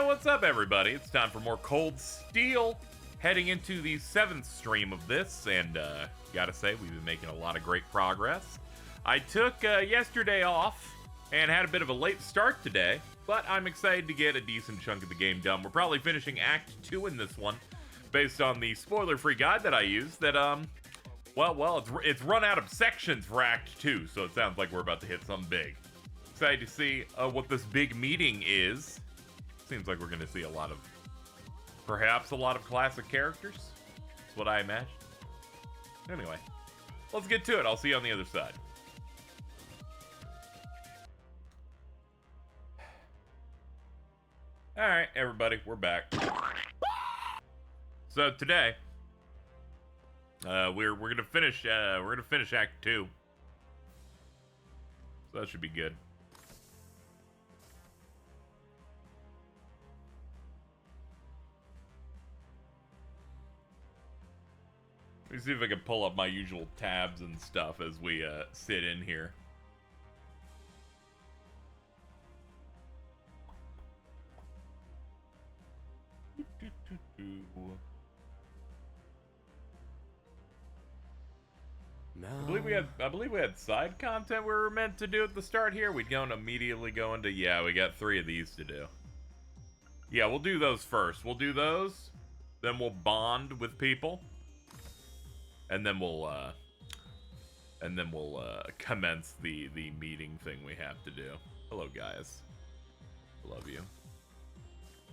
what's up, everybody? It's time for more Cold Steel, heading into the 7th stream of this, and gotta say, we've been making a lot of great progress. I took yesterday off and had a bit of a late start today, but I'm excited to get a decent chunk of the game done. We're probably finishing Act 2 in this one, based on the spoiler-free guide that I used that, well, it's run out of sections for Act 2, so it sounds like we're about to hit something big. Excited to see what this big meeting is. Seems like we're going to see perhaps a lot of classic characters. That's what I imagine. Anyway, let's get to it. I'll see you on the other side. All right, everybody, we're back. So today, we're gonna finish Act 2. So that should be good. Let me see if I can pull up my usual tabs and stuff as we sit in here. No. I believe we had side content we were meant to do at the start here. We'd immediately go into, yeah, we got 3 of these to do. Yeah, we'll do those first. We'll do those, then we'll bond with people. And then we'll commence the meeting thing we have to do. Hello, guys. Love you.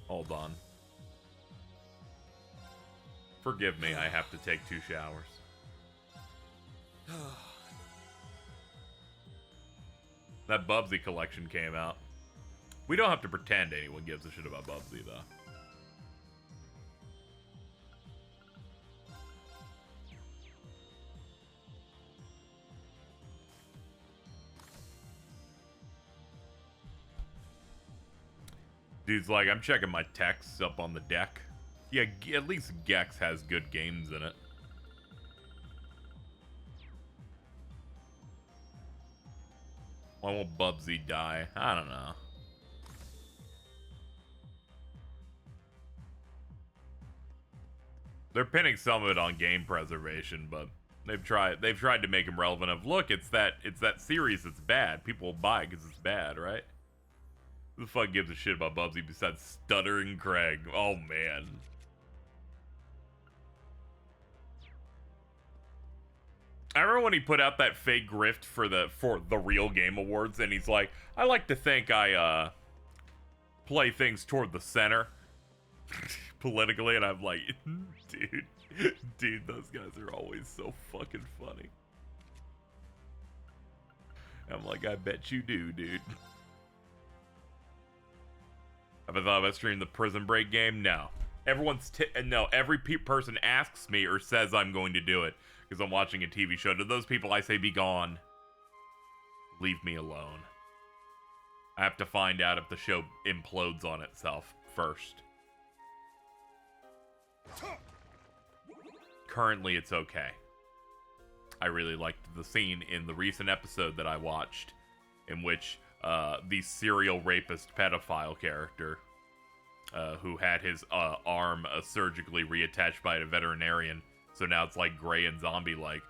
Hold on. Forgive me, I have to take 2 showers. That Bubsy collection came out. We don't have to pretend anyone gives a shit about Bubsy, though. Dude's like, I'm checking my texts up on the deck. Yeah, at least Gex has good games in it. Why won't Bubsy die? I don't know. They're pinning some of it on game preservation, but they've tried to make him relevant of, look, it's that series that's bad. People will buy it because it's bad, right? Who the fuck gives a shit about Bubsy besides Stuttering Craig? Oh, man. I remember when he put out that fake grift for the Real Game Awards, and he's like, I like to think I, play things toward the center, politically, and I'm like, dude, those guys are always so fucking funny. I'm like, I bet you do, dude. Have I thought about streaming the Prison Break game? No. Every person asks me or says I'm going to do it because I'm watching a TV show. To those people, I say, be gone. Leave me alone. I have to find out if the show implodes on itself first. Currently, it's okay. I really liked the scene in the recent episode that I watched in which the serial rapist pedophile character who had his arm surgically reattached by a veterinarian, so now it's like gray and zombie-like,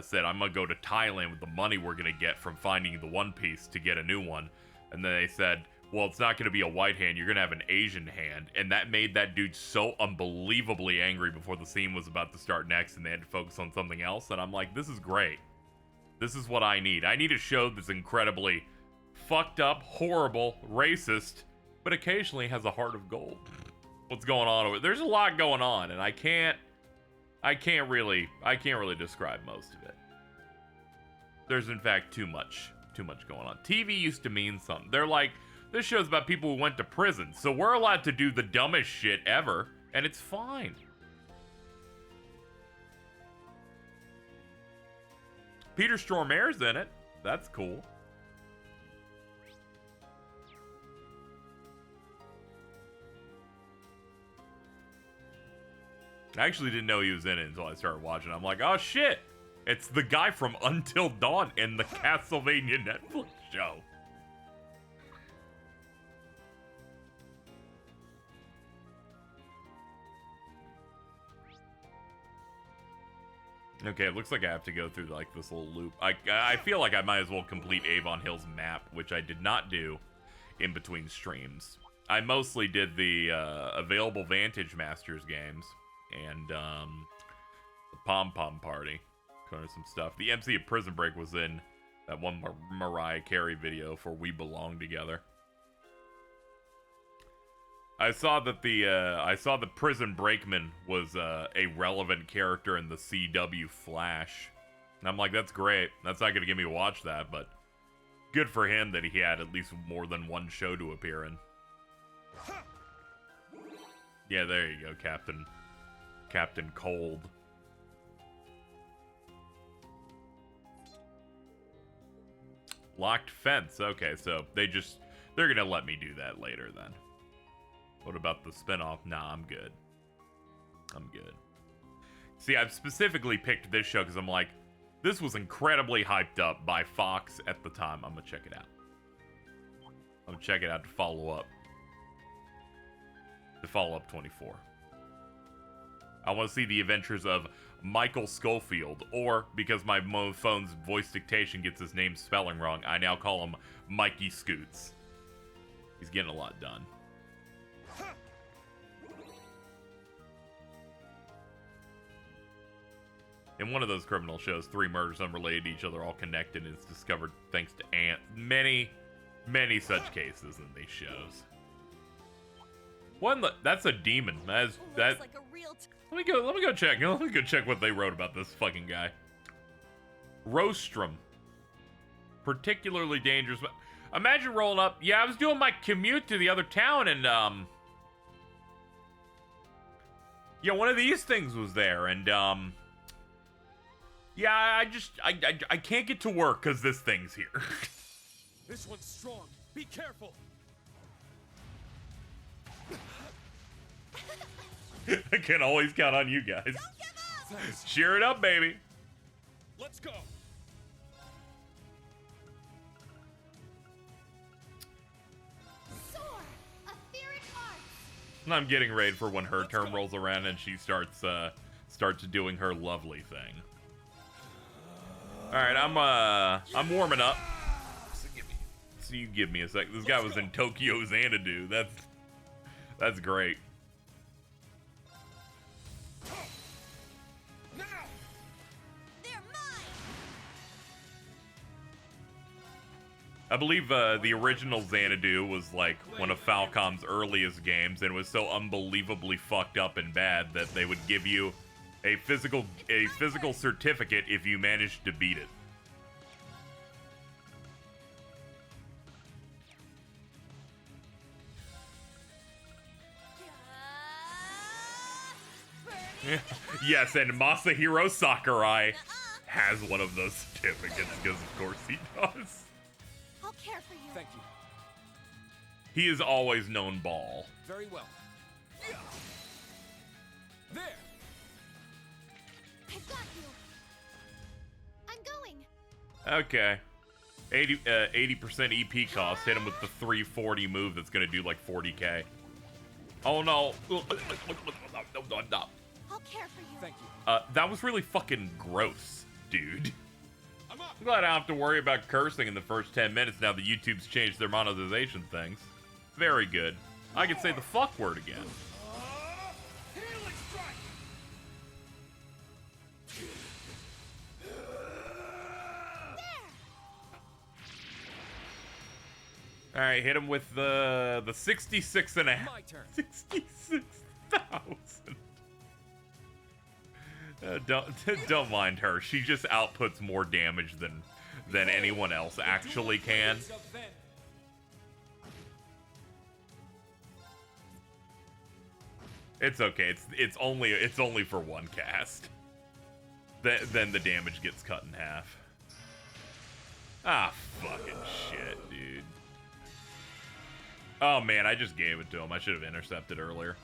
said, I'm gonna go to Thailand with the money we're gonna get from finding the One Piece to get a new one. And then they said, well, it's not gonna be a white hand, you're gonna have an Asian hand. And that made that dude so unbelievably angry before the scene was about to start next and they had to focus on something else. And I'm like, this is great. This is what I need. I need a show that's incredibly fucked up, horrible, racist, but occasionally has a heart of gold. What's going on over there? There's a lot going on, and I can't really describe most of it. There's in fact too much going on. TV used to mean something. They're like, this show's about people who went to prison, so we're allowed to do the dumbest shit ever, and it's fine. Peter Stormare's in it. That's cool. I actually didn't know he was in it until I started watching. I'm like, oh shit! It's the guy from Until Dawn in the Castlevania Netflix show. Okay, it looks like I have to go through like this little loop. I feel like I might as well complete Avon Hill's map, which I did not do in between streams. I mostly did the available Vantage Masters games and the Pom Pom Party, kind of some stuff. The MC of Prison Break was in that one Mariah Carey video for We Belong Together. I saw that Prison Breakman was a relevant character in the CW Flash. And I'm like, that's great. That's not gonna get me to watch that, but good for him that he had at least more than one show to appear in. Yeah, there you go, Captain Cold. Locked fence. Okay, so they're gonna let me do that later then. What about the spinoff? Nah, I'm good. I'm good. See, I've specifically picked this show because I'm like, this was incredibly hyped up by Fox at the time. I'm gonna check it out. I'm gonna check it out to follow up. To follow up 24. I want to see the adventures of Michael Schofield, or because my phone's voice dictation gets his name spelling wrong, I now call him Mikey Scoots. He's getting a lot done. In one of those criminal shows, 3 murders unrelated to each other, all connected, and it's discovered thanks to Ant. Many such cases in these shows. That's a demon. That. Like a real let me go check. Let me go check what they wrote about this fucking guy. Rostrum. Particularly dangerous. Imagine rolling up. Yeah, I was doing my commute to the other town, and yeah, one of these things was there, and yeah, I can't get to work because this thing's here. This one's strong. Be careful. I can always count on you guys. Don't give up. Cheer it up, baby. Let's go. Soar, etheric arts. And I'm getting ready for when her turn rolls around and she starts doing her lovely thing. All right, I'm warming up. So you give me a sec. This guy was in Tokyo Xanadu. That's great. I believe the original Xanadu was like one of Falcom's earliest games, and it was so unbelievably fucked up and bad that they would give you a physical certificate if you managed to beat it. Yes, and Masahiro Sakurai has one of those certificates, because of course he does. I'll care for you. Thank you. He is always known ball. Very well. There. I've got you. I'm going. Okay. 80% EP cost. Hit him with the 340 move that's gonna do like 40k. Oh no. I'll care for you. Thank you. That was really fucking gross, dude. I'm up. I'm glad I don't have to worry about cursing in the first 10 minutes now that YouTube's changed their monetization things. Very good. I can say the fuck word again. Healing strike. All right, hit him with the 66 and a half. My turn. 66,000. Don't mind her. She just outputs more damage than anyone else actually can. It's okay. It's only for one cast. Then the damage gets cut in half. Ah, fucking shit, dude. Oh man, I just gave it to him. I should have intercepted earlier.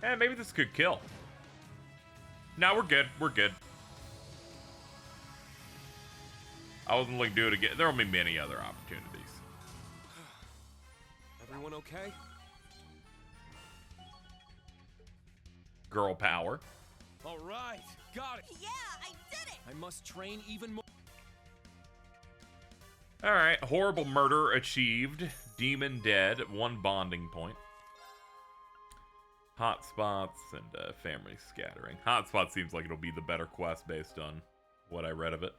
Eh, maybe this could kill. No, we're good. We're good. I wasn't looking to do it again. There will be many other opportunities. Everyone okay? Girl power. All right, got it. Yeah, I did it! I must train even more. Alright, horrible murder achieved. Demon dead, 1 bonding point. Hotspots and family scattering. Hotspot seems like it'll be the better quest based on what I read of it.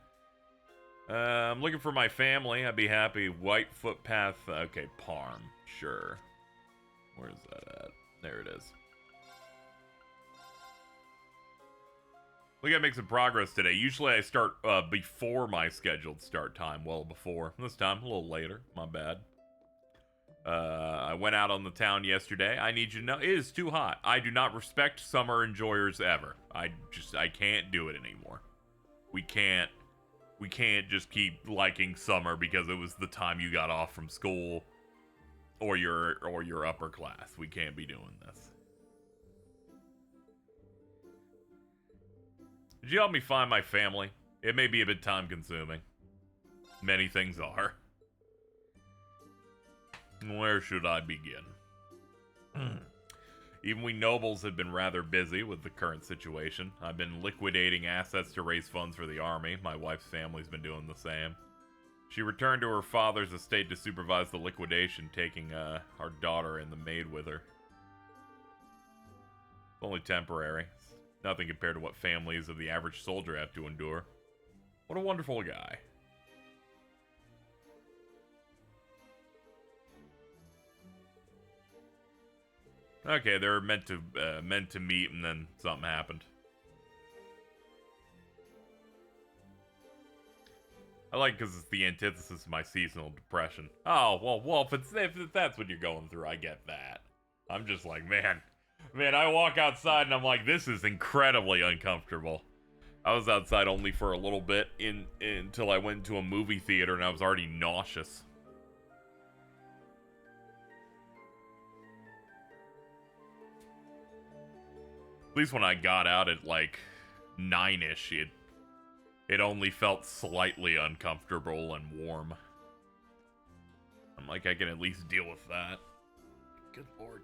I'm looking for my family. I'd be happy. White footpath. Okay, Parm. Sure. Where's that at? There it is. We gotta make some progress today. Usually I start before my scheduled start time. Well, before. This time, a little later. My bad. I went out on the town yesterday. I need you to know, it is too hot. I do not respect summer enjoyers ever. I can't do it anymore. We can't just keep liking summer because it was the time you got off from school or your upper class. We can't be doing this. Did you help me find my family? It may be a bit time consuming. Many things are. Where should I begin? Even we nobles have been rather busy with the current situation. I've been liquidating assets to raise funds for the army. My wife's family's been doing the same. She returned to her father's estate to supervise the liquidation, taking our daughter and the maid with her. Only temporary. It's nothing compared to what families of the average soldier have to endure. What a wonderful guy. Okay, they were meant to meet, and then something happened. I like because it's the antithesis of my seasonal depression. Oh, well, if that's what you're going through, I get that. I'm just like, man, I walk outside and I'm like, this is incredibly uncomfortable. I was outside only for a little bit until I went to a movie theater and I was already nauseous. At least when I got out at like 9-ish, it only felt slightly uncomfortable and warm. I'm like, I can at least deal with that. Good lord.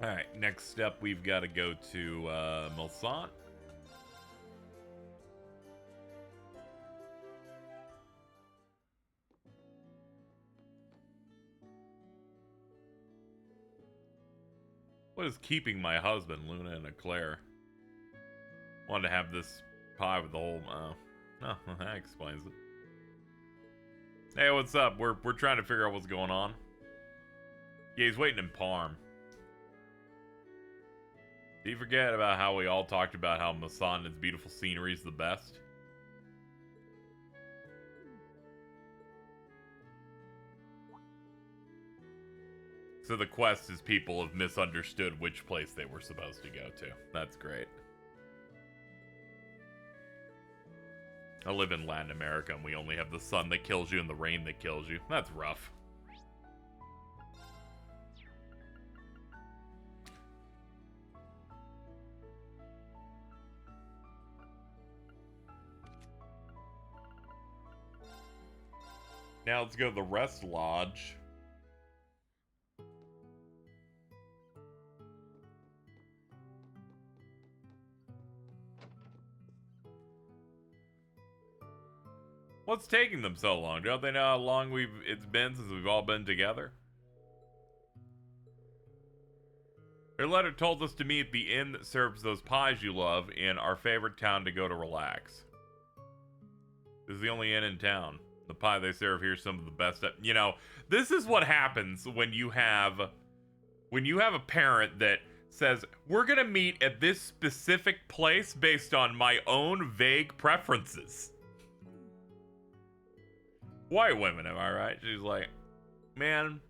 Alright, next step, we've got to go to Milsant. What is keeping my husband, Luna and Eclair? Wanted to have this pie with the whole... Oh, that explains it. Hey, what's up? We're trying to figure out what's going on. Yeah, he's waiting in Parm. Did you forget about how we all talked about how Masan and its beautiful scenery is the best? So the quest is people have misunderstood which place they were supposed to go to. That's great. I live in Latin America and we only have the sun that kills you and the rain that kills you. That's rough. Now let's go to the Rest Lodge. What's taking them so long? Don't they know how long it's been since we've all been together? Their letter told us to meet at the inn that serves those pies you love in our favorite town to go to relax. This is the only inn in town. The pie they serve here is some of the best. You know, this is what happens when you have a parent that says, we're gonna meet at this specific place based on my own vague preferences. White women, am I right? She's like, man.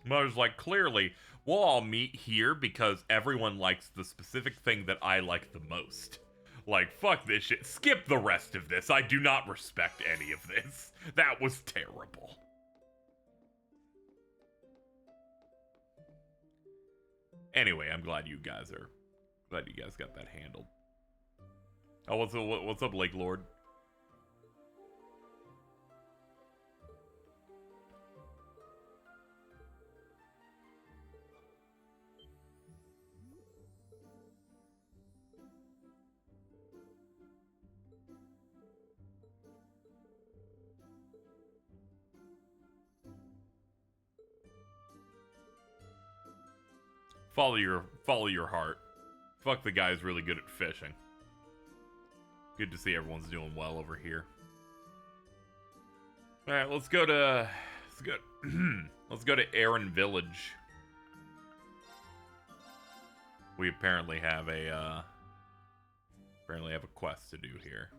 Mother's like, clearly, we'll all meet here because everyone likes the specific thing that I like the most. Like, fuck this shit. Skip the rest of this. I do not respect any of this. That was terrible. Anyway, I'm glad you guys got that handled. Oh, what's up, Lake Lord? Follow your heart. Fuck, the guy's really good at fishing. Good to see everyone's doing well over here. All right, let's go to Aaron Village. We apparently have a quest to do here.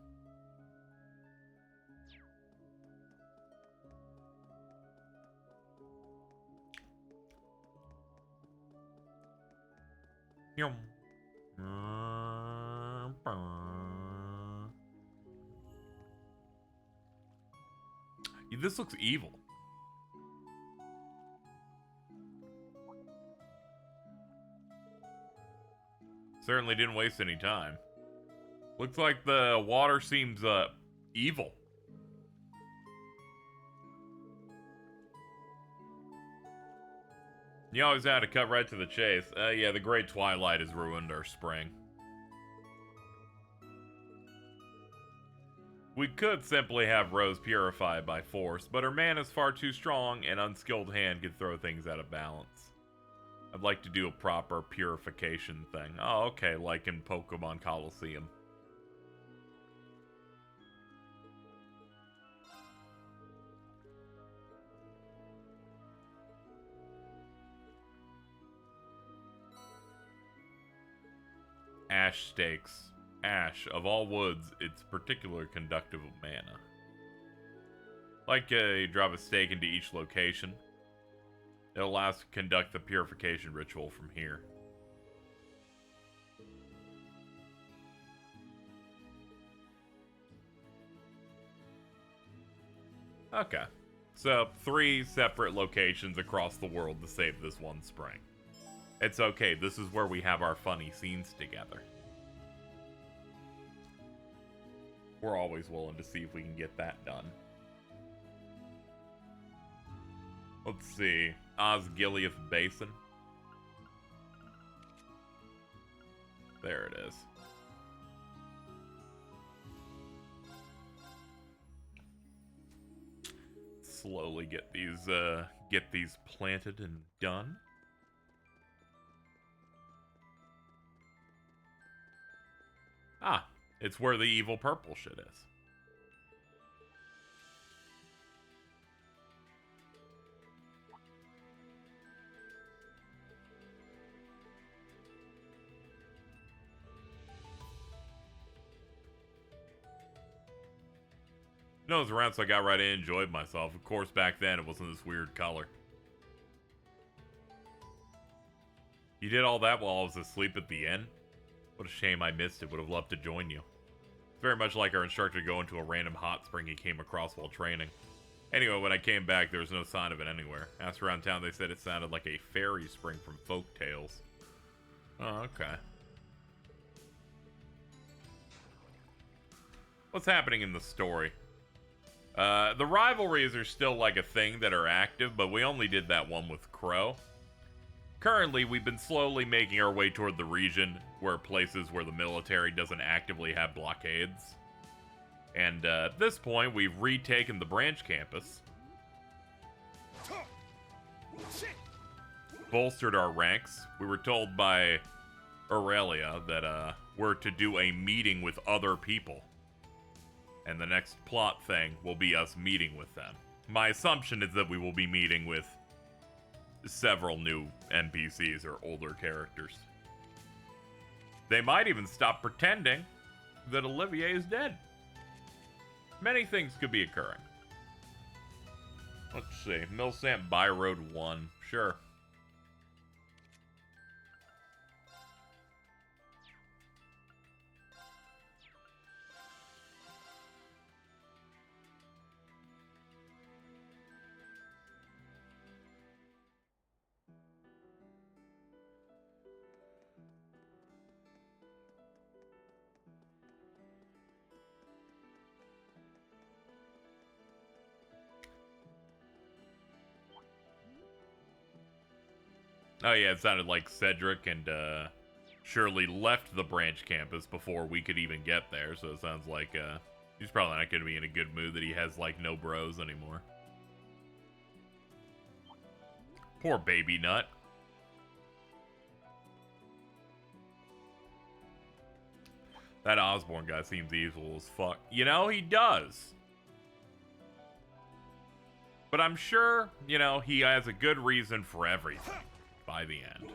Yum. This looks evil. Certainly didn't waste any time. Looks like the water seems evil. You always had to cut right to the chase. Yeah, the Great Twilight has ruined our spring. We could simply have Rose purify by force, but her mana is far too strong, and unskilled hand could throw things out of balance. I'd like to do a proper purification thing. Oh, okay, like in Pokemon Coliseum. Ash stakes. Ash, of all woods, it's particularly conductive of mana. Like you drop a stake into each location. It allows to conduct the purification ritual from here. Okay. So, 3 separate locations across the world to save this one spring. It's okay, this is where we have our funny scenes together. We're always willing to see if we can get that done. Let's see. Osgiliath Basin. There it is. Slowly get these planted and done. Ah, it's where the evil purple shit is. No, it was around, so I got right in and enjoyed myself. Of course, back then, it wasn't this weird color. You did all that while I was asleep at the inn? What a shame I missed it. Would have loved to join you. It's very much like our instructor going to a random hot spring he came across while training. Anyway, when I came back, there was no sign of it anywhere. Asked around town, they said it sounded like a fairy spring from folk tales. Oh, okay. What's happening in the story? The rivalries are still like a thing that are active, but we only did that one with Crow. Currently, we've been slowly making our way toward the region where places where the military doesn't actively have blockades. And at this point, we've retaken the branch campus, bolstered our ranks. We were told by Aurelia that we're to do a meeting with other people. And the next plot thing will be us meeting with them. My assumption is that we will be meeting with several new NPCs or older characters. They might even stop pretending that Olivier is dead. Many things could be occurring. Let's see. Millstamp By Road 1. Sure. Oh yeah, it sounded like Cedric and Shirley left the branch campus before we could even get there, so it sounds like he's probably not going to be in a good mood that he has, like, no bros anymore. Poor baby nut. That Osborne guy seems evil as fuck. You know, he does. But I'm sure, you know, he has a good reason for everything by the end.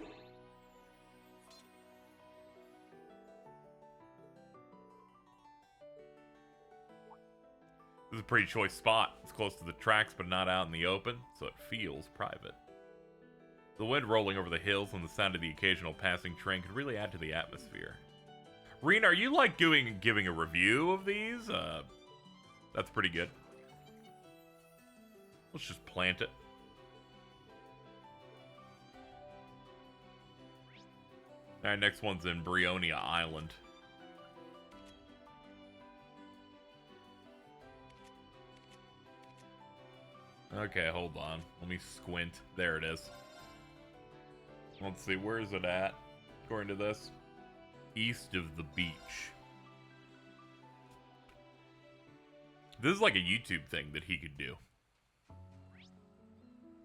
This is a pretty choice spot. It's close to the tracks, but not out in the open, so it feels private. The wind rolling over the hills and the sound of the occasional passing train could really add to the atmosphere. Reen, are you like giving a review of these? That's pretty good. Let's just plant it. Alright, next one's in Brionia Island. Okay, hold on. Let me squint. There it is. Let's see, where is it at? According to this. East of the beach. This is like a YouTube thing that he could do.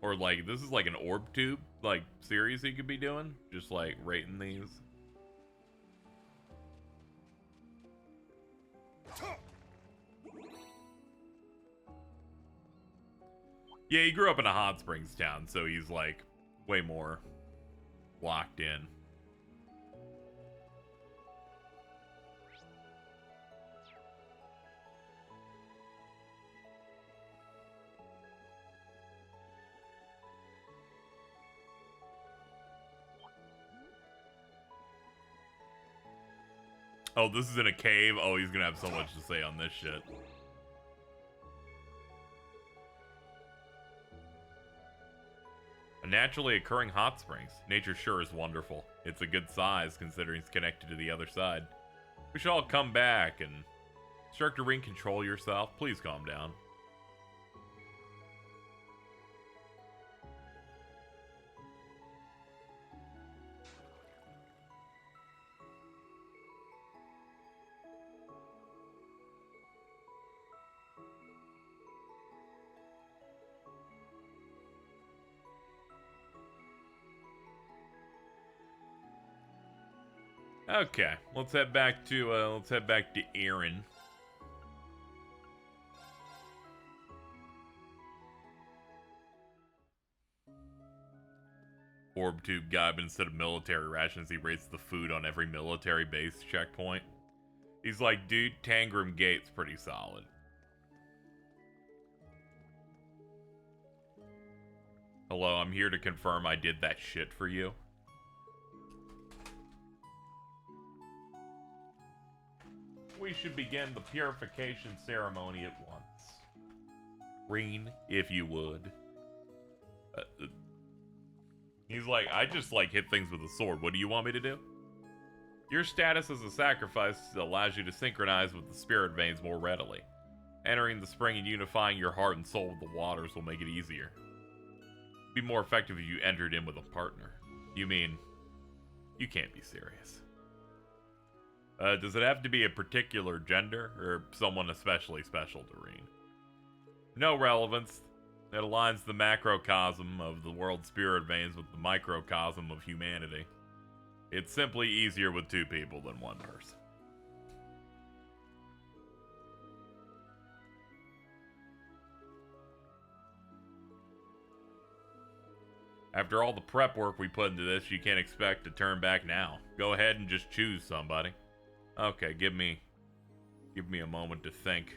Or like, this is like an orb tube, like, series he could be doing. Just like, rating these. Yeah, he grew up in a hot springs town, so he's like, way more locked in. Oh, this is in a cave? Oh, he's gonna have so much to say on this shit. A naturally occurring hot springs. Nature sure is wonderful. It's a good size, considering it's connected to the other side. We should all come back and... Instructor Ring, control yourself. Please calm down. Okay, let's head back to Aaron. Orb tube guy, but instead of military rations, he rates the food on every military base checkpoint. He's like, dude, Tangram Gate's pretty solid. Hello, I'm here to confirm I did that shit for you. We should begin the purification ceremony at once. Reen, if you would. He's like, I just like hit things with a sword. What do you want me to do? Your status as a sacrifice allows you to synchronize with the spirit veins more readily. Entering the spring and unifying your heart and soul with the waters will make it easier. It'd be more effective if you entered in with a partner. You mean, you can't be serious. Does it have to be a particular gender, or someone especially special to Reen? No relevance. It aligns the macrocosm of the world's spirit veins with the microcosm of humanity. It's simply easier with two people than one person. After all the prep work we put into this, you can't expect to turn back now. Go ahead and just choose somebody. Okay, give me a moment to think.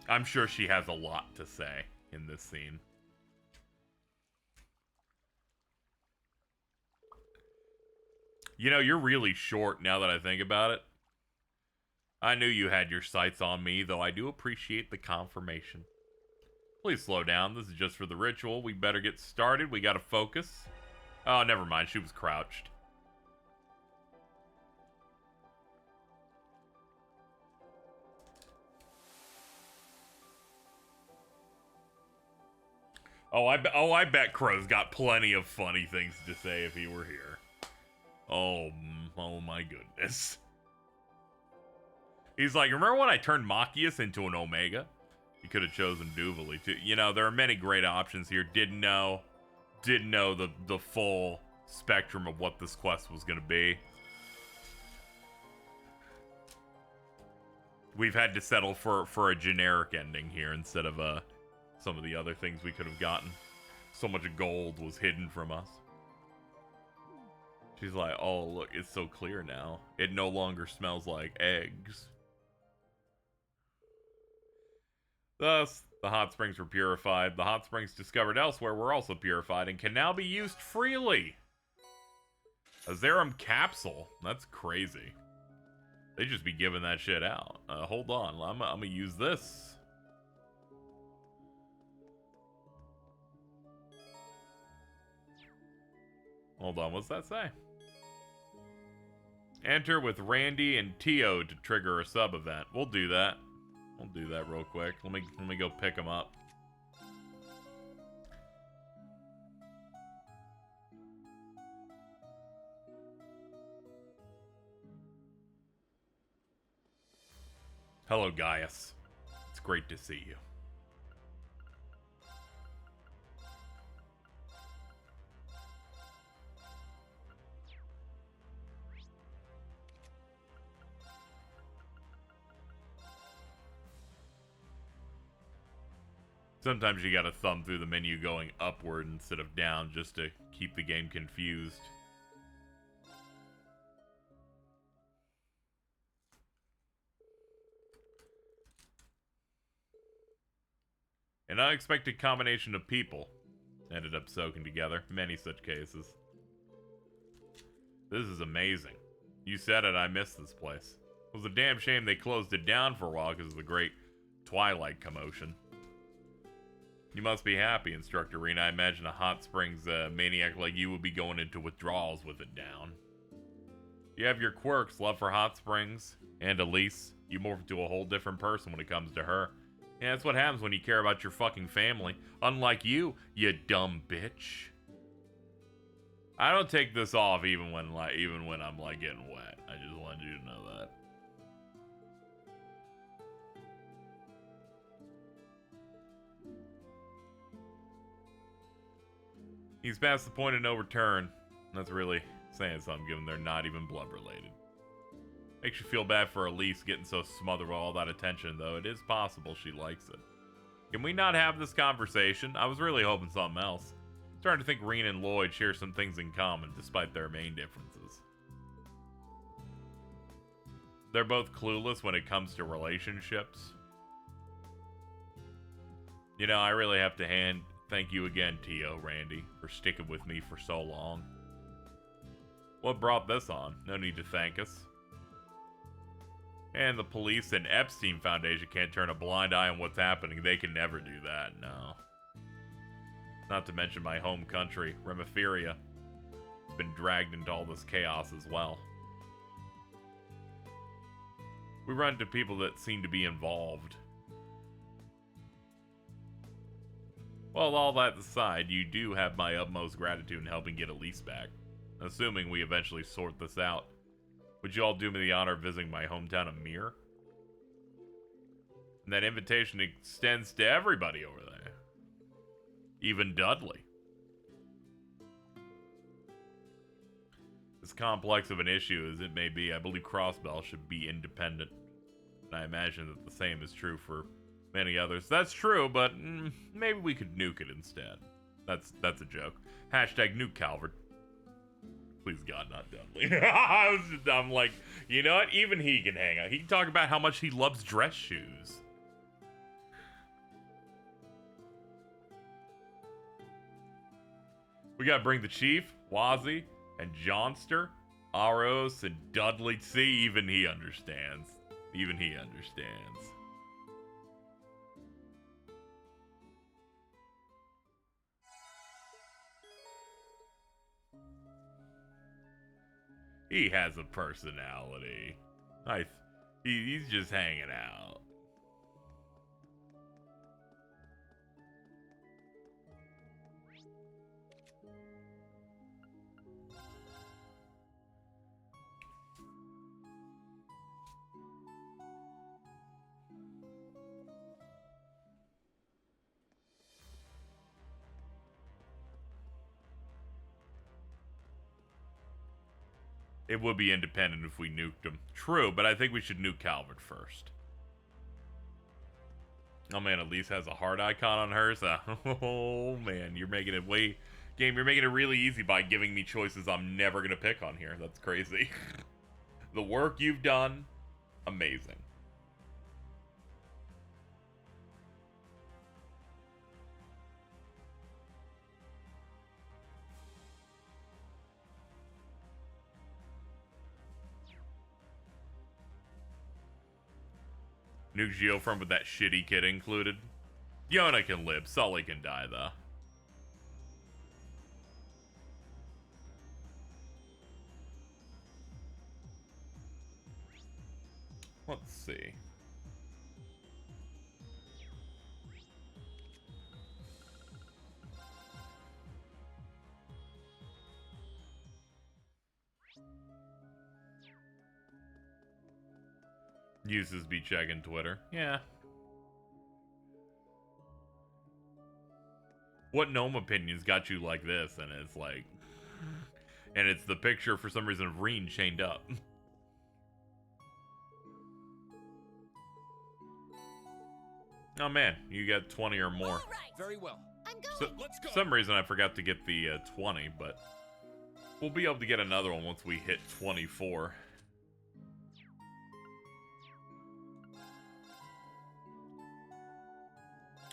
I'm sure she has a lot to say in this scene. You know, you're really short now that I think about it. I knew you had your sights on me, though I do appreciate the confirmation. Please slow down. This is just for the ritual. We better get started. We gotta focus. Oh, never mind. She was crouched. I bet Crow's got plenty of funny things to say if he were here. Oh my goodness. He's like, remember when I turned Machias into an Omega? You could have chosen Duvali too. You know, there are many great options here. Didn't know the full spectrum of what this quest was going to be. We've had to settle for a generic ending here instead of some of the other things we could have gotten. So much gold was hidden from us. She's like, oh, look, it's so clear now. It no longer smells like eggs. Thus, the hot springs were purified. The hot springs discovered elsewhere were also purified and can now be used freely. A Zerum capsule? That's crazy. They just be giving that shit out. Hold on, I'm gonna use this. Hold on, what's that say? Enter with Randy and Tio to trigger a sub event. We'll do that. We'll do that real quick. Let me go pick them up. Hello, Gaius. It's great to see you. Sometimes you gotta thumb through the menu going upward instead of down just to keep the game confused. An unexpected combination of people ended up soaking together. Many such cases. This is amazing. You said it, I missed this place. It was a damn shame they closed it down for a while because of the great Twilight commotion. You must be happy, Instructor Rena. I imagine a hot springs maniac like you would be going into withdrawals with it down. You have your quirks, love for hot springs, and Elise. You morph into a whole different person when it comes to her. Yeah, that's what happens when you care about your fucking family. Unlike you dumb bitch. I don't take this off even when I'm like getting wet. I just wanted you to know that. He's past the point of no return. That's really saying something, given they're not even blood related. Makes you feel bad for Elise getting so smothered with all that attention, though. It is possible she likes it. Can we not have this conversation? I was really hoping something else. I'm starting to think Rena and Lloyd share some things in common, despite their main differences. They're both clueless when it comes to relationships. You know, I really have to thank you again, Tio, Randy, for sticking with me for so long. What brought this on? No need to thank us. And the police and Epstein Foundation can't turn a blind eye on what's happening. They can never do that, no. Not to mention my home country, Remiferia. It's been dragged into all this chaos as well. We run into people that seem to be involved. Well, all that aside, you do have my utmost gratitude in helping get Elise back. Assuming we eventually sort this out. Would you all do me the honor of visiting my hometown of Mir? And that invitation extends to everybody over there. Even Dudley. As complex of an issue as it may be, I believe Crossbell should be independent. And I imagine that the same is true for many others. That's true, but maybe we could nuke it instead. That's a joke. Hashtag nuke Calvert. Please God, not Dudley. I'm like, you know what? Even he can hang out. He can talk about how much he loves dress shoes. We gotta bring the Chief, Wazzy, and Johnster, Aros, and Dudley. See, even he understands. Even he understands. He has a personality. He's just hanging out. It would be independent if we nuked him. True, but I think we should nuke Calvert first. Oh man, Elise has a heart icon on hers. Oh man, you're making it Game, you're making it really easy by giving me choices I'm never gonna pick on here. That's crazy. The work you've done, amazing. Nuke Geofront with that shitty kid included. Yona can live, Sully can die though. Let's see. Uses be checking Twitter. Yeah. What gnome opinions got you like this? And it's like... And it's the picture, for some reason, of Reen chained up. Oh man, you got 20 or more. All right. Very well. I'm going. So, Let's go. for some reason I forgot to get the 20, but we'll be able to get another one once we hit 24.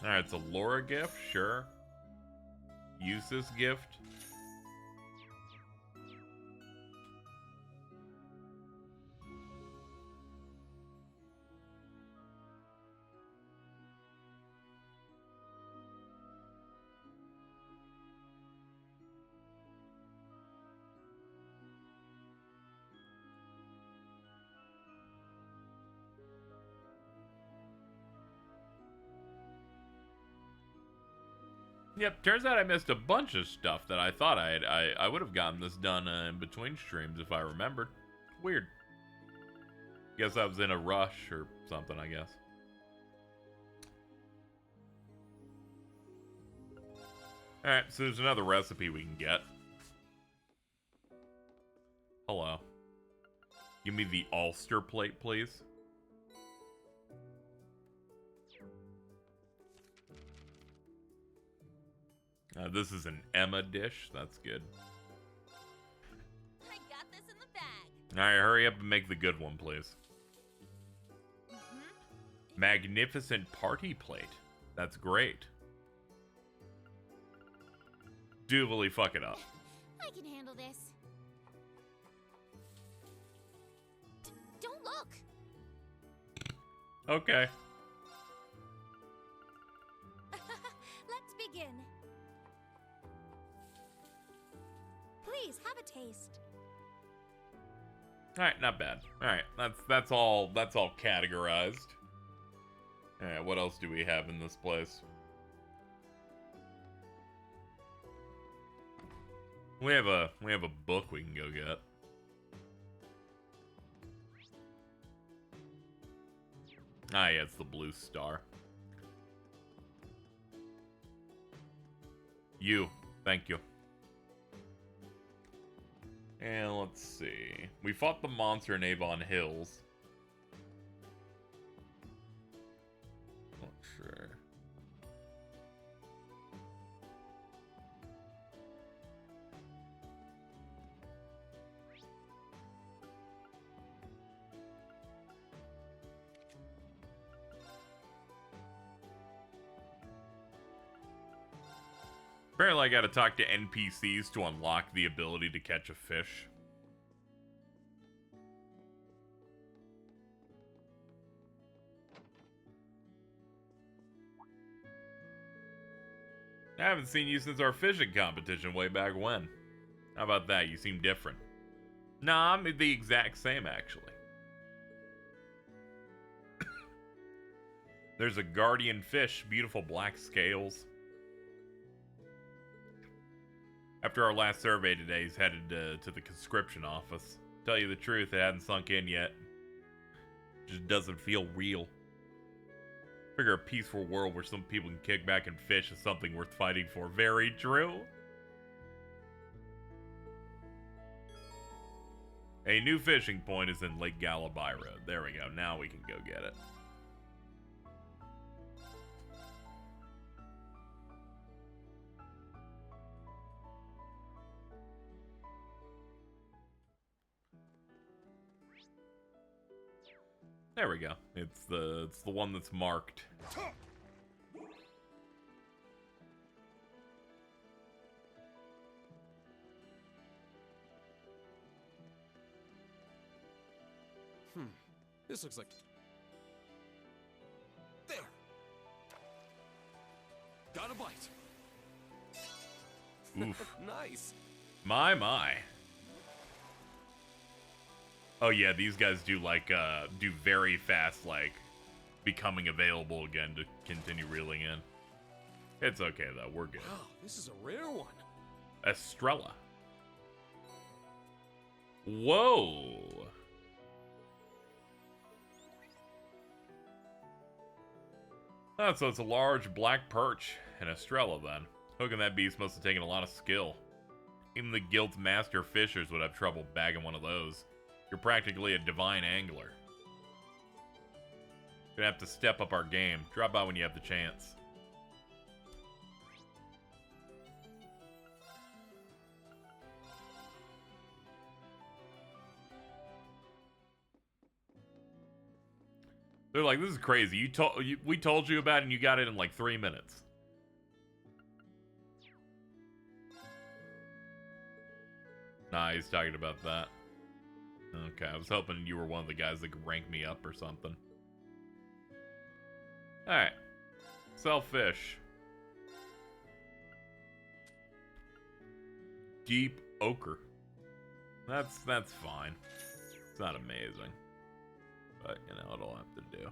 Alright, it's a Laura gift, sure. Use this gift. Yep, turns out I missed a bunch of stuff that I thought I would have gotten this done in between streams if I remembered. Weird. Guess I was in a rush or something, I guess. Alright, so there's another recipe we can get. Hello. Give me the Ulster plate, please. This is an Emma dish. That's good. I got this in the bag. Alright, hurry up and make the good one, please. Magnificent party plate. That's great. Doobly fuck it up. I can handle this. Don't look. Okay. Let's begin. Please have a taste. Alright, not bad. Alright, that's all categorized. Alright, what else do we have in this place? We have a book we can go get. Ah, yeah, it's the Blue Star. You, thank you. And let's see. We fought the monster in Avon Hills. Not sure. Apparently I gotta talk to NPCs to unlock the ability to catch a fish. I haven't seen you since our fishing competition way back when. How about that? You seem different. Nah, I'm the exact same, actually. There's a guardian fish, beautiful black scales. After our last survey today, he's headed to the conscription office. Tell you the truth, it hasn't sunk in yet. Just doesn't feel real. Figure a peaceful world where some people can kick back and fish is something worth fighting for. Very true. A new fishing point is in Lake Galabai Road. There we go. Now we can go get it. There we go. It's the one that's marked. This looks like... There! Got a bite. Oof. Nice. My. Oh yeah, these guys do like do very fast like becoming available again to continue reeling in. It's okay though, we're good. Wow, this is a rare one. Estrella. Whoa. Oh, so it's a large black perch, an Estrella then. Hooking that beast must have taken a lot of skill. Even the guild's master fishers would have trouble bagging one of those. You're practically a divine angler. Gonna have to step up our game. Drop by when you have the chance. They're like, this is crazy. We told you about it and you got it in like 3 minutes. Nah, he's talking about that. Okay, I was hoping you were one of the guys that could rank me up or something. Alright. Sell fish. Deep ochre. That's fine. It's not amazing. But, you know, it'll have to do.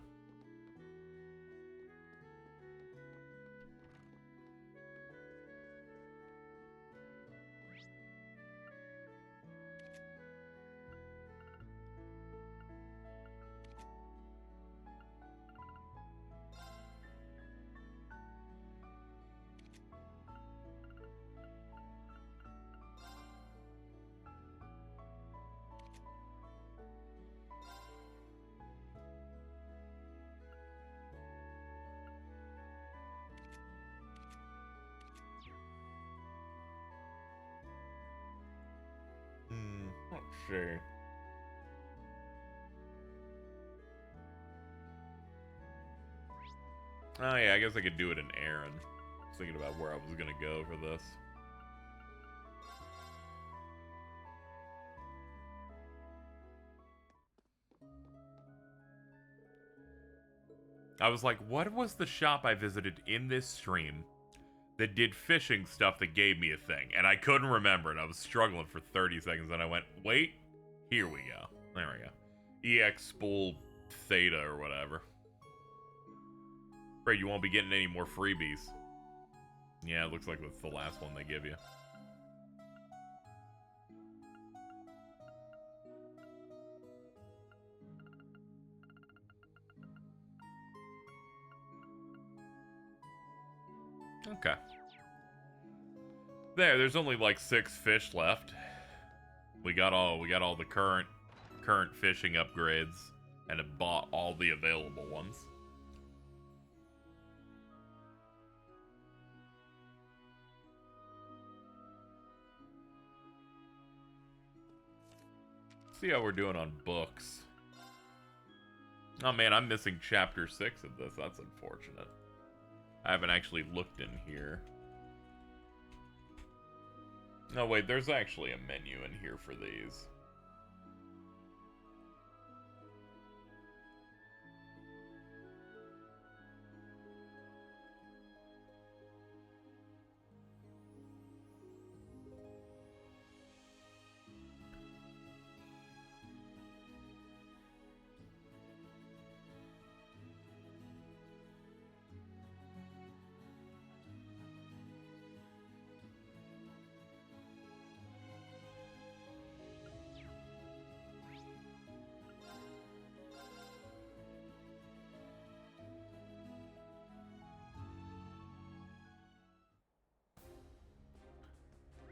Let's see. Oh yeah, I guess I could do it in Aaron. I was thinking about where I was gonna go for this. I was like, what was the shop I visited in this stream that did fishing stuff that gave me a thing? And I couldn't remember it. I was struggling for 30 seconds, and I went, wait, here we go. There we go. EX Spool Theta or whatever. Afraid you won't be getting any more freebies. Yeah, it looks like that's the last one they give you. Okay. There's only like 6 fish left. We got all the current fishing upgrades and have bought all the available ones. See how we're doing on books. Oh man, I'm missing chapter 6 of this. That's unfortunate. I haven't actually looked in here. No, wait, there's actually a menu in here for these.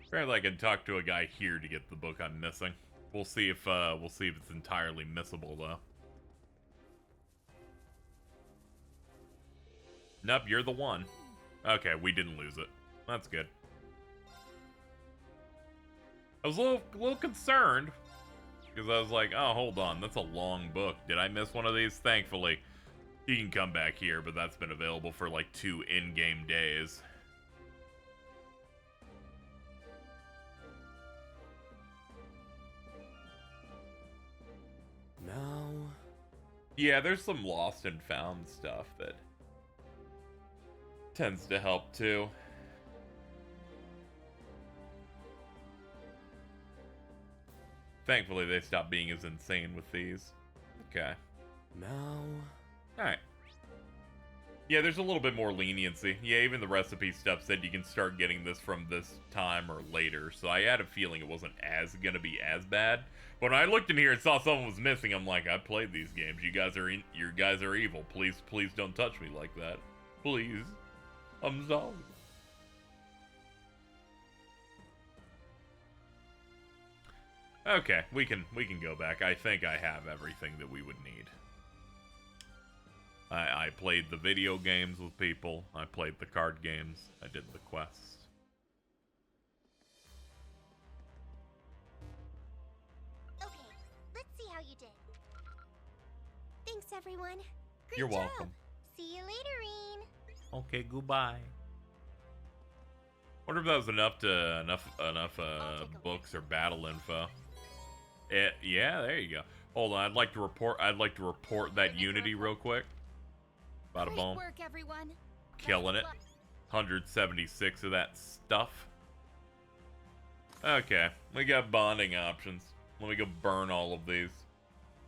Apparently I can talk to a guy here to get the book I'm missing. We'll see if it's entirely missable though. Nope, you're the one. Okay, we didn't lose it. That's good. I was a little concerned because I was like, oh, hold on, that's a long book. Did I miss one of these? Thankfully, you can come back here, but that's been available for like 2 in-game days. Now. Yeah, there's some lost and found stuff that tends to help too. Thankfully, they stopped being as insane with these. Okay. Now. Alright. Yeah, there's a little bit more leniency. Yeah, even the recipe stuff said you can start getting this from this time or later, so I had a feeling it wasn't gonna be as bad. But when I looked in here and saw someone was missing, I'm like, I played these games. You guys are evil. Please don't touch me like that. Please. I'm sorry. Okay, we can go back. I think I have everything that we would need. I played the video games with people. I played the card games. I did the quests. Okay, let's see how you did. Thanks, everyone. Great You're job. welcome. See you later, Reen. Okay, goodbye. Wonder if that was enough books or battle info. Yeah, there you go. Hold on, I'd like to report that Unity real quick. Bada Great boom. work, everyone. Killing it. Best of luck. 176 of that stuff. Okay, we got bonding options. Let me go burn all of these.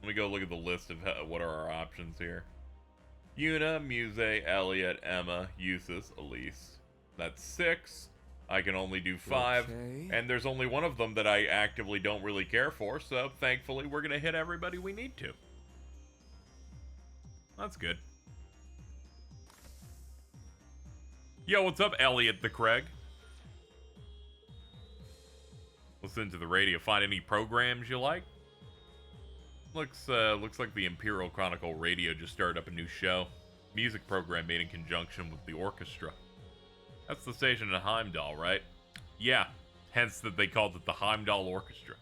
Let me go look at the list of what are our options here. Yuna, Muse, Elliot, Emma, Eustace, Elise. That's 6. I can only do 5. Okay. And there's only one of them that I actively don't really care for, so thankfully we're going to hit everybody we need to. That's good. Yo, what's up, Elliot the Craig? Listen to the radio. Find any programs you like? Looks like the Imperial Chronicle Radio just started up a new show. Music program made in conjunction with the orchestra. That's the station in Heimdall, right? Yeah, hence that they called it the Heimdall Orchestra.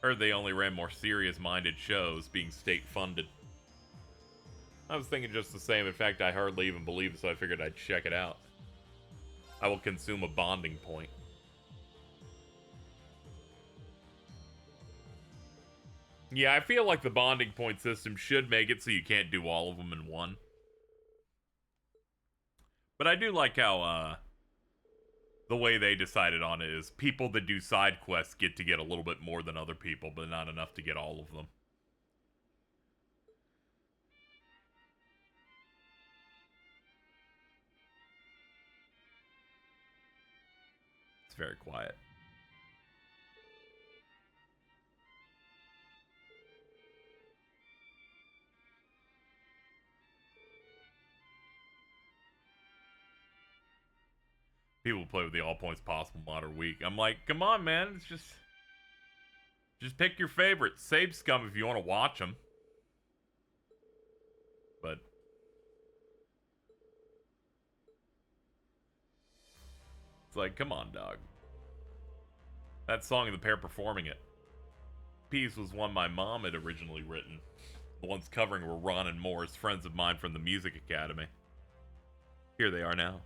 Heard they only ran more serious-minded shows, being state-funded. I was thinking just the same. In fact, I hardly even believe it, so I figured I'd check it out. I will consume a bonding point. Yeah, I feel like the bonding point system should make it so you can't do all of them in one. But I do like how, the way they decided on it is people that do side quests get a little bit more than other people, but not enough to get all of them. It's very quiet. People play with the all points possible mod are weak. I'm like, come on, man. It's just pick your favorites. Save scum if you want to watch them. But it's like, come on, dog. That song and the pair performing it. Piece was one my mom had originally written. The ones covering were Ron and Morris, friends of mine from the Music Academy. Here they are now.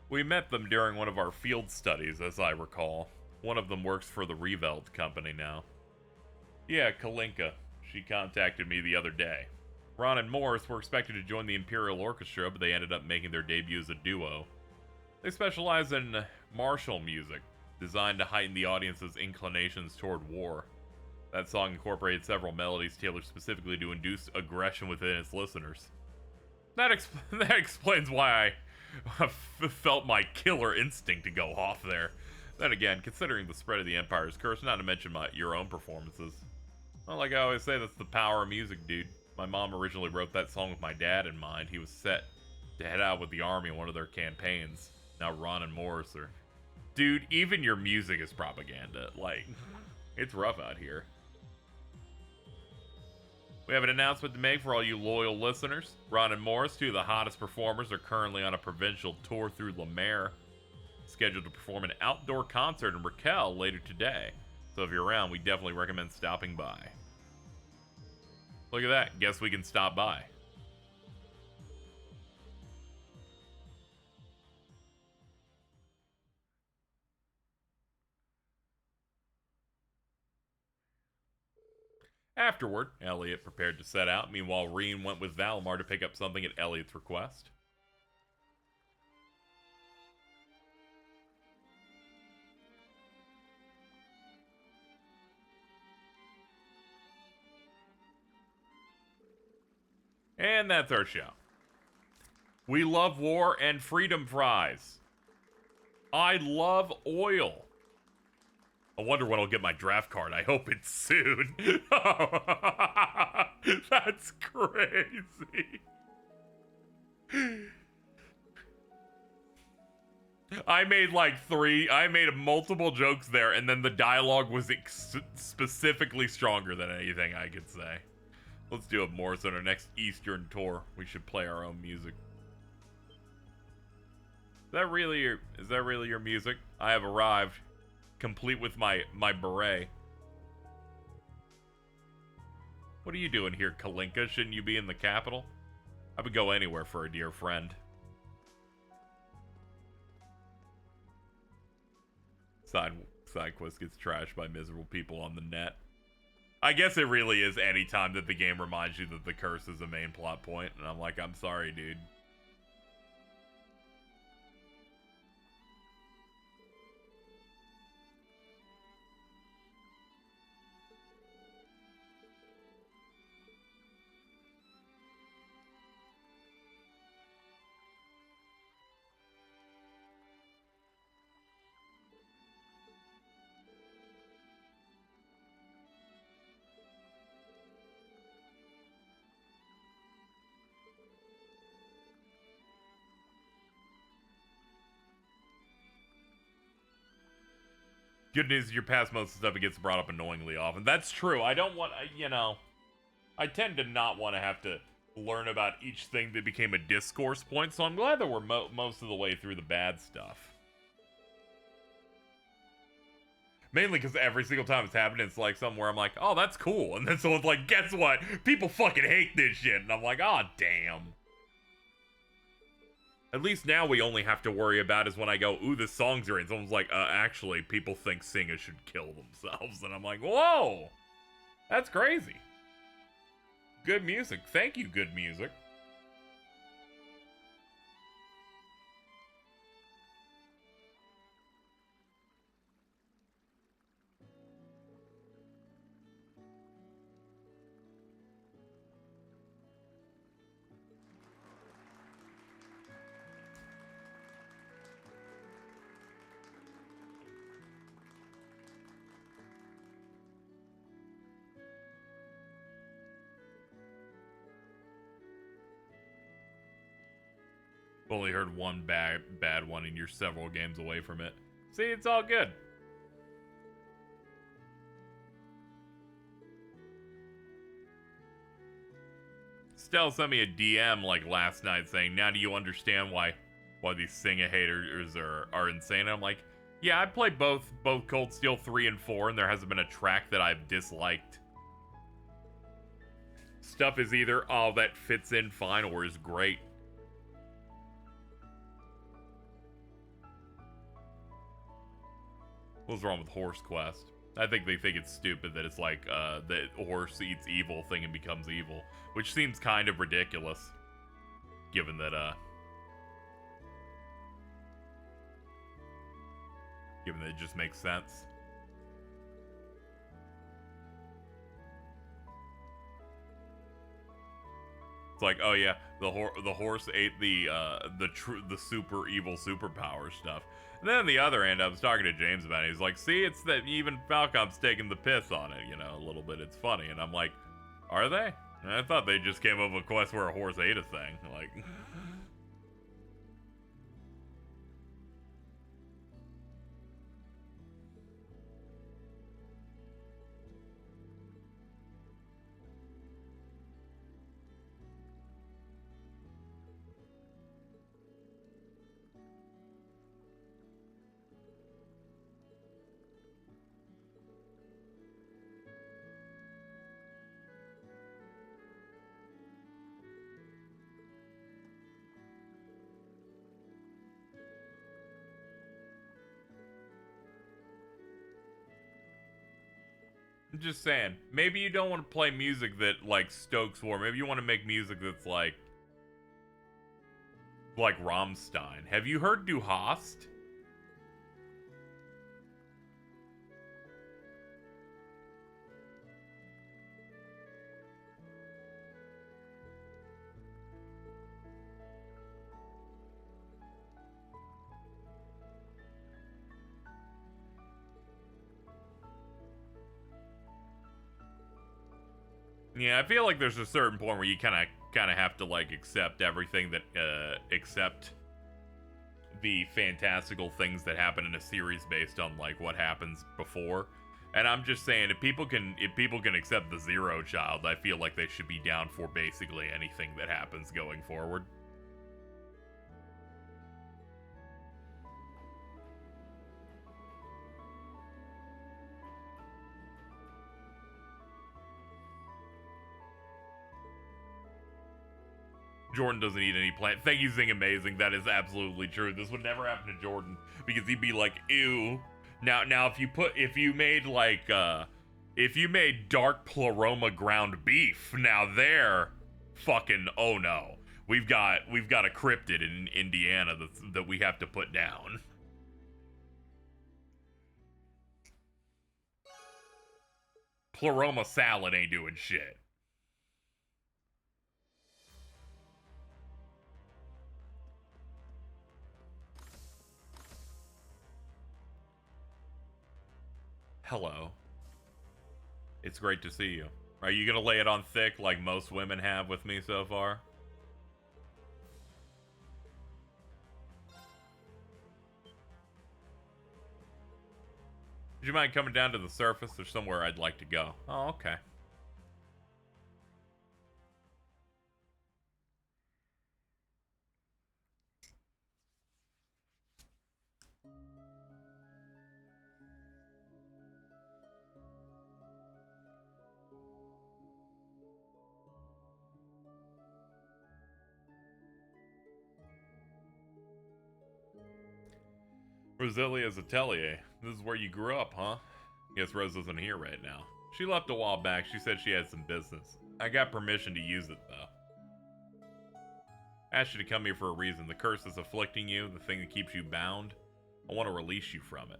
We met them during one of our field studies, as I recall. One of them works for the Reveld company now. Yeah, Kalinka. She contacted me the other day. Ron and Morris were expected to join the Imperial Orchestra, but they ended up making their debut as a duo. They specialize in martial music, designed to heighten the audience's inclinations toward war. That song incorporated several melodies tailored specifically to induce aggression within its listeners. That explains why I felt my killer instinct to go off there. Then again, considering the spread of the Empire's curse, not to mention your own performances. Well, like I always say, that's the power of music, dude. My mom originally wrote that song with my dad in mind. He was set to head out with the army in one of their campaigns. Now Ron and Morris are... Dude, even your music is propaganda. Like, It's rough out here. We have an announcement to make for all you loyal listeners. Ron and Morris, two of the hottest performers, are currently on a provincial tour through La Mer, scheduled to perform an outdoor concert in Raquel later today. So if you're around, we definitely recommend stopping by. Look at that. Guess we can stop by. Afterward, Elliot prepared to set out. Meanwhile, Reen went with Valimar to pick up something at Elliot's request. And that's our show. We love war and freedom fries. I love oil. I wonder when I'll get my draft card. I hope it's soon. That's crazy. I made multiple jokes there, and then the dialogue was specifically stronger than anything I could say. Let's do it, Morris. On our next Eastern tour, we should play our own music. Is that really your music? I have arrived, complete with my beret. What are you doing here, Kalinka? Shouldn't you be in the capital? I would go anywhere for a dear friend. Side quest gets trashed by miserable people on the net. I guess it really is any time that the game reminds you that the curse is a main plot point, and I'm like, I'm sorry, dude. Good news is you're past most of the stuff, it gets brought up annoyingly often. That's true. I don't want, I tend to not want to have to learn about each thing that became a discourse point, so I'm glad that we're most of the way through the bad stuff. Mainly because every single time it's happened, it's like somewhere I'm like, oh, that's cool. And then someone's like, guess what? People fucking hate this shit. And I'm like, oh, damn. At least now we only have to worry about is when I go, ooh, the songs are in. Someone's like, actually, people think singers should kill themselves. And I'm like, whoa, that's crazy. Good music. Thank you, good music. Only heard one bad one, and you're several games away from it. See, it's all good. Stell sent me a DM like last night saying, now do you understand why these Singa haters are insane? And I'm like, yeah, I played both Cold Steel 3 and 4, and there hasn't been a track that I've disliked. Stuff is either, oh, that fits in fine, or is great. What's wrong with Horse Quest? I think they think it's stupid that it's like, that horse eats evil thing and becomes evil. Which seems kind of ridiculous. Given that, it just makes sense. It's like, oh yeah, the horse ate the super evil superpower stuff. And then on the other end, I was talking to James about it. He's like, see, it's that even Falcom's taking the piss on it, a little bit. It's funny. And I'm like, are they? And I thought they just came up with a quest where a horse ate a thing. Like, I'm just saying, maybe you don't want to play music that, like, stokes war. Maybe you want to make music that's, like Rammstein. Have you heard Du Hast? Yeah, I feel like there's a certain point where you kind of have to like accept everything that accept the fantastical things that happen in a series based on like what happens before. And I'm just saying, if people can accept the Zero Child, I feel like they should be down for basically anything that happens going forward. Jordan doesn't eat any plant. Thank you, Zing Amazing. That is absolutely true. This would never happen to Jordan because he'd be like, ew. Now, if you made dark pleroma ground beef, now there, fucking, oh no, we've got a cryptid in Indiana that we have to put down. Pleroma salad ain't doing shit. Hello. It's great to see you. Are you gonna lay it on thick like most women have with me so far? Would you mind coming down to the surface? There's somewhere I'd like to go. Oh, okay. Roselia's Atelier. This is where you grew up, huh? Guess Rose isn't here right now. She left a while back. She said she had some business. I got permission to use it, though. I asked you to come here for a reason. The curse is afflicting you, the thing that keeps you bound. I want to release you from it.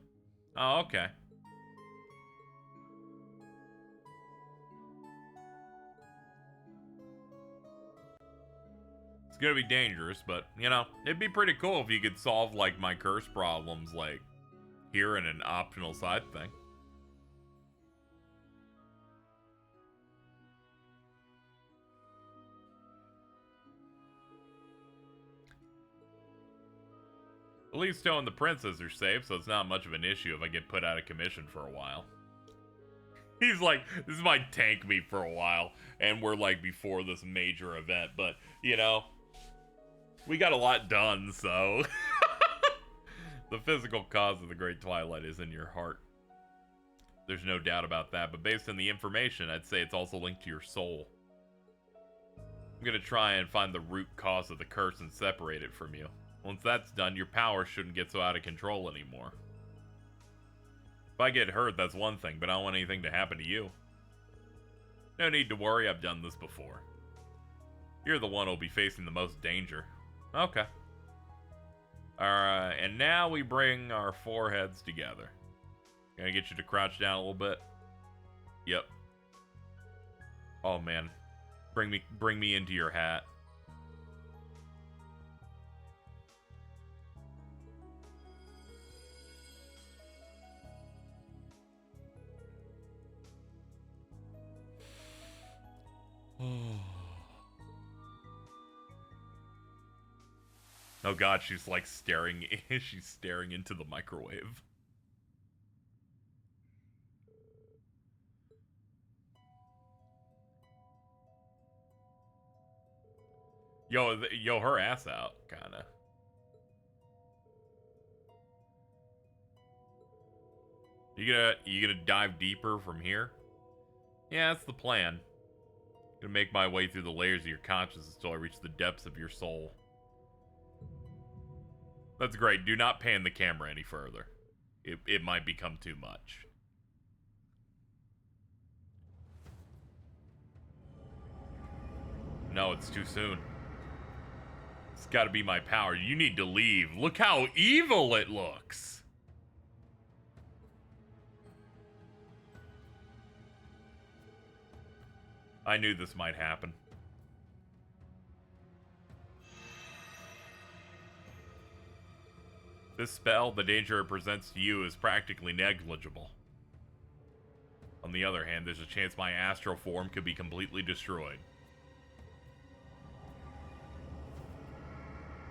Oh, okay. It's gonna be dangerous, but, you know, it'd be pretty cool if you could solve, like, my curse problems, like, here in an optional side thing. At least Stowe and the princess are safe, so it's not much of an issue if I get put out of commission for a while. He's like, this might tank me for a while, and we're, like, before this major event, but, you know, we got a lot done, so... The physical cause of the Great Twilight is in your heart. There's no doubt about that, but based on the information, I'd say it's also linked to your soul. I'm gonna try and find the root cause of the curse and separate it from you. Once that's done, your power shouldn't get so out of control anymore. If I get hurt, that's one thing, but I don't want anything to happen to you. No need to worry, I've done this before. You're the one who'll be facing the most danger. Okay. Alright, and now we bring our foreheads together. Gonna get you to crouch down a little bit. Yep. Oh man. Bring me into your hat. Oh god, she's like staring she's staring into the microwave. Yo, her ass out, kinda. You gonna dive deeper from here? Yeah, that's the plan. Gonna make my way through the layers of your consciousness until I reach the depths of your soul. That's great. Do not pan the camera any further. It might become too much. No, it's too soon. It's gotta be my power. You need to leave. Look how evil it looks. I knew this might happen. This spell, the danger it presents to you is practically negligible. On the other hand, there's a chance my astral form could be completely destroyed.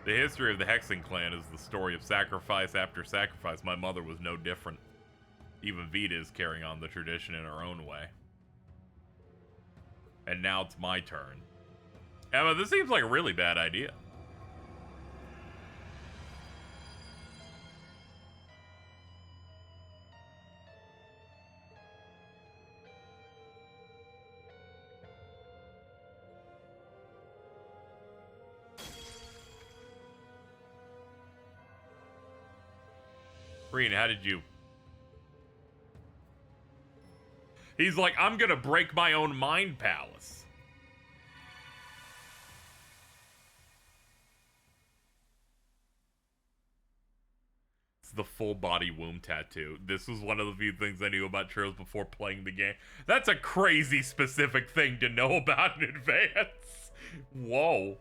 The history of the Hexen clan is the story of sacrifice after sacrifice. My mother was no different. Even Vita is carrying on the tradition in her own way. And now it's my turn. Emma, this seems like a really bad idea. Reen, how did you... He's like, I'm gonna break my own mind palace. It's the full body womb tattoo. This was one of the few things I knew about Trails before playing the game. That's a crazy specific thing to know about in advance. Whoa.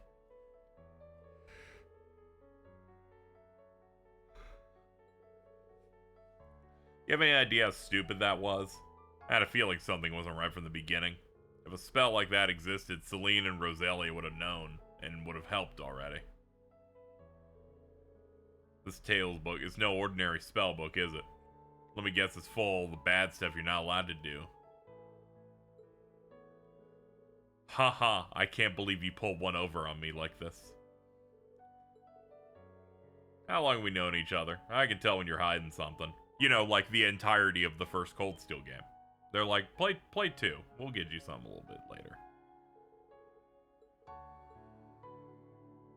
You have any idea how stupid that was? I had a feeling something wasn't right from the beginning. If a spell like that existed, Celine and Roselia would have known, and would have helped already. This Tales book is no ordinary spell book, is it? Let me guess, it's full of the bad stuff you're not allowed to do. Haha, I can't believe you pulled one over on me like this. How long have we known each other? I can tell when you're hiding something. You know, like the entirety of the first Cold Steel game. They're like, play 2. We'll get you some a little bit later.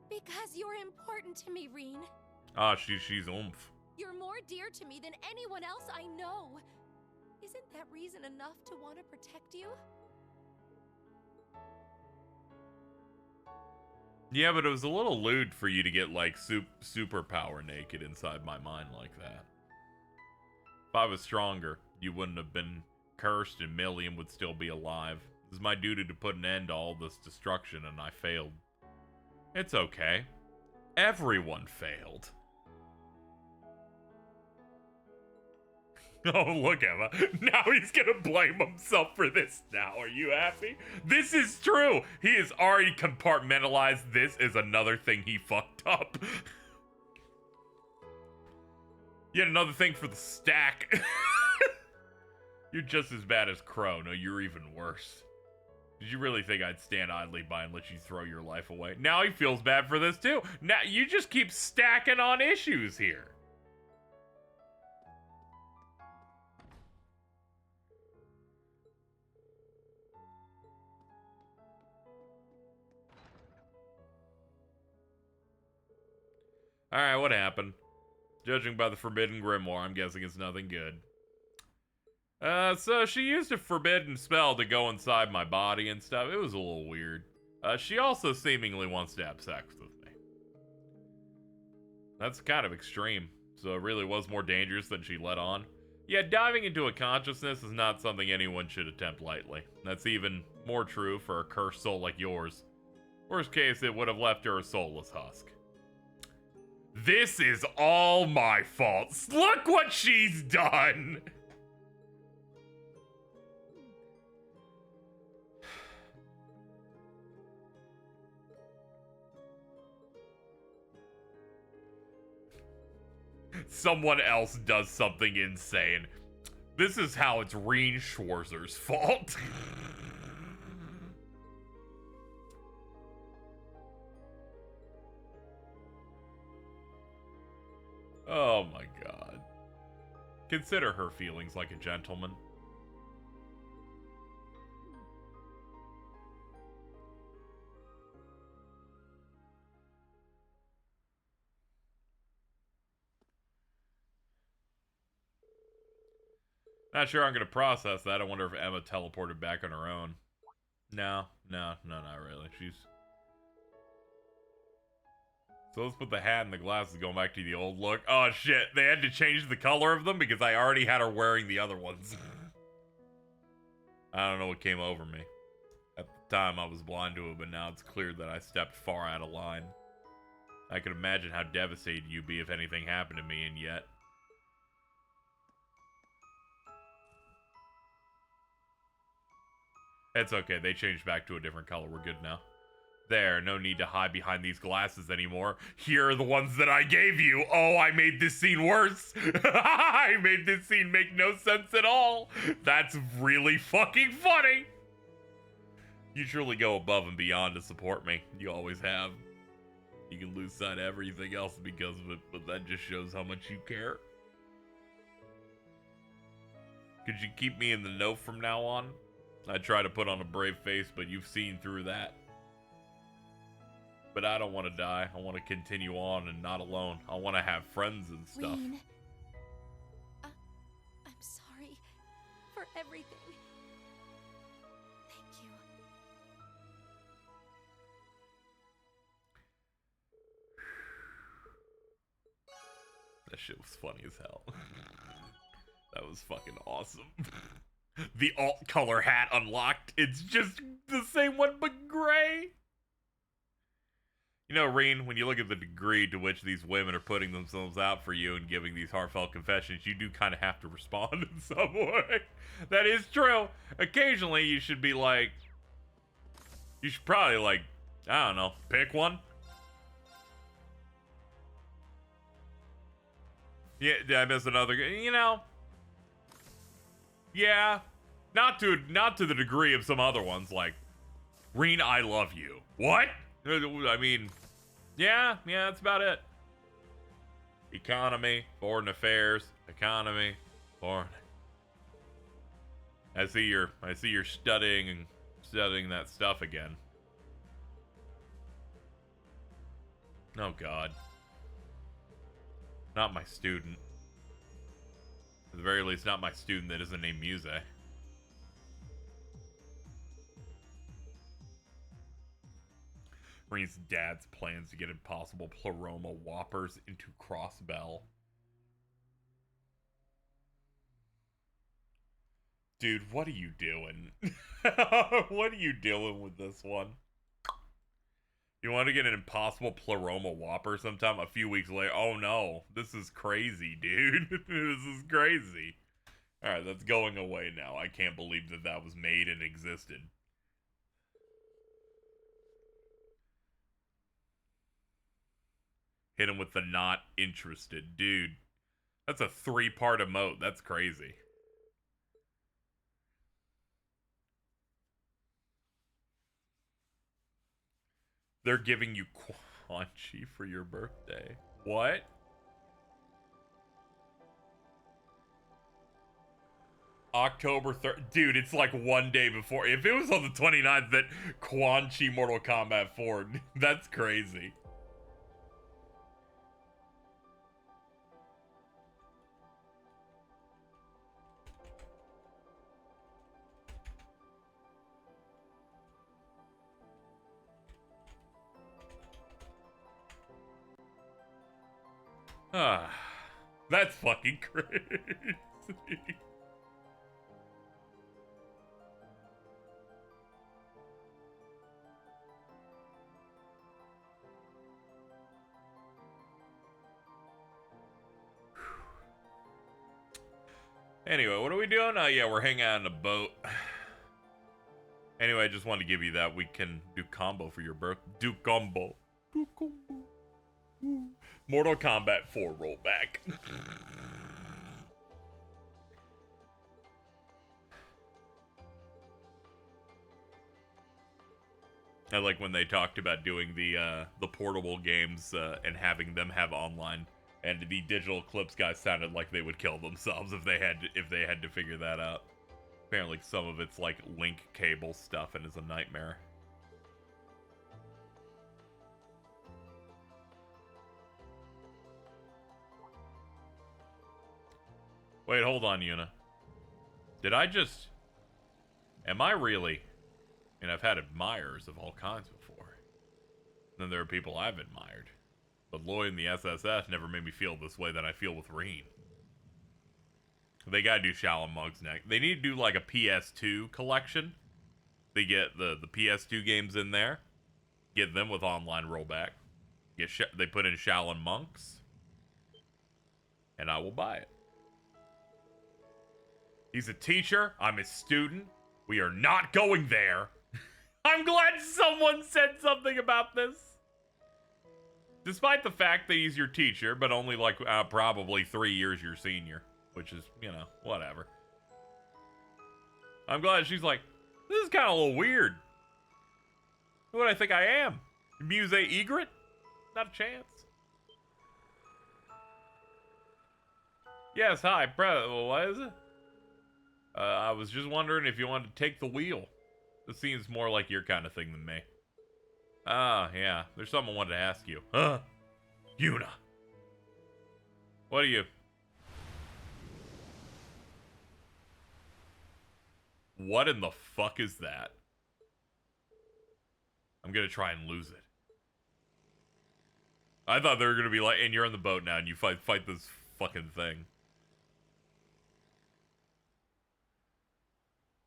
Because you're important to me, Reen. Ah, she's oomph. You're more dear to me than anyone else I know. Isn't that reason enough to want to protect you? Yeah, but it was a little lewd for you to get, like, superpower naked inside my mind like that. If I was stronger, you wouldn't have been cursed and Milliam would still be alive. It was my duty to put an end to all this destruction, and I failed. It's okay. Everyone failed. Oh, look, Emma. Now he's gonna blame himself for this now. Are you happy? This is true. He has already compartmentalized this as another thing he fucked up. Yet another thing for the stack. You're just as bad as Crow. No, you're even worse. Did you really think I'd stand idly by and let you throw your life away? Now he feels bad for this too. Now you just keep stacking on issues here. Alright, what happened? Judging by the Forbidden Grimoire, I'm guessing it's nothing good. So she used a forbidden spell to go inside my body and stuff. It was a little weird. She also seemingly wants to have sex with me. That's kind of extreme. So it really was more dangerous than she let on. Yeah, diving into a consciousness is not something anyone should attempt lightly. That's even more true for a cursed soul like yours. Worst case, it would have left her a soulless husk. This is all my fault. Look what she's done! Someone else does something insane. This is how it's Reen Schwarzer's fault. Oh my god. Consider her feelings like a gentleman. Not sure I'm going to process that. I wonder if Emma teleported back on her own. No, not really. So let's put the hat and the glasses going back to the old look. Oh shit, they had to change the color of them because I already had her wearing the other ones. I don't know what came over me. At the time I was blind to it, but now it's clear that I stepped far out of line. I could imagine how devastated you'd be if anything happened to me, and yet... It's okay, they changed back to a different color. We're good now. There, no need to hide behind these glasses anymore. Here are the ones that I gave you. Oh, I made this scene worse. I made this scene make no sense at all. That's really fucking funny. You truly go above and beyond to support me. You always have. You can lose sight of everything else because of it, but that just shows how much you care. Could you keep me in the know from now on? I try to put on a brave face, but you've seen through that. But I don't want to die. I want to continue on and not alone. I want to have friends and stuff. Rean, I'm sorry for everything. Thank you. That shit was funny as hell. That was fucking awesome. The alt color hat unlocked. It's just the same one but gray. You know, Reen, when you look at the degree to which these women are putting themselves out for you and giving these heartfelt confessions, you do kind of have to respond in some way. That is true. Occasionally, you should be like... You should probably, like, I don't know, pick one. Yeah, did I miss another? You know... Yeah, not to the degree of some other ones, like, Reen, I love you. What? I mean, yeah, that's about it. Economy, foreign affairs, economy, foreign. I see you're studying that stuff again. Oh God. Not my student. At the very least, not my student that isn't named Muse. Reen's dad's plans to get impossible Pleroma Whoppers into Crossbell. Dude, what are you doing? What are you doing with this one? You want to get an impossible Pleroma Whopper sometime? A few weeks later, oh no, this is crazy, dude. This is crazy. Alright, that's going away now. I can't believe that that was made and existed. Hit him with the not interested. Dude, that's a 3-part emote. That's crazy. They're giving you Quan Chi for your birthday. What? October 3rd. Dude, it's like one day before. If it was on the 29th that Quan Chi Mortal Kombat 4, that's crazy. Ah, that's fucking crazy. Anyway, what are we doing? Oh, yeah, we're hanging out in a boat. Anyway, I just wanted to give you that. We can do combo for your birthday. Do combo. Do combo. Mortal Kombat 4 rollback. I like when they talked about doing the portable games and having them have online, and the digital clips guys sounded like they would kill themselves if they had to figure that out. Apparently, some of it's like link cable stuff and is a nightmare. Wait, hold on, Yuna. Did I just... Am I really... And I've had admirers of all kinds before. Then there are people I've admired. But Lloyd and the SSS never made me feel this way that I feel with Reen. They gotta do Shaolin Monks next. They need to do like a PS2 collection. They get the PS2 games in there. Get them with online rollback. They put in Shaolin Monks. And I will buy it. He's a teacher. I'm a student. We are not going there. I'm glad someone said something about this. Despite the fact that he's your teacher, but only like probably 3 years your senior. Which is, you know, whatever. I'm glad she's like, this is kind of a little weird. Who do I think I am? Muse Egret? Not a chance. Yes, hi, what is it? I was just wondering if you wanted to take the wheel. This seems more like your kind of thing than me. Ah, yeah. There's something I wanted to ask you. Yuna. What are you... What in the fuck is that? I'm gonna try and lose it. I thought they were gonna be like, and you're on the boat now, and you fight this fucking thing.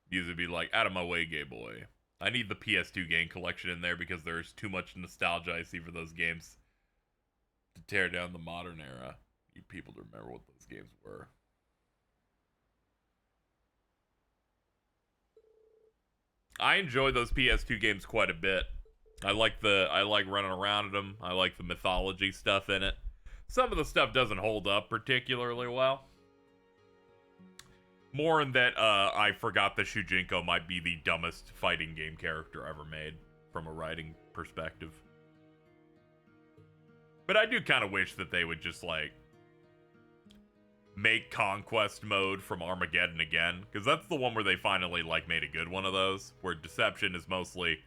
These would be like, out of my way, gay boy. I need the PS2 game collection in there because there's too much nostalgia I see for those games to tear down the modern era. You people to remember what those games were. I enjoy those PS2 games quite a bit. I like running around in them. I like the mythology stuff in it. Some of the stuff doesn't hold up particularly well. More in that I forgot that Shujinko might be the dumbest fighting game character ever made from a writing perspective. But I do kind of wish that they would just like make Conquest mode from Armageddon again, because that's the one where they finally like made a good one of those, where Deception is mostly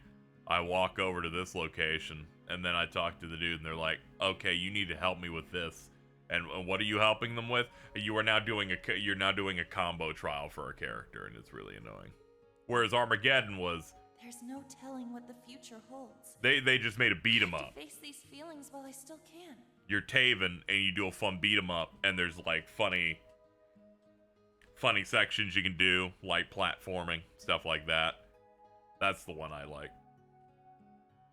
I walk over to this location and then I talk to the dude and they're like, okay, you need to help me with this. And what are you helping them with? You're now doing a combo trial for a character, and it's really annoying. Whereas Armageddon was, there's no telling what the future holds. They just made a beat 'em up. Face these feelings while I still can. You're Taven and you do a fun beat 'em up, and there's like funny sections you can do, like platforming, stuff like that. That's the one I like.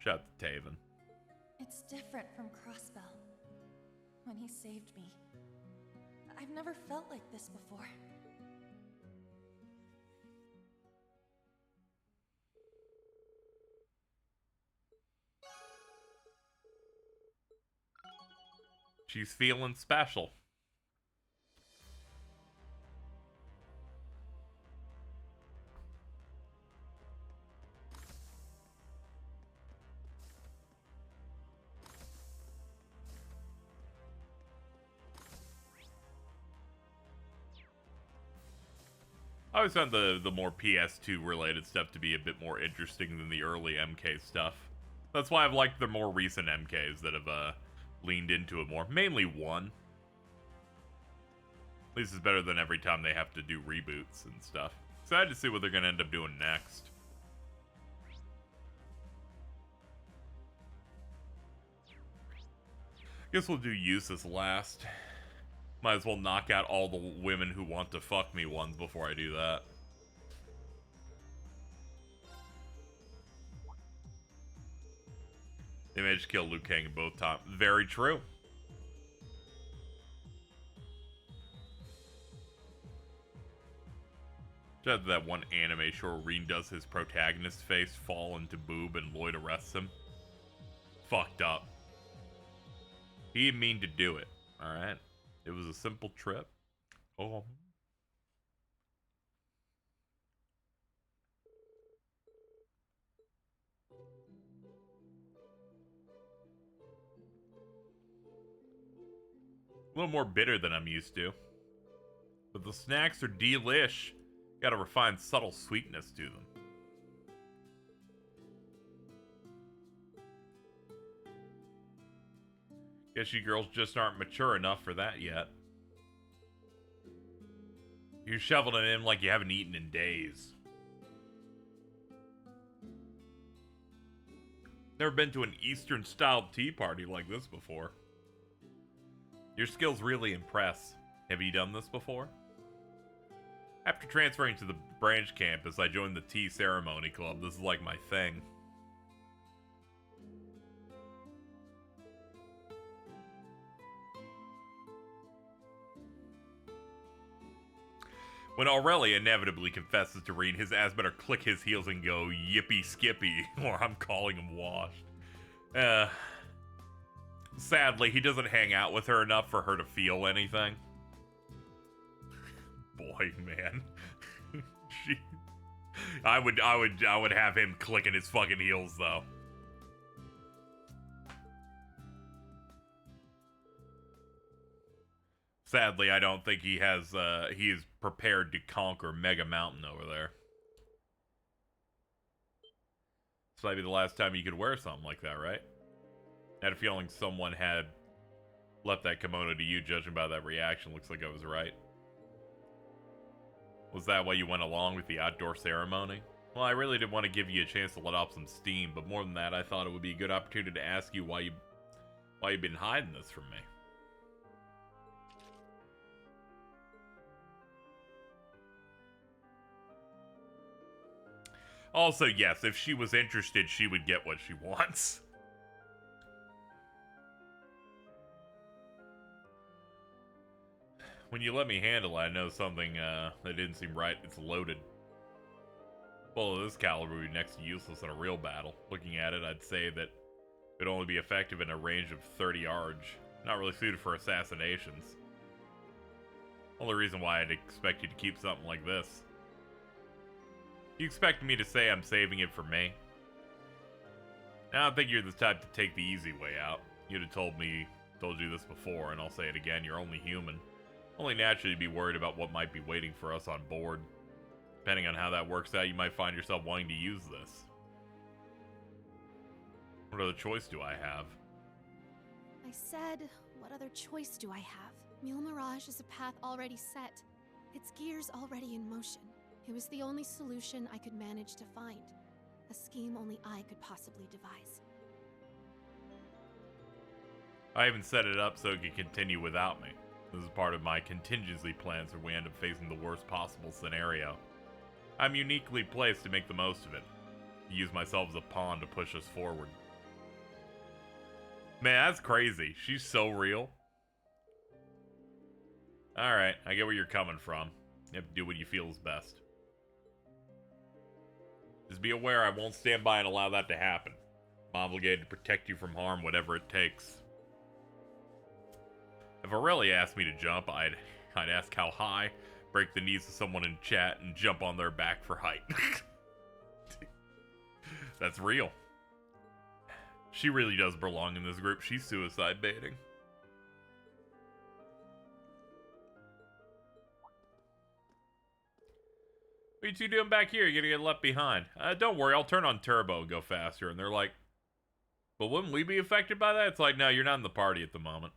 Shout out to Taven. It's different from Crossbell. When he saved me. I've never felt like this before. She's feeling special. I always found the more PS2 related stuff to be a bit more interesting than the early MK stuff. That's why I've liked the more recent MKs that have leaned into it more. Mainly one. At least it's better than every time they have to do reboots and stuff. Excited to see what they're going to end up doing next. Guess we'll do Useless last. Might as well knock out all the women who want to fuck me ones before I do that. They managed to kill Liu Kang in both times. Very true. Just that one anime short where Reen does his protagonist's face fall into boob and Lloyd arrests him. Fucked up. He didn't mean to do it. Alright. It was a simple trip. Oh. A little more bitter than I'm used to. But the snacks are delish. Gotta refine subtle sweetness to them. Guess you girls just aren't mature enough for that yet. You're shoveling it in like you haven't eaten in days. Never been to an Eastern-style tea party like this before. Your skills really impress. Have you done this before? After transferring to the branch campus, I joined the tea ceremony club. This is like my thing. When Aurelia inevitably confesses to Rean, his ass better click his heels and go yippee skippy, or I'm calling him washed. Sadly, he doesn't hang out with her enough for her to feel anything. Boy, man. I would have him clicking his fucking heels though. Sadly, I don't think he is prepared to conquer Mega Mountain over there. This might be the last time you could wear something like that, right? I had a feeling someone had left that kimono to you, judging by that reaction. Looks like I was right. Was that why you went along with the outdoor ceremony? Well, I really did want to give you a chance to let off some steam, but more than that, I thought it would be a good opportunity to ask you why you've been hiding this from me. Also, yes, if she was interested, she would get what she wants. When you let me handle it, I know something that didn't seem right. It's loaded. Well, of this caliber would be next to useless in a real battle. Looking at it, I'd say that it would only be effective in a range of 30 yards. Not really suited for assassinations. Only reason why I'd expect you to keep something like this. You expect me to say I'm saving it for me? I don't think you're the type to take the easy way out. You'd have told you this before, and I'll say it again, you're only human. Only naturally be worried about what might be waiting for us on board. Depending on how that works out, you might find yourself wanting to use this. What other choice do I have? I said, what other choice do I have? Mule Mirage is a path already set. Its gears already in motion. It was the only solution I could manage to find. A scheme only I could possibly devise. I even set it up so it could continue without me. This is part of my contingency plans if we end up facing the worst possible scenario. I'm uniquely placed to make the most of it. Use myself as a pawn to push us forward. Man, that's crazy. She's so real. Alright, I get where you're coming from. You have to do what you feel is best. Just be aware I won't stand by and allow that to happen. I'm obligated to protect you from harm, whatever it takes. If Aurelia asked me to jump, I'd ask how high, break the knees of someone in chat, and jump on their back for height. That's real. She really does belong in this group. She's suicide baiting. What are you two doing back here? You're gonna get left behind. Don't worry, I'll turn on turbo and go faster. And they're like, but wouldn't we be affected by that? It's like, no, you're not in the party at the moment.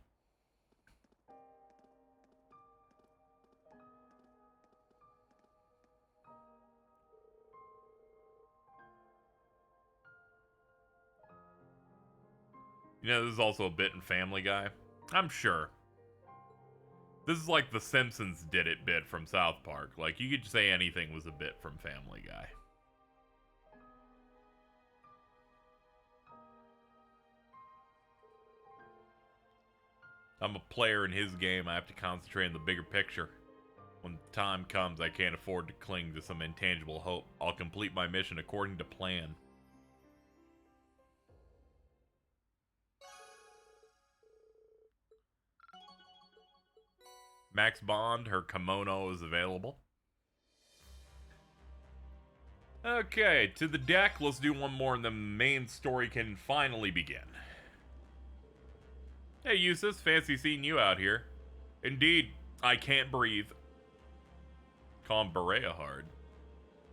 You know, this is also a bit in Family Guy. I'm sure. This is like the Simpsons did it bit from South Park. Like, you could say anything was a bit from Family Guy. I'm a player in his game. I have to concentrate on the bigger picture. When the time comes, I can't afford to cling to some intangible hope. I'll complete my mission according to plan. Max Bond, her kimono is available. Okay, to the deck. Let's do one more and the main story can finally begin. Hey, Eustace, fancy seeing you out here. Indeed, I can't breathe. Call him Berea hard.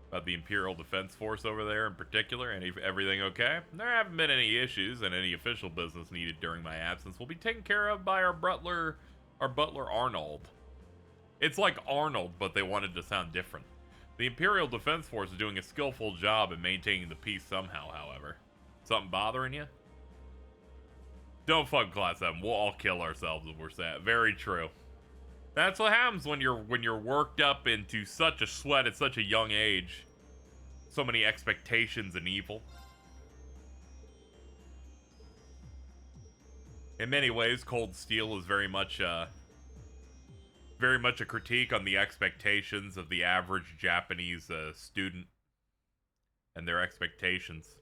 About the Imperial Defense Force over there in particular, everything okay? There haven't been any issues, and any official business needed during my absence will be taken care of by our butler Arnold. It's like Arnold, but they wanted to sound different. The Imperial Defense Force is doing a skillful job in maintaining the peace somehow, however. Something bothering you? Don't fuck Class 7. We'll all kill ourselves if we're sad. Very true. That's what happens when you're worked up into such a sweat at such a young age. So many expectations and evil. In many ways, Cold Steel is very much a critique on the expectations of the average Japanese student and their expectations.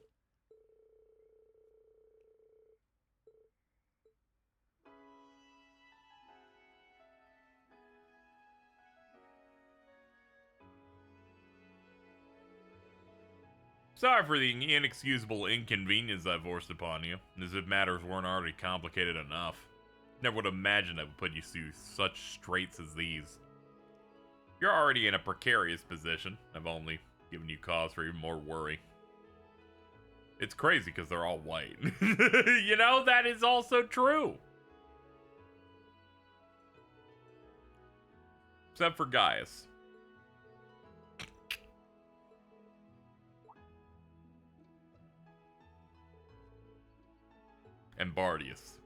Sorry for the inexcusable inconvenience I've forced upon you, as if matters weren't already complicated enough. Never would imagine I would put you through such straits as these. You're already in a precarious position. I've only given you cause for even more worry. It's crazy because they're all white. You know, that is also true. Except for Gaius. And Bardius.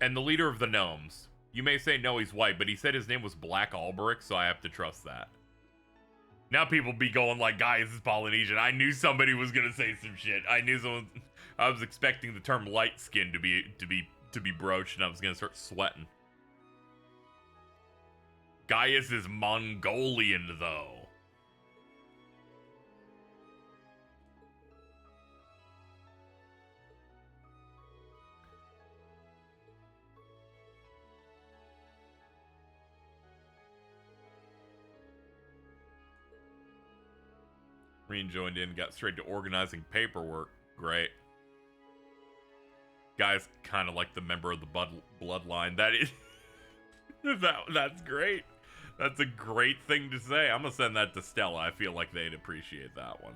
And the leader of the gnomes. You may say no, he's white, but he said his name was Black Alberic, so I have to trust that. Now people be going like, guys, this is Polynesian. I knew somebody was gonna say some shit. I was expecting the term light skin to be broached, and I was gonna start sweating. Gaius is Mongolian, though. Reen joined in, got straight to organizing paperwork. Great. Guy's kind of like the member of the bloodline. That is... that's great. That's a great thing to say. I'm going to send that to Stella. I feel like they'd appreciate that one.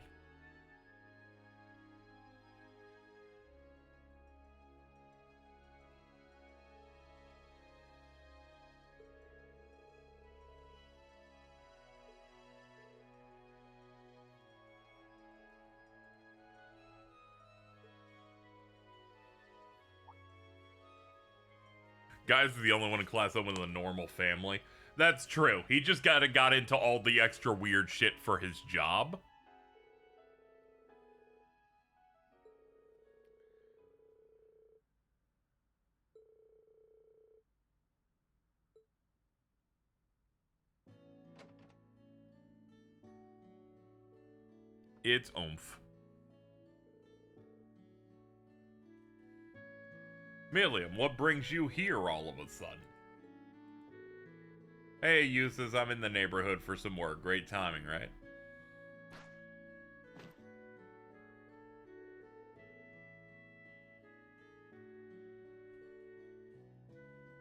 Guy's the only one in Class 7 with a normal family. That's true. He just got into all the extra weird shit for his job. It's oomph. Milliam, what brings you here all of a sudden? Hey, Eustace, I'm in the neighborhood for some work. Great timing, right?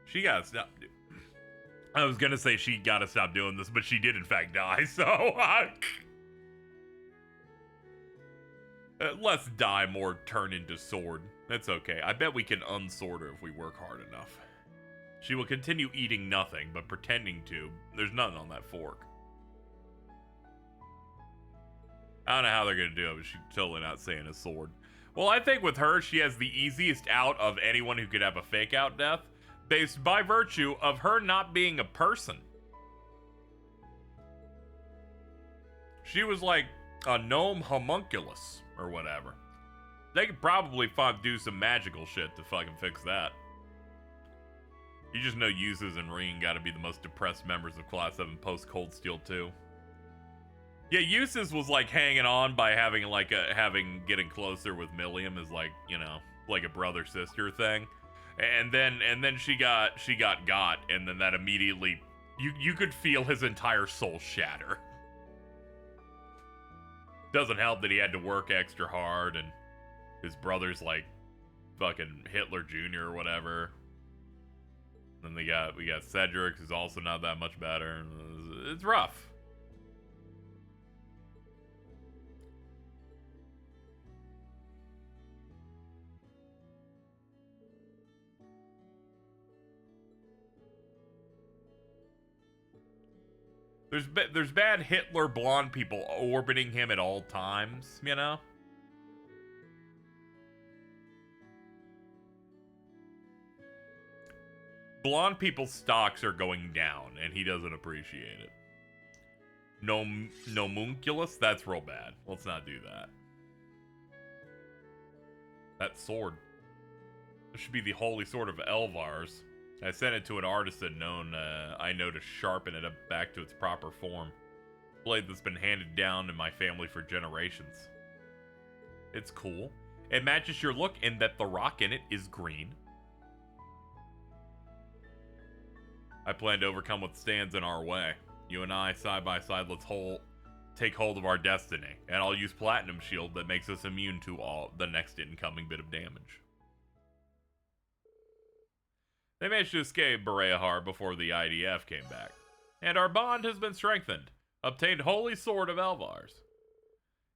She gotta stop. I was gonna say she gotta stop doing this, but she did in fact die, so... less die, more turn into sword. That's okay. I bet we can unsword her if we work hard enough. She will continue eating nothing, but pretending to. There's nothing on that fork. I don't know how they're gonna do it, but she's totally not saying a sword. Well, I think with her, she has the easiest out of anyone who could have a fake out death, based by virtue of her not being a person. She was like a gnome homunculus, or whatever. They could probably do some magical shit to fucking fix that. You just know Eustace and Reen gotta be the most depressed members of Class 7 post Cold Steel 2. Yeah, Eustace was like hanging on by getting closer with Milliam as like, you know, like a brother-sister thing. And then she got, and then that immediately, you could feel his entire soul shatter. Doesn't help that he had to work extra hard, and his brother's like fucking Hitler Jr. or whatever. Then we got Cedric, who's also not that much better. It's rough. There's bad Hitler blonde people orbiting him at all times, you know? Blonde people's stocks are going down, and he doesn't appreciate it. No, Nomunculus? That's real bad. Let's not do that. That sword. This should be the holy sword of Elvars. I sent it to an artisan known, I know, to sharpen it up back to its proper form. Blade that's been handed down in my family for generations. It's cool. It matches your look in that the rock in it is green. I plan to overcome what stands in our way. You and I, side by side, let's take hold of our destiny. And I'll use Platinum Shield that makes us immune to all the next incoming bit of damage. They managed to escape Berehar before the IDF came back. And our bond has been strengthened. Obtained Holy Sword of Elvars.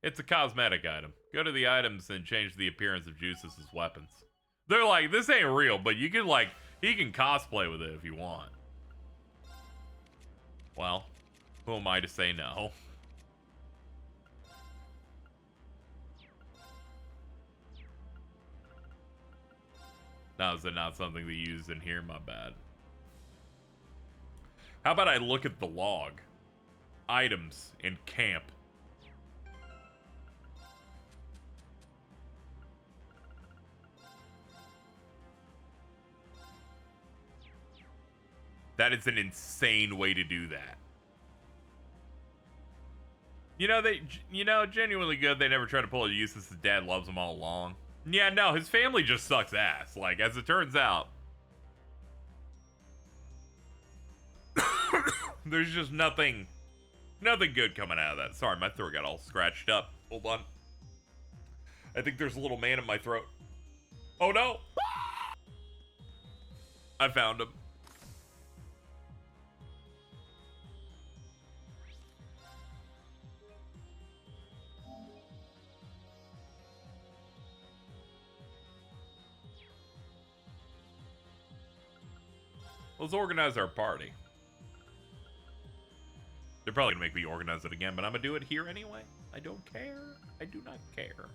It's a cosmetic item. Go to the items and change the appearance of Juice's weapons. They're like, this ain't real, but you can he can cosplay with it if you want. Well, who am I to say no? Now, is it not something they use in here? My bad. How about I look at the log? Items in camp. That is an insane way to do that. Genuinely good. They never try to pull a Eustace. His dad loves him all along. Yeah, no, his family just sucks ass. Like, as it turns out. There's just nothing good coming out of that. Sorry, my throat got all scratched up. Hold on. I think there's a little man in my throat. Oh, no. I found him. Let's organize our party. They're probably gonna make me organize it again, but I'm gonna do it here anyway. I don't care. I do not care.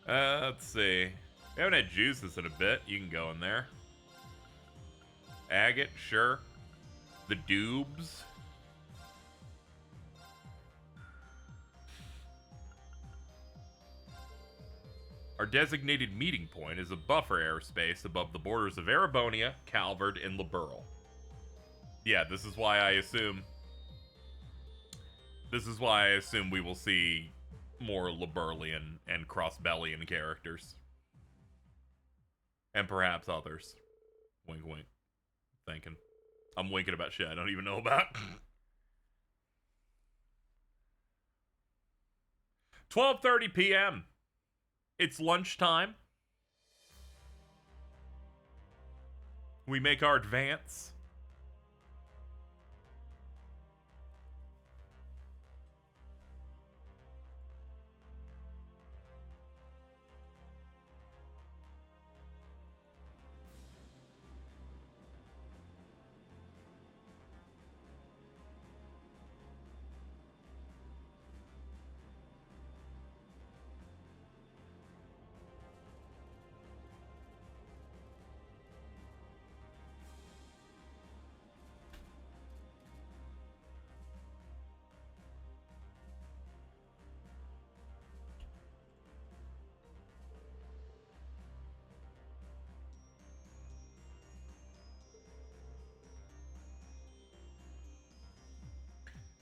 Let's see. We haven't had Juices in a bit. You can go in there. Agate, sure. The Dubes. Our designated meeting point is a buffer airspace above the borders of Erebonia, Calvard, and Liberl. Yeah, this is why I assume we will see more Liberlian and Crossbellian characters. And perhaps others. Wink, wink. Thinking. I'm winking about shit I don't even know about. 12:30 p.m. It's lunchtime. We make our advance.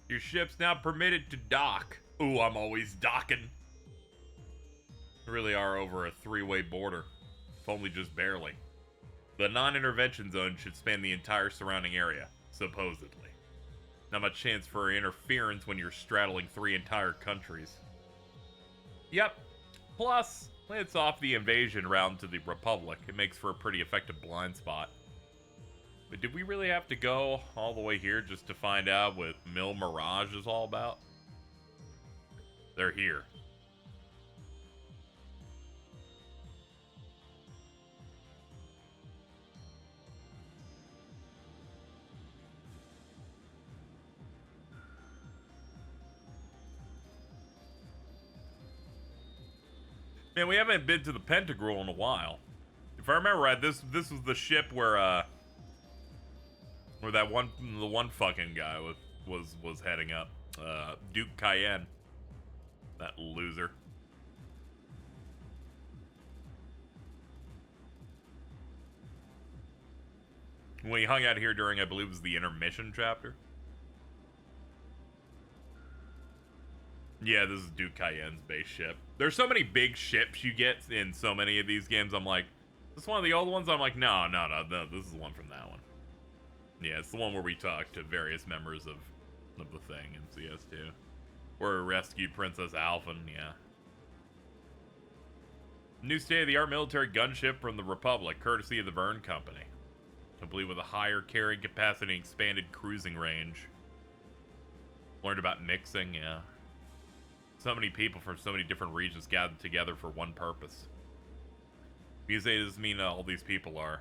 Your ship's now permitted to dock. Ooh, I'm always docking. We really are over a three-way border. If only just barely. The non-intervention zone should span the entire surrounding area, supposedly. Not much chance for interference when you're straddling 3 entire countries. Yep. Plus, it's off the invasion route to the Republic. It makes for a pretty effective blind spot. But did we really have to go all the way here just to find out what Mil Mirage is all about? They're here. Man, we haven't been to the Pentagril in a while. If I remember right, this was the ship where Where the one fucking guy was heading up. Duke Cayenne. That loser. When he hung out here during, I believe it was the intermission chapter. Yeah, this is Duke Cayenne's base ship. There's so many big ships you get in so many of these games. I'm like, is this one of the old ones? I'm like, no, this is the one from that one. Yeah, it's the one where we talk to various members of the thing in CS2. Where we rescued Princess Alphen, yeah. New state-of-the-art military gunship from the Republic, courtesy of the Verne Company. Complete with a higher carrying capacity and expanded cruising range. Learned about mixing, yeah. So many people from so many different regions gathered together for one purpose. Because it doesn't mean all these people are.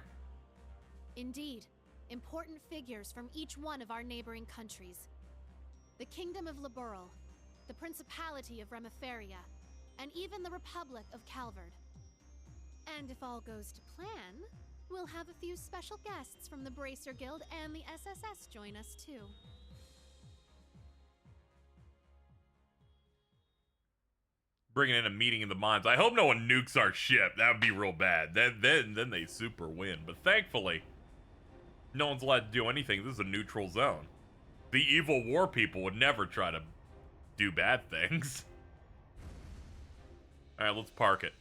Indeed. Important figures from each one of our neighboring countries. The Kingdom of Liberl, the Principality of Remiferia, and even the Republic of Calvard. And if all goes to plan, we'll have a few special guests from the Bracer Guild and the SSS join us too. Bringing in a meeting in the mines. I hope no one nukes our ship. That would be real bad. Then they super win. But thankfully, no one's allowed to do anything. This is a neutral zone. The evil war people would never try to do bad things. Alright, let's park it.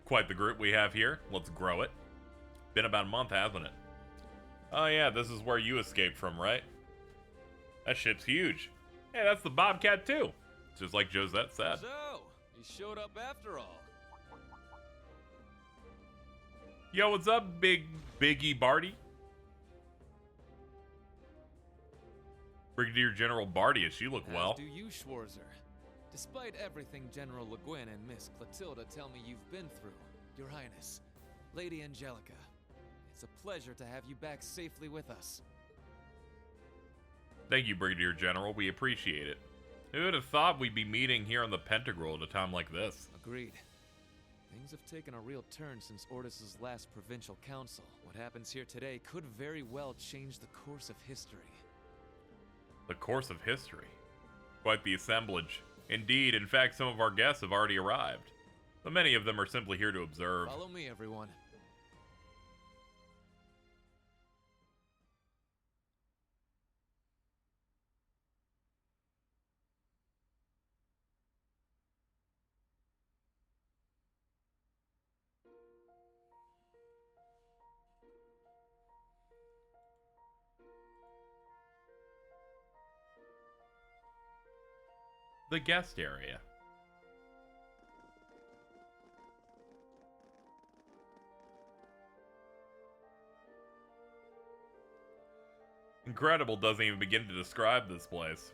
Quite the group we have here. Let's grow it. Been about a month, hasn't it? Oh yeah, this is where you escaped from, right? That ship's huge. Hey, that's the Bobcat too. Just like Josette said. So, you showed up after all. Yo, what's up, Biggie Barty? Brigadier General Bartius, you look well. As do you, Schwarzer. Despite everything General Le Guin and Miss Clotilda tell me you've been through, Your Highness, Lady Angelica, it's a pleasure to have you back safely with us. Thank you, Brigadier General. We appreciate it. Who would have thought we'd be meeting here on the Pentagram at a time like this? Agreed. Things have taken a real turn since Ordis's last provincial council. What happens here today could very well change the course of history. The course of history? Quite the assemblage. Indeed, in fact, some of our guests have already arrived. But many of them are simply here to observe. Follow me, everyone. The guest area. Incredible doesn't even begin to describe this place.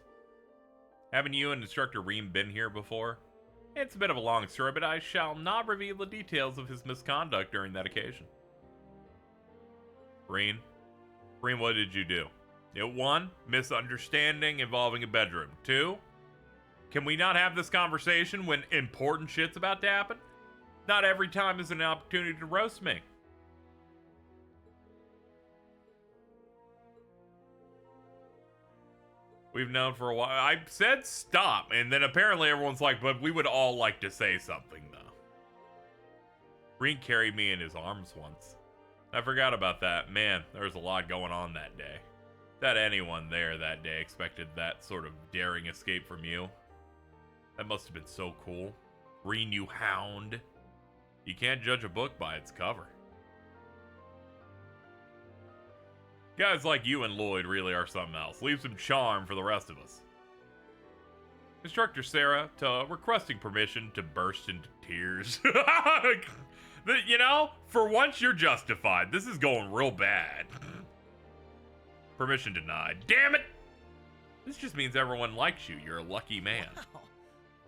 Haven't you and Instructor Reem been here before? It's a bit of a long story, but I shall not reveal the details of his misconduct during that occasion. Reem, what did you do? 1, misunderstanding involving a bedroom. 2, can we not have this conversation when important shit's about to happen? Not every time is an opportunity to roast me. We've known for a while. I said stop, and then apparently everyone's like, but we would all like to say something, though. Reem carried me in his arms once. I forgot about that. Man, there was a lot going on that day. That anyone there that day expected that sort of daring escape from you. That must have been so cool. Reem, you hound. You can't judge a book by its cover. Guys like you and Lloyd really are something else. Leave some charm for the rest of us. Instructor Sarah, requesting permission to burst into tears. You know, for once you're justified. This is going real bad. Permission denied. Damn it! This just means everyone likes you. You're a lucky man. Wow.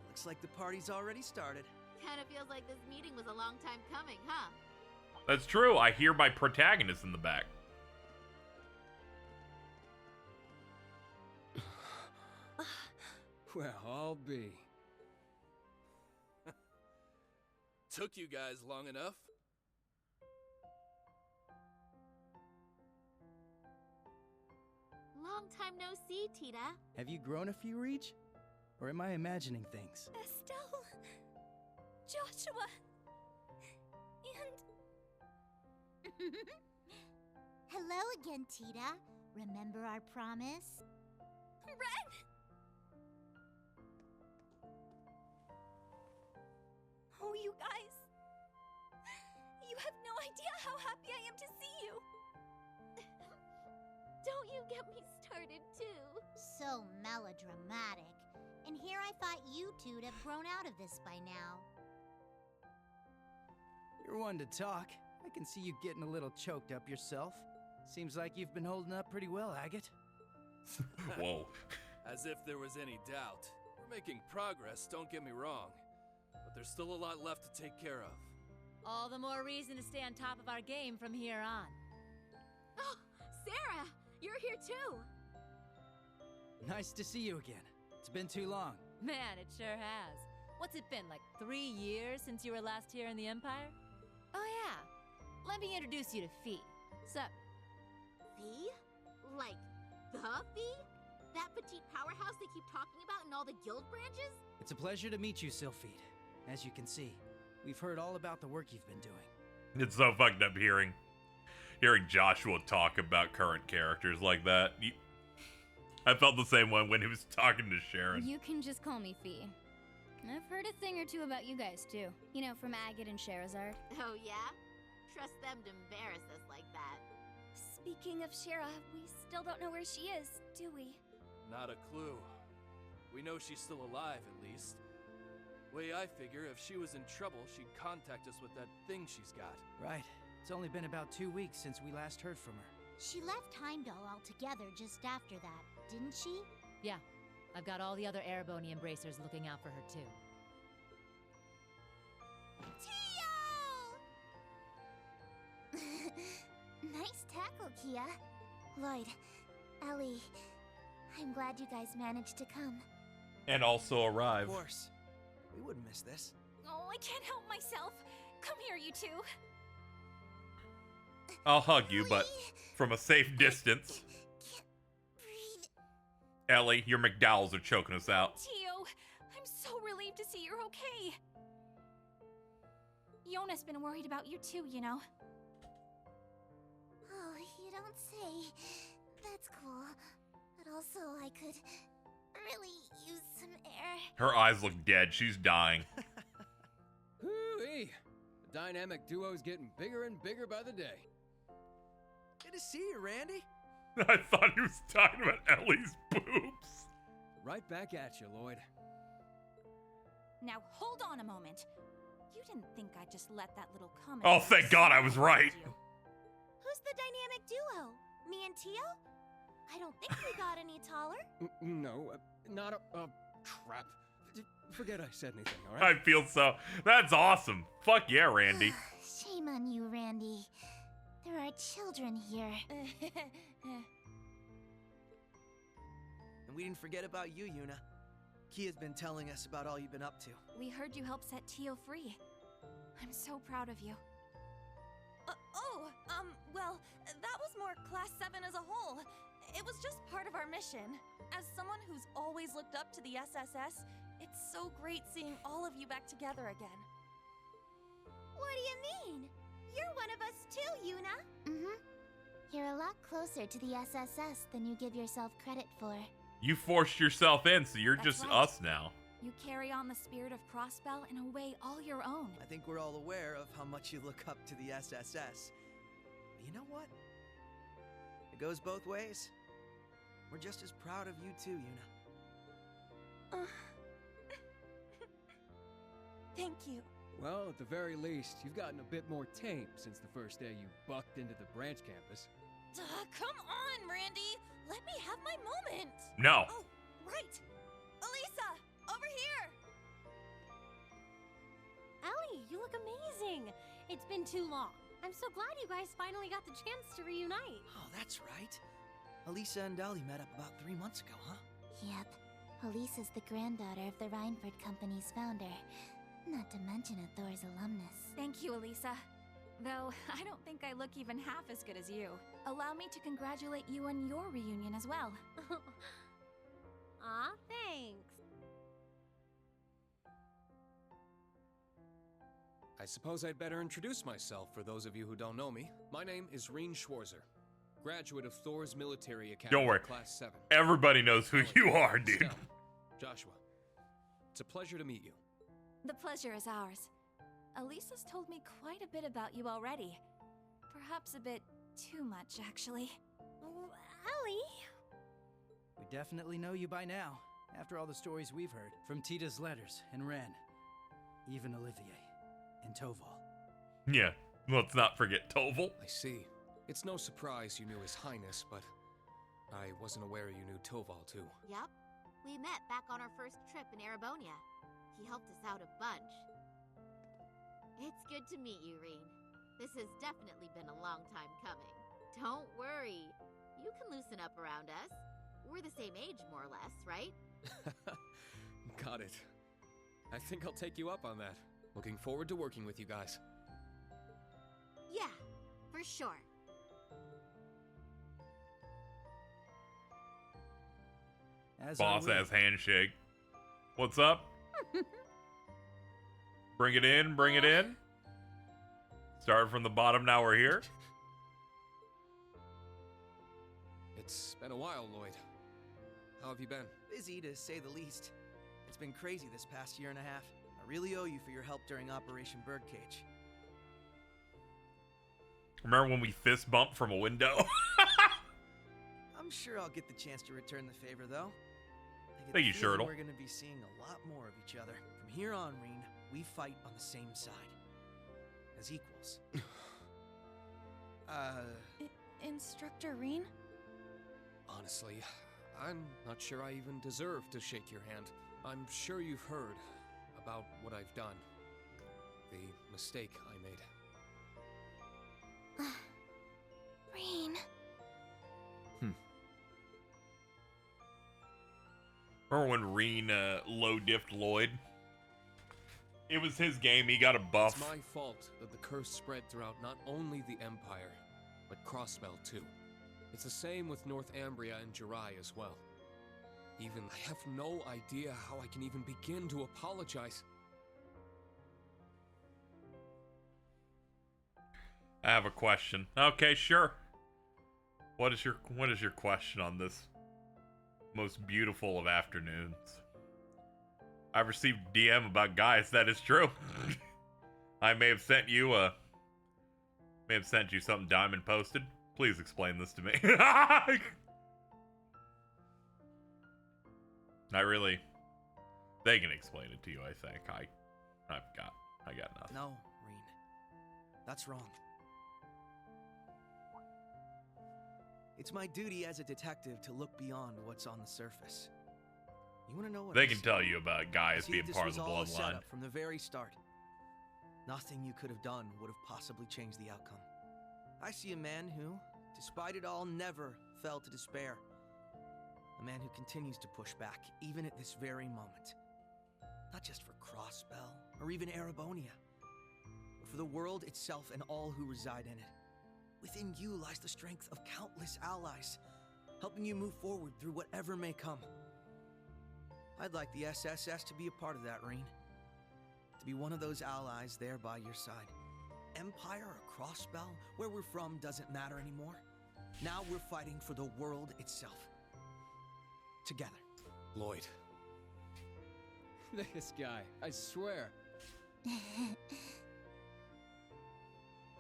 Looks like the party's already started. Kinda feels like this meeting was a long time coming, huh? That's true. I hear my protagonist in the back. Well, I'll be. Took you guys long enough. Long time no see, Tita. Have you grown a few, Reach? Or am I imagining things? Estelle, Joshua, and Hello again, Tita. Remember our promise? Ren! Oh, you guys. You have no idea how happy I am to see you. Don't you get me started, too. So melodramatic. And here I thought you two'd have grown out of this by now. You're one to talk. I can see you getting a little choked up yourself. Seems like you've been holding up pretty well, Agate. Whoa. As if there was any doubt. We're making progress, don't get me wrong. But there's still a lot left to take care of. All the more reason to stay on top of our game from here on. Oh, Sarah, you're here too. Nice to see you again. It's been too long. Man, it sure has. What's it been, like 3 years since you were last here in the Empire? Oh yeah, let me introduce you to Fee. Sup? Fee? Like, the Fee? That petite powerhouse they keep talking about in all the guild branches? It's a pleasure to meet you, Sylphide. As you can see, we've heard all about the work you've been doing. It's so fucked up hearing Joshua talk about current characters like that. I felt the same way when he was talking to Sharon. You can just call me Fee. I've heard a thing or two about you guys, too. You know, from Agate and Sherazard. Oh, yeah? Trust them to embarrass us like that. Speaking of Shera, we still don't know where she is, do we? Not a clue. We know she's still alive, at least. Way I figure, if she was in trouble, she'd contact us with that thing she's got. Right. It's only been about 2 weeks since we last heard from her. She left Heimdall altogether just after that, didn't she? Yeah, I've got all the other Erebony embracers looking out for her too. Tio! Nice tackle, Kia. Lloyd, Ellie, I'm glad you guys managed to come. And also arrive. Of course. We wouldn't miss this. Oh, I can't help myself. Come here, you two. I'll hug you, but from a safe distance. Can't breathe. Ellie, your McDowells are choking us out. Tio, I'm so relieved to see you're okay. Yona's been worried about you too, you know. Oh, you don't say. That's cool. But also, I could really use some air. Her eyes look dead. She's dying. Hoo-wee! The dynamic duo's getting bigger and bigger by the day. Good to see you, Randy. I thought he was talking about Ellie's boobs. Right back at you, Lloyd. Now hold on a moment. You didn't think I'd just let that little comment. Oh, thank God I was right. Who's the dynamic duo? Me and Tio? I don't think we got any taller. No, not a crap. Forget I said anything, all right? I feel so. That's awesome. Fuck yeah, Randy. Shame on you, Randy. There are children here. And we didn't forget about you, Yuna. Kia's been telling us about all you've been up to. We heard you helped set Tio free. I'm so proud of you. Well, that was more Class 7 as a whole. It was just part of our mission. As someone who's always looked up to the SSS, it's so great seeing all of you back together again. What do you mean? You're one of us too, Yuna. Mm-hmm. You're a lot closer to the SSS than you give yourself credit for. You forced yourself in, so you're That's just right. us now. You carry on the spirit of Crossbell in a way all your own. I think we're all aware of how much you look up to the SSS. But you know what? It goes both ways. We're just as proud of you too, Yuna. Thank you. Well, at the very least, you've gotten a bit more tame since the first day you bucked into the branch campus. Come on, Randy! Let me have my moment! No. Oh, right! Elisa! Over here! Ellie, you look amazing. It's been too long. I'm so glad you guys finally got the chance to reunite. Oh, that's right. Elisa and Dolly met up about 3 months ago, huh? Yep. Elisa's the granddaughter of the Reinford Company's founder. Not to mention a Thor's alumnus. Thank you, Elisa. Though, I don't think I look even half as good as you. Allow me to congratulate you on your reunion as well. Aw, thanks. I suppose I'd better introduce myself for those of you who don't know me. My name is Reen Schwarzer, graduate of Thor's Military Academy, Don't worry. Class 7. Everybody knows who you are, dude. Stella, Joshua, it's a pleasure to meet you. The pleasure is ours. Elisa's told me quite a bit about you already. Perhaps a bit too much, actually. Oh, Ellie? We definitely know you by now, after all the stories we've heard. From Tita's letters and Ren. Even Olivier and Toval. Yeah, let's not forget Toval. I see. It's no surprise you knew His Highness, but I wasn't aware you knew Toval too. Yep. We met back on our first trip in Arabonia. He helped us out a bunch. It's good to meet you, Reen. This has definitely been a long time coming. Don't worry. You can loosen up around us. We're the same age, more or less, right? Got it. I think I'll take you up on that. Looking forward to working with you guys. Yeah, for sure. Boss ass handshake. What's up? Bring it in, bring it in. Started from the bottom, now we're here. It's been a while, Lloyd. How have you been? Busy, to say the least. It's been crazy this past year and a half. I really owe you for your help during Operation Birdcage. Remember when we fist bumped from a window? I'm sure I'll get the chance to return the favor, though. I get Thank you, the feeling Shirtle. We're gonna be seeing a lot more of each other. From here on, Reen, we fight on the same side. As equals. Instructor Reen? Honestly, I'm not sure I even deserve to shake your hand. I'm sure you've heard about what I've done. The mistake I made. Reen. Remember when Reen low-diffed Lloyd? It was his game, he got a buff. It's my fault that the curse spread throughout not only the Empire, but Crossbell too. It's the same with North Ambria and Jirai as well. Even I have no idea how I can even begin to apologize. I have a question. Okay, sure. What is your question on this most beautiful of afternoons? I've received DM about guys, that is true. I may have sent you something Diamond posted. Please explain this to me. They can explain it to you, I think. I got nothing. No, Reen. That's wrong. It's my duty as a detective to look beyond what's on the surface. You want to know what They can tell you about guys being part of the This was all a bloodline. setup from the very start. Nothing you could have done would have possibly changed the outcome. I see a man who, despite it all, never fell to despair. A man who continues to push back, even at this very moment. Not just for Crossbell, or even Arabonia, but for the world itself and all who reside in it. Within you lies the strength of countless allies, helping you move forward through whatever may come. I'd like the SSS to be a part of that, Reen. To be one of those allies there by your side. Empire or Crossbell, where we're from doesn't matter anymore. Now we're fighting for the world itself. Together. Lloyd. This guy, I swear.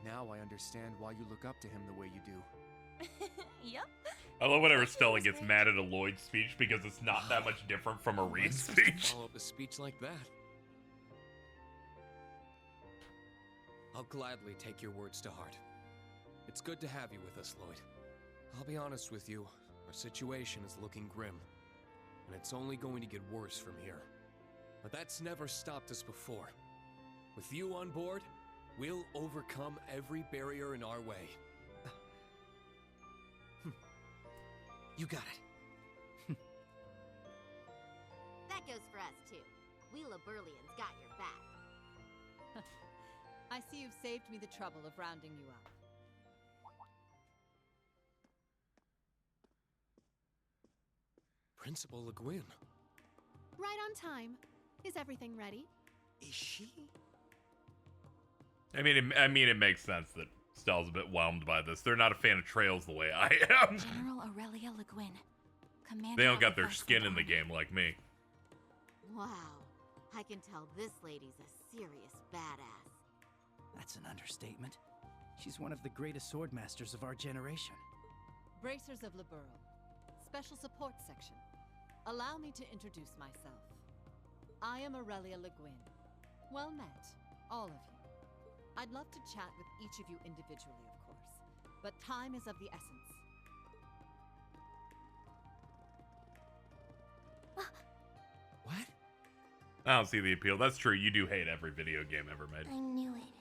Now I understand why you look up to him the way you do. Yep. I love whenever Stella gets mad at a Lloyd speech because it's not that much different from a Reed speech. Follow up a speech like that. I'll gladly take your words to heart. It's good to have you with us, Lloyd. I'll be honest with you, our situation is looking grim, and it's only going to get worse from here. But that's never stopped us before. With you on board, we'll overcome every barrier in our way. You got it. That goes for us, too. We Laburlians got your back. I see you've saved me the trouble of rounding you up. Principal Le Guin. Right on time. Is everything ready? Is she? I mean, it makes sense that Stella's a bit whelmed by this. They're not a fan of trails the way I am. General Aurelia Le Guin, Commander. They don't of got the their skin in the Viceroy. game like me. Wow. I can tell this lady's a serious badass. That's an understatement. She's one of the greatest swordmasters of our generation. Bracers of Liberl, Special Support Section. Allow me to introduce myself. I am Aurelia Le Guin. Well met, all of you. I'd love to chat with each of you individually, of course, but time is of the essence. What? I don't see the appeal. That's true. You do hate every video game ever made. I knew it.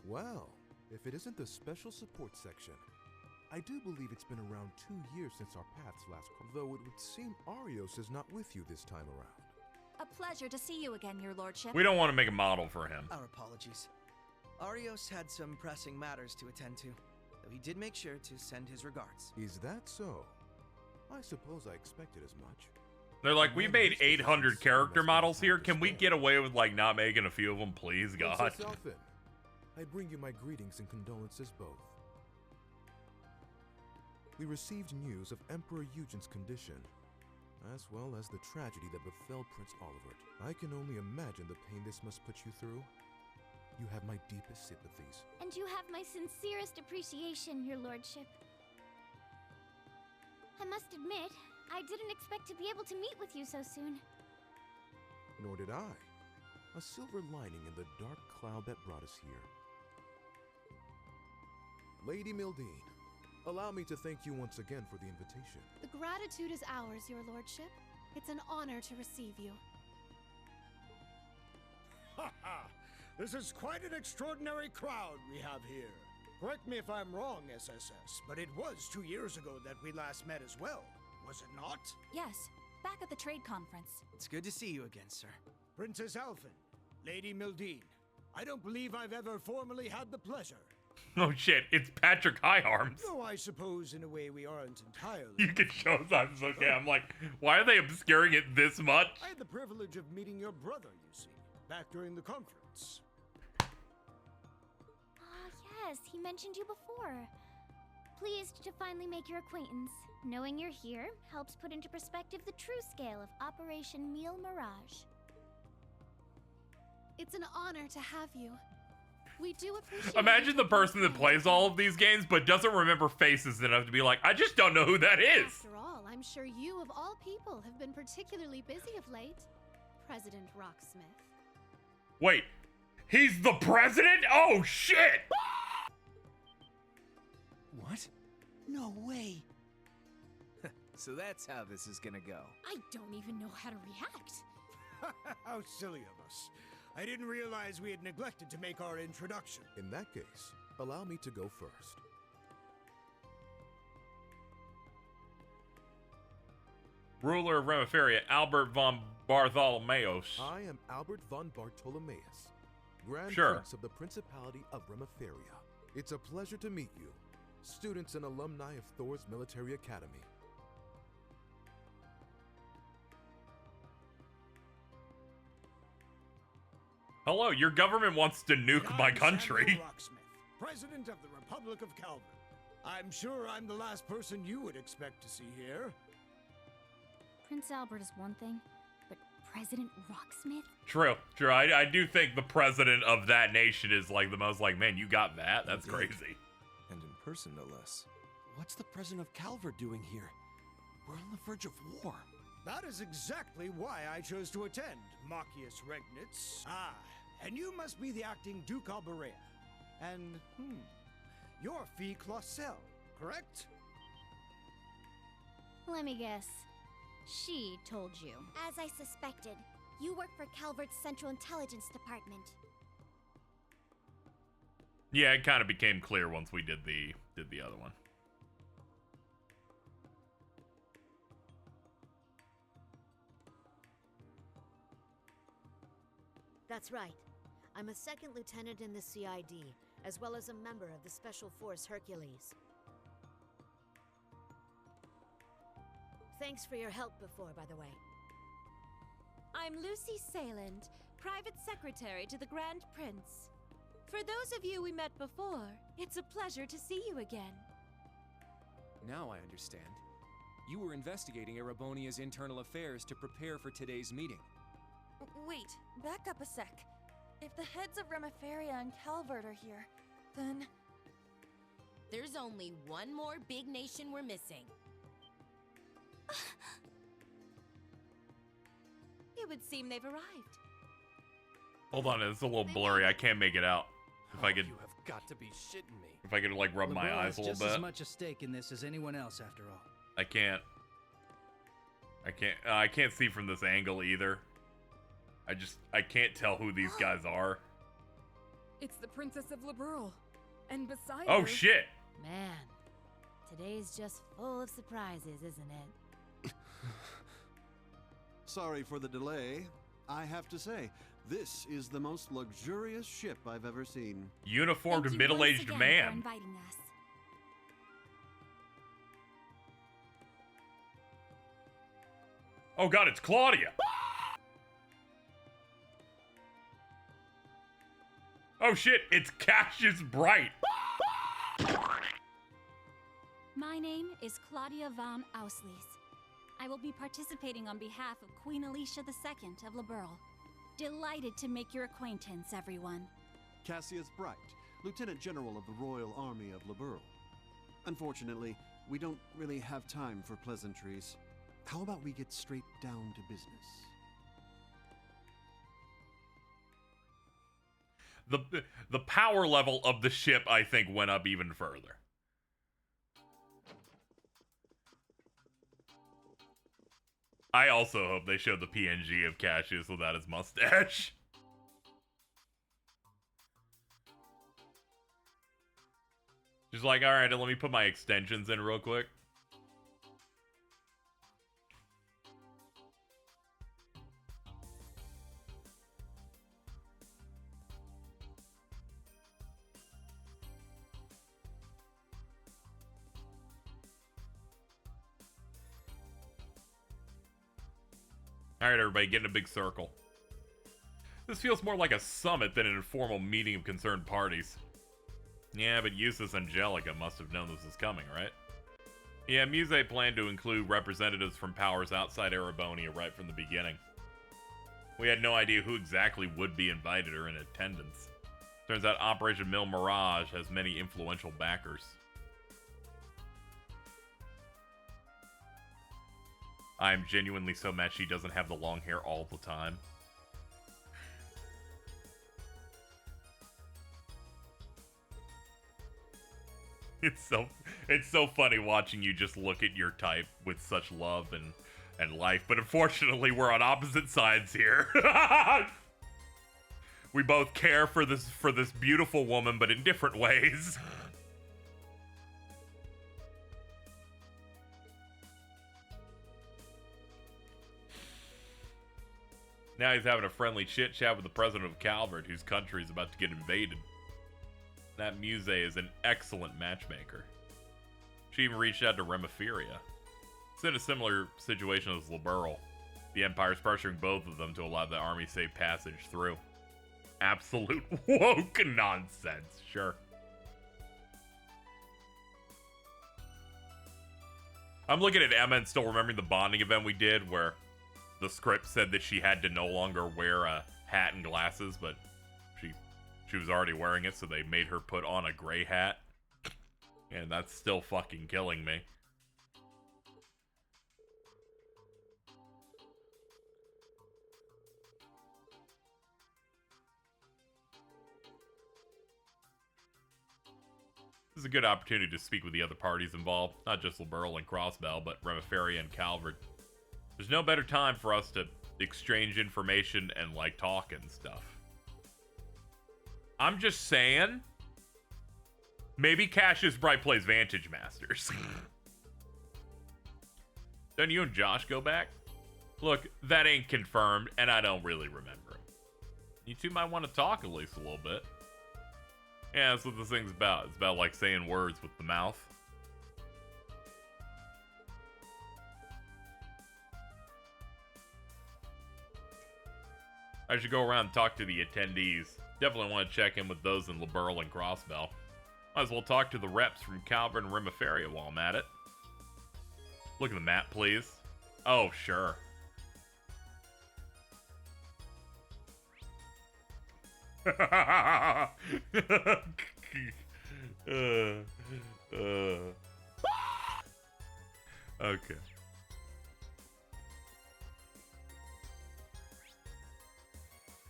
Well, if it isn't the special support section, I do believe it's been around 2 years since our paths last crossed, though it would seem Arios is not with you this time around. A pleasure to see you again, Your Lordship. We don't want to make a model for him. Our apologies. Arios had some pressing matters to attend to, though he did make sure to send his regards. Is that so? I suppose I expected as much. They're like, we made 800 character models here. Can we get away with, like, not making a few of them, please, God? Princess Elfin, I bring you my greetings and condolences both. We received news of Emperor Eugen's condition, as well as the tragedy that befell Prince Olivert. I can only imagine the pain this must put you through. You have my deepest sympathies. And you have my sincerest appreciation, Your Lordship. I must admit, I didn't expect to be able to meet with you so soon. Nor did I. A silver lining in the dark cloud that brought us here. Lady Mildine, allow me to thank you once again for the invitation. The gratitude is ours, Your Lordship. It's an honor to receive you. Ha ha! This is quite an extraordinary crowd we have here. Correct me if I'm wrong, SSS, but it was 2 years ago that we last met as well, was it not? Yes, back at the trade conference. It's good to see you again, sir. Princess Alphen, Lady Mildine, I don't believe I've ever formally had the pleasure. Oh shit, it's Patrick Higharms. Though I suppose in a way we aren't entirely. You can show signs, okay. I'm like, why are they obscuring it this much? I had the privilege of meeting your brother, you see, back during the conference. Yes, he mentioned you before. Pleased to finally make your acquaintance. Knowing you're here helps put into perspective the true scale of Operation Meal Mirage. It's an honor to have you. We do appreciate. Imagine the person that plays all of these games but doesn't remember faces enough to be like, I just don't know who that is. After all, I'm sure you, of all people, have been particularly busy of late. President Rocksmith. Wait, he's the president? Oh shit! What? No way. So that's how this is gonna go. I don't even know how to react. How silly of us. I didn't realize we had neglected to make our introduction. In that case, allow me to go first. Ruler of Remiferia, Albert von Bartholomeus. I am Albert von Bartholomeus, Grand Sure. Prince of the Principality of Remiferia. It's a pleasure to meet you, students and alumni of Thor's Military Academy. Hello, your government wants to nuke And my I'm country. Samuel Rocksmith, President of the Republic of Calvin. I'm sure I'm the last person you would expect to see here. Prince Albert is one thing, but President Rocksmith? True. I do think the president of that nation is like the most like, man, you got that? That's Indeed. crazy. And in person, no less. What's the president of Calvert doing here? We're on the verge of war. That is exactly why I chose to attend, Machius Regnitz. Ah, and you must be the acting Duke Alberea. And, you're Fee Clausel, correct? Let me guess. She told you. As I suspected, you work for Calvert's Central Intelligence Department. Yeah, it kind of became clear once we did the other one. That's right. I'm a second lieutenant in the CID, as well as a member of the Special Force Hercules. Thanks for your help before, by the way. I'm Lucy Sayland, Private Secretary to the Grand Prince. For those of you we met before, it's a pleasure to see you again. Now I understand. You were investigating Erebonia's internal affairs to prepare for today's meeting. Wait, back up a sec. If the heads of Remiferia and Calvert are here, then... There's only one more big nation we're missing. It would seem they've arrived. Hold on, it's a little blurry. I can't make it out. If I could, You have got to be shitting me. if I could like rub my Liberl eyes has a little just bit. as much a stake in this as anyone else, after all. I can't. I can't see from this angle either. I can't tell who these guys are. It's the Princess of Liberl. And beside Oh her... shit! Man, today's just full of surprises, isn't it? Sorry for the delay. I have to say, this is the most luxurious ship I've ever seen. Uniformed Thank you middle-aged once again man. for inviting us. Oh god, it's Claudia! Oh shit, it's Cassius Bright! My name is Claudia von Auslies. I will be participating on behalf of Queen Alicia II of Liberl. Delighted to make your acquaintance, everyone. Cassius Bright, Lieutenant General of the Royal Army of Liberl. Unfortunately, we don't really have time for pleasantries. How about we get straight down to business? The power level of the ship, I think, went up even further. I also hope they show the PNG of Cassius without his mustache. Just like, alright, let me put my extensions in real quick. Alright, everybody, get in a big circle. This feels more like a summit than an informal meeting of concerned parties. Yeah, but Eustace Angelica must have known this was coming, right? Yeah, Muse planned to include representatives from powers outside Erebonia right from the beginning. We had no idea who exactly would be invited or in attendance. Turns out Operation Mil Mirage has many influential backers. I'm genuinely so mad she doesn't have the long hair all the time. It's so funny watching you just look at your type with such love and life, but unfortunately we're on opposite sides here. We both care for this beautiful woman, but in different ways. Now he's having a friendly chit chat with the president of Calvert, whose country is about to get invaded. That Muse is an excellent matchmaker. She even reached out to Remiferia. It's in a similar situation as Liberl. The Empire's pressuring both of them to allow the army safe passage through. Absolute woke nonsense, sure. I'm looking at Emma and still remembering the bonding event we did where the script said that she had to no longer wear a hat and glasses, but she was already wearing it, so they made her put on a gray hat. And that's still fucking killing me. This is a good opportunity to speak with the other parties involved, not just Liberl and Crossbell, but Remiferia and Calvert. There's no better time for us to exchange information and, like, talk and stuff. I'm just saying, maybe Cassius Bright plays Vantage Masters. Don't you and Josh go back? Look, that ain't confirmed, and I don't really remember him. You two might want to talk at least a little bit. Yeah, that's what this thing's about. It's about, like, saying words with the mouth. I should go around and talk to the attendees. Definitely want to check in with those in Liberl and Crossbell. Might as well talk to the reps from Calvert and Rimaferia while I'm at it. Look at the map, please. Oh, sure. Okay.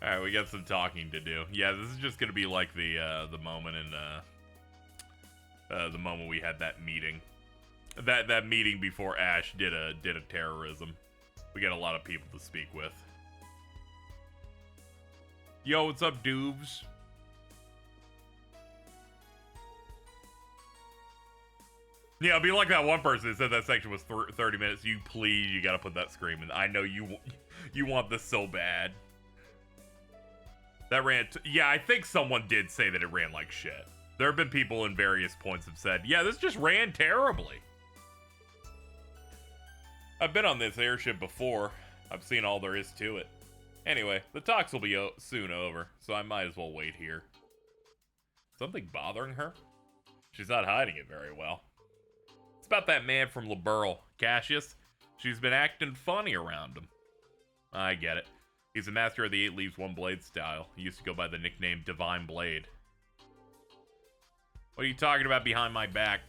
Alright, we got some talking to do. Yeah, this is just gonna be like the moment in the moment we had that meeting. That meeting before Ash did a terrorism. We got a lot of people to speak with. Yo, what's up, dudes? Yeah, it'll be like that one person that said that section was 30 minutes. You gotta put that scream in. I know you want this so bad. That ran... yeah, I think someone did say that it ran like shit. There have been people in various points have said, yeah, this just ran terribly. I've been on this airship before. I've seen all there is to it. Anyway, the talks will be soon over, so I might as well wait here. Something bothering her? She's not hiding it very well. It's about that man from Liberl, Cassius. She's been acting funny around him. I get it. He's a master of the 8 Leaves 1 Blade style. He used to go by the nickname Divine Blade. What are you talking about behind my back?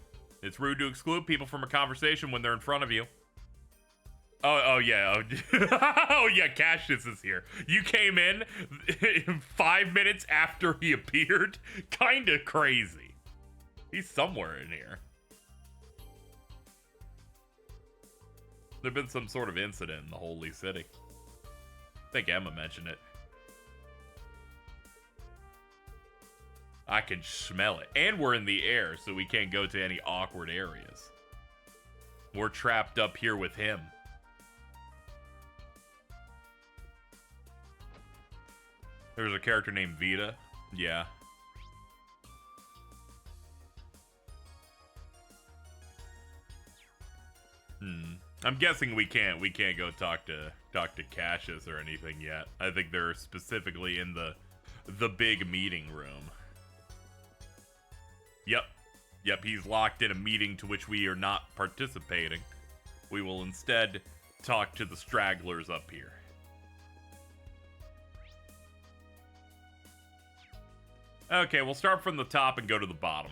It's rude to exclude people from a conversation when they're in front of you. Oh yeah. Oh yeah, Cassius is here. You came in 5 minutes after he appeared? Kinda crazy. He's somewhere in here. There'd been some sort of incident in the Holy City. I think Emma mentioned it. I can smell it. And we're in the air, so we can't go to any awkward areas. We're trapped up here with him. There's a character named Vita. Yeah. I'm guessing we can't go talk to Cassius or anything yet. I think they're specifically in the big meeting room. Yep, he's locked in a meeting to which we are not participating. We will instead talk to the stragglers up here. Okay, we'll start from the top and go to the bottom.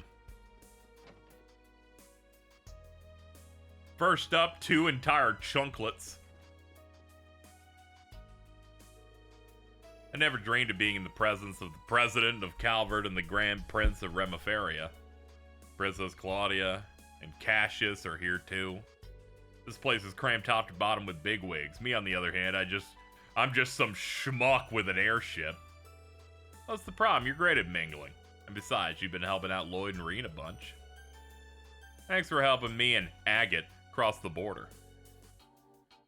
First up, 2 entire chunklets. I never dreamed of being in the presence of the president of Calvert and the Grand Prince of Rimaferia. Princess Claudia and Cassius are here too. This place is crammed top to bottom with bigwigs. Me, on the other hand, I'm just some schmuck with an airship. What's the problem? You're great at mingling. And besides, you've been helping out Lloyd and Reen a bunch. Thanks for helping me and Agate cross the border.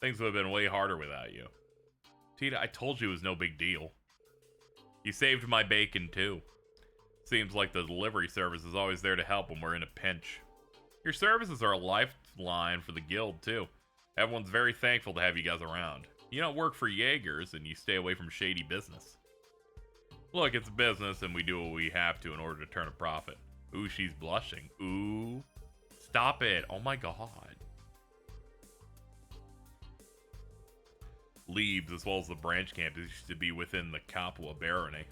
Things would have been way harder without you. Tita, I told you it was no big deal. You saved my bacon too. Seems like the delivery service is always there to help when we're in a pinch. Your services are a lifeline for the guild too. Everyone's very thankful to have you guys around. You don't work for Jaegers and you stay away from shady business. Look, it's a business and we do what we have to in order to turn a profit. Ooh, she's blushing. Ooh. Stop it. Oh my god. Leaves, as well as the branch camp, used to be within the Capua barony.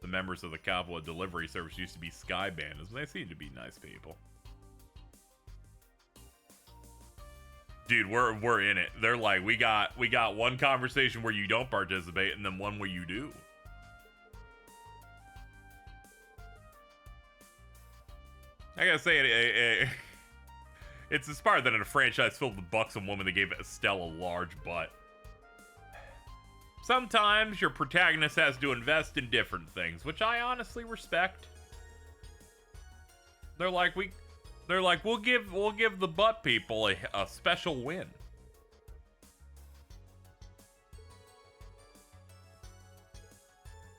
The members of the Capua delivery service used to be sky bandits, and they seem to be nice people. Dude, we're in it. They're like, we got one conversation where you don't participate, and then one where you do. I gotta say, it's inspired that in a franchise filled with buxom woman, they gave Estelle a large butt. Sometimes your protagonist has to invest in different things, which I honestly respect. They're like, we'll give the butt people a special win.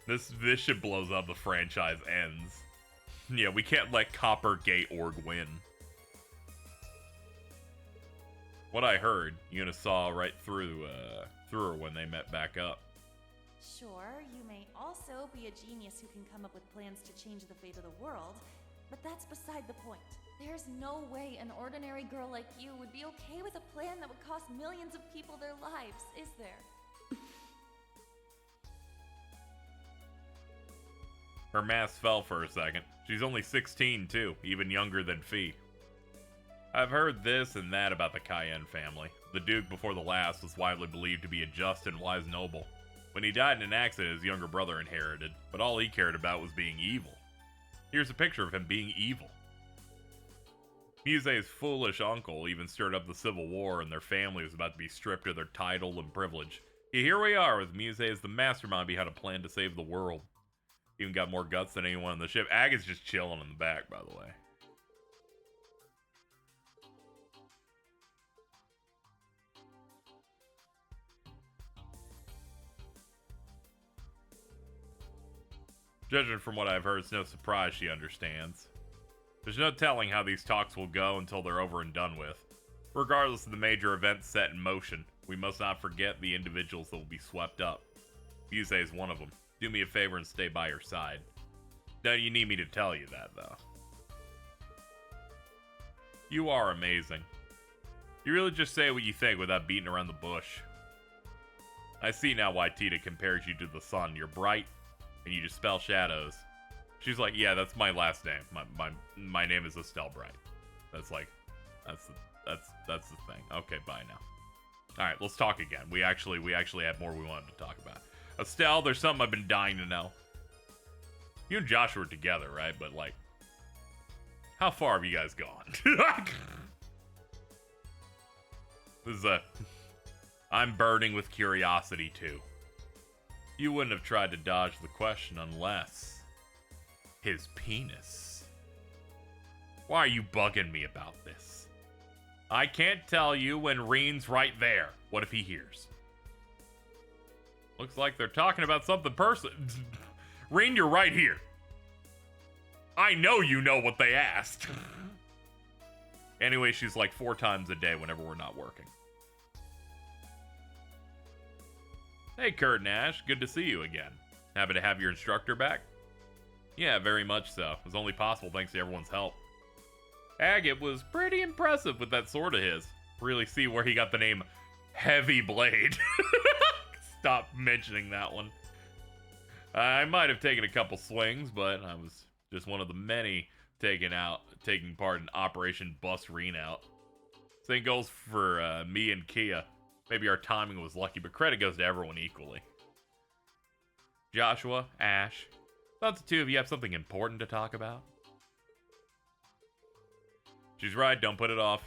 This shit blows up, the franchise ends. Yeah, we can't let Copper Gate Org win. What I heard, Yuna saw right through her when they met back up. Sure, you may also be a genius who can come up with plans to change the fate of the world, but that's beside the point. There's no way an ordinary girl like you would be okay with a plan that would cost millions of people their lives, is there? Her mask fell for a second. She's only 16 too, even younger than Fee. I've heard this and that about the Cayenne family. The Duke before the last was widely believed to be a just and wise noble. When he died in an accident, his younger brother inherited, but all he cared about was being evil. Here's a picture of him being evil. Muse's foolish uncle even stirred up the Civil War, and their family was about to be stripped of their title and privilege. Yet here we are, with Muse as the mastermind behind a plan to save the world. Even got more guts than anyone on the ship. Aga's just chilling in the back, by the way. Judging from what I've heard, it's no surprise she understands. There's no telling how these talks will go until they're over and done with. Regardless of the major events set in motion, we must not forget the individuals that will be swept up. Muse is one of them. Do me a favor and stay by her side. Don't you need me to tell you that, though? You are amazing. You really just say what you think without beating around the bush. I see now why Tita compares you to the sun. You're bright, and you dispel shadows. She's like, yeah, that's my last name. My name is Estelle Bright. That's the thing. Okay, bye now. All right, let's talk again. We actually had more we wanted to talk about. Estelle, there's something I've been dying to know. You and Joshua are together, right? But like, how far have you guys gone? This is I'm burning with curiosity too. You wouldn't have tried to dodge the question unless his penis. Why are you bugging me about this? I can't tell you when Reen's right there. What if he hears? Looks like they're talking about something personal. Reen, you're right here. I know you know what they asked. Anyway, she's like 4 times a day whenever we're not working. Hey, Kurt and Ash. Good to see you again. Happy to have your instructor back? Yeah, very much so. It was only possible thanks to everyone's help. Agate was pretty impressive with that sword of his. Really see where he got the name Heavy Blade. Stop mentioning that one. I might have taken a couple swings, but I was just one of the many taking part in Operation Bust Reen Out. Same goes for me and Kia. Maybe our timing was lucky, but credit goes to everyone equally. Joshua, Ash, thought the two of you have something important to talk about? She's right, don't put it off.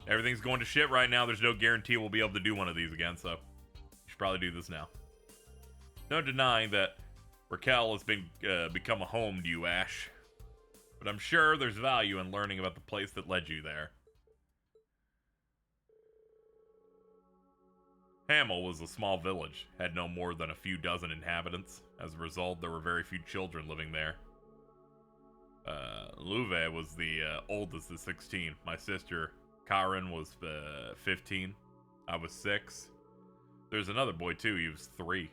Everything's going to shit right now. There's no guarantee we'll be able to do one of these again, so you should probably do this now. No denying that Raquel has become a home to you, Ash. But I'm sure there's value in learning about the place that led you there. Hamel was a small village, had no more than a few dozen inhabitants. As a result, there were very few children living there. Louve was the oldest of 16. My sister, Karen, was 15. I was 6. There's another boy, too. He was 3.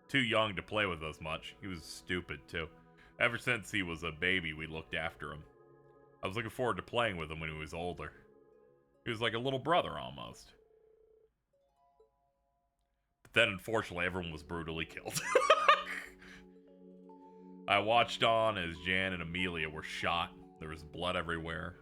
Too young to play with us much. He was stupid, too. Ever since he was a baby, we looked after him. I was looking forward to playing with him when he was older. He was like a little brother, almost. But then, unfortunately, everyone was brutally killed. I watched on as Jan and Amelia were shot. There was blood everywhere.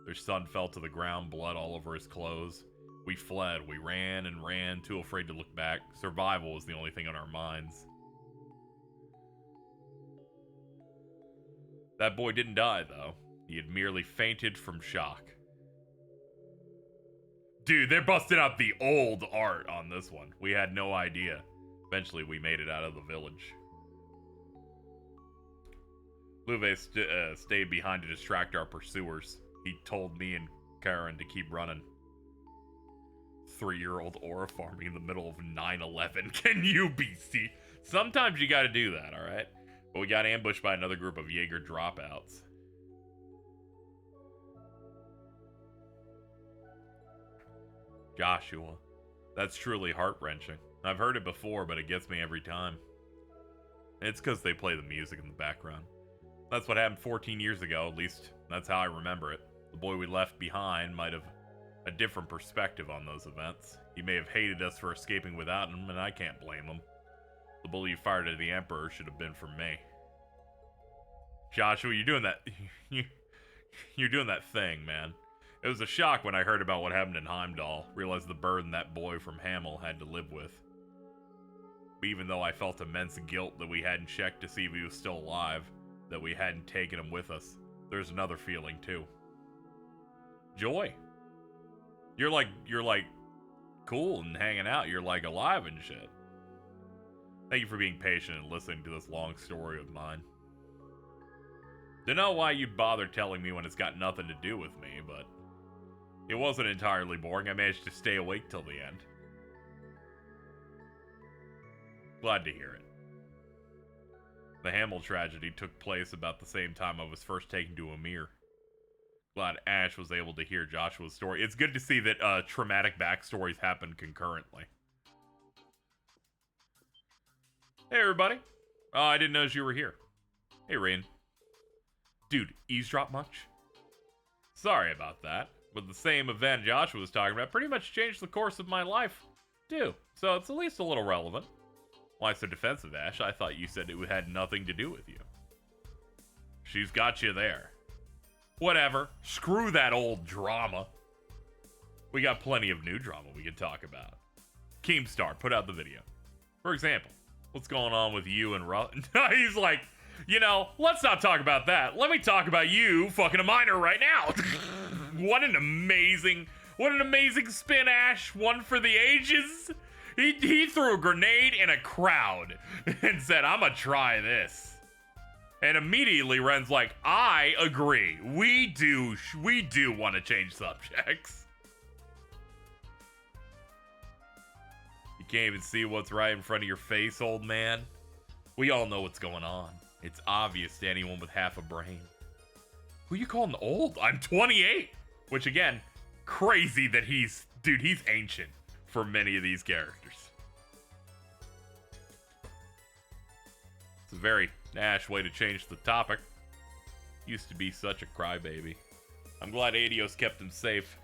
Their son fell to the ground, blood all over his clothes. We fled. We ran and ran, too afraid to look back. Survival was the only thing on our minds. That boy didn't die, though. He had merely fainted from shock. Dude, they're busting out the old art on this one. We had no idea. Eventually, we made it out of the village. Louve stayed behind to distract our pursuers. He told me and Karen to keep running. 3-year-old aura farming in the middle of 9/11. Can you be Sometimes you gotta do that, alright? But we got ambushed by another group of Jaeger dropouts. Joshua. That's truly heart-wrenching. I've heard it before, but it gets me every time. It's because they play the music in the background. That's what happened 14 years ago, at least that's how I remember it. The boy we left behind might have a different perspective on those events. He may have hated us for escaping without him, and I can't blame him. The bullet you fired at the Emperor should have been from me. Joshua, you're doing that... you're doing that thing, man. It was a shock when I heard about what happened in Heimdall. Realized the burden that boy from Hamel had to live with. But even though I felt immense guilt that we hadn't checked to see if he was still alive, that we hadn't taken him with us, there's another feeling too. Joy. You're like cool and hanging out. You're like alive and shit. Thank you for being patient and listening to this long story of mine. Don't know why you'd bother telling me when it's got nothing to do with me, but it wasn't entirely boring. I managed to stay awake till the end. Glad to hear it. The Hamel tragedy took place about the same time I was first taken to Amir. Glad Ash was able to hear Joshua's story. It's good to see that traumatic backstories happen concurrently. Hey, everybody. I didn't know you were here. Hey, Rain. Dude, eavesdrop much? Sorry about that. But the same event Joshua was talking about pretty much changed the course of my life, too. So it's at least a little relevant. Why so defensive, Ash? I thought you said it had nothing to do with you. She's got you there. Whatever. Screw that old drama. We got plenty of new drama we can talk about. Keemstar, put out the video. For example, what's going on with you and He's like, you know, let's not talk about that. Let me talk about you fucking a minor right now. What an amazing spin, Ash. One for the ages. He threw a grenade in a crowd and said, I'm gonna try this. And immediately Ren's like, I agree. We do want to change subjects. You can't even see what's right in front of your face, old man. We all know what's going on. It's obvious to anyone with half a brain. Who you calling old? I'm 28. Which, again, crazy that he's ancient for many of these characters. It's a very Ash way to change the topic. Used to be such a crybaby. I'm glad Adios kept him safe.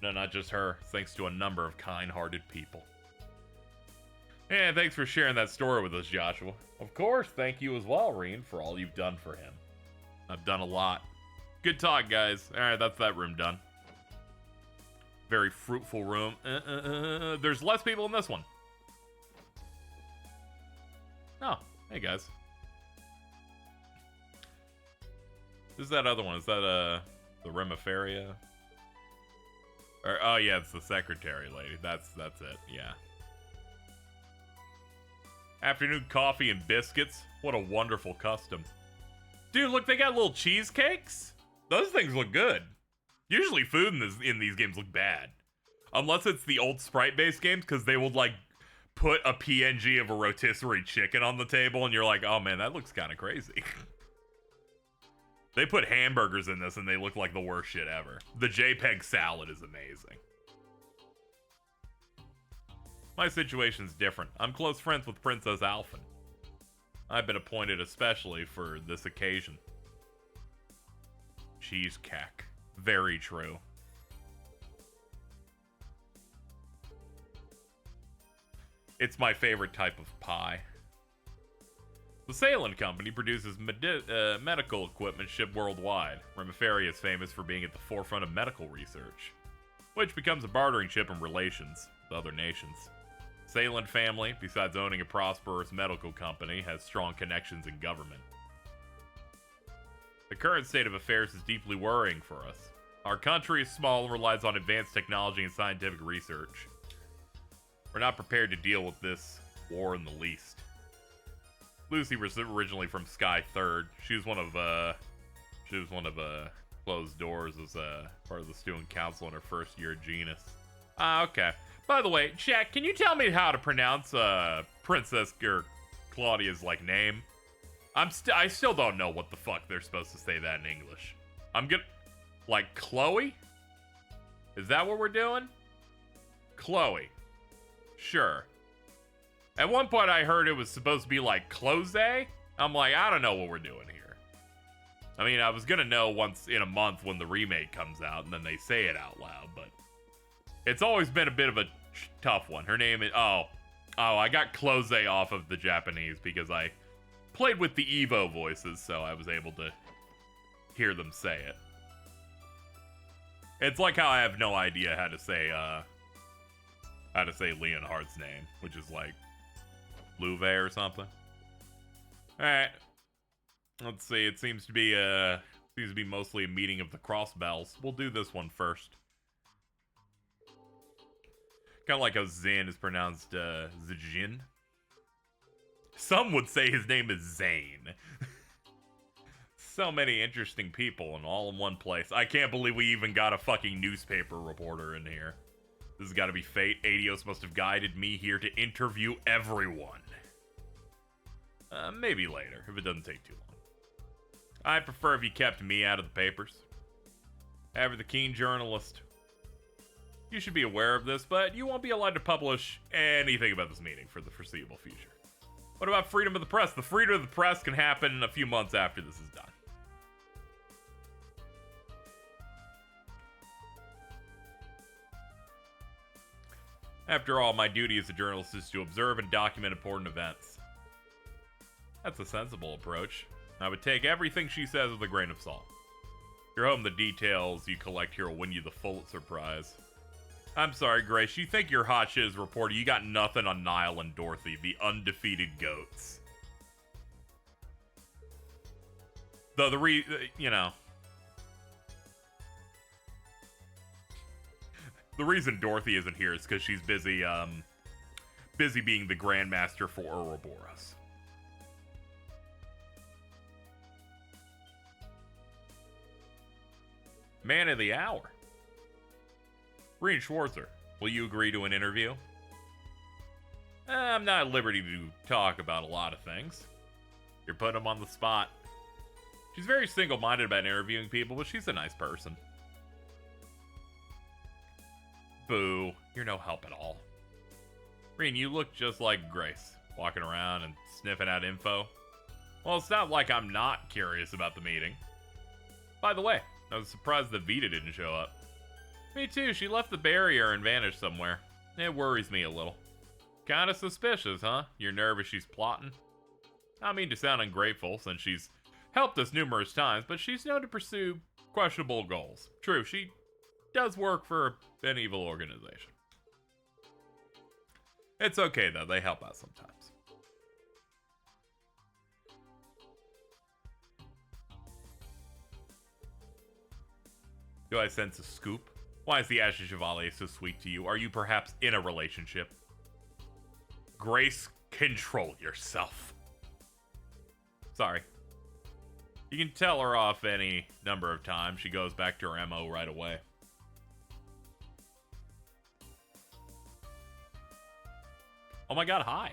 No, not just her. Thanks to a number of kind-hearted people. And thanks for sharing that story with us, Joshua. Of course, thank you as well, Reen, for all you've done for him. I've done a lot. Good talk, guys. Alright, that's that room done. Very fruitful room. There's less people in this one. Oh, hey, guys. Who's that other one? Is that, the Remiferia? Or, oh, yeah, it's the secretary lady. That's it, yeah. Afternoon coffee and biscuits. What a wonderful custom. Dude, look, they got little cheesecakes. Those things look good. Usually food in these games look bad. Unless it's the old sprite-based games, because they will, like, put a PNG of a rotisserie chicken on the table, and you're like, oh, man, that looks kind of crazy. They put hamburgers in this, and they look like the worst shit ever. The JPEG salad is amazing. My situation's different. I'm close friends with Princess Alphen. I've been appointed especially for this occasion. Cheesecake. Very true. It's my favorite type of pie. The Salem Company produces medical equipment shipped worldwide. Remiferia is famous for being at the forefront of medical research, which becomes a bartering chip in relations with other nations. Salem family, besides owning a prosperous medical company, has strong connections in government. The current state of affairs is deeply worrying for us. Our country is small and relies on advanced technology and scientific research. We're not prepared to deal with this war in the least. Lucy was originally from Sky Third. She was one of Closed Doors as part of the student council in her first year at Genus. Ah, okay. By the way, chat, can you tell me how to pronounce Princess Claudia's like name. I still don't know what the fuck they're supposed to say that in English. I'm gonna like Chloe? Is that what we're doing? Chloe. Sure. At one point I heard it was supposed to be like Close. I'm like, I don't know what we're doing here. I mean, I was gonna know once in a month when the remake comes out and then they say it out loud, but it's always been a bit of a tough one. Her name is I got Close off of the Japanese because I played with the Evo voices, so I was able to hear them say it. It's like how I have no idea how to say Leonhardt's name, which is like Louve or something. Alright. Let's see, it seems to be mostly a meeting of the cross bells. We'll do this one first. Kinda like how Zin is pronounced Zijin. Some would say his name is Zane. So many interesting people and all in one place. I can't believe we even got a fucking newspaper reporter in here. This has got to be fate. Adios must have guided me here to interview everyone. Maybe later, if it doesn't take too long. I'd prefer if you kept me out of the papers. Ever the keen journalist. You should be aware of this, but you won't be allowed to publish anything about this meeting for the foreseeable future. What about freedom of the press? The freedom of the press can happen a few months after this is done. After all, my duty as a journalist is to observe and document important events. That's a sensible approach. I would take everything she says with a grain of salt. You're home, the details you collect here will win you the Pulitzer Prize. I'm sorry, Grace, you think you're hot shit as a reporter. You got nothing on Niall and Dorothy, the undefeated goats. Though the reason Dorothy isn't here is because she's busy being the Grandmaster for Ouroboros. Man of the hour. Reen Schwarzer, will you agree to an interview? I'm not at liberty to talk about a lot of things. You're putting him on the spot. She's very single-minded about interviewing people, but she's a nice person. Boo, you're no help at all. Reen, you look just like Grace, walking around and sniffing out info. Well, it's not like I'm not curious about the meeting. By the way, I was surprised that Vita didn't show up. Me too, she left the barrier and vanished somewhere. It worries me a little. Kinda suspicious, huh? You're nervous she's plotting? I mean to sound ungrateful, since she's helped us numerous times, but she's known to pursue questionable goals. True, she does work for an evil organization. It's okay, though. They help out sometimes. Do I sense a scoop? Why is the Ashes Chevalier so sweet to you? Are you perhaps in a relationship? Grace, control yourself. Sorry. You can tell her off any number of times. She goes back to her MO right away. Oh my god, hi.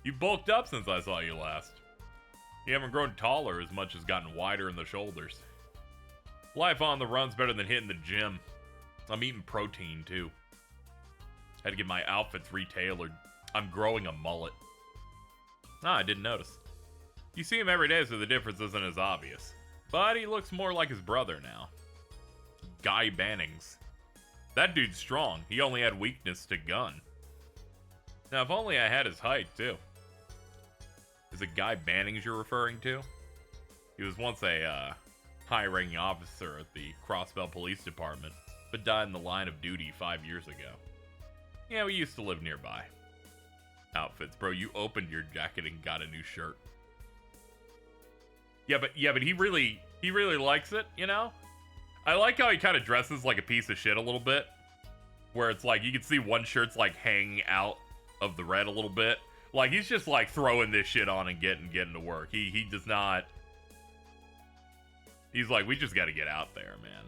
You bulked up since I saw you last. You haven't grown taller as much as gotten wider in the shoulders. Life on the run's better than hitting the gym. I'm eating protein, too. Had to get my outfits retailored. I'm growing a mullet. Ah, I didn't notice. You see him every day, so the difference isn't as obvious. But he looks more like his brother now. Guy Bannings. That dude's strong. He only had weakness to gun. Now, if only I had his height, too. Is it Guy Bannings you're referring to? He was once a high-ranking officer at the Crossbell Police Department, but died in the line of duty 5 years ago. Yeah, we used to live nearby. Outfits, bro. You opened your jacket and got a new shirt. Yeah, but he really likes it, you know? I like how he kind of dresses like a piece of shit a little bit. Where it's like, you can see one shirt's like hanging out of the red a little bit. Like, he's just like throwing this shit on and getting to work. He does not... He's like, we just gotta get out there, man.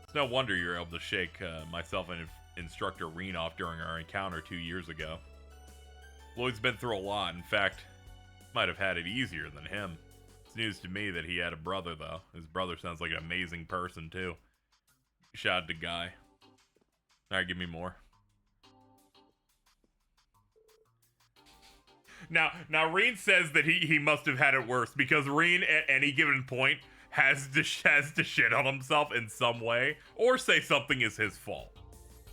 It's no wonder you're able to shake myself Instructor Renoff during our encounter 2 years ago. Lloyd's been through a lot. In fact, might have had it easier than him. It's news to me that he had a brother, though. His brother sounds like an amazing person, too. Shout out to Guy. Alright, give me more. Now, Reen says that he must have had it worse because Reen at any given point has to shit on himself in some way or say something is his fault.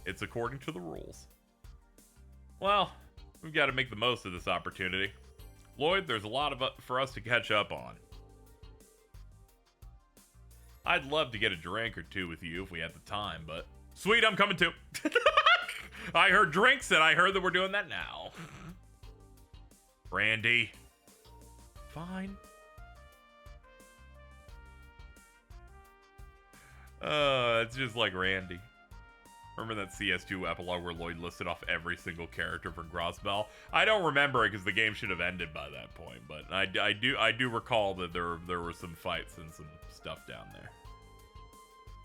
It's according to the rules. Well, we've got to make the most of this opportunity. Lloyd, there's a lot for us to catch up on. I'd love to get a drink or two with you if we had the time, but sweet, I'm coming too. I heard drinks and I heard that we're doing that now. Randy. Fine. It's just like Randy. Remember that CS2 epilogue where Lloyd listed off every single character for Grossbell? I don't remember it because the game should have ended by that point, but I do recall that there were some fights and some stuff down there.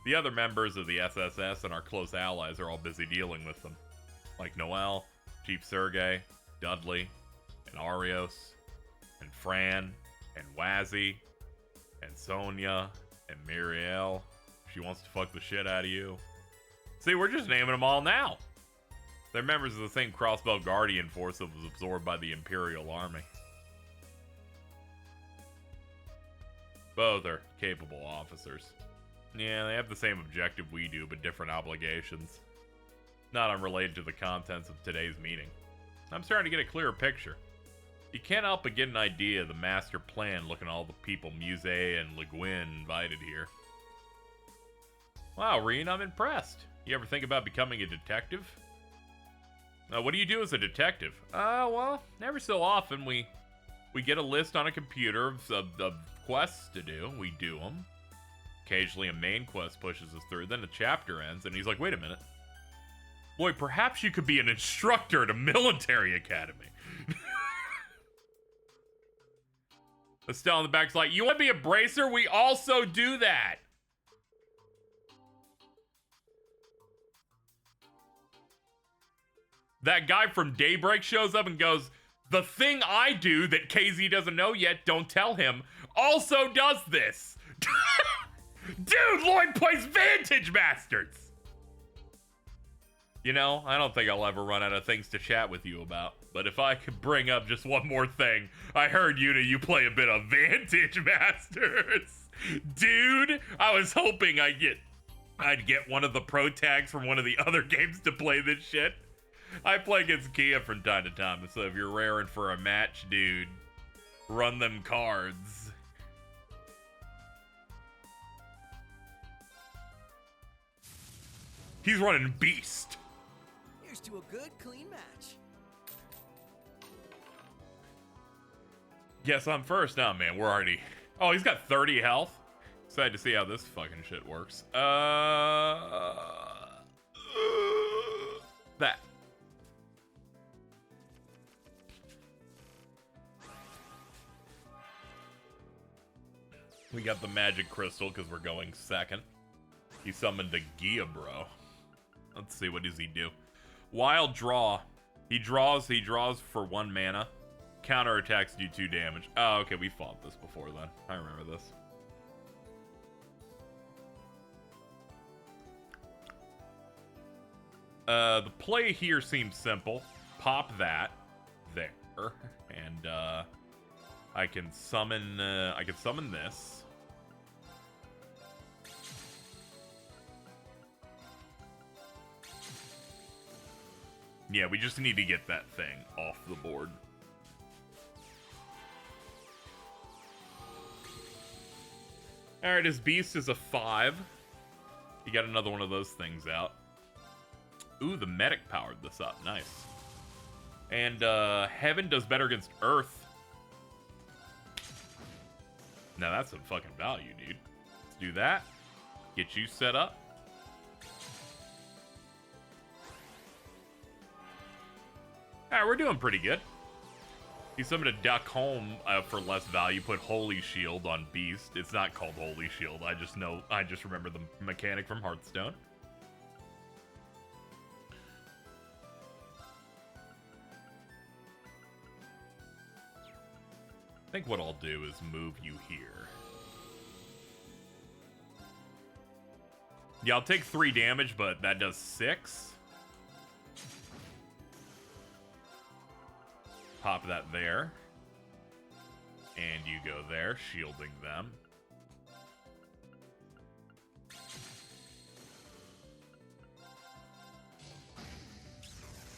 The other members of the SSS and our close allies are all busy dealing with them, like Noel, Chief Sergey, Dudley, and Arios, and Fran, and Wazzy, and Sonia, and Muriel. She wants to fuck the shit out of you. See, we're just naming them all now. They're members of the same Crossbell Guardian force that was absorbed by the Imperial Army. Both are capable officers. Yeah, they have the same objective we do, but different obligations. Not unrelated to the contents of today's meeting. I'm starting to get a clearer picture. You can't help but get an idea of the master plan looking at all the people Muse and Le Guin invited here. Wow, Reen, I'm impressed. You ever think about becoming a detective? What do you do as a detective? Well, every so often we get a list on a computer of quests to do. We do them. Occasionally a main quest pushes us through, then the chapter ends, and he's like, wait a minute. Boy, perhaps you could be an instructor at a military academy. Estelle in the back's like, you want to be a bracer? We also do that. That guy from Daybreak shows up and goes, the thing I do that KZ doesn't know yet, don't tell him, also does this. Dude, Lloyd plays Vantage Masters. You know, I don't think I'll ever run out of things to chat with you about. But if I could bring up just one more thing, I heard you play a bit of Vantage Masters. Dude, I was hoping I'd get one of the pro tags from one of the other games to play this shit. I play against Kia from time to time, so if you're raring for a match, dude, run them cards. He's running Beast. Here's to a good, clean match. Guess I'm first now, man. We're already... Oh, he's got 30 health. Excited to see how this fucking shit works. That. We got the magic crystal because we're going second. He summoned a Gia, bro. Let's see, what does he do? Wild draw. He draws for 1 mana. Counterattacks do 2 damage. Oh, okay, we fought this before then. I remember this. The play here seems simple. Pop that there, and I can summon this. Yeah, we just need to get that thing off the board. Alright, his beast is a 5. He got another one of those things out. Ooh, the medic powered this up. Nice. And Heaven does better against Earth. Now that's some fucking value, dude. Let's do that. Get you set up. Alright, we're doing pretty good. He summoned a Duck Home for less value. Put Holy Shield on Beast. It's not called Holy Shield. I just remember the mechanic from Hearthstone. think what I'll do is move you here. Yeah, I'll take 3 damage, but that does 6. Pop that there. And you go there, shielding them.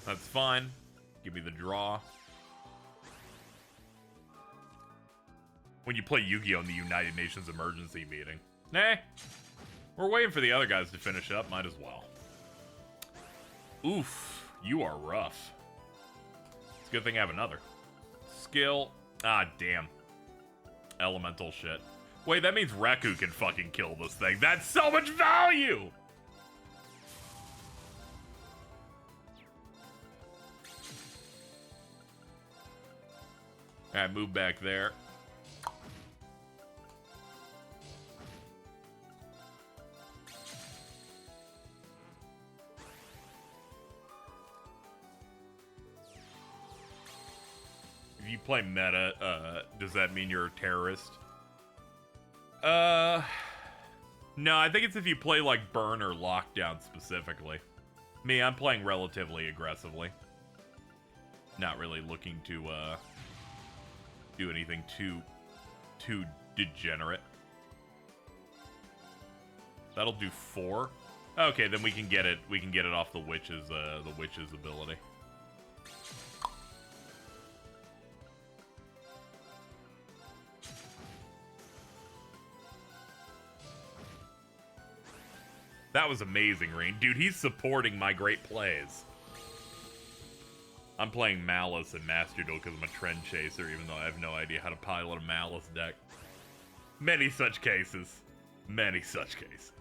That's fine. Give me the draw. When you play Yu-Gi-Oh! In the United Nations Emergency Meeting. Nah. We're waiting for the other guys to finish up. Might as well. Oof. You are rough. It's a good thing I have another. Skill. Ah, damn. Elemental shit. Wait, that means Reku can fucking kill this thing. That's so much value! Alright, move back there. If you play meta, does that mean you're a terrorist? No, I think it's if you play like Burn or Lockdown specifically. Me, I'm playing relatively aggressively. Not really looking to, do anything too degenerate. That'll do 4. Okay, then we can get it off the witch's ability. That was amazing, Reen. Dude, he's supporting my great plays. I'm playing Malice and Master Duel because I'm a trend chaser, even though I have no idea how to pilot a Malice deck. Many such cases. Many such cases.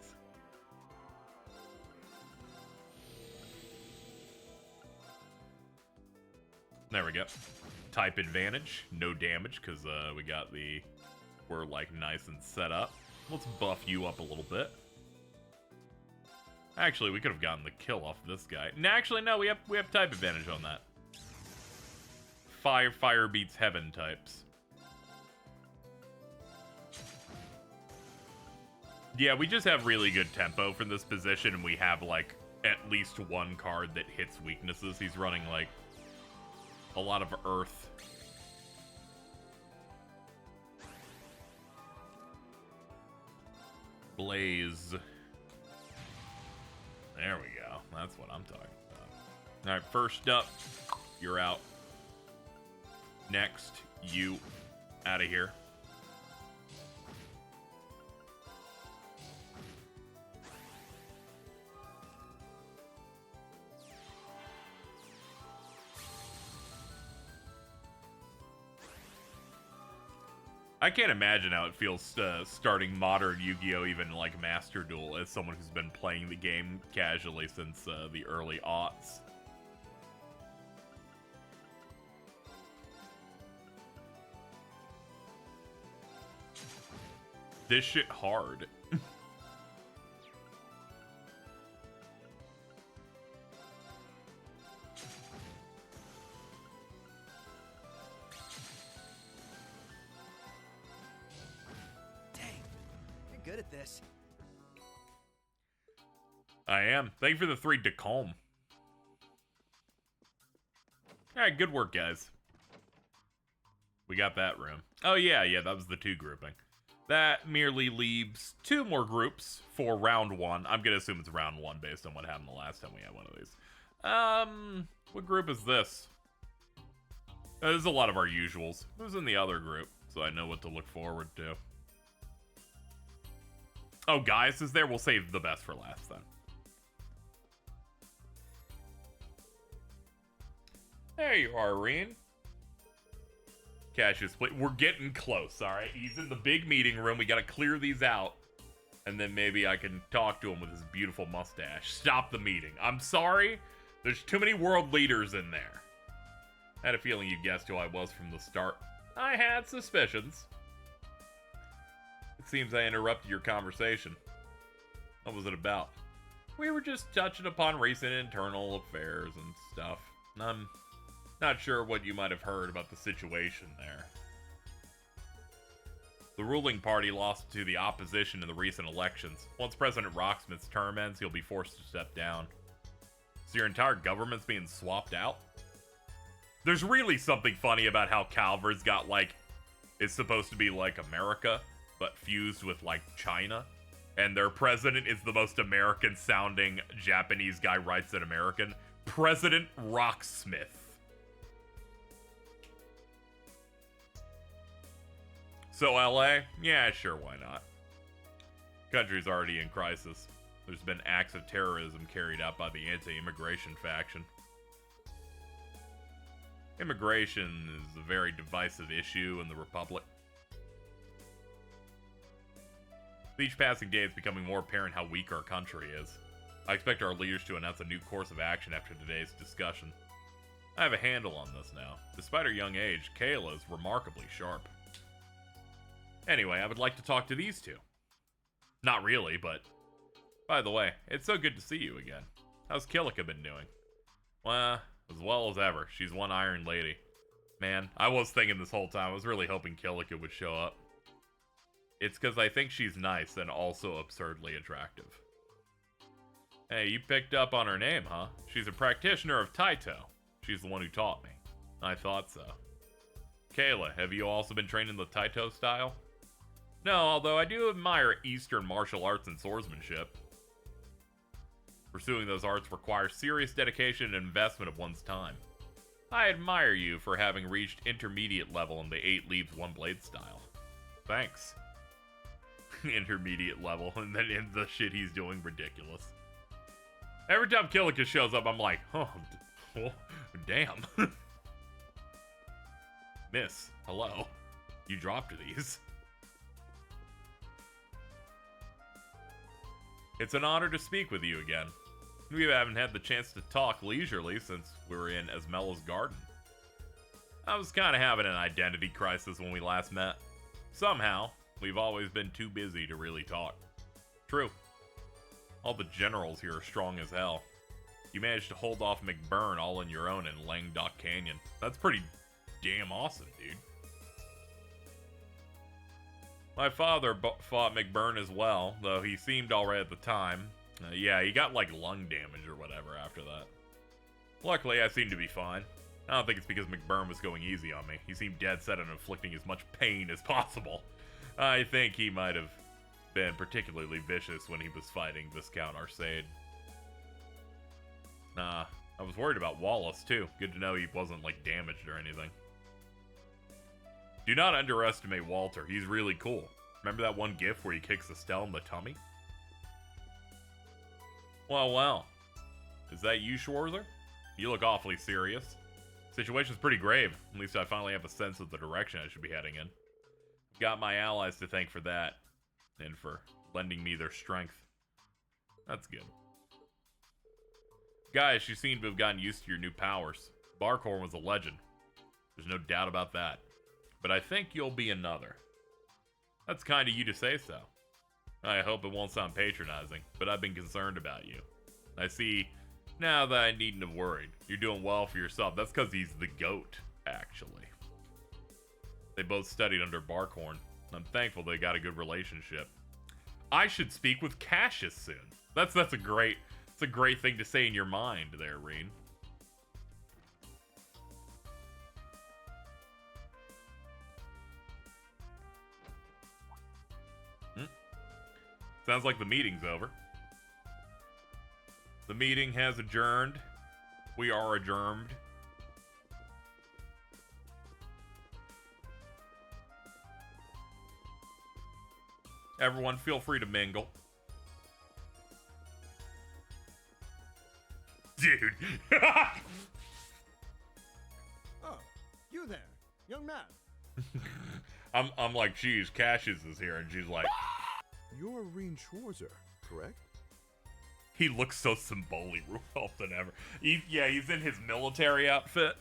There we go. Type advantage. No damage because we're like nice and set up. Let's buff you up a little bit. Actually, we could have gotten the kill off this guy. No, actually, no, we have type advantage on that. Fire beats heaven types. Yeah, we just have really good tempo for this position, and we have, like, at least one card that hits weaknesses. He's running, like, a lot of earth. Blaze. There we go. That's what I'm talking about. Alright, first up, you're out. Next, you out of here. I can't imagine how it feels starting modern Yu-Gi-Oh! Even like Master Duel as someone who's been playing the game casually since the early aughts. This shit hard. Good at this. I am. Thank you for the 3 Decalm. Alright, good work, guys. We got that room. Oh, yeah, that was the 2 grouping. That merely leaves 2 more groups for round 1. I'm gonna assume it's round 1 based on what happened the last time we had one of these. What group is this? This is a lot of our usuals. Who's in the other group? So I know what to look forward to. Oh, Gaius is there? We'll save the best for last, then. There you are, Reen. Cassius, we're getting close, alright? He's in the big meeting room. We gotta clear these out. And then maybe I can talk to him with his beautiful mustache. Stop the meeting. I'm sorry. There's too many world leaders in there. I had a feeling you guessed who I was from the start. I had suspicions. It seems I interrupted your conversation. What was it about? We were just touching upon recent internal affairs and stuff. I'm not sure what you might have heard about the situation there. The ruling party lost to the opposition in the recent elections. Once President Rocksmith's term ends, he'll be forced to step down. So your entire government's being swapped out? There's really something funny about how Calver's got, like, it's supposed to be like America, but fused with, like, China. And their president is the most American-sounding Japanese guy writes an American. President Rocksmith. So LA? Yeah, sure, why not? Country's already in crisis. There's been acts of terrorism carried out by the anti-immigration faction. Immigration is a very divisive issue in the Republic. With each passing day, it's becoming more apparent how weak our country is. I expect our leaders to announce a new course of action after today's discussion. I have a handle on this now. Despite her young age, Kayla is remarkably sharp. Anyway, I would like to talk to these two. Not really, but... By the way, it's so good to see you again. How's Kilika been doing? As well as ever. She's one iron lady. Man, I was thinking this whole time, I was really hoping Kilika would show up. It's because I think she's nice and also absurdly attractive. Hey, you picked up on her name, huh? She's a practitioner of Taito. She's the one who taught me. I thought so. Kayla, have you also been trained in the Taito style? No, although I do admire Eastern martial arts and swordsmanship. Pursuing those arts requires serious dedication and investment of one's time. I admire you for having reached intermediate level in the 8 leaves 1 blade style. Thanks. Intermediate level, and then in the shit he's doing, ridiculous. Every time Kilika shows up, I'm like, oh, damn. Miss, hello. You dropped these. It's an honor to speak with you again. We haven't had the chance to talk leisurely since we were in Esmela's garden. I was kind of having an identity crisis when we last met. Somehow, we've always been too busy to really talk. True. All the generals here are strong as hell. You managed to hold off McBurn all on your own in Langdok Canyon. That's pretty damn awesome, dude. My father fought McBurn as well, though he seemed alright at the time. Yeah, he got like lung damage or whatever after that. Luckily, I seemed to be fine. I don't think it's because McBurn was going easy on me. He seemed dead set on inflicting as much pain as possible. I think he might have been particularly vicious when he was fighting Viscount Arcade. I was worried about Wallace too. Good to know he wasn't like damaged or anything. Do not underestimate Walter. He's really cool. Remember that one gif where he kicks Estelle in the tummy? Well. Is that you, Schwarzer? You look awfully serious. Situation's pretty grave. At least I finally have a sense of the direction I should be heading in. Got my allies to thank for that. And for lending me their strength. That's good. Guys, you seem to have gotten used to your new powers. Barkhorn was a legend. There's no doubt about that. But I think you'll be another. That's kind of you to say so. I hope it won't sound patronizing, but I've been concerned about you. I see now that I needn't have worried. You're doing well for yourself. That's because he's the GOAT, actually. They both studied under Barkhorn. I'm thankful they got a good relationship. I should speak with Cassius soon. That's a great thing to say in your mind there, Reen. Sounds like the meeting's over. The meeting has adjourned. We are adjourned. Everyone, feel free to mingle. Dude. Oh, you there, young man. I'm like, geez, Cassius is here, and she's like, You're Reen Schwarzer, correct? he looks so Symboli Rudolph than ever. He's in his military outfit.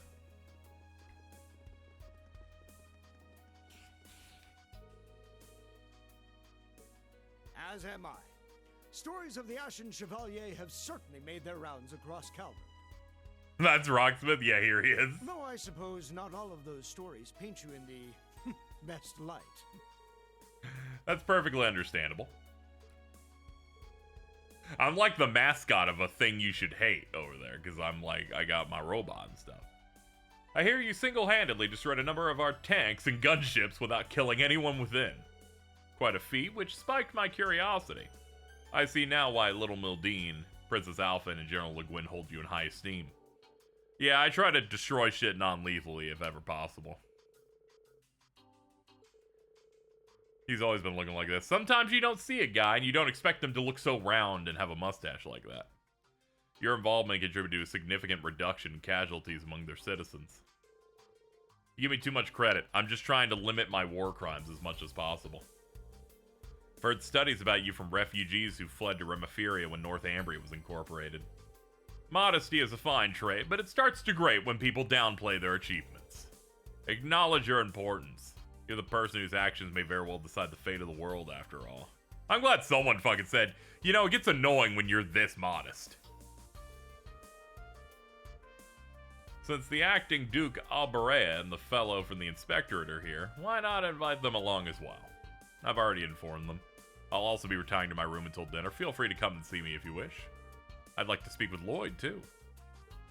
As am I. Stories of the Ashen Chevalier have certainly made their rounds across Calvert. That's Rocksmith. Yeah, here he is. Though I suppose not all of those stories paint you in the best light. That's perfectly understandable. I'm like the mascot of a thing you should hate over there, because I'm like, I got my robot and stuff. I hear you single-handedly destroyed a number of our tanks and gunships without killing anyone within. Quite a feat, which spiked my curiosity. I see now why Little Mildine, Princess Alphen, and General Le Guin hold you in high esteem. Yeah, I try to destroy shit non-lethally if ever possible. He's always been looking like this. Sometimes you don't see a guy and you don't expect them to look so round and have a mustache like that. Your involvement contributed to a significant reduction in casualties among their citizens. You give me too much credit. I'm just trying to limit my war crimes as much as possible. I've heard studies about you from refugees who fled to Remiferia when North Ambria was incorporated. Modesty is a fine trait, but it starts to grate when people downplay their achievements. Acknowledge your importance. You're the person whose actions may very well decide the fate of the world, after all. I'm glad someone fucking said, you know, it gets annoying when you're this modest. Since the acting Duke Alberea and the fellow from the Inspectorate are here, why not invite them along as well? I've already informed them. I'll also be retiring to my room until dinner. Feel free to come and see me if you wish. I'd like to speak with Lloyd, too.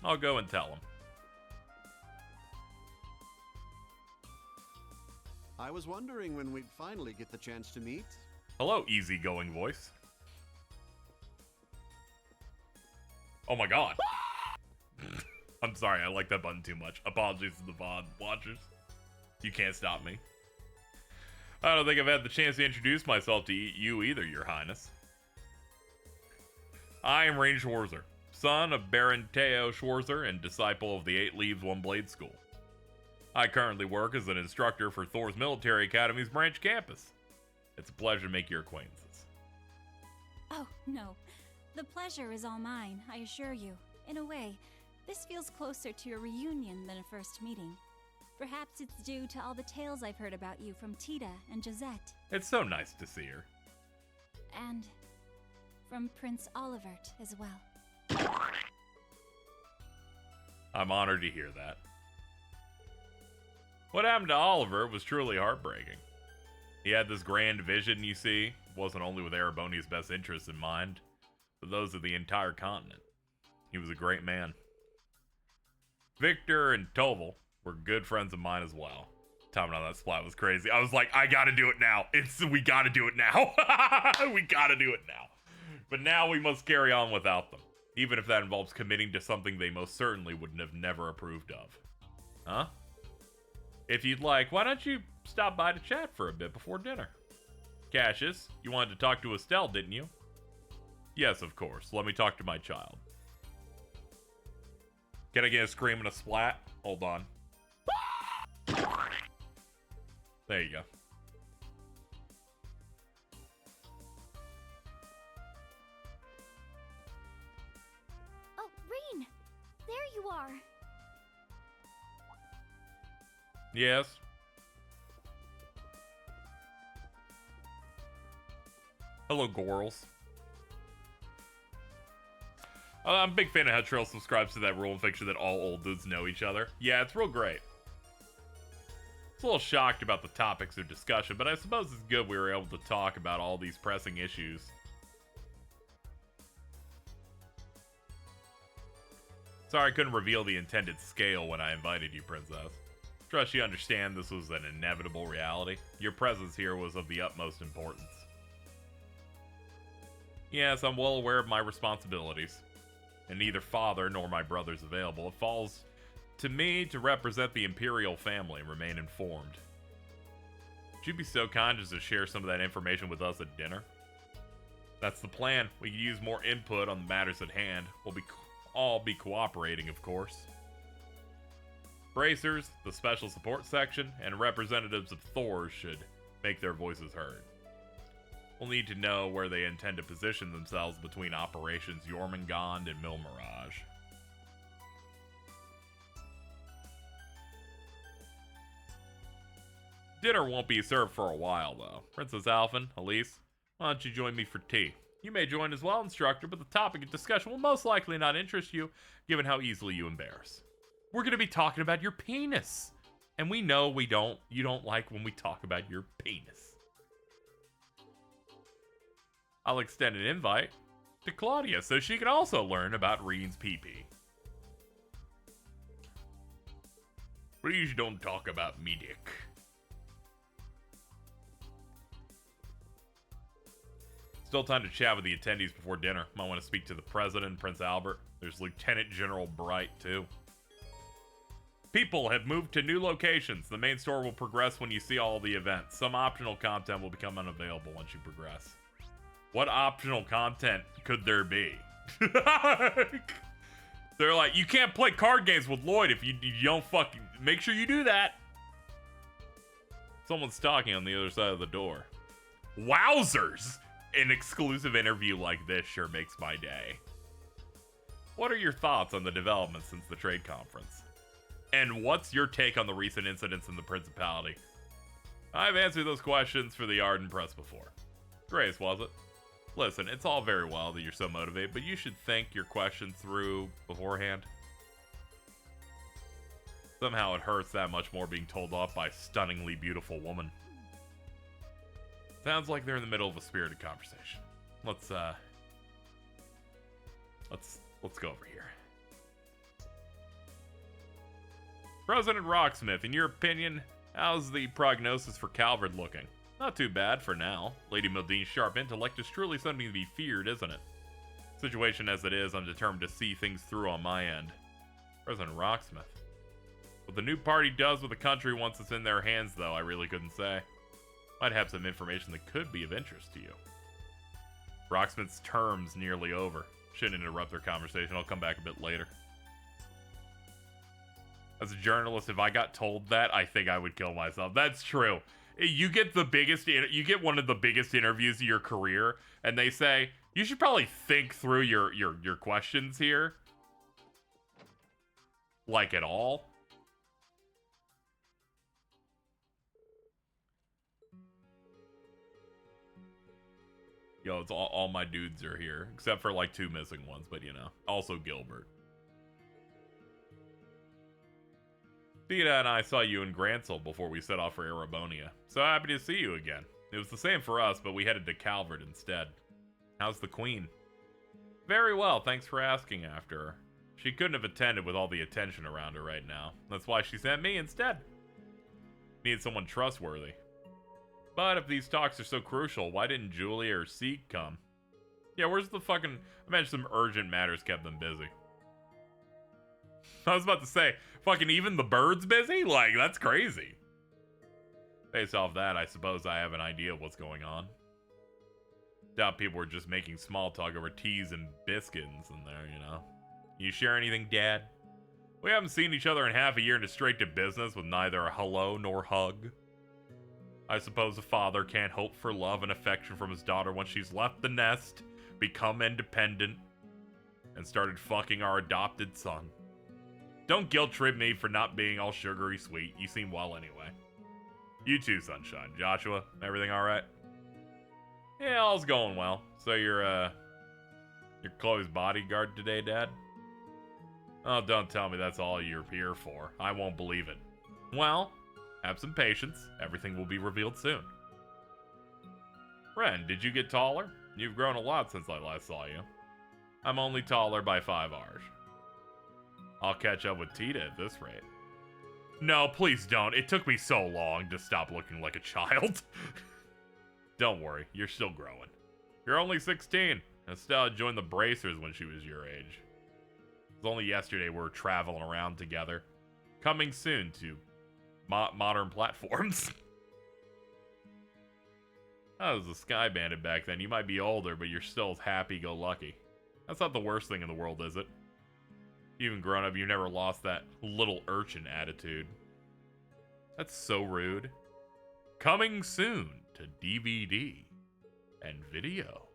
I'll go and tell him. I was wondering when we'd finally get the chance to meet. Hello, easygoing voice. Oh my god. I'm sorry, I like that button too much. Apologies to the VOD watchers. You can't stop me. I don't think I've had the chance to introduce myself to you either, Your Highness. I am Rain Schwarzer, son of Baron Teo Schwarzer and disciple of the 8 Leaves, 1 Blade School. I currently work as an instructor for Thor's Military Academy's branch campus. It's a pleasure to make your acquaintance. Oh, no. The pleasure is all mine, I assure you. In a way, this feels closer to a reunion than a first meeting. Perhaps it's due to all the tales I've heard about you from Tita and Josette. It's so nice to see her. And from Prince Olivert as well. I'm honored to hear that. What happened to Oliver was truly heartbreaking. He had this grand vision, you see, wasn't only with Erebonia's best interests in mind, but those of the entire continent. He was a great man. Victor and Toval were good friends of mine as well. Timing on that splat was crazy. I was like, I gotta do it now. We gotta do it now. We gotta do it now. But now we must carry on without them, even if that involves committing to something they most certainly would have never approved of. Huh? If you'd like, why don't you stop by to chat for a bit before dinner? Cassius, you wanted to talk to Estelle, didn't you? Yes, of course. Let me talk to my child. Can I get a scream and a splat? Hold on. There you go. Oh, Rain! There you are! Yes. Hello, Gorals. I'm a big fan of how Trill subscribes to that rule in fiction that all old dudes know each other. Yeah, it's real great. It's a little shocked about the topics of discussion, but I suppose it's good we were able to talk about all these pressing issues. Sorry I couldn't reveal the intended scale when I invited you, Princess. Trust you understand this was an inevitable reality. Your presence here was of the utmost importance. Yes, I'm well aware of my responsibilities. And neither father nor my brothers available. It falls to me to represent the Imperial family and remain informed. Would you be so kind as to share some of that information with us at dinner? That's the plan. We could use more input on the matters at hand. We'll all be cooperating, of course. Bracers, the special support section, and representatives of Thor should make their voices heard. We'll need to know where they intend to position themselves between Operations Jormungand and Mil Mirage. Dinner won't be served for a while, though. Princess Alphen, Elise, why don't you join me for tea? You may join as well, instructor, but the topic of discussion will most likely not interest you, given how easily you embarrass. We're going to be talking about your penis. And we know you don't like when we talk about your penis. I'll extend an invite to Claudia so she can also learn about Reen's pee-pee. Please don't talk about me, Dick. Still time to chat with the attendees before dinner. Might want to speak to the president, Prince Albert. There's Lieutenant General Bright, too. People have moved to new locations. The main store will progress when you see all the events. Some optional content will become unavailable once you progress. What optional content could there be? They're like, you can't play card games with Lloyd if you don't fucking... Make sure you do that. Someone's talking on the other side of the door. Wowzers! An exclusive interview like this sure makes my day. What are your thoughts on the developments since the trade conference? And what's your take on the recent incidents in the Principality? I've answered those questions for the Arden Press before. Grace, was it? Listen, it's all very well that you're so motivated, but you should think your question through beforehand. Somehow it hurts that much more being told off by a stunningly beautiful woman. Sounds like they're in the middle of a spirited conversation. Let's go over here. President Rocksmith, in your opinion, how's the prognosis for Calvert looking? Not too bad for now. Lady Mildine's sharp intellect is truly something to be feared, isn't it? Situation as it is, I'm determined to see things through on my end. President Rocksmith. What the new party does with the country once it's in their hands, though, I really couldn't say. Might have some information that could be of interest to you. Rocksmith's term's nearly over. Shouldn't interrupt their conversation. I'll come back a bit later. As a journalist, if I got told that, I think I would kill myself. That's true. You get one of the biggest interviews of your career, and they say, you should probably think through your questions here. Like at all. Yo, it's all my dudes are here, except for like 2 missing ones, but you know, also Gilbert. Theta and I saw you in Gransel before we set off for Erebonia. So happy to see you again. It was the same for us, but we headed to Calvert instead. How's the Queen? Very well, thanks for asking after her. She couldn't have attended with all the attention around her right now. That's why she sent me instead. Needed someone trustworthy. But if these talks are so crucial, why didn't Julia or Seek come? Yeah, where's the fucking... I imagine some urgent matters kept them busy. I was about to say, fucking even the bird's busy? Like, that's crazy. Based off that, I suppose I have an idea of what's going on. Doubt people were just making small talk over teas and biscuits in there, you know. You share anything, Dad? We haven't seen each other in half a year and it's straight to business with neither a hello nor hug. I suppose a father can't hope for love and affection from his daughter once she's left the nest, become independent, and started fucking our adopted son. Don't guilt-trip me for not being all sugary sweet. You seem well anyway. You too, Sunshine. Joshua, everything alright? Yeah, all's going well. So you're Chloe's bodyguard today, Dad? Oh, don't tell me that's all you're here for. I won't believe it. Well, have some patience. Everything will be revealed soon. Friend, did you get taller? You've grown a lot since I last saw you. I'm only taller by 5 hours. I'll catch up with Tita at this rate. No, please don't. It took me so long to stop looking like a child. Don't worry, you're still growing. You're only 16. Estelle joined the Bracers when she was your age. It was only yesterday we were traveling around together. Coming soon to modern platforms. I was a Sky Bandit back then. You might be older, but you're still happy-go-lucky. That's not the worst thing in the world, is it? Even grown up, you never lost that little urchin attitude. That's so rude. Coming soon to DVD and video.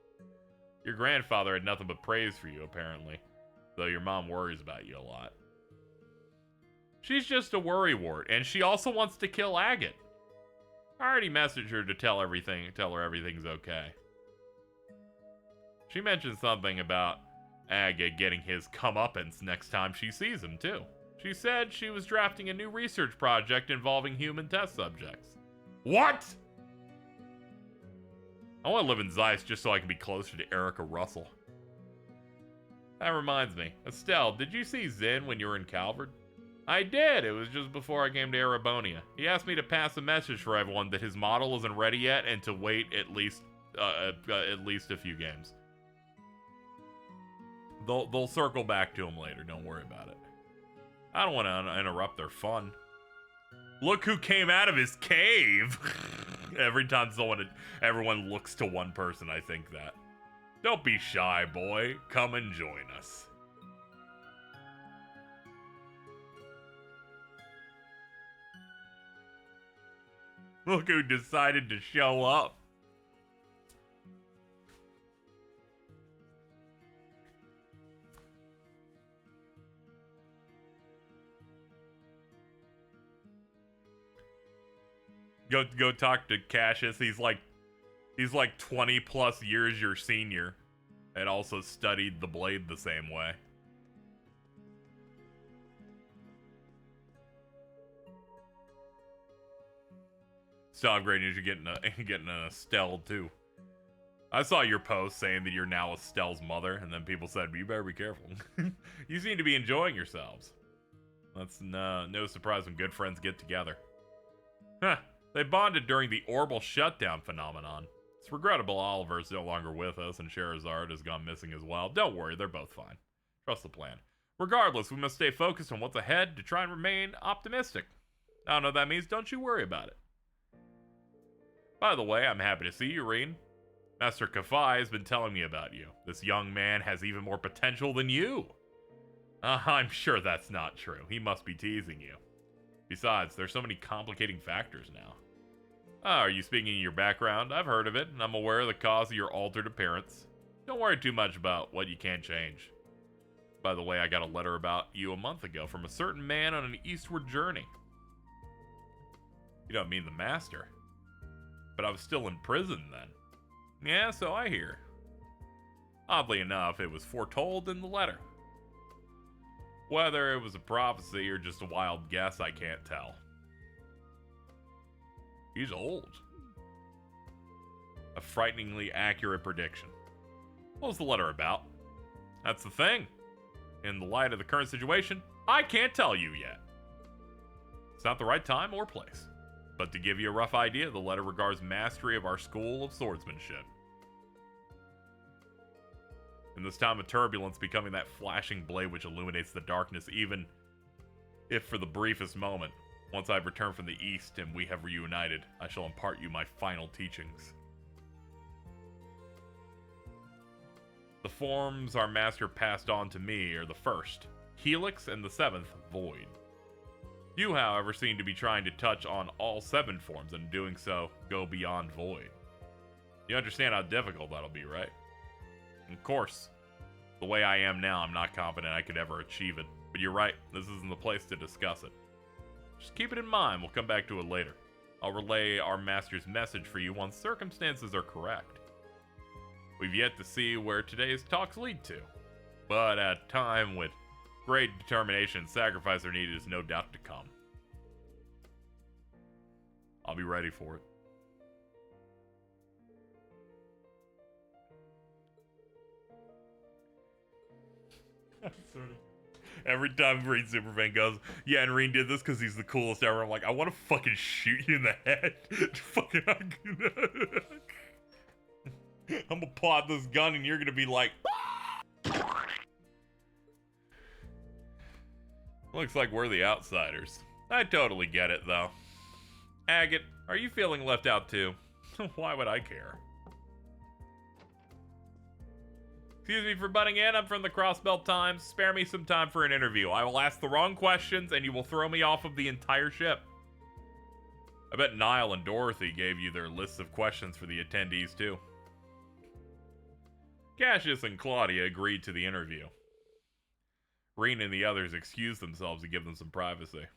Your grandfather had nothing but praise for you, apparently. Though your mom worries about you a lot. She's just a worrywart, and she also wants to kill Agate. I already messaged her to tell her everything's okay. She mentioned something about Agate getting his comeuppance next time she sees him, too. She said she was drafting a new research project involving human test subjects. What? I want to live in Zeiss just so I can be closer to Erica Russell. That reminds me. Estelle, did you see Zin when you were in Calvert? I did. It was just before I came to Erebonia. He asked me to pass a message for everyone that his model isn't ready yet and to wait at least a few games. They'll circle back to him later. Don't worry about it. I don't want to interrupt their fun. Look who came out of his cave. Every time everyone looks to one person, I think that. Don't be shy, boy. Come and join us. Look who decided to show up. Go talk to Cassius. He's like 20 plus years your senior and also studied the blade the same way. Stop great news, you're getting an Estelle too. I saw your post saying that you're now Estelle's mother, and then people said, you better be careful. You seem to be enjoying yourselves. That's no surprise when good friends get together. Huh, they bonded during the Orbital shutdown phenomenon. It's regrettable Oliver's no longer with us, and Sherazard has gone missing as well. Don't worry, they're both fine. Trust the plan. Regardless, we must stay focused on what's ahead to try and remain optimistic. I don't know what that means, don't you worry about it. By the way, I'm happy to see you, Reen. Master Kafai has been telling me about you. This young man has even more potential than you. I'm sure that's not true. He must be teasing you. Besides, there's so many complicating factors now. Are you speaking of your background? I've heard of it, and I'm aware of the cause of your altered appearance. Don't worry too much about what you can't change. By the way, I got a letter about you a month ago from a certain man on an eastward journey. You don't mean the Master. But I was still in prison then. Yeah, so I hear. Oddly enough, it was foretold in the letter. Whether it was a prophecy or just a wild guess, I can't tell. He's old. A frighteningly accurate prediction. What was the letter about? That's the thing. In the light of the current situation, I can't tell you yet. It's not the right time or place. But to give you a rough idea, the letter regards mastery of our school of swordsmanship. In this time of turbulence, becoming that flashing blade which illuminates the darkness, even if for the briefest moment, once I've returned from the east and we have reunited, I shall impart you my final teachings. The forms our master passed on to me are the first, Helix, and the seventh, Void. You, however, seem to be trying to touch on all 7 forms, and in doing so, go beyond Void. You understand how difficult that'll be, right? Of course, the way I am now, I'm not confident I could ever achieve it. But you're right, this isn't the place to discuss it. Just keep it in mind, we'll come back to it later. I'll relay our master's message for you once circumstances are correct. We've yet to see where today's talks lead to, but at a time with great determination and sacrifice are needed is no doubt to come. I'll be ready for it. Every time Green Superfan goes, yeah, and Reen did this because he's the coolest ever, I'm like, I want to fucking shoot you in the head. Fucking, I'm gonna pull out this gun and you're gonna be like, looks like we're the outsiders. I totally get it, though. Agate, are you feeling left out too? Why would I care? Excuse me for butting in. I'm from the Crossbelt Times. Spare me some time for an interview. I will ask the wrong questions and you will throw me off of the entire ship. I bet Niall and Dorothy gave you their lists of questions for the attendees too. Cassius and Claudia agreed to the interview. Reen and the others excused themselves to give them some privacy.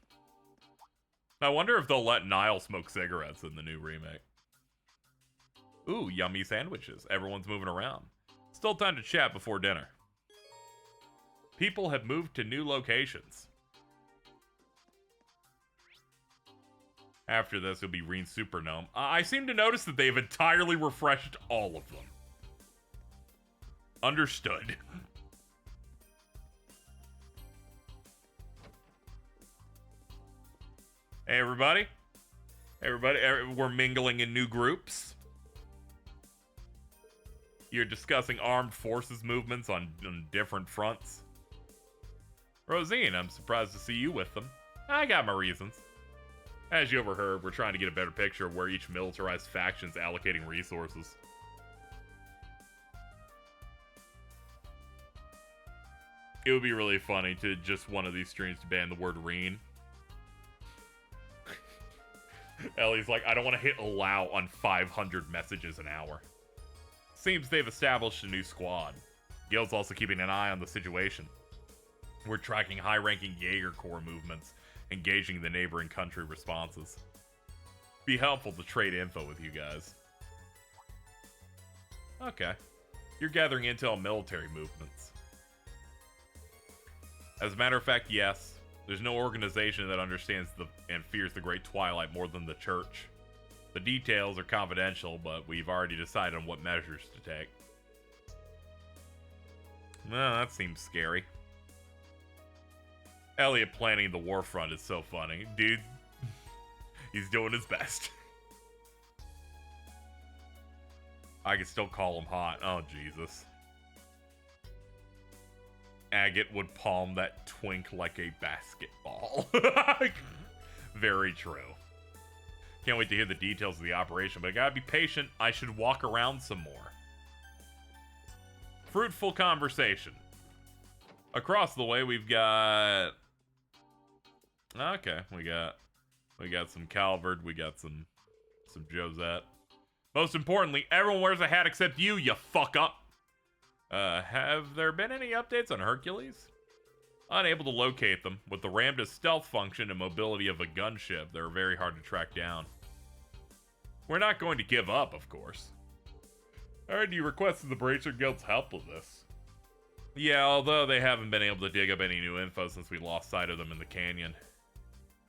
I wonder if they'll let Niall smoke cigarettes in the new remake. Ooh, yummy sandwiches. Everyone's moving around. Still time to chat before dinner. People have moved to new locations. After this, it'll be Reen Supernome. I seem to notice that they've entirely refreshed all of them. Understood. Hey, everybody. We're mingling in new groups. You're discussing armed forces movements on different fronts. Rosine, I'm surprised to see you with them. I got my reasons. As you overheard, we're trying to get a better picture of where each militarized faction's allocating resources. It would be really funny to just one of these streams to ban the word Reen. Ellie's like, I don't want to hit allow on 500 messages an hour. Seems they've established a new squad. Guild's also keeping an eye on the situation. We're tracking high-ranking Jaeger Corps movements, engaging the neighboring country responses. Be helpful to trade info with you guys. Okay. You're gathering intel on military movements. As a matter of fact, yes. There's no organization that understands and fears the Great Twilight more than the Church. The details are confidential, but we've already decided on what measures to take. Well, that seems scary. Elliot planning the war front is so funny. Dude, he's doing his best. I can still call him hot. Oh, Jesus. Agate would palm that twink like a basketball. Very true. Can't wait to hear the details of the operation, but I gotta be patient. I should walk around some more. Fruitful conversation. Across the way, we've got... Okay, we got some Calvard, we got some Josette. Most importantly, everyone wears a hat except you fuck up. Have there been any updates on Hercules? Unable to locate them. With the Ramda's stealth function and mobility of a gunship, they're very hard to track down. We're not going to give up, of course. I heard you requested the Bracer Guild's help with this. Yeah, although they haven't been able to dig up any new info since we lost sight of them in the canyon.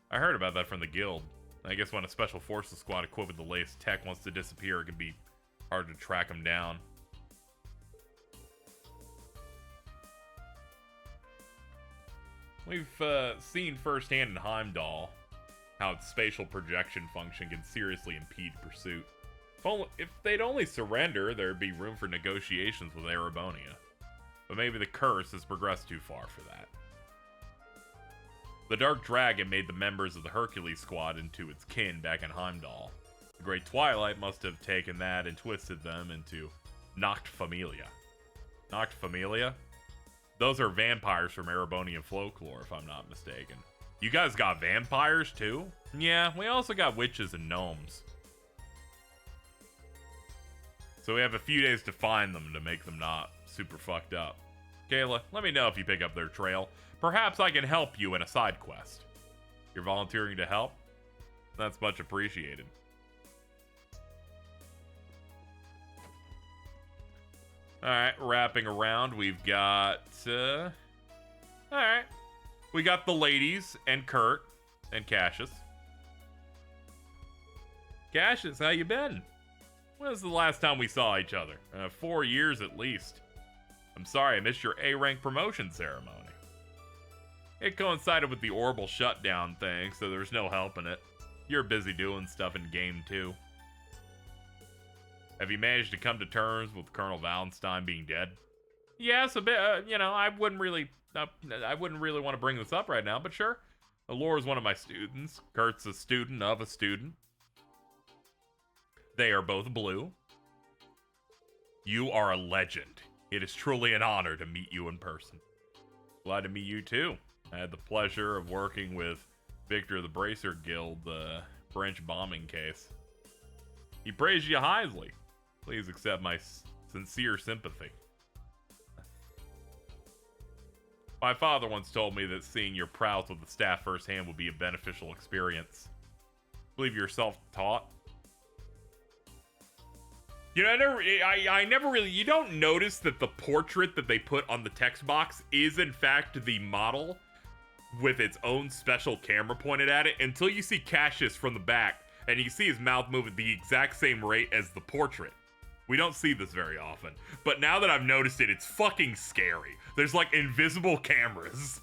I heard about that from the guild. I guess when a special forces squad equipped with the latest tech wants to disappear, it can be hard to track them down. We've seen firsthand in Heimdall how its spatial projection function can seriously impede pursuit. If they'd only surrender, there'd be room for negotiations with Erebonia. But maybe the curse has progressed too far for that. The Dark Dragon made the members of the Hercules squad into its kin back in Heimdall. The Great Twilight must have taken that and twisted them into Noct Familia. Noct Familia? Those are vampires from Erebonian folklore, if I'm not mistaken. You guys got vampires, too? Yeah, we also got witches and gnomes. So we have a few days to find them to make them not super fucked up. Kayla, let me know if you pick up their trail. Perhaps I can help you in a side quest. You're volunteering to help? That's much appreciated. Alright, wrapping around, we've got, alright. We got the ladies, and Kurt, and Cassius. Cassius, how you been? When was the last time we saw each other? 4 years at least. I'm sorry I missed your A-rank promotion ceremony. It coincided with the Orbital shutdown thing, so there's no helping it. You're busy doing stuff in game too. Have you managed to come to terms with Colonel Wallenstein being dead? Yes, a bit. I wouldn't really want to bring this up right now, but sure. Allure is one of my students. Kurt's a student of a student. They are both blue. You are a legend. It is truly an honor to meet you in person. Glad to meet you too. I had the pleasure of working with Victor of the Bracer Guild, the French bombing case. He praised you highly. Please accept my sincere sympathy. My father once told me that seeing your prowess with the staff firsthand would be a beneficial experience. Believe you're self-taught? You know, I never really... You don't notice that the portrait that they put on the text box is, in fact, the model with its own special camera pointed at it until you see Cassius from the back, and you can see his mouth move at the exact same rate as the portrait. We don't see this very often, but now that I've noticed it, it's fucking scary. There's like invisible cameras.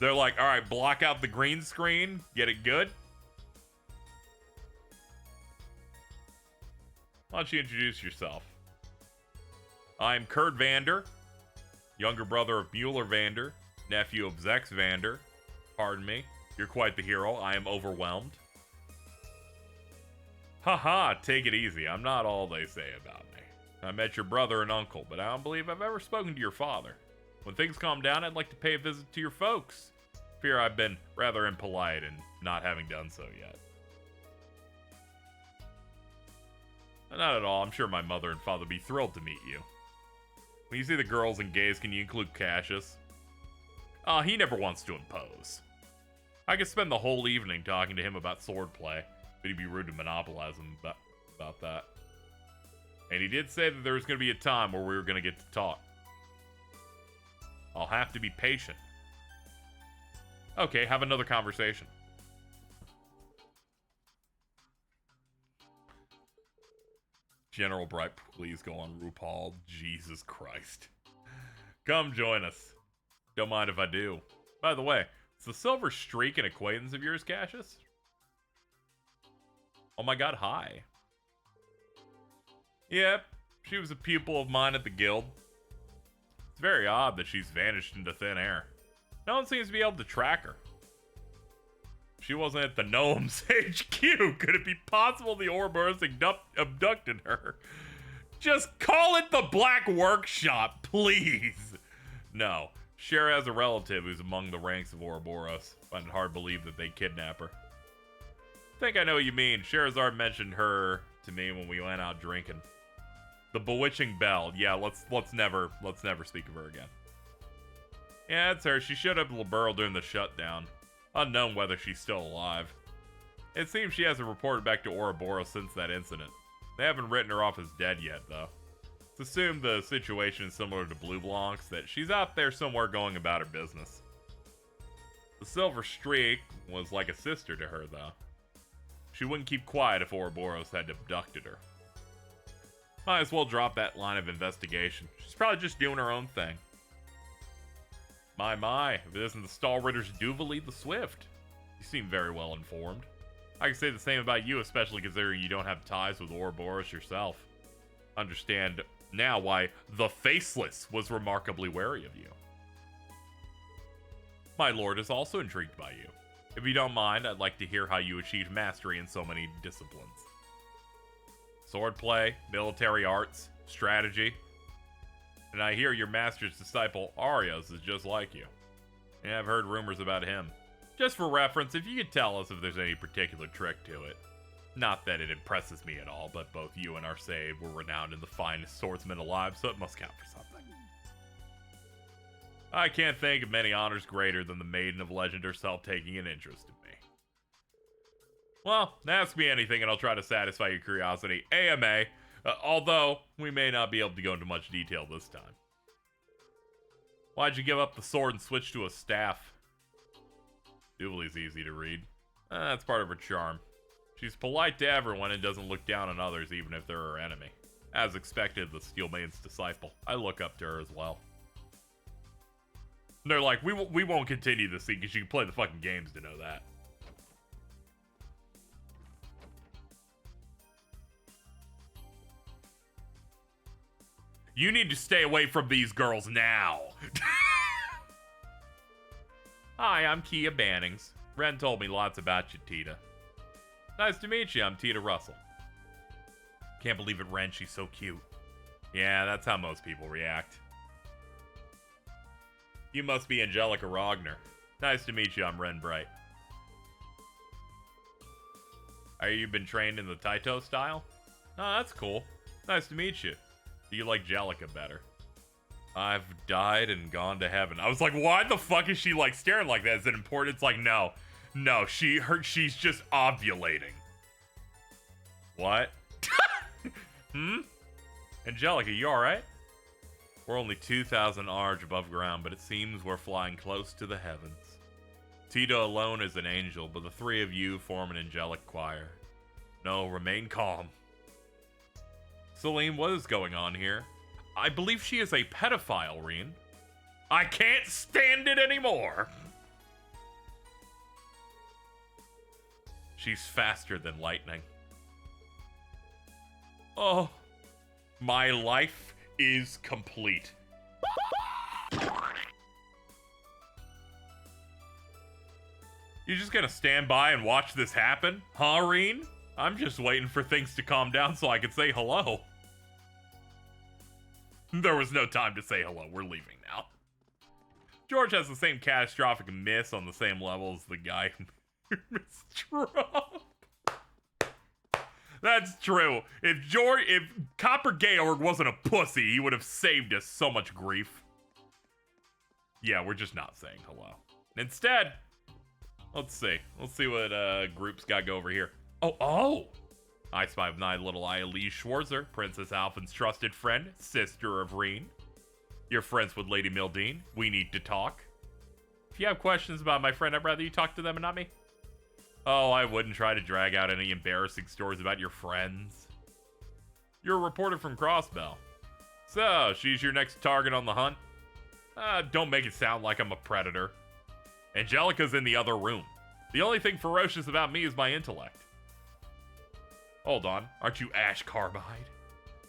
They're like, all right, block out the green screen, get it good. Why don't you introduce yourself? I'm Kurt Vander, younger brother of Mueller Vander, nephew of Zex Vander. Pardon me, you're quite the hero. I am overwhelmed. Haha, take it easy. I'm not all they say about me. I met your brother and uncle, but I don't believe I've ever spoken to your father. When things calm down, I'd like to pay a visit to your folks. Fear I've been rather impolite in not having done so yet. Not at all. I'm sure my mother and father would be thrilled to meet you. When you see the girls and gays, can you include Cassius? He never wants to impose. I could spend the whole evening talking to him about swordplay, but he'd be rude to monopolize him about that. And he did say that there was going to be a time where we were going to get to talk. I'll have to be patient. Okay, have another conversation. General Bright, please go on RuPaul. Jesus Christ. Come join us. Don't mind if I do. By the way, is the Silver Streak an acquaintance of yours, Cassius? Oh my god, hi. Yep, she was a pupil of mine at the guild. It's very odd that she's vanished into thin air. No one seems to be able to track her. She wasn't at the Gnomes HQ. Could it be possible the Ouroboros abducted her? Just call it the Black Workshop, please. No, Cher has a relative who's among the ranks of Ouroboros. Find it hard to believe that they kidnap her. I think I know what you mean. Sherazard mentioned her to me when we went out drinking. The Bewitching Belle. Yeah, let's never speak of her again. Yeah, it's her. She showed up at Liberl during the shutdown. Unknown whether she's still alive. It seems she hasn't reported back to Ouroboros since that incident. They haven't written her off as dead yet, though. It's assumed the situation is similar to Blue Blanc's, that she's out there somewhere going about her business. The Silver Streak was like a sister to her, though. She wouldn't keep quiet if Ouroboros had abducted her. Might as well drop that line of investigation. She's probably just doing her own thing. My, if it isn't the Stallritters Duvalie the Swift. You seem very well informed. I can say the same about you, especially considering you don't have ties with Ouroboros yourself. Understand now why the Faceless was remarkably wary of you. My lord is also intrigued by you. If you don't mind, I'd like to hear how you achieved mastery in so many disciplines. Swordplay, military arts, strategy. And I hear your master's disciple, Arios, is just like you. Yeah, I've heard rumors about him. Just for reference, if you could tell us if there's any particular trick to it. Not that it impresses me at all, but both you and Arcade were renowned in the finest swordsmen alive, so it must count for something. I can't think of many honors greater than the Maiden of Legend herself taking an interest in me. Well, ask me anything and I'll try to satisfy your curiosity. AMA. Although, we may not be able to go into much detail this time. Why'd you give up the sword and switch to a staff? Duvalie's easy to read. That's part of her charm. She's polite to everyone and doesn't look down on others even if they're her enemy. As expected, the Steelmaid's disciple. I look up to her as well. And they're like, we won't continue this scene because you can play the fucking games to know that. You need to stay away from these girls now. Hi, I'm Kia Bannings. Ren told me lots about you, Tita. Nice to meet you, I'm Tita Russell. Can't believe it, Ren, she's so cute. Yeah, that's how most people react. You must be Angelica Rogner. Nice to meet you, I'm Ren Bright. You been trained in the Taito style? Oh, that's cool. Nice to meet you. Do you like Jellica better? I've died and gone to heaven. I was like, why the fuck is she like staring like that? Is it important? It's like, no, she's just ovulating. What? Angelica, you alright? We're only 2,000 arge above ground, but it seems we're flying close to the heavens. Tito alone is an angel, but the three of you form an angelic choir. No, remain calm. Celine, what is going on here? I believe she is a pedophile, Reen. I can't stand it anymore! She's faster than lightning. Oh, my life is complete. You just gonna stand by and watch this happen? Huh, Reen? I'm just waiting for things to calm down so I can say hello. There was no time to say hello. We're leaving now. George has the same catastrophic miss on the same level as the guy who missed Trump. That's true. If Copper Georg wasn't a pussy, he would have saved us so much grief. Yeah, we're just not saying hello. Instead, let's see. Let's see what groups got go over here. Oh! I spy with my little eye Elise Schwarzer, Princess Alphen's trusted friend, sister of Reen. You're friends with Lady Mildine. We need to talk. If you have questions about my friend, I'd rather you talk to them and not me. Oh, I wouldn't try to drag out any embarrassing stories about your friends. You're a reporter from Crossbell. So, she's your next target on the hunt? Don't make it sound like I'm a predator. Angelica's in the other room. The only thing ferocious about me is my intellect. Hold on, aren't you Ash Carbide?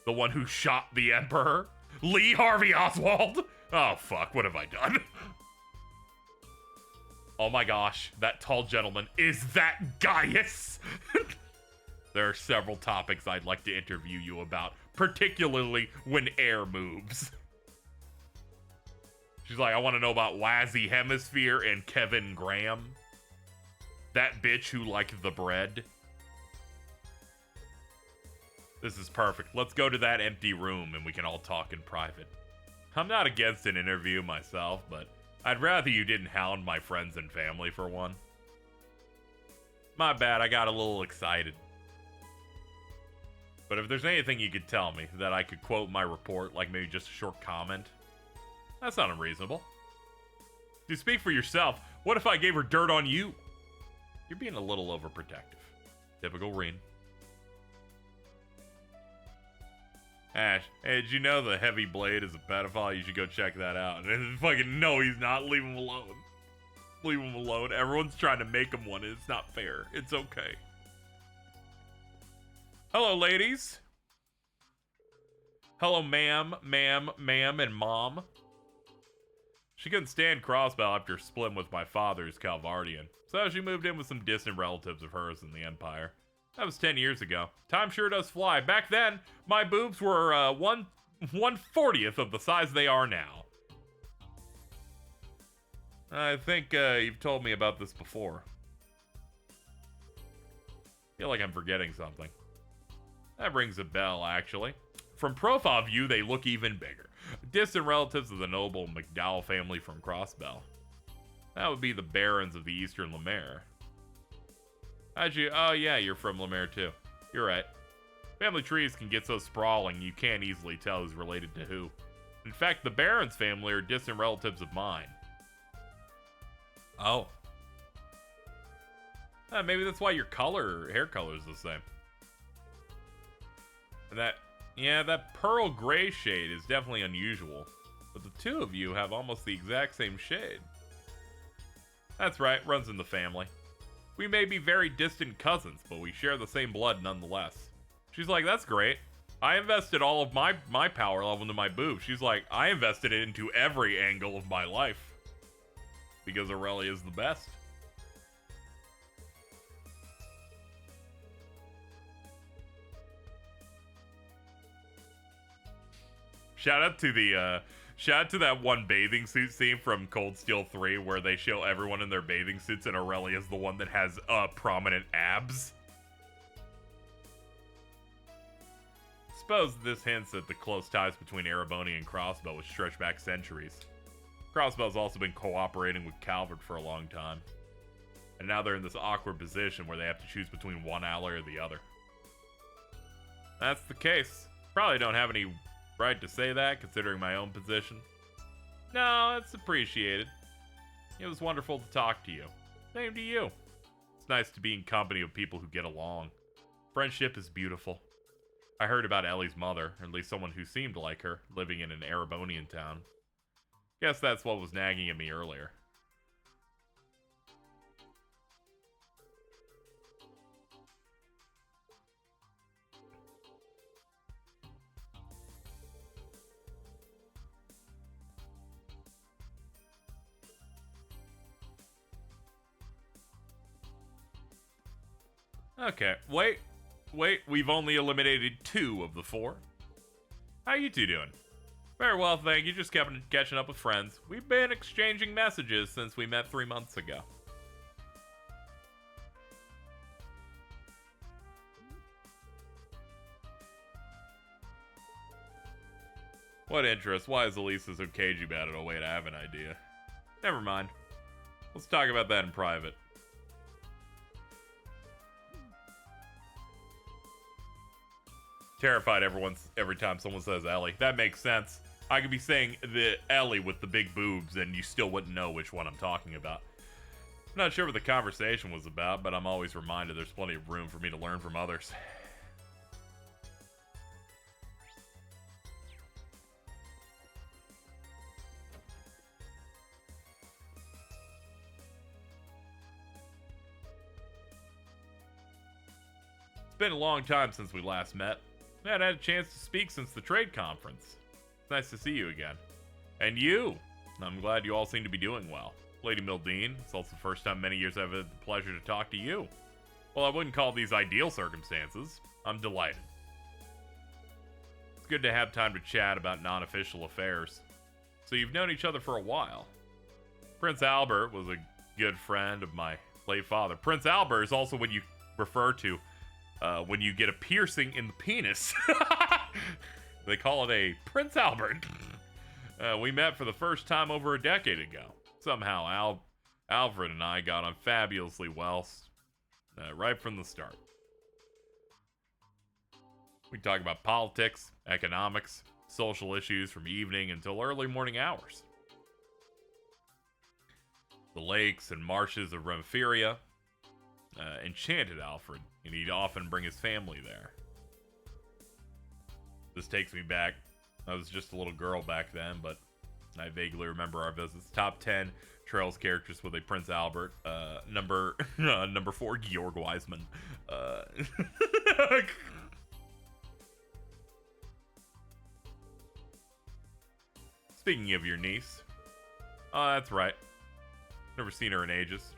The one who shot the Emperor? Lee Harvey Oswald? Oh fuck, what have I done? Oh my gosh, that tall gentleman, is that Gaius? There are several topics I'd like to interview you about, particularly when air moves. She's like, I want to know about Wazzy Hemisphere and Kevin Graham. That bitch who liked the bread. This is perfect. Let's go to that empty room and we can all talk in private. I'm not against an interview myself, but I'd rather you didn't hound my friends and family for one. My bad, I got a little excited. But if there's anything you could tell me that I could quote my report, like maybe just a short comment, that's not unreasonable. To speak for yourself, what if I gave her dirt on you? You're being a little overprotective. Typical Reen. Ash, hey, did you know the Heavy Blade is a pedophile? You should go check that out. And fucking, no, he's not. Leave him alone. Leave him alone. Everyone's trying to make him one, and it's not fair. It's okay. Hello, ladies. Hello, ma'am, and mom. She couldn't stand Crossbell after splitting with my father's Calvardian, so she moved in with some distant relatives of hers in the Empire. That was 10 years ago. Time sure does fly. Back then, my boobs were 1/40th of the size they are now. I think you've told me about this before. Feel like I'm forgetting something. That rings a bell, actually. From profile view, they look even bigger. Distant relatives of the noble McDowell family from Crossbell. That would be the barons of the Eastern Lemare. How'd you? Oh yeah, you're from Lemare too. You're right. Family trees can get so sprawling you can't easily tell who's related to who. In fact, the Barons family are distant relatives of mine. Oh. Maybe that's why your hair color is the same. And that pearl gray shade is definitely unusual. But the two of you have almost the exact same shade. That's right, runs in the family. We may be very distant cousins, but we share the same blood nonetheless. She's like, that's great. I invested all of my power level into my boobs. She's like, I invested it into every angle of my life. Because Aurelia is the best. Shout out to that one bathing suit scene from Cold Steel 3 where they show everyone in their bathing suits and Aurelia is the one that has prominent abs. Suppose this hints at the close ties between Ereboni and Crossbell which stretch back centuries. Crossbell's also been cooperating with Calvert for a long time. And now they're in this awkward position where they have to choose between one ally or the other. That's the case. Probably don't have any right to say that, considering my own position. No, it's appreciated. It was wonderful to talk to you. Same to you. It's nice to be in company with people who get along. Friendship is beautiful. I heard about Ellie's mother, or at least someone who seemed like her, living in an Erebonian town. Guess that's what was nagging at me earlier. Okay, wait, we've only eliminated 2 of the 4. How you two doing? Very well, thank you, just kept catching up with friends. We've been exchanging messages since we met 3 months ago. What interest? Why is Elisa so cagey about it? Oh wait, I have an idea. Never mind. Let's talk about that in private. Terrified every time someone says Ellie. That makes sense. I could be saying the Ellie with the big boobs and you still wouldn't know which one I'm talking about. I'm not sure what the conversation was about, but I'm always reminded there's plenty of room for me to learn from others. It's been a long time since we last met. I hadn't had a chance to speak since the trade conference. It's nice to see you again. And you! I'm glad you all seem to be doing well. Lady Mildine, it's also the first time in many years I've had the pleasure to talk to you. Well, I wouldn't call these ideal circumstances. I'm delighted. It's good to have time to chat about non-official affairs. So you've known each other for a while. Prince Albert was a good friend of my late father. Prince Albert is also what you refer to when you get a piercing in the penis. They call it a Prince Albert. We met for the first time over a decade ago. Somehow, Alfred and I got on fabulously well right from the start. We talk about politics, economics, social issues from evening until early morning hours. The lakes and marshes of Remphiria enchanted Alfred, and he'd often bring his family there. This takes me back. I was just a little girl back then, but I vaguely remember our visits. Top 10 Trails characters with a Prince Albert. Number 4, Georg Wiseman. Speaking of your niece. Oh, that's right. Never seen her in ages.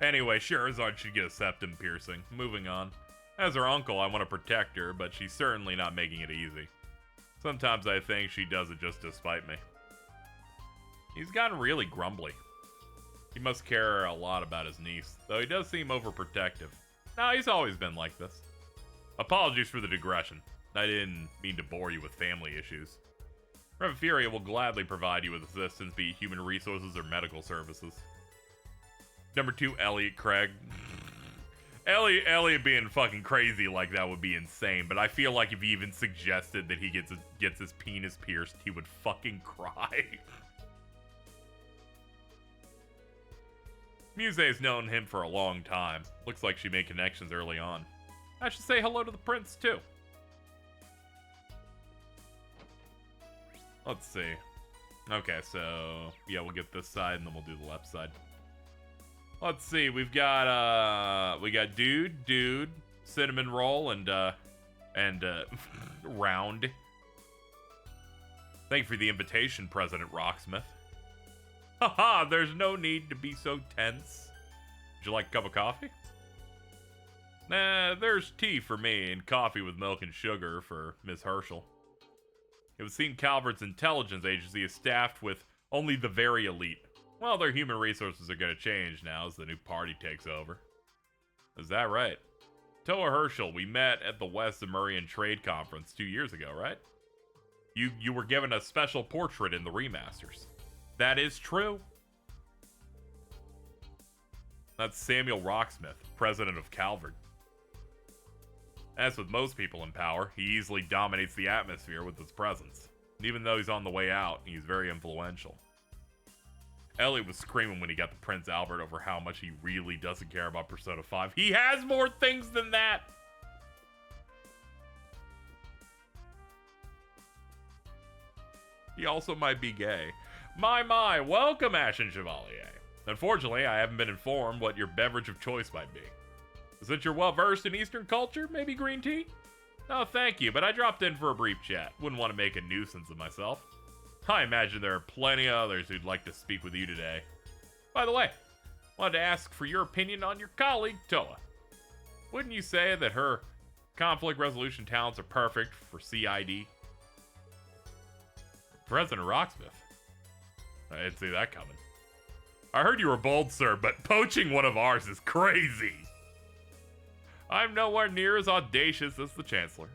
Anyway, Sherazade should get a septum piercing. Moving on. As her uncle, I want to protect her, but she's certainly not making it easy. Sometimes I think she does it just to spite me. He's gotten really grumbly. He must care a lot about his niece, though he does seem overprotective. No, he's always been like this. Apologies for the digression. I didn't mean to bore you with family issues. Remphiria will gladly provide you with assistance, be it human resources or medical services. Number 2, Elliot Craig. Elliot being fucking crazy like that would be insane, but I feel like if he even suggested that he gets his penis pierced, he would fucking cry. Muse's known him for a long time. Looks like she made connections early on. I should say hello to the prince, too. Let's see. Okay, so yeah, we'll get this side and then we'll do the left side. Let's see. We got dude, cinnamon roll, and round. Thank you for the invitation, President Rocksmith. Haha, there's no need to be so tense. Would you like a cup of coffee? Nah, there's tea for me and coffee with milk and sugar for Miss Herschel. It would seem Calvert's intelligence agency is staffed with only the very elite. Well, their human resources are going to change now as the new party takes over. Is that right? Toa Herschel, we met at the West Amurian Trade Conference 2 years ago, right? You were given a special portrait in the remasters. That is true. That's Samuel Rocksmith, president of Calvert. As with most people in power, he easily dominates the atmosphere with his presence. And even though he's on the way out, he's very influential. Elliot was screaming when he got the Prince Albert over how much he really doesn't care about Persona 5. He has more things than that! He also might be gay. My, welcome, Ashen Chevalier. Unfortunately, I haven't been informed what your beverage of choice might be. Since you're well versed in Eastern culture, maybe green tea? No, thank you, but I dropped in for a brief chat. Wouldn't want to make a nuisance of myself. I imagine there are plenty of others who'd like to speak with you today. By the way, wanted to ask for your opinion on your colleague, Toa. Wouldn't you say that her conflict resolution talents are perfect for CID? President Rocksmith. I didn't see that coming. I heard you were bold, sir, but poaching one of ours is crazy. I'm nowhere near as audacious as the Chancellor.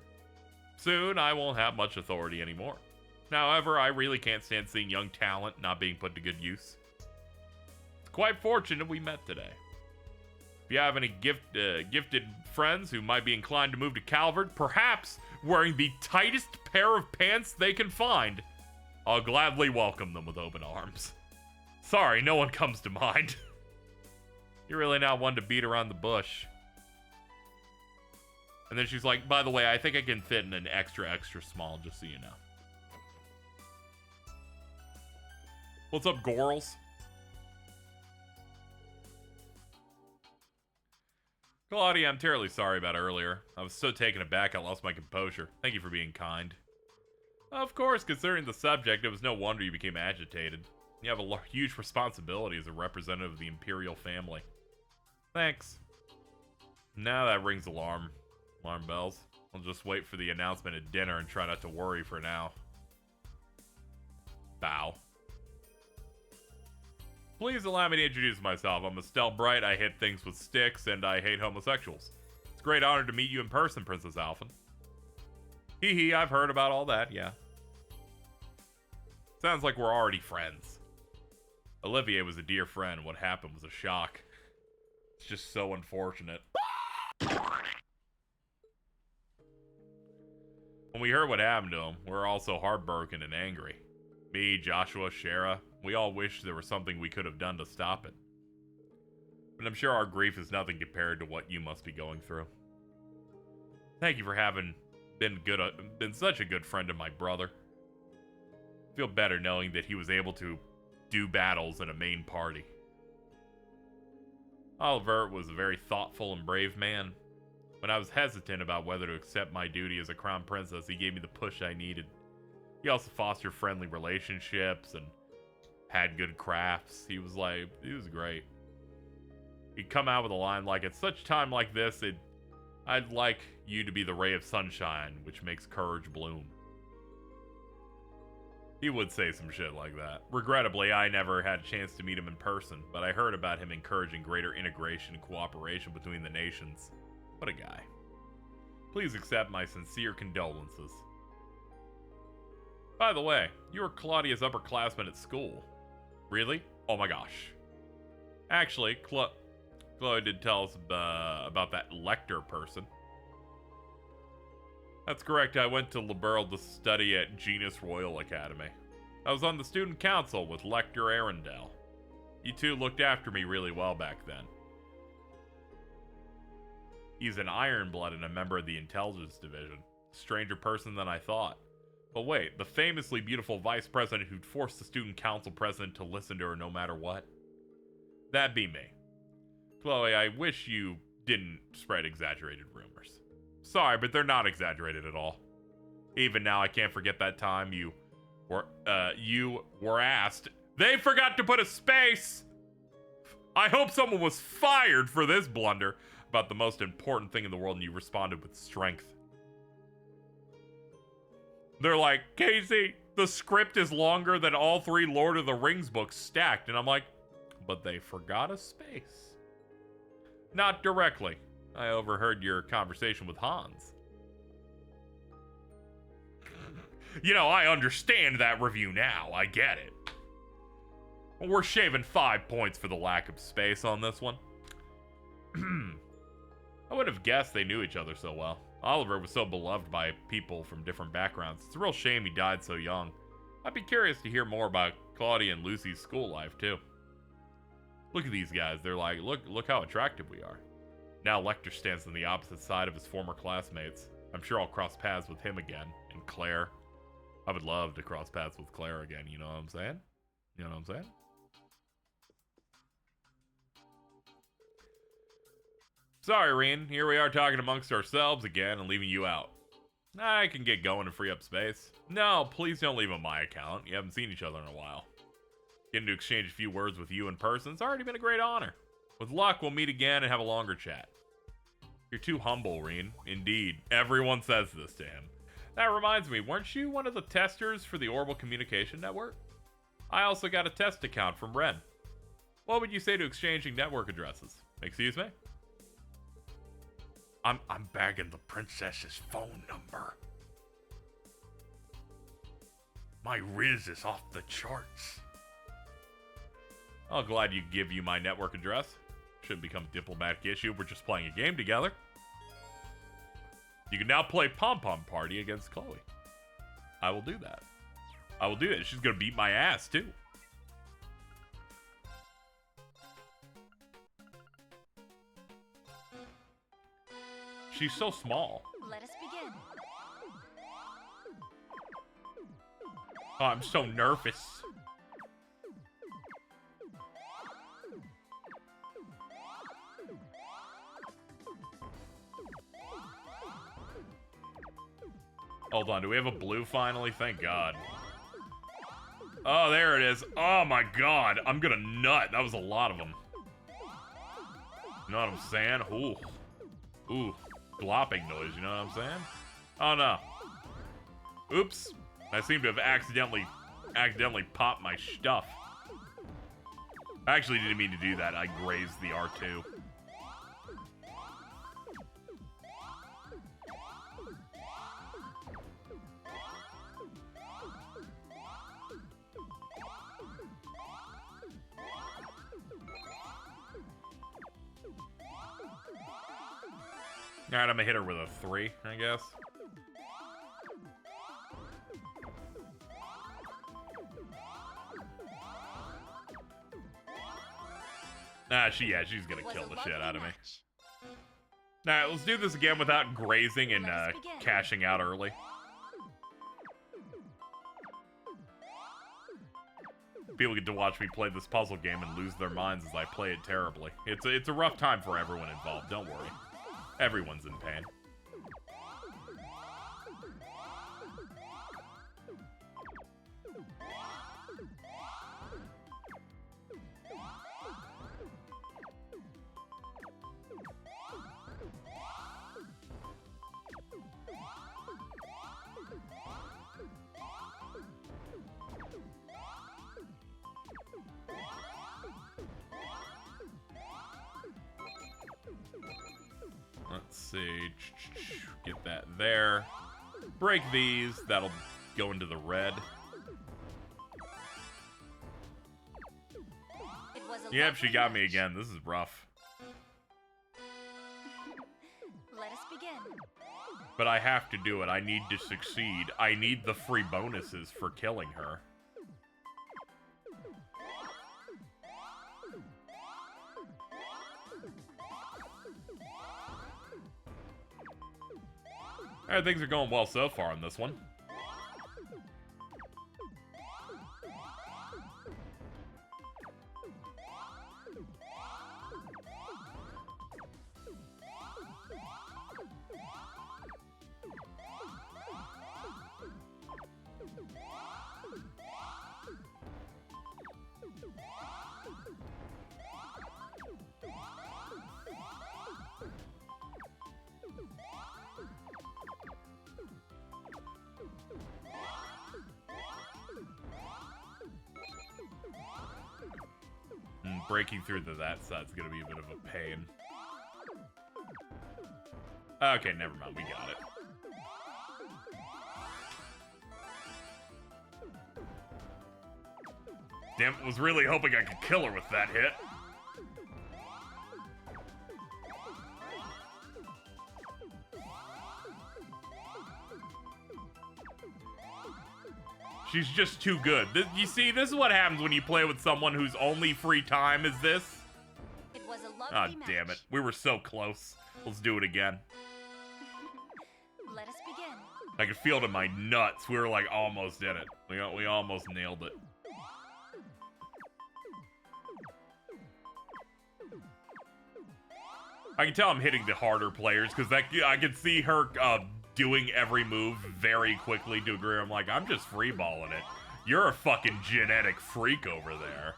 Soon, I won't have much authority anymore. However, I really can't stand seeing young talent not being put to good use. It's quite fortunate we met today. If you have any gifted friends who might be inclined to move to Calvert, perhaps wearing the tightest pair of pants they can find, I'll gladly welcome them with open arms. Sorry, no one comes to mind. You're really not one to beat around the bush. And then she's like, by the way, I think I can fit in an extra small, just so you know. What's up, Gorals? Claudia, I'm terribly sorry about earlier. I was so taken aback I lost my composure. Thank you for being kind. Of course, considering the subject, it was no wonder you became agitated. You have a huge responsibility as a representative of the Imperial family. Thanks. Now that rings alarm bells. I'll just wait for the announcement at dinner and try not to worry for now. Bow. Please allow me to introduce myself. I'm Estelle Bright, I hit things with sticks, and I hate homosexuals. It's a great honor to meet you in person, Princess Alphen. Hee hee, I've heard about all that, yeah. Sounds like we're already friends. Olivier was a dear friend. What happened was a shock. It's just so unfortunate. When we heard what happened to him, we were all so heartbroken and angry. Me, Joshua, Shara, we all wished there was something we could have done to stop it. But I'm sure our grief is nothing compared to what you must be going through. Thank you for having been such a good friend of my brother. I feel better knowing that he was able to do battles in a main party. Oliver was a very thoughtful and brave man. When I was hesitant about whether to accept my duty as a crown princess, he gave me the push I needed. He also fostered friendly relationships and had good crafts. He was great. He'd come out with a line like, at such time like this, I'd like you to be the ray of sunshine, which makes courage bloom. He would say some shit like that. Regrettably, I never had a chance to meet him in person, but I heard about him encouraging greater integration and cooperation between the nations. What a guy. Please accept my sincere condolences. By the way, you were Claudia's upperclassman at school. Really? Oh my gosh. Actually, Chloe did tell us about that Lecter person. That's correct, I went to Liberl to study at Genus Royal Academy. I was on the student council with Lecter Arundel. You two looked after me really well back then. He's an Ironblood and a member of the Intelligence Division. Stranger person than I thought. But wait, the famously beautiful vice president who'd forced the student council president to listen to her no matter what? That'd be me. Chloe, I wish you didn't spread exaggerated rumors. Sorry, but they're not exaggerated at all. Even now, I can't forget that time you were asked. They forgot to put a space! I hope someone was fired for this blunder about the most important thing in the world, and you responded with strength. They're like, Casey, the script is longer than all 3 Lord of the Rings books stacked. And I'm like, but they forgot a space. Not directly. I overheard your conversation with Hans. You know, I understand that review now. I get it. We're shaving 5 points for the lack of space on this one. I would have guessed they knew each other so well. Oliver was so beloved by people from different backgrounds. It's a real shame he died so young. I'd be curious to hear more about Claudia and Lucy's school life, too. Look at these guys. They're like, look how attractive we are. Now Lecter stands on the opposite side of his former classmates. I'm sure I'll cross paths with him again. And Claire. I would love to cross paths with Claire again, you know what I'm saying? You know what I'm saying? Sorry, Reen. Here we are talking amongst ourselves again and leaving you out. I can get going and free up space. No, please don't leave on my account. You haven't seen each other in a while. Getting to exchange a few words with you in person has already been a great honor. With luck, we'll meet again and have a longer chat. You're too humble, Reen. Indeed. Everyone says this to him. That reminds me, weren't you one of the testers for the Orbital Communication Network? I also got a test account from Ren. What would you say to exchanging network addresses? Excuse me? I'm bagging the princess's phone number. My Riz is off the charts. I'm glad you give you my network address. Shouldn't become a diplomatic issue. We're just playing a game together. You can now play Pom Pom Party against Chloe. I will do that. I will do it. She's gonna beat my ass too. She's so small. Let us begin. Oh, I'm so nervous. Hold on, do we have a blue finally? Thank God. Oh, there it is. Oh my God, I'm gonna nut. That was a lot of them. You know what I'm saying? Ooh. Ooh. Glopping noise, you know what I'm saying? Oh no. Oops. I seem to have accidentally popped my stuff. I actually didn't mean to do that. I grazed the R2. Alright, I'm gonna hit her with a 3, I guess. She's gonna kill the shit out of me. Alright, let's do this again without grazing and cashing out early. People get to watch me play this puzzle game and lose their minds as I play it terribly. It's a rough time for everyone involved, don't worry. Everyone's in pain. Let's see. Get that there. Break these. That'll go into the red. Yep, she got me again. This is rough. Let us begin. But I have to do it. I need to succeed. I need the free bonuses for killing her. Alright, things are going well so far on this one. Breaking through that side's gonna be a bit of a pain. Okay, never mind, we got it. Damn, was really hoping I could kill her with that hit. She's just too good. You see, this is what happens when you play with someone whose only free time is this. It was a lovely Ah, damn it. We were so close. Let's do it again. Let us begin. I could feel it in my nuts. We were like almost in it. We almost nailed it. I can tell I'm hitting the harder players because I can see her doing every move very quickly to agree. I'm like, I'm just freeballing it. You're a fucking genetic freak over there.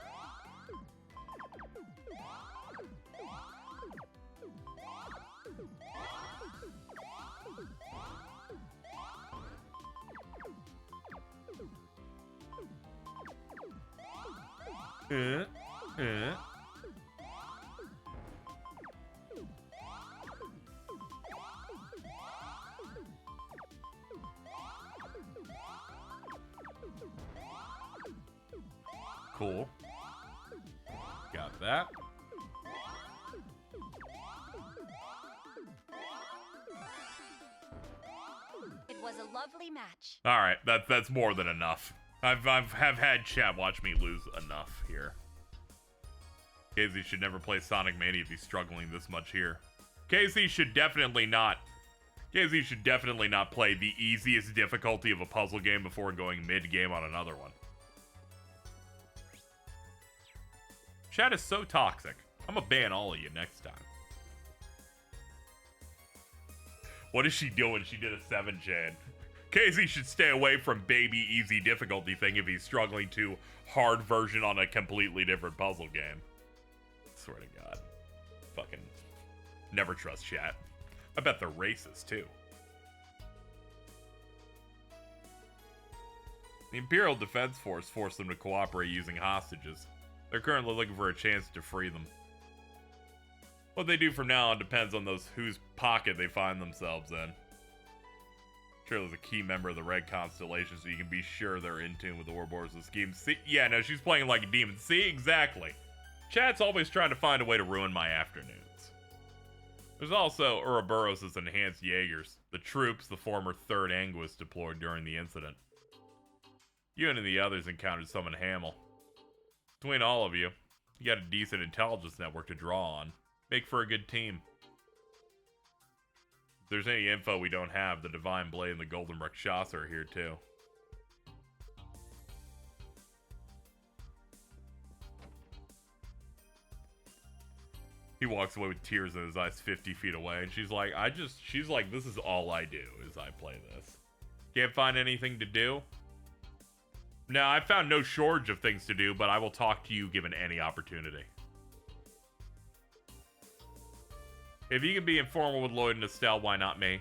Cool. Got that. It was a lovely match. All right, that's more than enough. I've had chat watch me lose enough here. Casey should never play Sonic Mania if he's struggling this much here. Casey should definitely not play the easiest difficulty of a puzzle game before going mid-game on another one. Chat is so toxic. I'm gonna ban all of you next time. What is she doing? She did a 7-chan. Casey should stay away from baby easy difficulty thing if he's struggling to hard version on a completely different puzzle game. Swear to God. Fucking never trust chat. I bet they're racist too. The Imperial Defense Force forced them to cooperate using hostages. They're currently looking for a chance to free them. What they do from now on depends on whose pocket they find themselves in. Shirley's a key member of the Red Constellation, so you can be sure they're in tune with Ouroboros' scheme. See, yeah, no, she's playing like a demon. See, exactly. Chat's always trying to find a way to ruin my afternoons. There's also Ouroboros' enhanced Jaegers, the troops the former 3rd Anguis deployed during the incident. You and the others encountered some in Hamel. Between all of you, you got a decent intelligence network to draw on. Make for a good team. If there's any info we don't have, the Divine Blade and the Golden Rakshasa are here too. He walks away with tears in his eyes 50 feet away, and she's like, this is all I do, is I play this. Can't find anything to do? No, I found no shortage of things to do, but I will talk to you given any opportunity. If you can be informal with Lloyd and Estelle, why not me?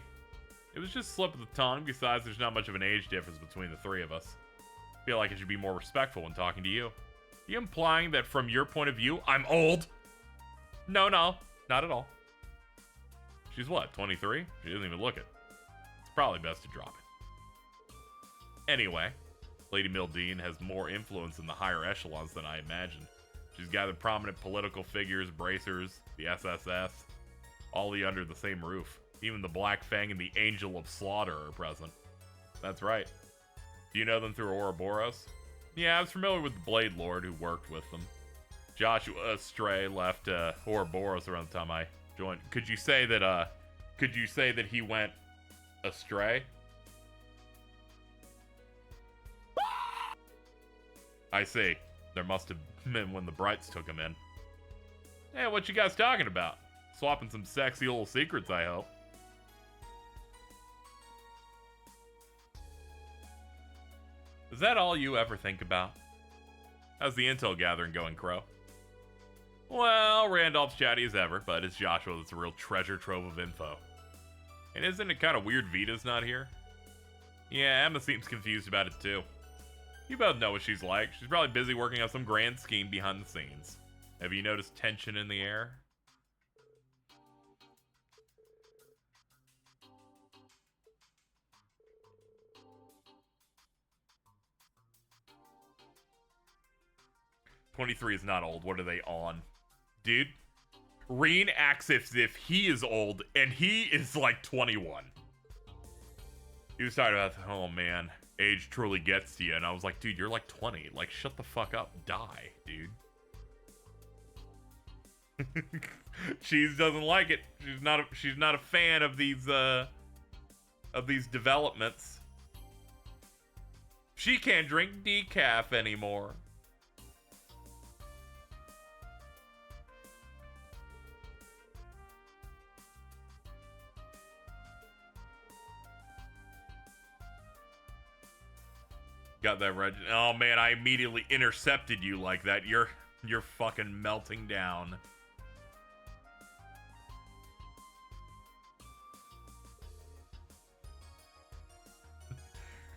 It was just a slip of the tongue. Besides, there's not much of an age difference between the three of us. I feel like I should be more respectful when talking to you. Are you implying that from your point of view, I'm old? No, not at all. She's what, 23? She doesn't even look it. It's probably best to drop it. Anyway, Lady Mildine has more influence in the higher echelons than I imagined. She's gathered prominent political figures, bracers, the SSS, all under the same roof. Even the Black Fang and the Angel of Slaughter are present. That's right. Do you know them through Ouroboros? Yeah, I was familiar with the Blade Lord who worked with them. Joshua Stray left Ouroboros around the time I joined. Could you say that he went astray? I see. There must have been when the Brights took him in. Hey, what you guys talking about? Swapping some sexy little secrets, I hope. Is that all you ever think about? How's the intel gathering going, Crow? Well, Randolph's chatty as ever, but it's Joshua that's a real treasure trove of info. And isn't it kind of weird Vita's not here? Yeah, Emma seems confused about it too. You both know what she's like. She's probably busy working on some grand scheme behind the scenes. Have you noticed tension in the air? "23 is not old. What are they on?" Dude, Reen acts as if he is old, and he is like 21. He was talking about, oh man, age truly gets to you. And I was like, dude, you're like 20. Like, shut the fuck up. Die, dude. Cheese doesn't like it. She's not a fan of these developments. She can't drink decaf anymore. Got that right. Oh man, I immediately intercepted you like that. You're fucking melting down.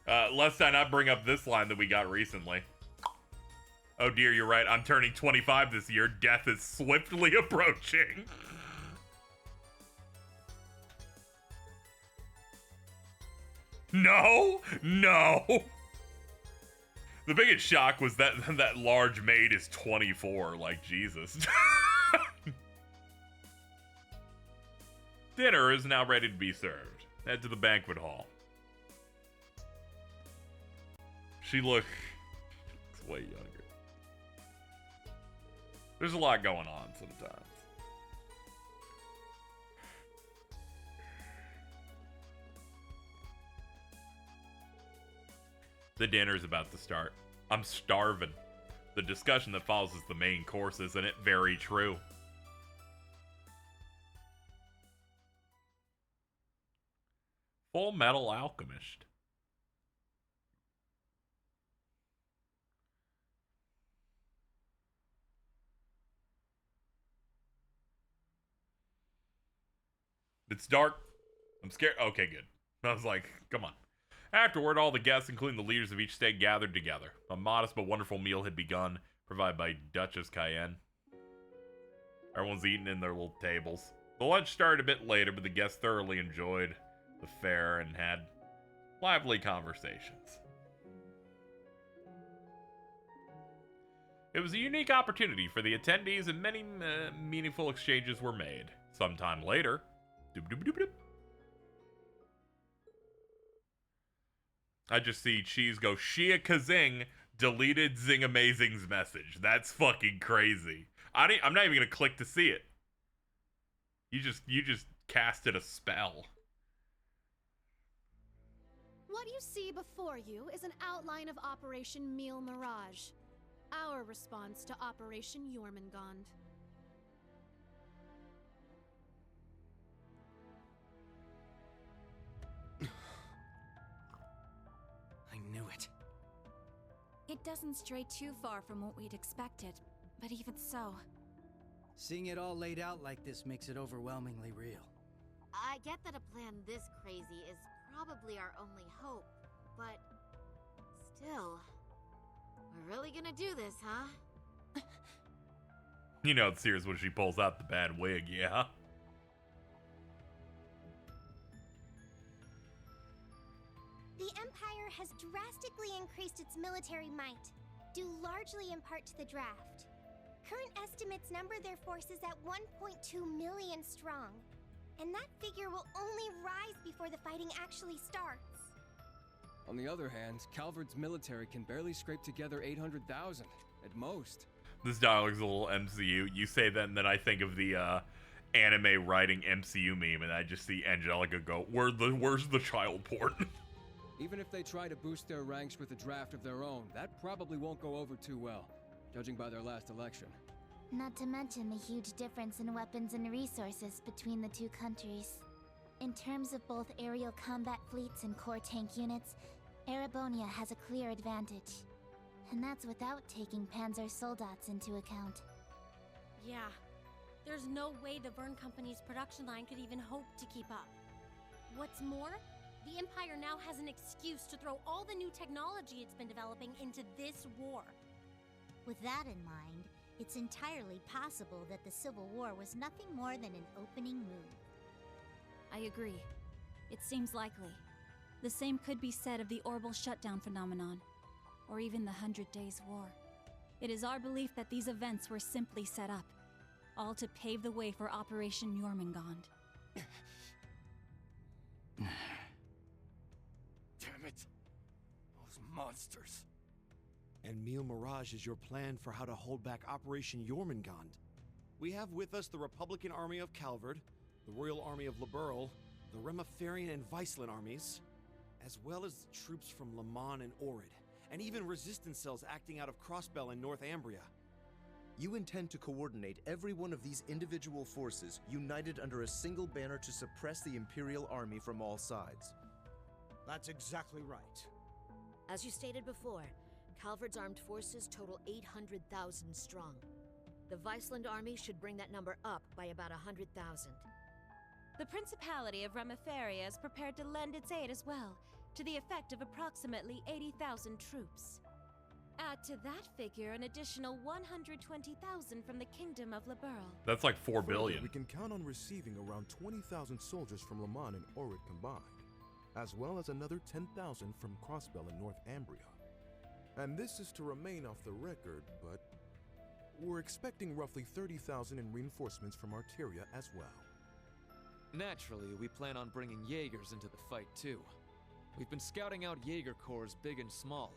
Lest I not bring up this line that we got recently. Oh dear, you're right. I'm turning 25 this year. Death is swiftly approaching. No, no. The biggest shock was that that large maid is 24. Like, Jesus. Dinner is now ready to be served. Head to the banquet hall. She looks way younger. There's a lot going on sometimes. The dinner's about to start. I'm starving. The discussion that follows is the main course, isn't it? Very true. Full Metal Alchemist. It's dark. I'm scared. Okay, good. I was like, come on. Afterward, all the guests, including the leaders of each state, gathered together. A modest but wonderful meal had begun, provided by Duchess Cayenne. Everyone's eating in their little tables. The lunch started a bit later, but the guests thoroughly enjoyed the fare and had lively conversations. It was a unique opportunity for the attendees, and many meaningful exchanges were made. Sometime later, I just see Cheese go, Shia Kazing deleted Zing Amazing's message. That's fucking crazy. I'm not even gonna click to see it. You just casted a spell. What you see before you is an outline of Operation Meal Mirage, our response to Operation Jormungand. I knew it. It doesn't stray too far from what we'd expected, but even so. Seeing it all laid out like this makes it overwhelmingly real. I get that a plan this crazy is probably our only hope, but still, we're really gonna do this, huh? You know it's serious when she pulls out the bad wig, yeah? The Empire has drastically increased its military might, due largely in part to the draft. Current estimates number their forces at 1.2 million strong, and that figure will only rise before the fighting actually starts. On the other hand, Calvard's military can barely scrape together 800,000, at most. This dialogue's a little MCU. You say that, and then I think of the anime writing MCU meme, and I just see Angelica go, "Where's the child porn?" Even if they try to boost their ranks with a draft of their own, that probably won't go over too well, judging by their last election. Not to mention the huge difference in weapons and resources between the two countries. In terms of both aerial combat fleets and core tank units, Erebonia has a clear advantage. And that's without taking Panzer Soldats into account. Yeah. There's no way the Vern Company's production line could even hope to keep up. What's more, the Empire now has an excuse to throw all the new technology it's been developing into this war. With that in mind, it's entirely possible that the Civil War was nothing more than an opening move. I agree. It seems likely. The same could be said of the orbital shutdown phenomenon, or even the 100 Days War. It is our belief that these events were simply set up, all to pave the way for Operation Jormungand. Damn it. Those monsters. And Mille Mirage is your plan for how to hold back Operation Jormungand. We have with us the Republican Army of Calvard, the Royal Army of Liberl, the Remiferian and Viceland armies, as well as troops from Le Mans and Orid, and even resistance cells acting out of Crossbell and Northumbria. You intend to coordinate every one of these individual forces united under a single banner to suppress the Imperial Army from all sides. That's exactly right. As you stated before, Calvard's armed forces total 800,000 strong. The Viceland army should bring that number up by about 100,000. The Principality of Remiferia is prepared to lend its aid as well, to the effect of approximately 80,000 troops. Add to that figure an additional 120,000 from the Kingdom of Liberl. That's like 4 Further, billion. we can count on receiving around 20,000 soldiers from Le Mans and Orid combined, as well as another 10,000 from Crossbell and Northumbria. And this is to remain off the record, but we're expecting roughly 30,000 in reinforcements from Arteria as well. Naturally, we plan on bringing Jaegers into the fight too. We've been scouting out Jaeger corps big and small.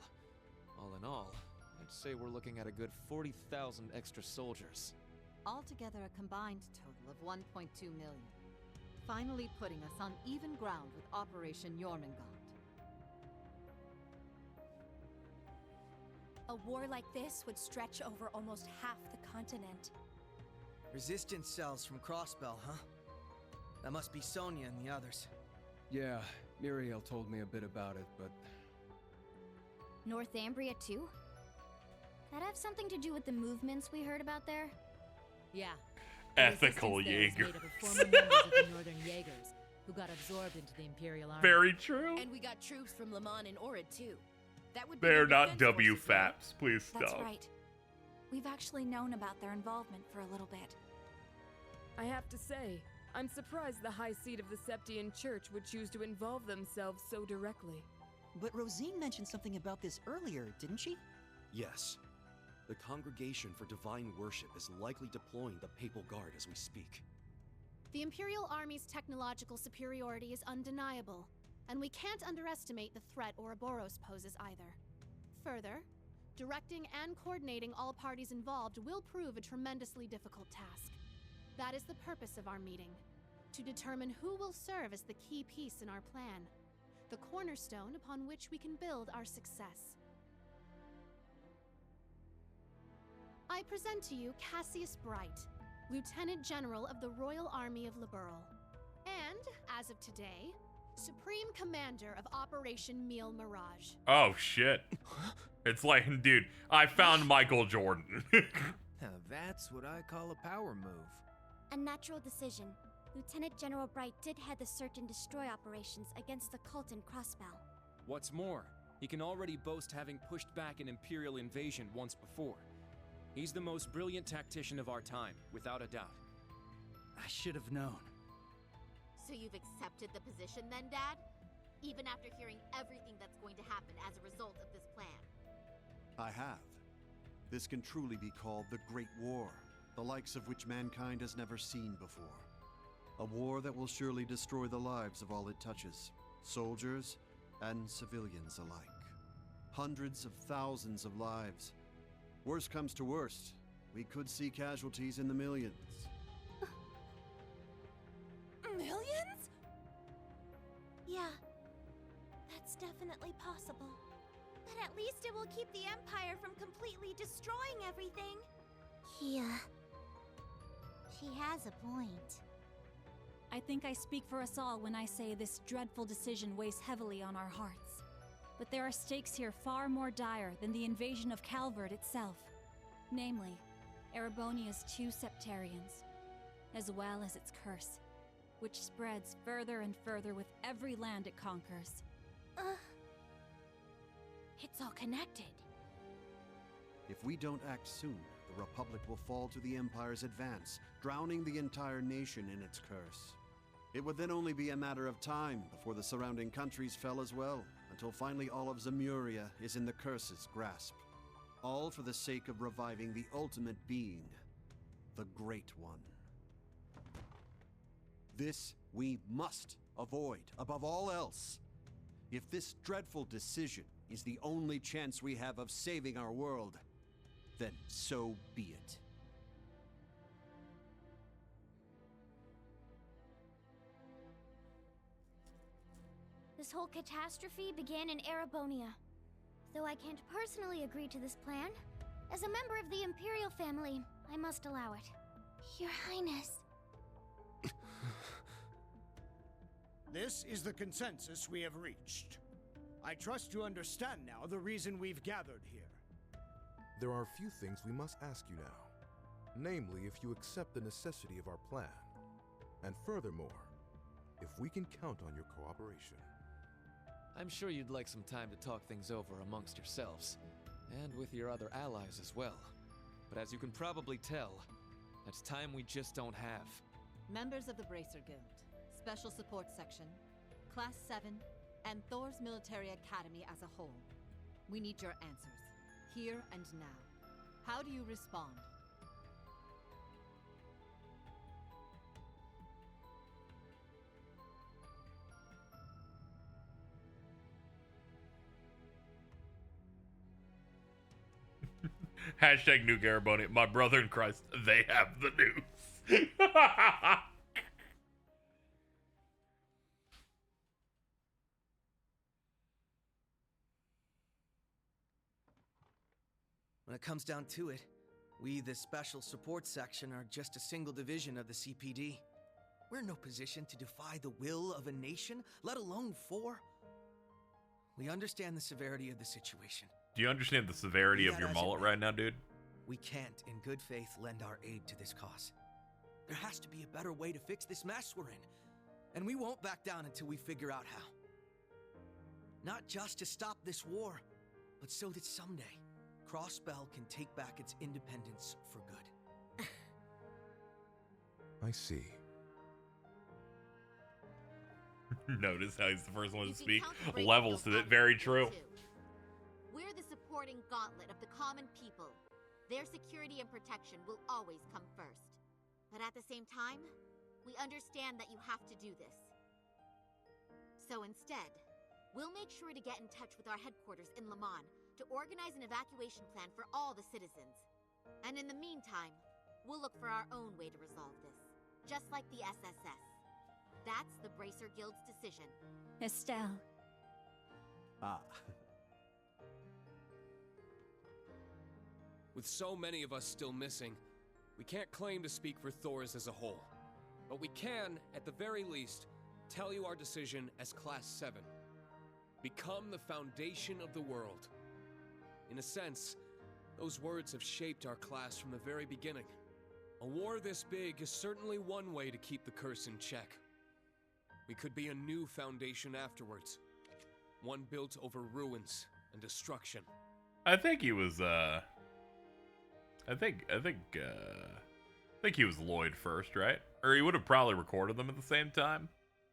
All in all, I'd say we're looking at a good 40,000 extra soldiers. Altogether a combined total of 1.2 million. Finally putting us on even ground with Operation Jormungand. A war like this would stretch over almost half the continent. Resistance cells from Crossbell, huh? That must be Sonia and the others. Yeah, Muriel told me a bit about it, but... Northumbria too? That have something to do with the movements we heard about there? Yeah. Ethical Jaeger. Made up of former members of the Northern Jaegers, who got absorbed into the Imperial Army. Very true. And we got troops from Le Mans and Orid too. That would They're be not defense forces, WFAPs. Please stop. That's right. We've actually known about their involvement for a little bit. I have to say, I'm surprised the High Seat of the Septian Church would choose to involve themselves so directly. But Rosine mentioned something about this earlier, didn't she? Yes. The Congregation for Divine Worship is likely deploying the Papal Guard as we speak. The Imperial Army's technological superiority is undeniable, and we can't underestimate the threat Ouroboros poses either. Further, directing and coordinating all parties involved will prove a tremendously difficult task. That is the purpose of our meeting, to determine who will serve as the key piece in our plan, the cornerstone upon which we can build our success. I present to you Cassius Bright, Lieutenant General of the Royal Army of Liberl, and, as of today, Supreme Commander of Operation Mille Mirage. Oh shit. It's like, dude, I found Michael Jordan. Now that's what I call a power move. A natural decision. Lieutenant General Bright did head the search and destroy operations against the cult in Crossbell. What's more, he can already boast having pushed back an Imperial invasion once before. He's the most brilliant tactician of our time, without a doubt. I should have known. So you've accepted the position then, Dad? Even after hearing everything that's going to happen as a result of this plan? I have. This can truly be called the Great War, the likes of which mankind has never seen before. A war that will surely destroy the lives of all it touches, soldiers and civilians alike. Hundreds of thousands of lives. Worst comes to worst, we could see casualties in the millions. Millions? Yeah, that's definitely possible. But at least it will keep the Empire from completely destroying everything. Yeah. She has a point. I think I speak for us all when I say this dreadful decision weighs heavily on our hearts. But there are stakes here far more dire than the invasion of Calvard itself. Namely, Erebonia's 2 Septarians, as well as its curse, which spreads further and further with every land it conquers. It's all connected. If we don't act soon, the Republic will fall to the Empire's advance, drowning the entire nation in its curse. It would then only be a matter of time before the surrounding countries fell as well, until finally all of Zemuria is in the curse's grasp. All for the sake of reviving the ultimate being, the Great One. This we must avoid above all else. If this dreadful decision is the only chance we have of saving our world, then so be it. This whole catastrophe began in Erebonia. Though I can't personally agree to this plan, as a member of the Imperial family, I must allow it. Your Highness. This is the consensus we have reached. I trust you understand now the reason we've gathered here. There are a few things we must ask you now. Namely, if you accept the necessity of our plan. And furthermore, if we can count on your cooperation. I'm sure you'd like some time to talk things over amongst yourselves, and with your other allies as well. But as you can probably tell, that's time we just don't have. Members of the Bracer Guild, Special Support Section, Class 7, and Thor's Military Academy as a whole. We need your answers, here and now. How do you respond? Hashtag New Garaboni. My brother in Christ, they have the news. When it comes down to it, we, the Special Support Section, are just a single division of the CPD. We're in no position to defy the will of a nation, let alone four. We understand the severity of the situation. Do you understand the severity of your mullet right now, dude? We can't, in good faith, lend our aid to this cause. There has to be a better way to fix this mess we're in. And we won't back down until we figure out how. Not just to stop this war, but so that someday, Crossbell can take back its independence for good. I see. Notice how he's the first one to You can speak. count the breakout Levels to it. as Very two. true. We're the supporting gauntlet of the common people. Their security and protection will always come first. But at the same time, we understand that you have to do this. So instead, we'll make sure to get in touch with our headquarters in Le Mans to organize an evacuation plan for all the citizens. And in the meantime, we'll look for our own way to resolve this. Just like the SSS. That's the Bracer Guild's decision. Estelle. Ah. With so many of us still missing, we can't claim to speak for Thors as a whole. But we can, at the very least, tell you our decision as Class 7. Become the foundation of the world. In a sense, those words have shaped our class from the very beginning. A war this big is certainly one way to keep the curse in check. We could be a new foundation afterwards. One built over ruins and destruction. I think he was, I think he was Lloyd first, right? Or he would have probably recorded them at the same time.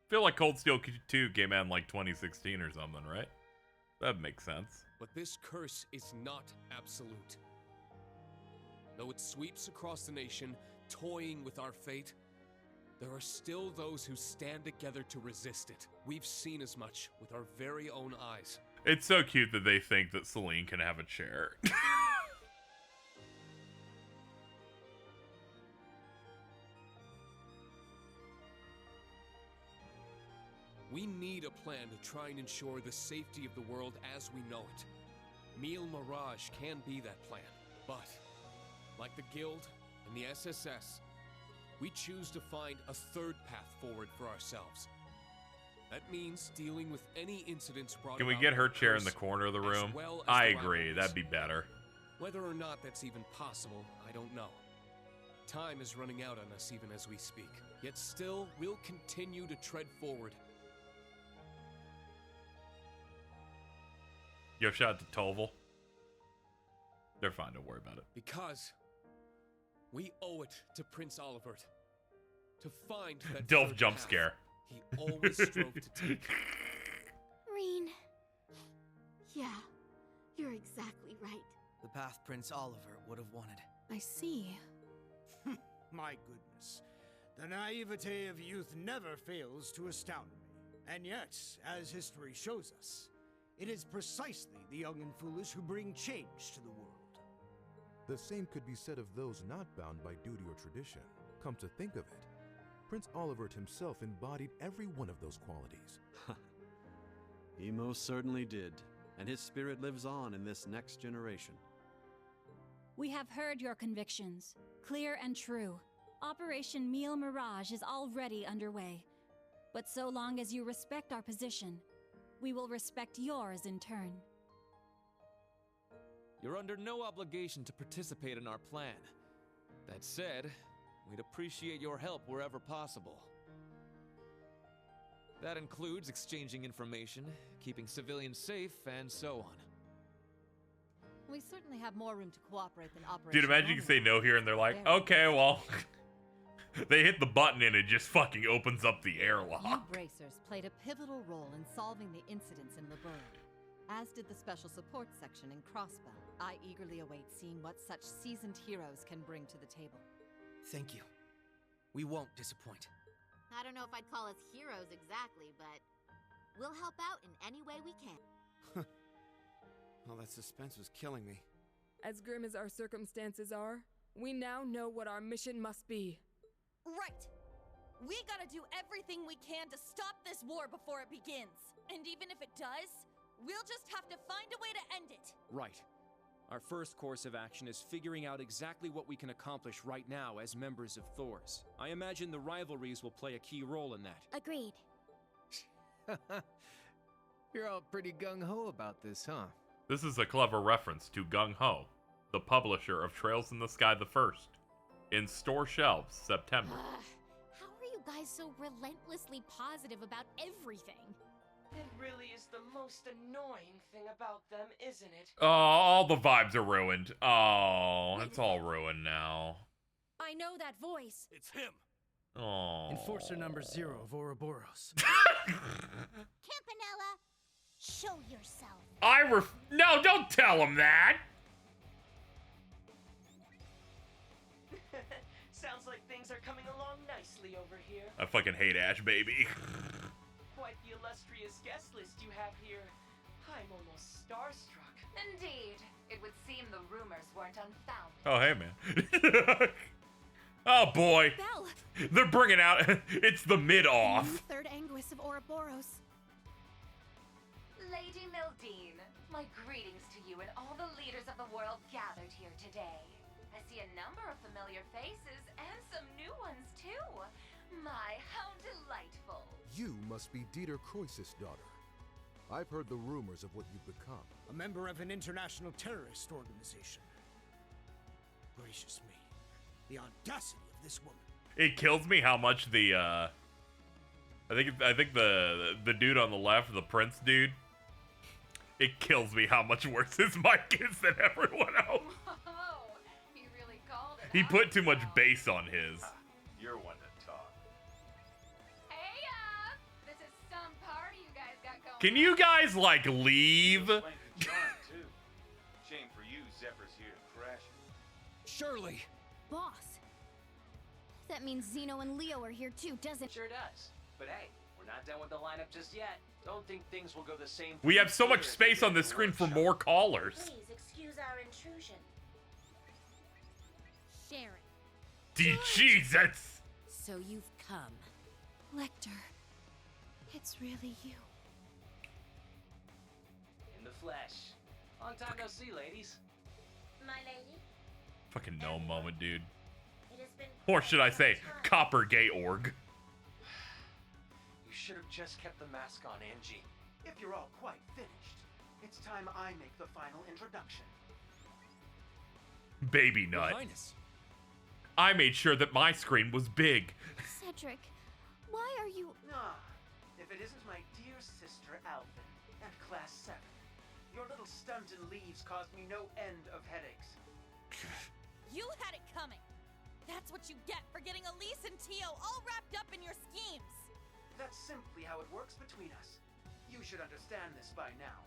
I feel like Cold Steel 2 came out in like 2016 or something, right? That makes sense. But this curse is not absolute. Though it sweeps across the nation, toying with our fate, there are still those who stand together to resist it. We've seen as much with our very own eyes. It's so cute that they think that Celine can have a chair. We need a plan to try and ensure the safety of the world as we know it. Mille Mirage can be that plan, but like the Guild and the SSS, we choose to find a third path forward for ourselves. That means dealing with any incidents brought Can we about get by her the chair in the curse, corner of the as room? well as I the agree, rivalries. that'd be better. Whether or not that's even possible, I don't know. Time is running out on us even as we speak. Yet still, we'll continue to tread forward. Give a shout out to Toval. They're fine, don't worry about it. Because we owe it to Prince Olivert to find that Delph third jump path scare. he always strove to take. Reen. Yeah, you're exactly right. The path Prince Oliver would have wanted. I see. My goodness. The naivete of youth never fails to astound me. And yet, as history shows us, It is precisely the young and foolish who bring change to the world. The same could be said of those not bound by duty or tradition. Come to think of it, Prince Olivert himself embodied every one of those qualities. He most certainly did, and his spirit lives on in this next generation. We have heard your convictions, clear and true. Operation Meal Mirage is already underway. But so long as you respect our position, we will respect yours in turn. You're under no obligation to participate in our plan. That said, we'd appreciate your help wherever possible. That includes exchanging information, keeping civilians safe, and so on. We certainly have more room to cooperate than Operation Dude, imagine you can say no here and they're like, okay, well. They hit the button and it just fucking opens up the airlock. You bracers played a pivotal role in solving the incidents in Liberl, as did the Special Support Section in Crossbell. I eagerly await seeing what such seasoned heroes can bring to the table. Thank you. We won't disappoint. I don't know if I'd call us heroes exactly, but we'll help out in any way we can. All that suspense was killing me. As grim as our circumstances are, we now know what our mission must be. Right! We gotta do everything we can to stop this war before it begins. And even if it does, we'll just have to find a way to end it. Right. Our first course of action is figuring out exactly what we can accomplish right now as members of Thors. I imagine the rivalries will play a key role in that. Agreed. You're all pretty gung-ho about this, huh? This is a clever reference to Gung Ho, the publisher of Trails in the Sky the First. In store shelves, September. How are you guys so relentlessly positive about everything? It really is the most annoying thing about them, isn't it? Oh, all the vibes are ruined. Oh, it's all ruined now. I know that voice. It's him. Oh. Enforcer number 0 of Ouroboros. Campanella, show yourself. No, don't tell him that. Sounds like things are coming along nicely over here. I fucking hate Ash, baby. Quite the illustrious guest list you have here. I'm almost starstruck. Indeed. It would seem the rumors weren't unfounded. Oh, hey, man. Oh, boy. Belle. They're bringing out... It's the mid-off. Third Anguis of Ouroboros. Lady Mildine, my greetings to you and all the leaders of the world gathered here today. I see a number of familiar faces and some new ones, too. My, how delightful. You must be Dieter Croesus' daughter. I've heard the rumors of what you've become. A member of an international terrorist organization. Gracious me. The audacity of this woman. It kills me how much the, I think the dude on the left, the prince dude, it kills me how much worse his mic is than everyone else. Oh, he really called it. He put too much bass on his. You're one to talk. Hey, this is some party you guys got going. Can you guys, like, leave? Shame for you, Zephyr's here to crash. Surely. Boss. That means Zeno and Leo are here too, doesn't it? Sure does. But hey, we're not done with the lineup just yet. Don't think things will go the same. We have so much space on this screen for more callers. Please excuse our intrusion. Sharon. Jesus! So you've come. Lecter. It's really you. In the flesh. Long time no see, ladies. My lady, Fucking no moment, dude. it has been Or should I say, Coppergate Org. You should have just kept the mask on, Angie. If you're all quite finished, it's time I make the final introduction. Baby Your nut. Highness. I made sure that my screen was big. Cedric, why are you... Ah, if it isn't my dear sister Alvin and Class 7. Your little stunt in leaves caused me no end of headaches. You had it coming. That's what you get for getting Elise and Tio all wrapped up in your schemes. That's simply how it works between us. You should understand this by now.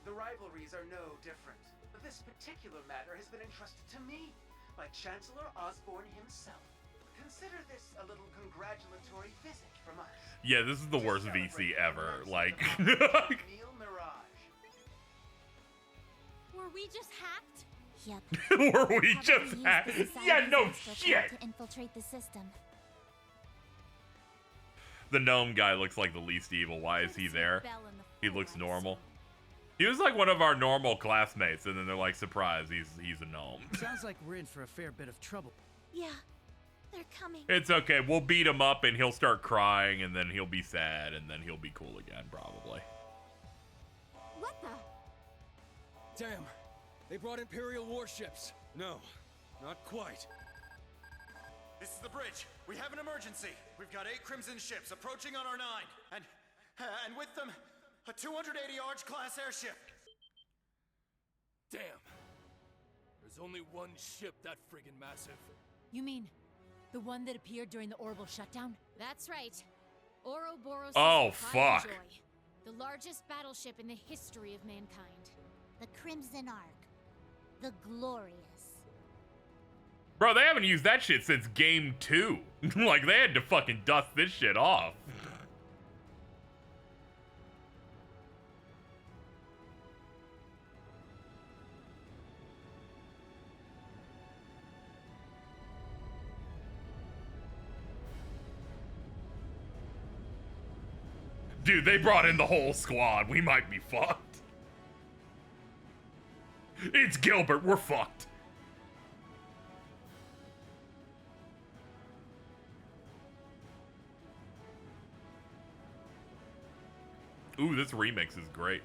The rivalries are no different. This particular matter has been entrusted to me by Chancellor Osborne himself. Consider this a little congratulatory visit from us. Yeah, this is the worst VC ever. Like, Meal Mirage. Were we just hacked? Yep. Were we Probably just used hacked? the society's Yeah, no extra code shit. to infiltrate the system. The gnome guy looks like the least evil. Why is he there? He looks normal. He was like one of our normal classmates, and then they're like, surprise, he's a gnome. Sounds like we're in for a fair bit of trouble. Yeah, they're coming. It's okay. We'll beat him up, and he'll start crying, and then he'll be sad, and then he'll be cool again, probably. What the? Damn, they brought Imperial warships. No, not quite. This is the bridge. We have an emergency. We've got 8 Crimson ships approaching on our 9, and with them, a 280 Arch class airship. Damn. There's only one ship that friggin' massive. You mean the one that appeared during the orbital shutdown? That's right. Ouroboros' Oh, Pride and fuck. Joy, the largest battleship in the history of mankind. The Crimson Ark. The Glorious. Bro, they haven't used that shit since game 2. Like, they had to fucking dust this shit off. Dude, they brought in the whole squad. We might be fucked. It's Gilbert. We're fucked. Ooh, this remix is great.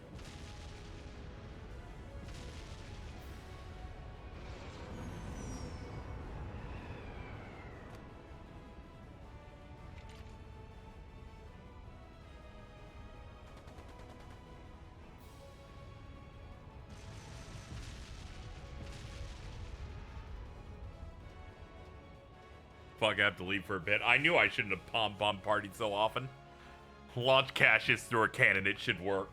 Fuck, I have to leave for a bit. I knew I shouldn't have pom-pom partied so often. Launch caches through a cannon, it should work.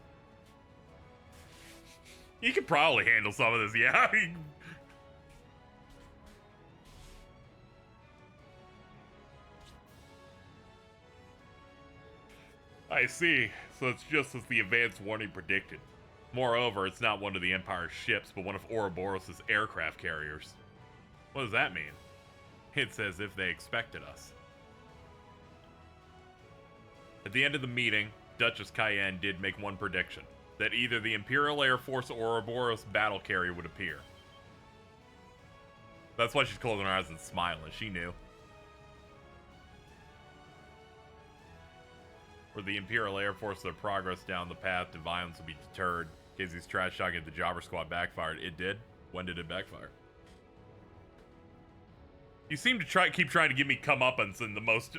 You could probably handle some of this, yeah. I see. So it's just as the advance warning predicted. Moreover, it's not one of the Empire's ships, but one of Ouroboros' aircraft carriers. What does that mean? It's as if they expected us. At the end of the meeting, Duchess Cayenne did make one prediction, that either the Imperial Air Force or Ouroboros battle carrier would appear. That's why she's closing her eyes and smiling. She knew. For the Imperial Air Force, their progress down the path to violence will be deterred. Casey's trash talking at the Jobber Squad backfired. It did? When did it backfire? You seem to keep trying to give me comeuppance in the most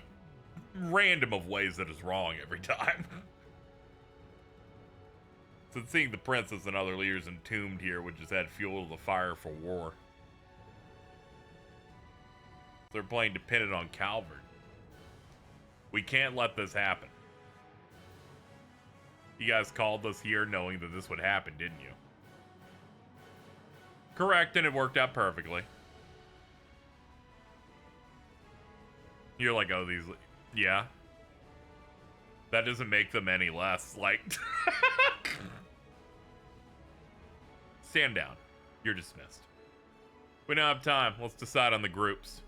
random of ways that is wrong every time. Since seeing the princess and other leaders entombed here would just add fuel to the fire for war. They're playing dependent on Calvert. We can't let this happen. You guys called us here knowing that this would happen, didn't you? Correct, and it worked out perfectly. You're like, oh, these... Yeah. That doesn't make them any less, like... Stand down. You're dismissed. We don't have time. Let's decide on the groups.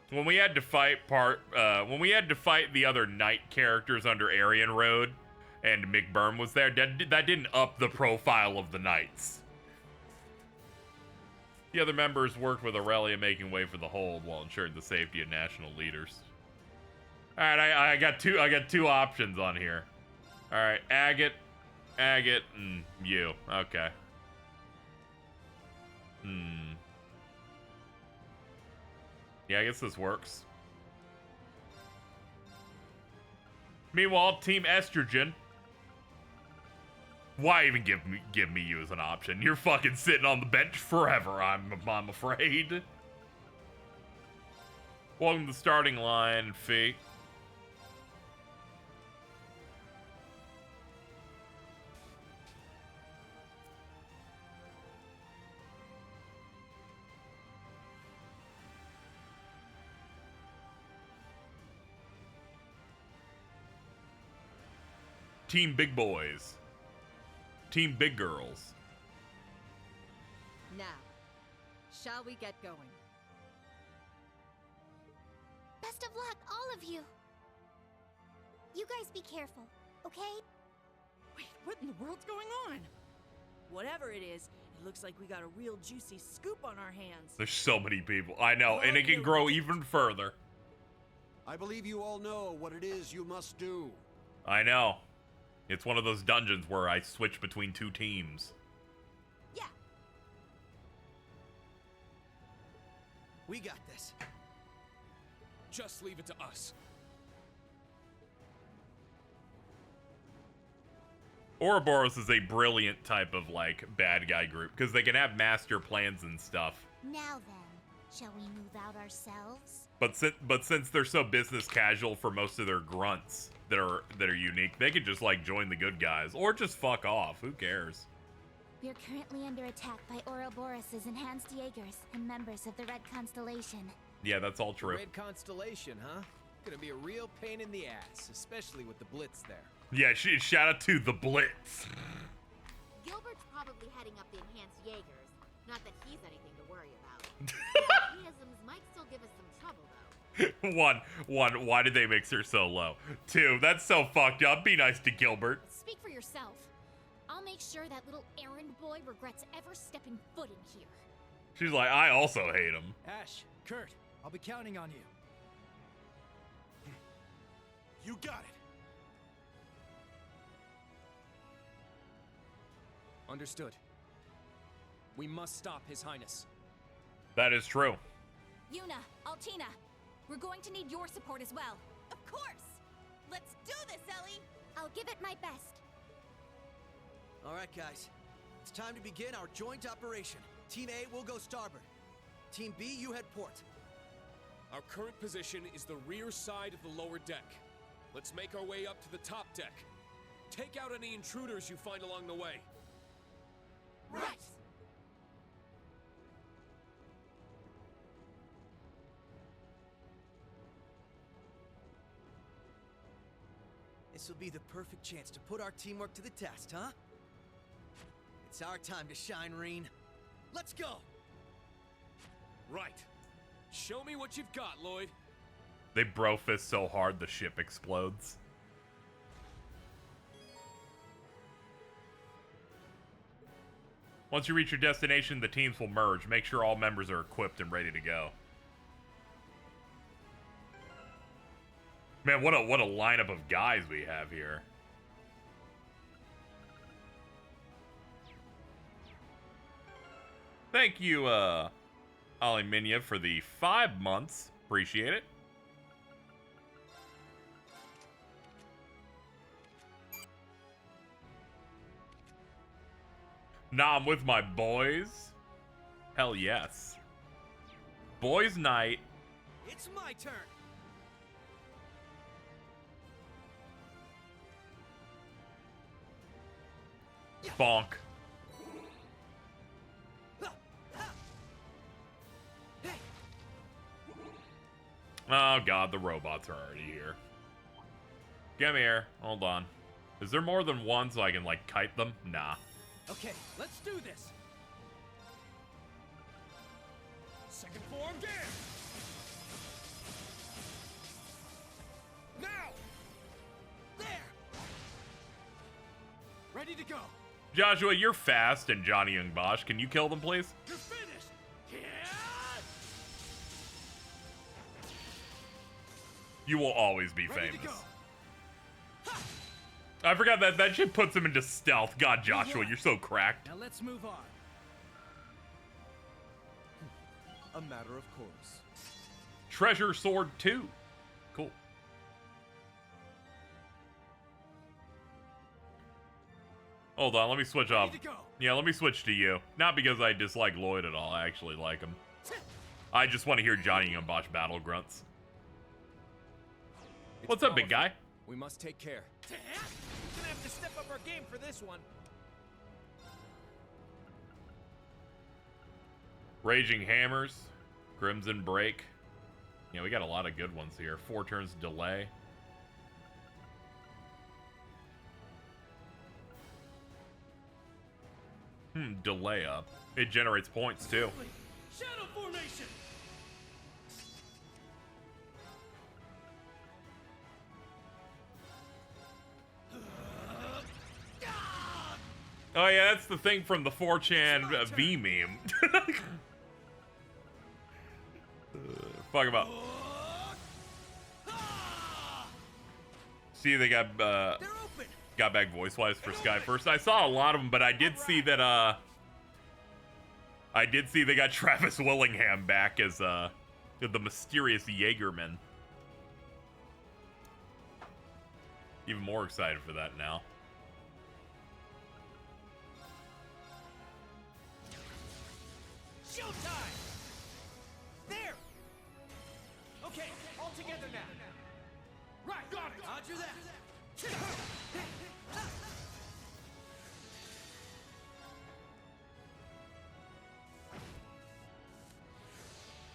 When we had to fight the other knight characters under Aryan Road, and McBurn was there, that didn't up the profile of the knights. The other members worked with Aurelia, making way for the hold while ensuring the safety of national leaders. All right, I got two options on here. All right, Agate, and you. Okay. Yeah, I guess this works. Meanwhile, Team Estrogen. Why even give me you as an option? You're fucking sitting on the bench forever, I'm afraid. Welcome to the starting line, Fee. Team Big Boys. Team Big Girls. Now, shall we get going? Best of luck, all of you. You guys be careful, okay? Wait, what in the world's going on? Whatever it is, it looks like we got a real juicy scoop on our hands. There's so many people. I know, and it can grow even further. I believe you all know what it is you must do. I know. It's one of those dungeons where I switch between two teams. Yeah. We got this. Just leave it to us. Ouroboros is a brilliant type of, like, bad guy group, because they can have master plans and stuff. Now then, shall we move out ourselves? But since they're so business casual for most of their grunts that are unique, they could just, like, join the good guys, or just fuck off. Who cares? We're currently under attack by Ouroboros' enhanced Jaegers and members of the Red Constellation. Yeah, that's all true. Red Constellation, huh? Gonna be a real pain in the ass, especially with the Blitz there. Yeah, shout out to the Blitz. Gilbert's probably heading up the enhanced Jaegers. Not that he's anything to worry about. Isms might still give us some trouble, though. One, why did they mix her so low? 2, that's so fucked up. Be nice to Gilbert. Speak for yourself. I'll make sure that little errand boy regrets ever stepping foot in here. She's like, I also hate him. Ash, Kurt, I'll be counting on you. You got it. Understood. We must stop His Highness. That is true. Yuna, Altina, we're going to need your support as well. Of course! Let's do this, Ellie! I'll give it my best. All right, guys. It's time to begin our joint operation. Team A will go starboard. Team B, you head port. Our current position is the rear side of the lower deck. Let's make our way up to the top deck. Take out any intruders you find along the way. Right! This will be the perfect chance to put our teamwork to the test, huh? It's our time to shine, Reen. Let's go! Right. Show me what you've got, Lloyd. They bro fist so hard the ship explodes. Once you reach your destination, the teams will merge. Make sure all members are equipped and ready to go. Man, what a lineup of guys we have here. Thank you, Ali Minya, for the 5 months. Appreciate it. Nah, I'm with my boys. Hell yes. Boys' night. It's my turn. Bonk. Oh god, the robots are already here. Come here. Hold on. Is there more than one so I can, like, kite them? Nah. Okay, let's do this. Second form, down! Now! There! Ready to go. Joshua, you're fast, and Johnny Young Bosch. Can you kill them, please? You're finished! You will always be Ready to famous. go. I forgot that shit puts him into stealth. God, Joshua, you're so cracked. Now let's move on. A matter of course. Treasure Sword 2. Cool. Hold on, let me switch off. Yeah, let me switch to you. Not because I dislike Lloyd at all. I actually like him. I just want to hear Johnny Young Bosch battle grunts. What's up, big guy? We must take care. We're gonna have to step up our game for this one. Raging Hammers. Crimson Break. Yeah, we got a lot of good ones here. 4 turns delay. Delay up. It generates points too. Shadow formation. Oh yeah, that's the thing from the 4chan V meme. Fuck about. See, they got back voice wise for Sky first. I saw a lot of them, but I did see that they got Travis Willingham back as the mysterious Jaegerman. Even more excited for that now. Showtime! There! Okay, all together now. Right, got it! Roger that!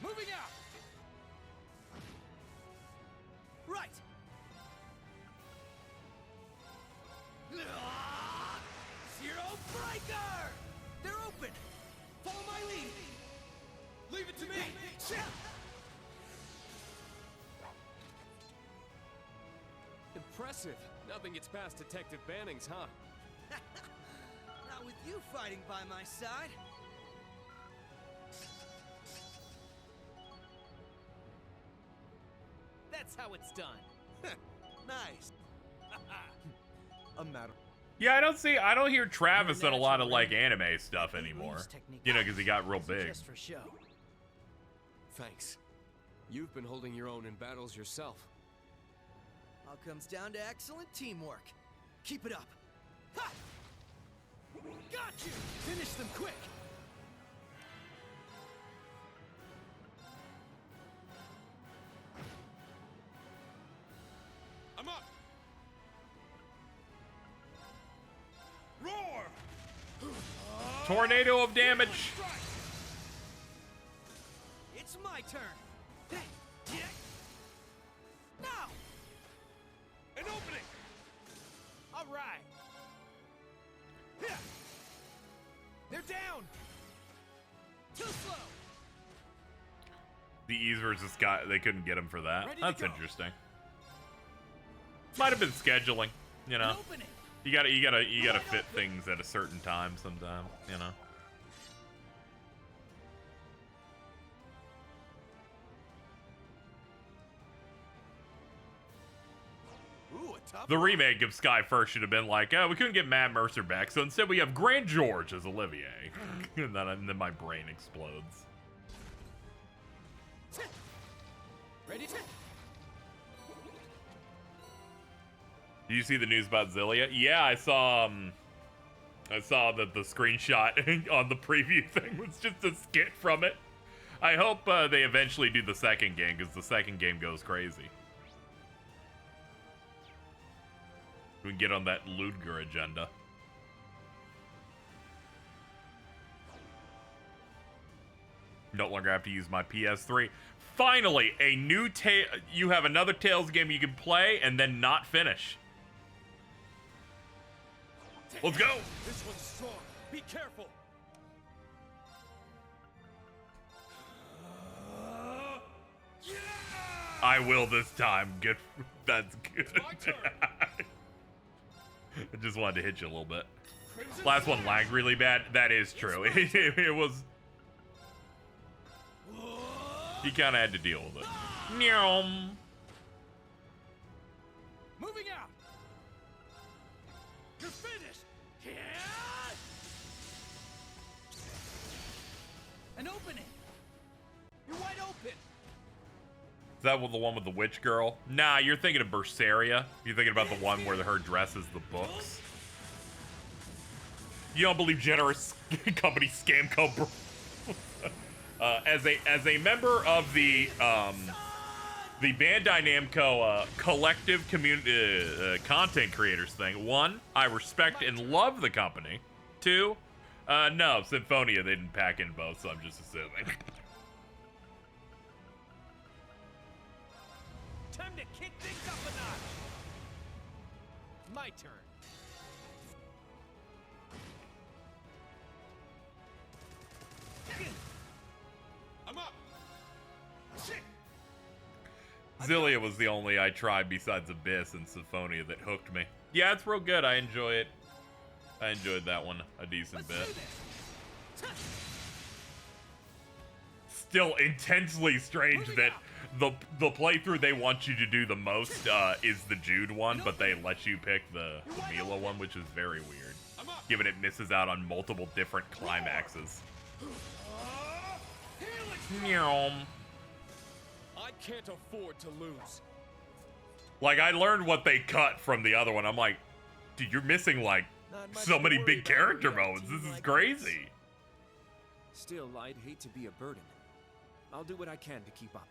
Moving out! Right! Zero breaker! They're open! Follow my lead! Leave it to me! Impressive. Nothing gets past Detective Bannings, huh? Not with you fighting by my side. That's how it's done. Nice. A matter. Yeah, I don't hear Travis in a lot of like anime stuff anymore. You know, because he got real big. Just for show. Thanks. You've been holding your own in battles yourself. All comes down to excellent teamwork. Keep it up. Ha! Got you! Finish them quick! I'm up! Roar! Tornado of damage! It's my turn! Now! An opening! Alright! They're down! Too slow! The Ease versus Sky, they couldn't get him for that. Ready to That's go. interesting. Might have been scheduling, you know. You gotta fit things at a certain time sometime, you know. Ooh, a tough The remake of Sky First should have been like, oh, we couldn't get Matt Mercer back, so instead we have Grant George as Olivier. and then my brain explodes. Ready to... Did you see the news about Zillia? Yeah, I saw that the screenshot on the preview thing was just a skit from it. I hope they eventually do the second game, because the second game goes crazy. We can get on that Ludger agenda. No longer have to use my PS3. Finally, a new you have another Tales game you can play and then not finish. Let's go! This one's strong. Be careful. I will this time. Good. That's good. I just wanted to hit you a little bit. Last one lagged really bad. That is true. It was. You kind of had to deal with it. Nyom. Moving out. You're finished. An opening. You're wide open. Is that the one with the witch girl? Nah, you're thinking of Berseria. You're thinking about the one where her dress is the books. You don't believe generous company Scamco, bro. As a member of the Bandai Namco collective community content creators thing, one, I respect and love the company. Two, no, Symphonia, they didn't pack in both, so I'm just assuming. Time to kick things up a notch. My turn. I'm up. Shit. Zillia was the only I tried besides Abyss and Symphonia that hooked me. Yeah, it's real good. I enjoy it. I enjoyed that one a decent bit. Still intensely strange that the playthrough they want you to do the most is the Jude one, but they let you pick the Mila one, which is very weird, given it misses out on multiple different climaxes. Meow. I can't afford to lose. Like, I learned what they cut from the other one. I'm like, dude, you're missing, like, so many big character moments. This is crazy. Still, I'd hate to be a burden. I'll do what I can to keep up.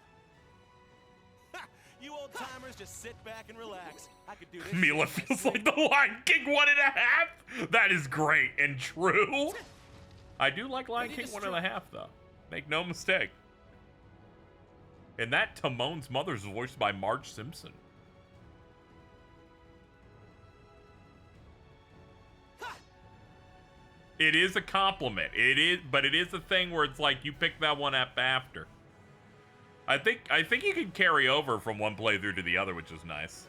You old timers just sit back and relax. I could do this. Mila feels like the Lion King 1.5. That is great and true. I do like Lion King 1.5 though. Make no mistake. And that Timon's mother's voiced by Marge Simpson. It is a compliment. It is, but it is a thing where it's like you pick that one up after. I think you can carry over from one playthrough to the other, which is nice.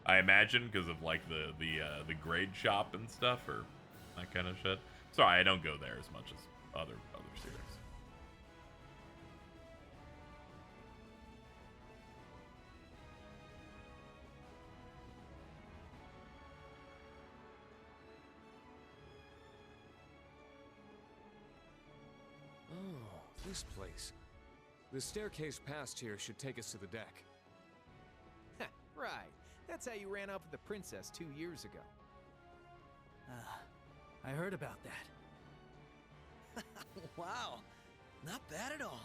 I imagine because of like the grade shop and stuff or that kind of shit. Sorry, I don't go there as much as other series. Oh, this place. The staircase past here should take us to the deck. Right. That's how you ran off with the princess 2 years ago. I heard about that. Wow. Not bad at all.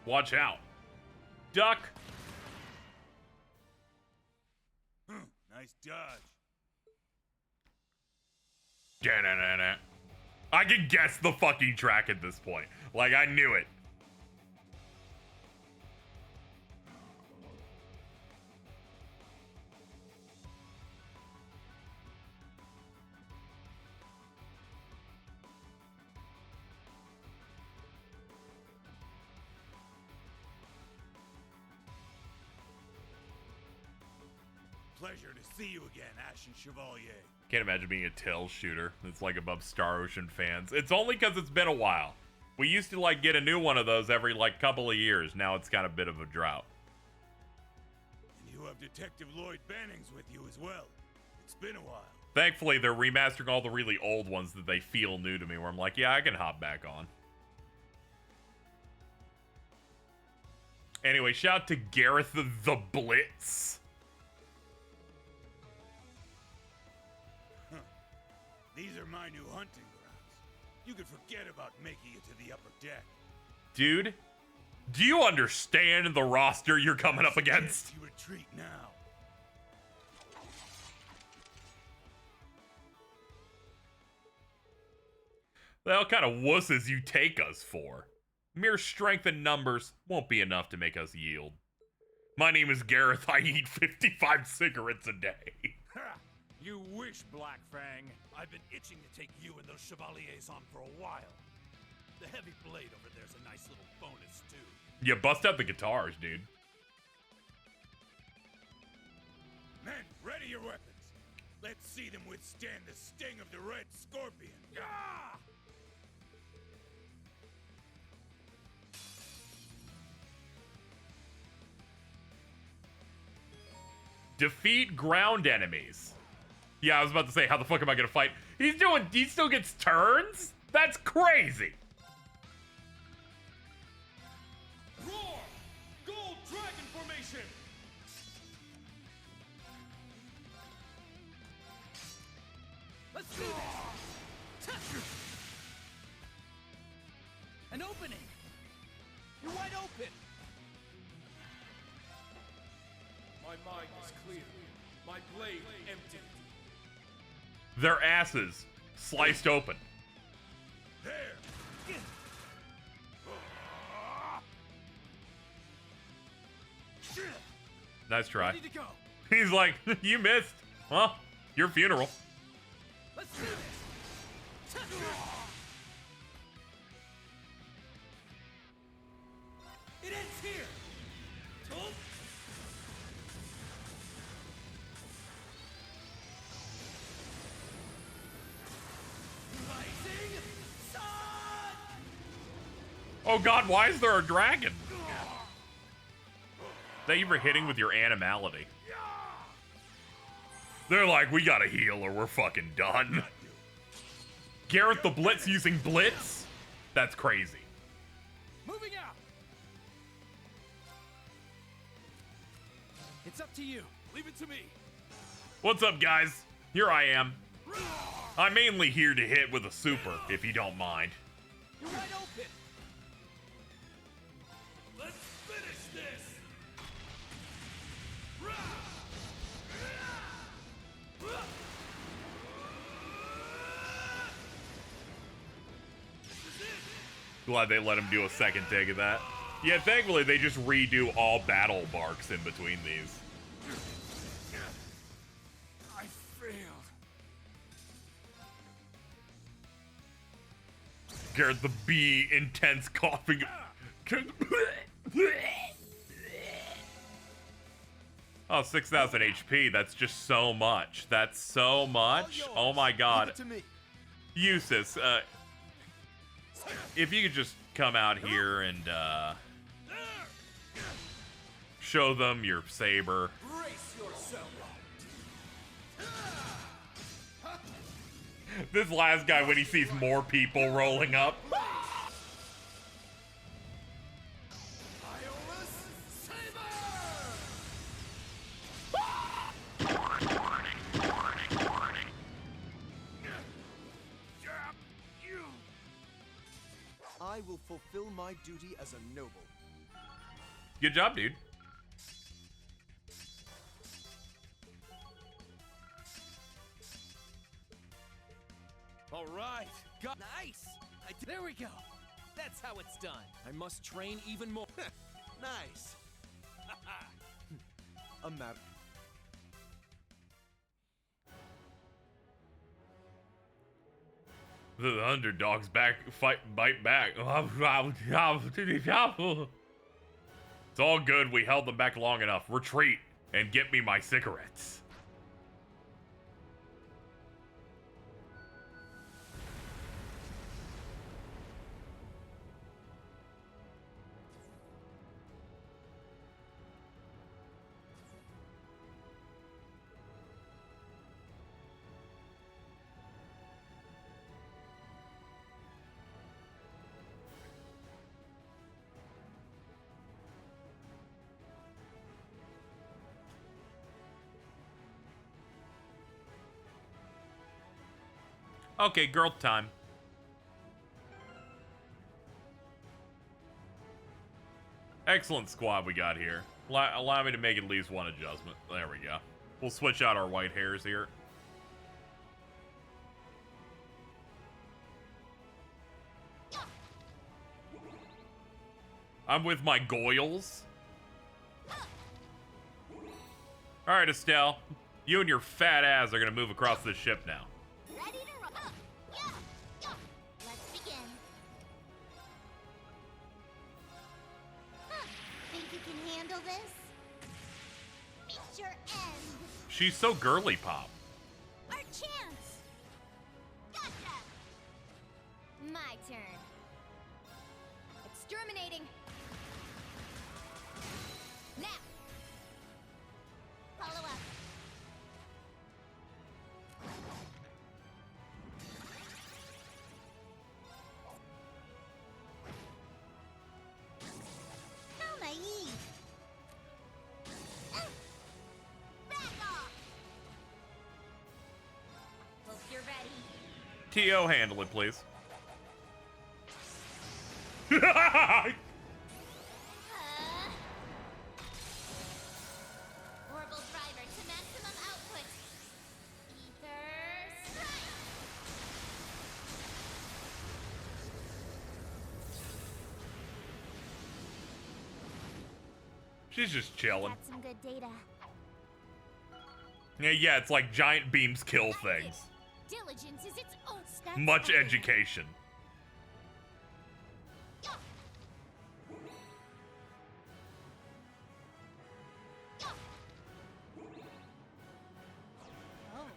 Watch out. Duck. Nice dodge. Da-na-na-na. I can guess the fucking track at this point. Like, I knew it. Pleasure to see you again, Ashen Chevalier. Can't imagine being a tail shooter. It's like above Star Ocean fans. It's only because it's been a while. We used to like get a new one of those every like couple of years. Now it's got a bit of a drought. And you have Detective Lloyd Bannings with you as well. It's been a while. Thankfully, they're remastering all the really old ones that they feel new to me, where I'm like, yeah, I can hop back on. Anyway, shout out to Gareth the Blitz. These are my new hunting grounds. You can forget about making it to the upper deck. Dude, do you understand the roster you're coming up against? You retreat now. What kind of wusses you take us for? Mere strength and numbers won't be enough to make us yield. My name is Gareth. I eat 55 cigarettes a day. Ha! You wish, Black Fang. I've been itching to take you and those Chevaliers on for a while. The heavy blade over there's a nice little bonus, too. You bust out the guitars, dude. Men, ready your weapons. Let's see them withstand the sting of the Red Scorpion. Ah! Defeat ground enemies. Yeah, I was about to say, how the fuck am I gonna fight? He still gets turns? That's crazy. Roar! Gold Dragon Formation! Let's do this! An opening! You're wide open! My mind is clear. My blade empty. Their asses sliced open. There! Nice try. Ready to go. He's like, you missed. Well, your funeral. It ends here! Rising Sun! Oh god, why is there a dragon? That you were hitting with your animality. They're like, we gotta heal or we're fucking done. Garrett the Blitz using Blitz? That's crazy. Moving out! It's up to you. Leave it to me. What's up, guys? Here I am. I'm mainly here to hit with a super, if you don't mind. You're wide open. Let's finish this. Glad they let him do a second take of that. Yeah, thankfully they just redo all battle barks in between these. I failed. Garrett the Bee, intense coughing. Oh, 6,000 HP. That's just so much. That's so much. Oh my god. Usus, if you could just come out here and show them your saber. Brace yourself. This last guy, when he sees more people rolling up. I will fulfill my duty as a noble. Good job, dude. All right. Nice. There we go. That's how it's done. I must train even more. Nice. A matter. The underdogs bite back. It's all good. We held them back long enough. Retreat and get me my cigarettes. Okay, girl time. Excellent squad we got here. Allow me to make at least one adjustment. There we go. We'll switch out our white hairs here. I'm with my goyles. Alright, Estelle. You and your fat ass are gonna move across this ship now. Ready to roll. Let's begin. Think you can handle this? Meet your end. She's so girly pop. Our chance. Gotcha. My turn. Exterminating. Now. Follow up. How naive. Back off. Hope you're ready. T.O. handle it, please. Orbital driver to maximum output. Ether strike. She's just chilling. Got some good data. Yeah, it's like giant beams kill things. diligence is its own. Much education.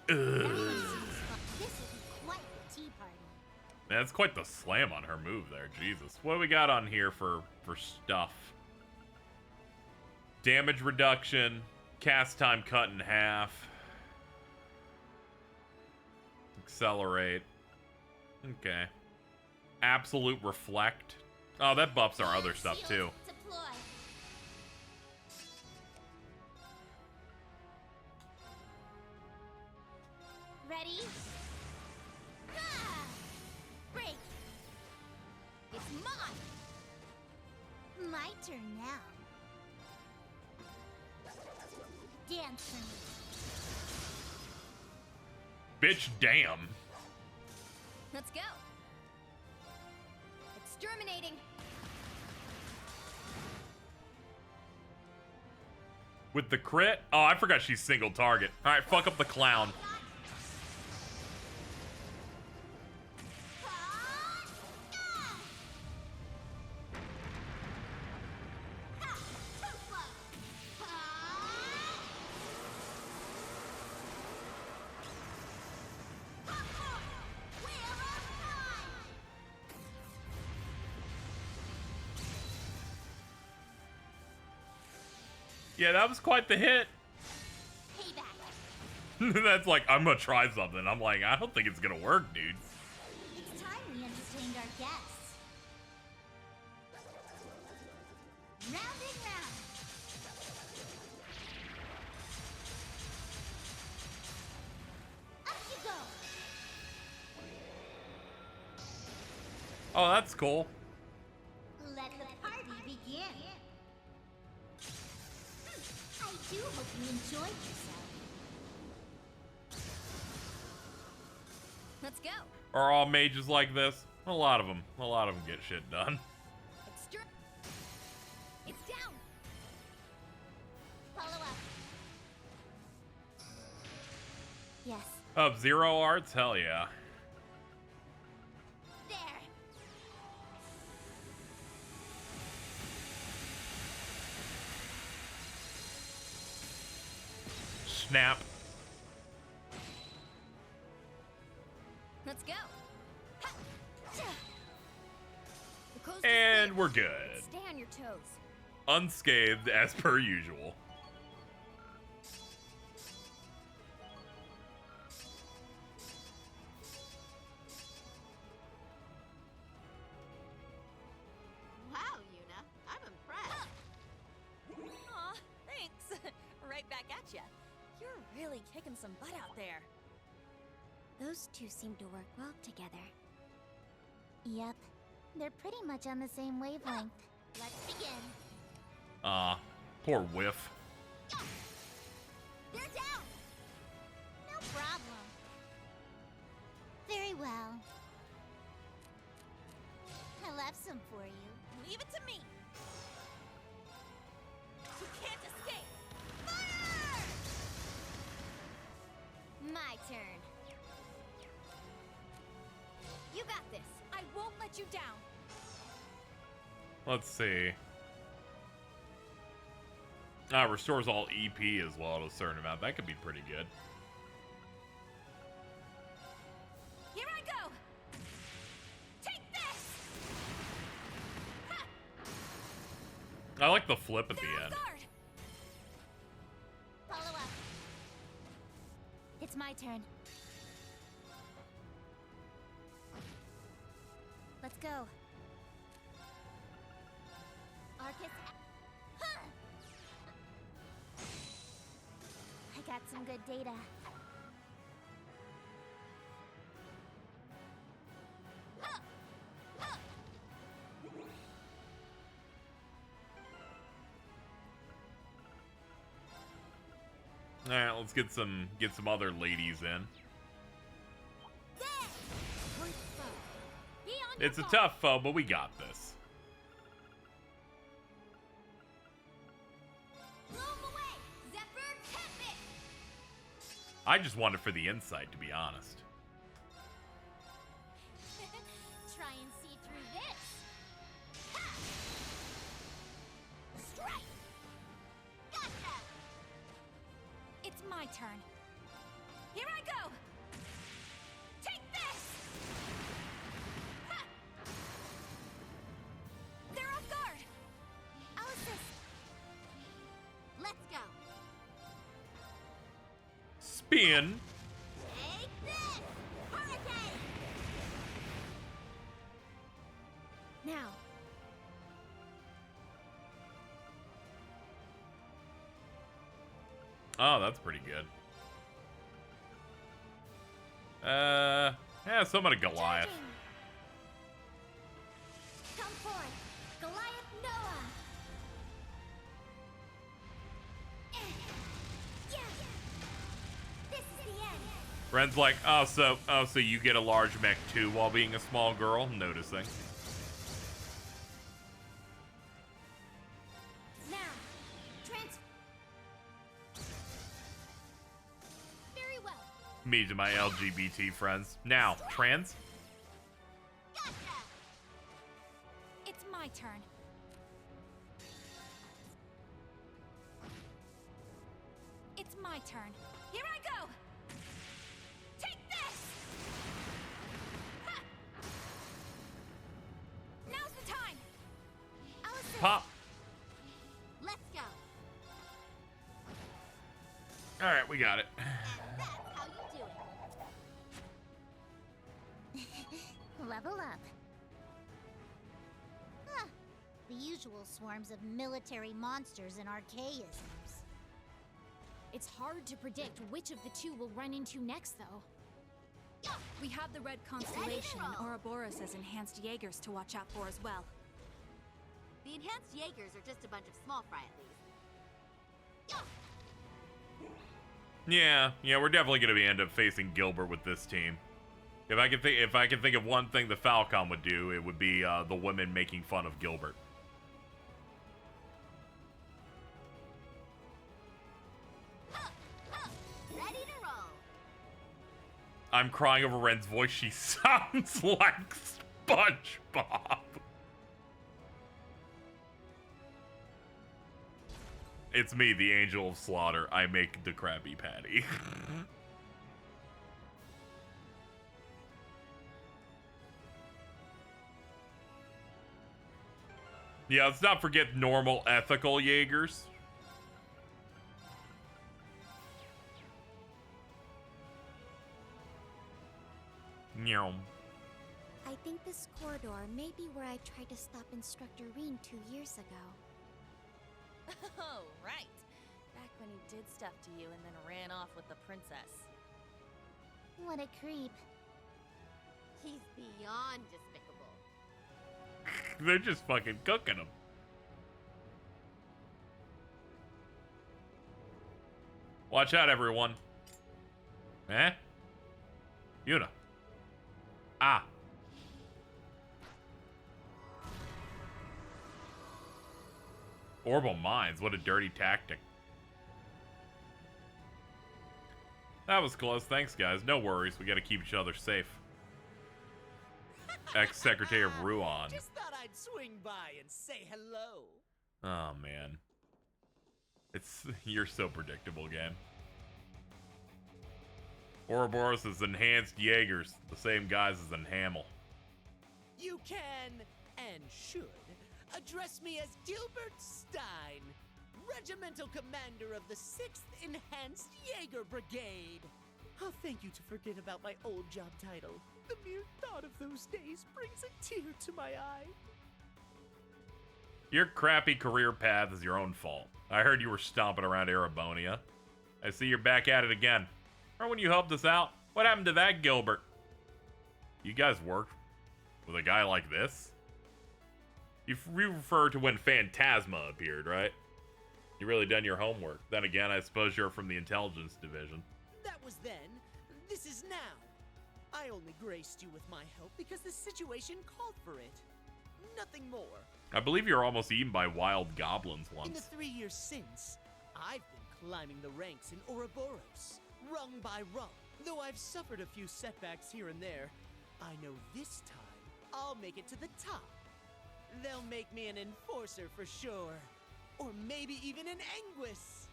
This will be quite the tea party. That's quite the slam on her move there. Jesus. What do we got on here for stuff? Damage reduction. Cast time cut in half. Accelerate. Okay. Absolute reflect. Oh, that buffs our other stuff too. Deploy. Ready? Ah! Break. It's mine. My turn now. Dance for me. Bitch, damn. Let's go. Exterminating. With the crit? Oh, I forgot she's single target. Alright, fuck up the clown. Yeah, that was quite the hit. That's like, I'm gonna try something. I'm like, I don't think it's gonna work, dude. It's time we entertained our guests. Round and round. Up you go. Oh, that's cool. Let the party begin. I do hope you enjoyed yourself. Let's go. Are all mages like this? A lot of them get shit done. It's down. Follow up. Yes. Up-Zero arts? Hell yeah. There. Snap. Let's go. And we're good. Stay on your toes. Unscathed as per usual. Wow, Yuna. I'm impressed. Aw, thanks. Right back at ya. You're really kicking some butt out there. Those two seem to work well together. Yep. They're pretty much on the same wavelength. Let's begin. Poor whiff. They're down! No problem. Very well. I left some for you. Leave it to me. You can't escape. Fire! My turn. You got this. I won't let you down. Let's see. Restores all EP as well to a certain amount. That could be pretty good. Here I go. Take this. Ha! I like the flip at the end. Guard. Follow up. It's my turn. Let's go. Arcus. Huh! I got some good data. All right, let's get some other ladies in. It's a tough foe, but we got this. I just want it for the insight, to be honest. my turn. Here I go! Take this! Ha! They're off guard! I'll assist. Let's go. Spin. Take this! Hurricane! Now. Oh, that's pretty good. Yeah, summon a Goliath. Come forth, Goliath Noah. Yeah. This is the end. Ren's like, so you get a large mech too while being a small girl? Noticing. Now, very well. Me to my LGBT friends. Now, trans? Gotcha! It's my turn. It's my turn. Here I go! Take this! Ha! Now's the time! I'll assist. Pop. Let's go. Alright, we got it. And that's how you do it. Level up. Huh. The usual swarms of military monsters and archaisms. It's hard to predict which of the two we'll run into next, though. We have the Red Constellation and Ouroboros as enhanced Jaegers to watch out for as well. The enhanced Jaegers are just a bunch of small fry at least. Yeah, we're definitely gonna end up facing Gilbert with this team. If I can think of one thing the Falcon would do, it would be the women making fun of Gilbert. Ready to roll. I'm crying over Ren's voice. She sounds like SpongeBob. It's me, the Angel of Slaughter. I make the Krabby Patty. Yeah, let's not forget normal, ethical Jaegers. Nyom. I think this corridor may be where I tried to stop Instructor Reen 2 years ago. Oh, right. Back when he did stuff to you and then ran off with the princess. What a creep. He's beyond despicable. They're just fucking cooking them. Watch out, everyone. Eh? Yuna. Ah. Orbital mines. What a dirty tactic. That was close. Thanks, guys. No worries. We gotta keep each other safe. Ex-Secretary of Ruan. Just thought I'd swing by and say hello. Oh, man. You're so predictable, game. Ouroboros is enhanced Jaegers, the same guys as in Hamel. You can, and should, address me as Gilbert Stein, Regimental Commander of the 6th Enhanced Jaeger Brigade. I'll thank you to forget about my old job title. The mere thought of those days brings a tear to my eye. Your crappy career path is your own fault. I heard you were stomping around Erebonia. I see you're back at it again. Remember when you helped us out? What happened to that, Gilbert? You guys worked with a guy like this? You refer to when Phantasma appeared, right? You really done your homework. Then again, I suppose you're from the intelligence division. That was then. This is now. I only graced you with my help because the situation called for it. Nothing more. I believe you were almost eaten by wild goblins In the once. 3 years since, I've been climbing the ranks in Ouroboros, rung by rung. Though I've suffered a few setbacks here and there, I know this time I'll make it to the top. They'll make me an enforcer for sure. Or maybe even an Anguis.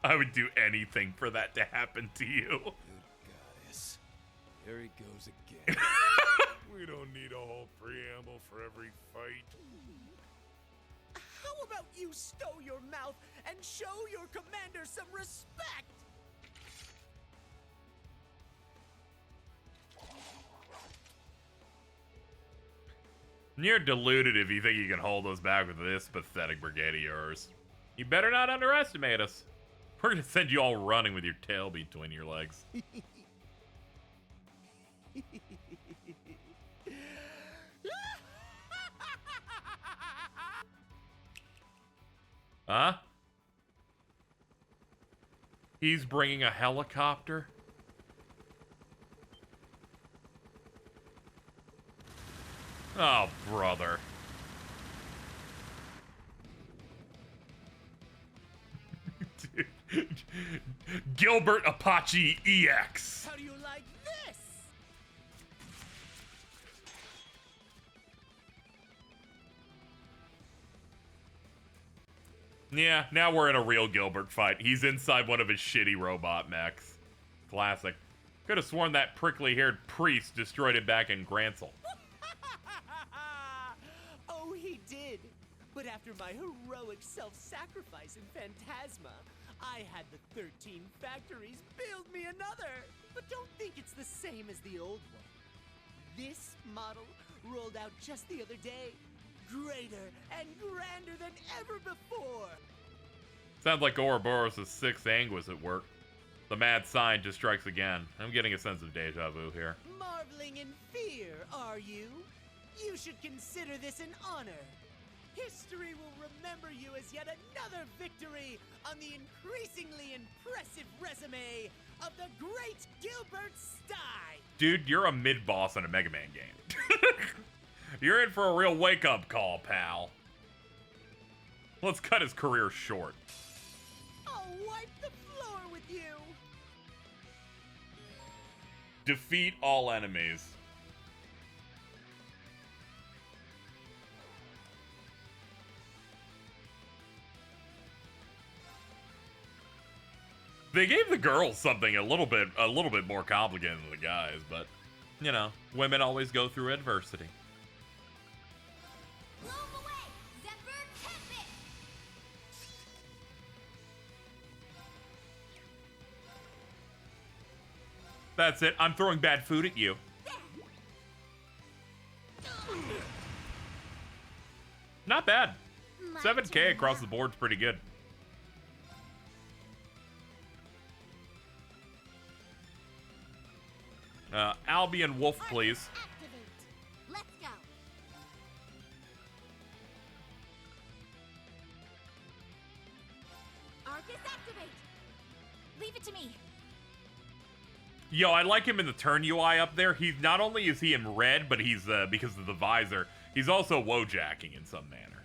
I would do anything for that to happen to you. Goddess. Here he goes again. We don't need a whole preamble for every fight. How about you stow your mouth and show your commander some respect? You're deluded if you think you can hold us back with this pathetic brigade of yours. You better not underestimate us. We're gonna send you all running with your tail between your legs. Huh? He's bringing a helicopter? Oh, brother. Dude. Gilbert Apache EX. How do you like this? Yeah, now we're in a real Gilbert fight. He's inside one of his shitty robot mechs. Classic. Could have sworn that prickly-haired priest destroyed it back in Gransel. Oh, he did. But after my heroic self-sacrifice in Phantasma, I had the 13 factories build me another. But don't think it's the same as the old one. This model rolled out just the other day. Greater and grander than ever before. Sounds like Ouroboros' sixth Anguis at work. The mad scientist strikes again. I'm getting a sense of deja vu here. Marveling in fear, are you? You should consider this an honor. History will remember you as yet another victory on the increasingly impressive resume of the great Gilbert Stein. Dude, you're a mid-boss in a Mega Man game. You're in for a real wake-up call, pal. Let's cut his career short. I'll wipe the floor with you. Defeat all enemies. They gave the girls something a little bit more complicated than the guys, but you know, women always go through adversity. That's it. I'm throwing bad food at you. Not bad. 7K across the board's pretty good. Albion Wolf, please. Let's go. Arcus activate. Leave it to me. Yo, I like him in the turn UI up there. He's not only is he in red, but he's because of the visor, he's also wojacking in some manner.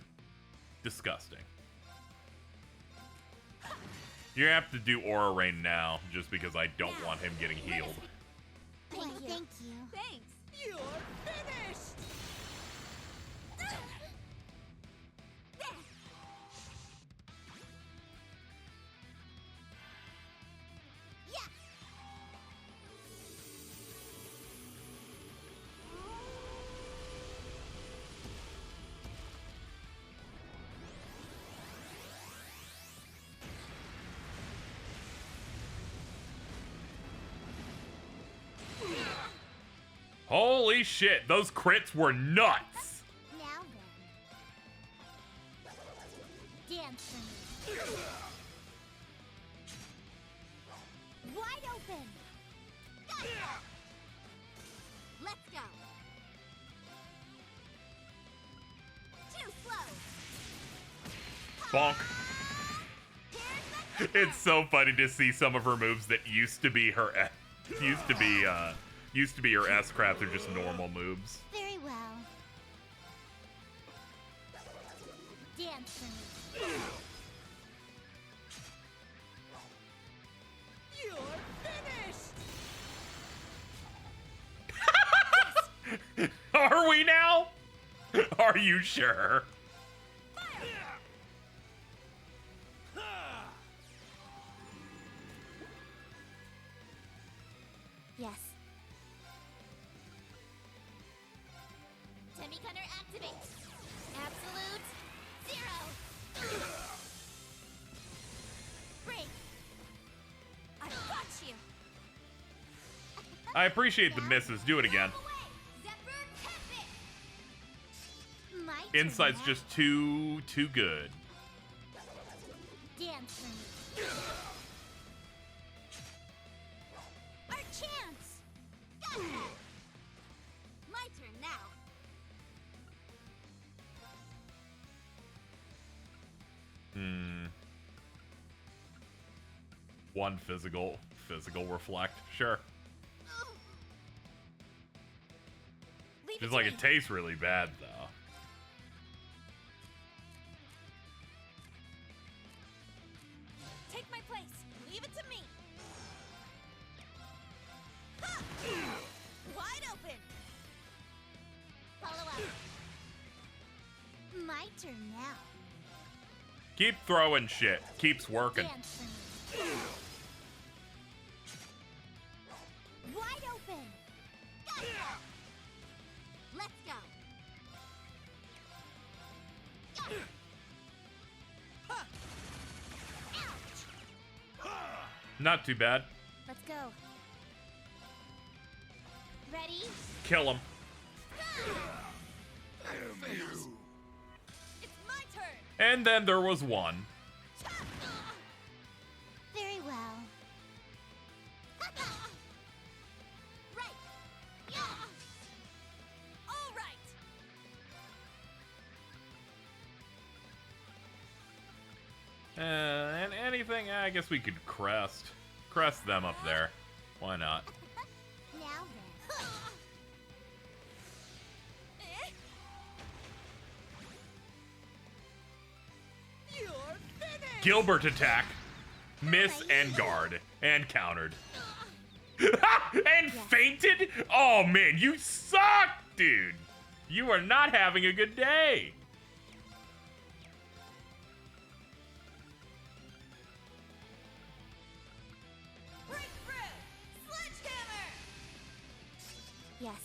Disgusting. You have to do Aura Rain now, just because I don't want him getting healed. Thank you. Thanks. You're finished. Holy shit, those crits were nuts! Now then. Dance for me. Wide open. Let's go. Too slow. Bonk. It's so funny to see some of her moves that used to be her S-Craft are just normal moves. Very well. Dance for me. You're finished. Are we now? Are you sure? Semi-cutter activate. Absolute zero. Break. I've got you. I appreciate the misses. Do it again. My turn Insight's now. just too good. Dance for me. Our chance. Gotcha. My turn now. One physical reflect. Sure. Just like it tastes really bad though. Take my place. Leave it to me. Wide open. Follow up. My turn now. Keep throwing shit. Keeps working. Dance for me. Wide open. Gotcha. Let's go. Gotcha. Not too bad. Let's go. Ready? Kill him. It's my turn. And then there was one. Very well. Right. Yeah. All right. And anything, I guess we could crest them up there. Why not? Now then. You're finished! Gilbert attack. Miss and guard. And countered. And fainted? Oh man, you suck, dude. You are not having a good day. Yes.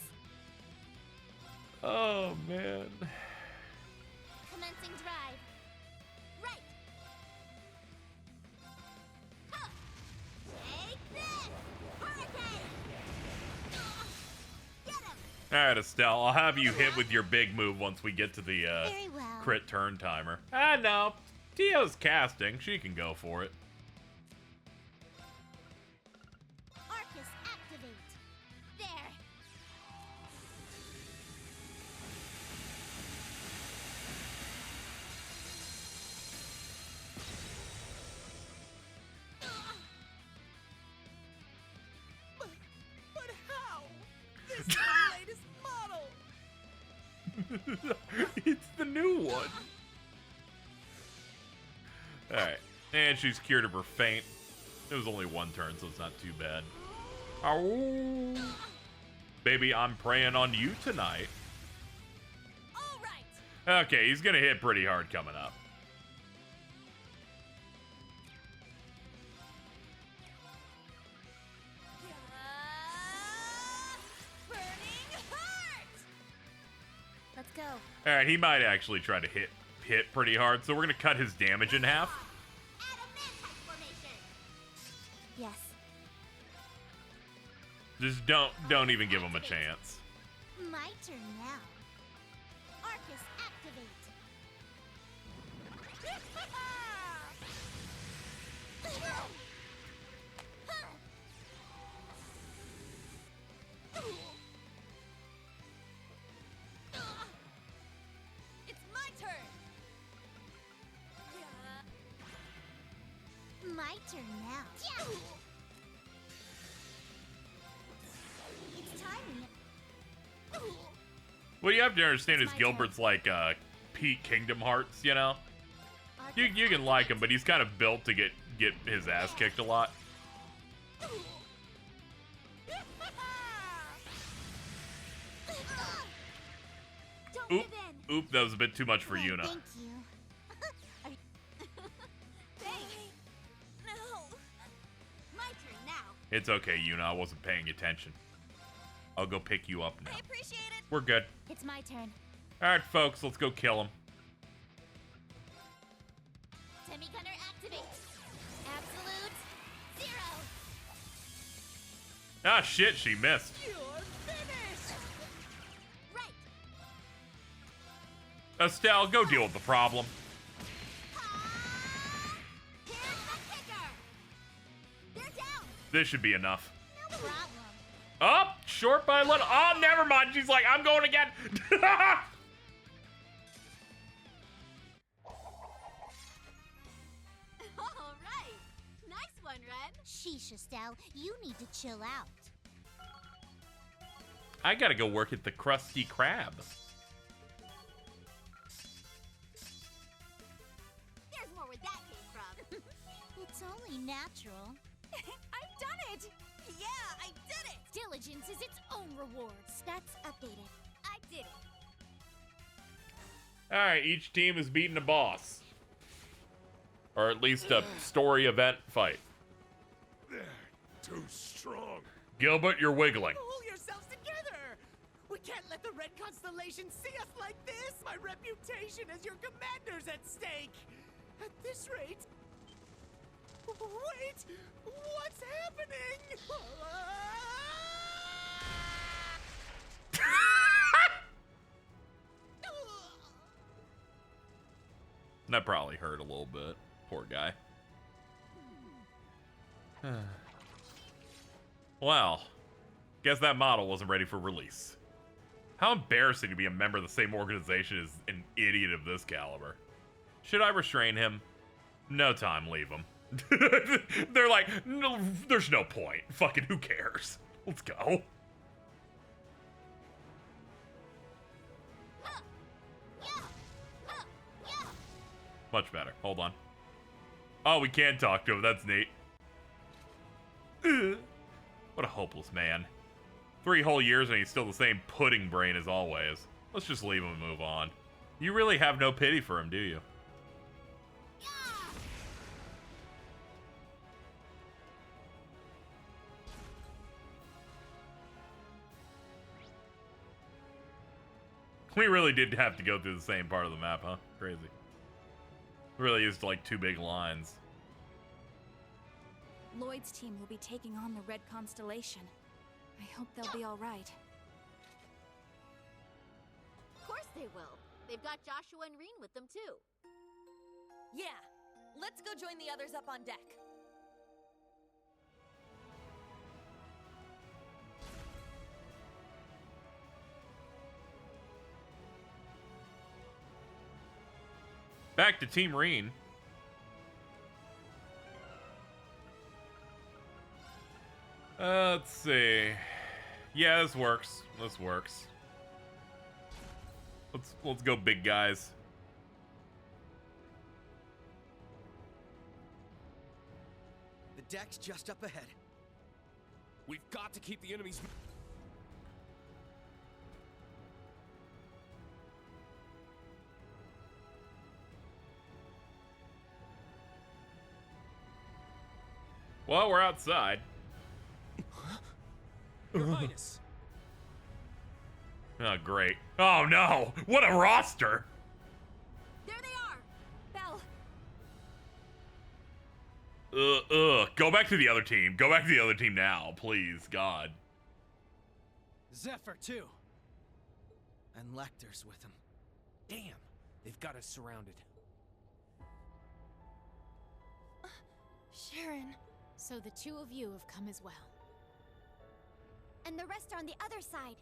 Oh man. Commencing drive. Right. Huh. Take this. Hurricane. Get him. Alright, Estelle, I'll have you hit with your big move once we get to the Very well. crit turn timer. Ah, no. Tio's casting. She can go for it. Arcus activate. There. But how? This is the latest model! It's the new one. Alright. And she's cured of her faint. It was only one turn, so it's not too bad. Ow. Baby, I'm praying on you tonight. All right. Okay, he's gonna hit pretty hard coming up. Burning heart. Let's go. Alright, he might actually try to hit pretty hard, so we're gonna cut his damage in half. Adamantite formation. Yes. Just don't even give him a chance. My turn now. Arcus activate. It's my turn. My turn now. It's time. What you have to understand is Gilbert's like peak Kingdom Hearts, you know? You can like him, but he's kind of built to get his ass kicked a lot. Don't Oop, give in. oop, that was a bit too much for Yuna. Thank you. Thanks. No. My turn now. It's okay, Yuna, I wasn't paying attention. I'll go pick you up now. I appreciate it. We're good. It's my turn. Alright, folks, let's go kill him. Semi-gunner activate. Absolute zero. Ah, shit, she missed. You're finished! Right. Estelle, go deal with the problem. Here's the kicker. They're down. This should be enough. No problem. Up, short by a little. Oh, never mind. She's like, I'm going again. All right. Nice one, Ren. Sheesh, Estelle, you need to chill out. I gotta go work at the Krusty Krab. There's more where that came from. It's only natural. I've done it! Yeah, I did it! Diligence is its own reward. Stats updated. I did it. Alright, each team has beaten a boss. Or at least a story event fight. Too strong. Gilbert, you're wiggling. Pull yourselves together! We can't let the Red Constellation see us like this! My reputation as your commander's at stake! At this rate... Wait! What's happening? That probably hurt a little bit. Poor guy. Well, guess that model wasn't ready for release. How embarrassing to be a member of the same organization as an idiot of this caliber. Should I restrain him? No time, leave him. They're like, no, there's no point. Fucking who cares? Let's go. Much better. Hold on. Oh, we can talk to him. That's neat. What a hopeless man. 3 whole years and he's still the same pudding brain as always. Let's just leave him and move on. You really have no pity for him, do you? We really did have to go through the same part of the map, huh? Crazy. Really is like 2 big lines. Lloyd's team will be taking on the Red Constellation. I hope they'll be all right. Of course they will. They've got Joshua and Reen with them too. Yeah, let's go join the others up on deck. Back to Team Reen. Let's see. Yeah, this works. This works. Let's go, big guys. The deck's just up ahead. We've got to keep the enemies. Well, we're outside. Your Highness. Oh, great. Oh, no. What a roster. There they are! Belle. Go back to the other team. Go back to the other team now, please. God. Zephyr, too. And Lecter's with him. Damn. They've got us surrounded. Sharon. So the 2 of you have come as well. And the rest are on the other side.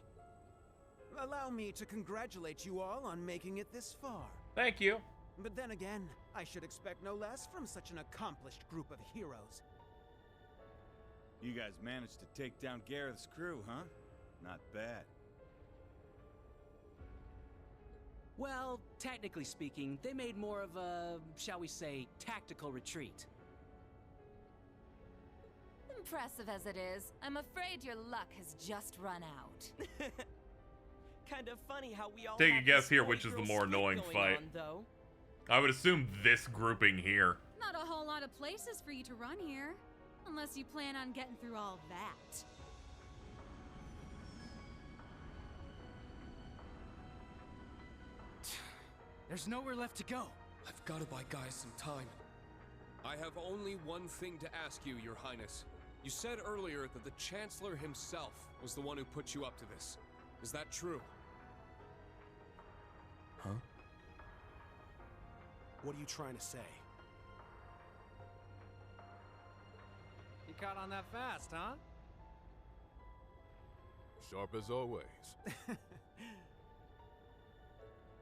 Allow me to congratulate you all on making it this far. Thank you. But then again, I should expect no less from such an accomplished group of heroes. You guys managed to take down Gareth's crew, huh? Not bad. Well, technically speaking, they made more of a, shall we say, tactical retreat. Impressive as it is, I'm afraid your luck has just run out. Kind of funny how we all Take a have guess this here boy which is the girl more split annoying going fight. on, though. I would assume this grouping here. Not a whole lot of places for you to run here. Unless you plan on getting through all that. There's nowhere left to go. I've got to buy guys some time. I have only one thing to ask you, Your Highness. You said earlier that the Chancellor himself was the one who put you up to this. Is that true? Huh? What are you trying to say? You caught on that fast, huh? Sharp as always.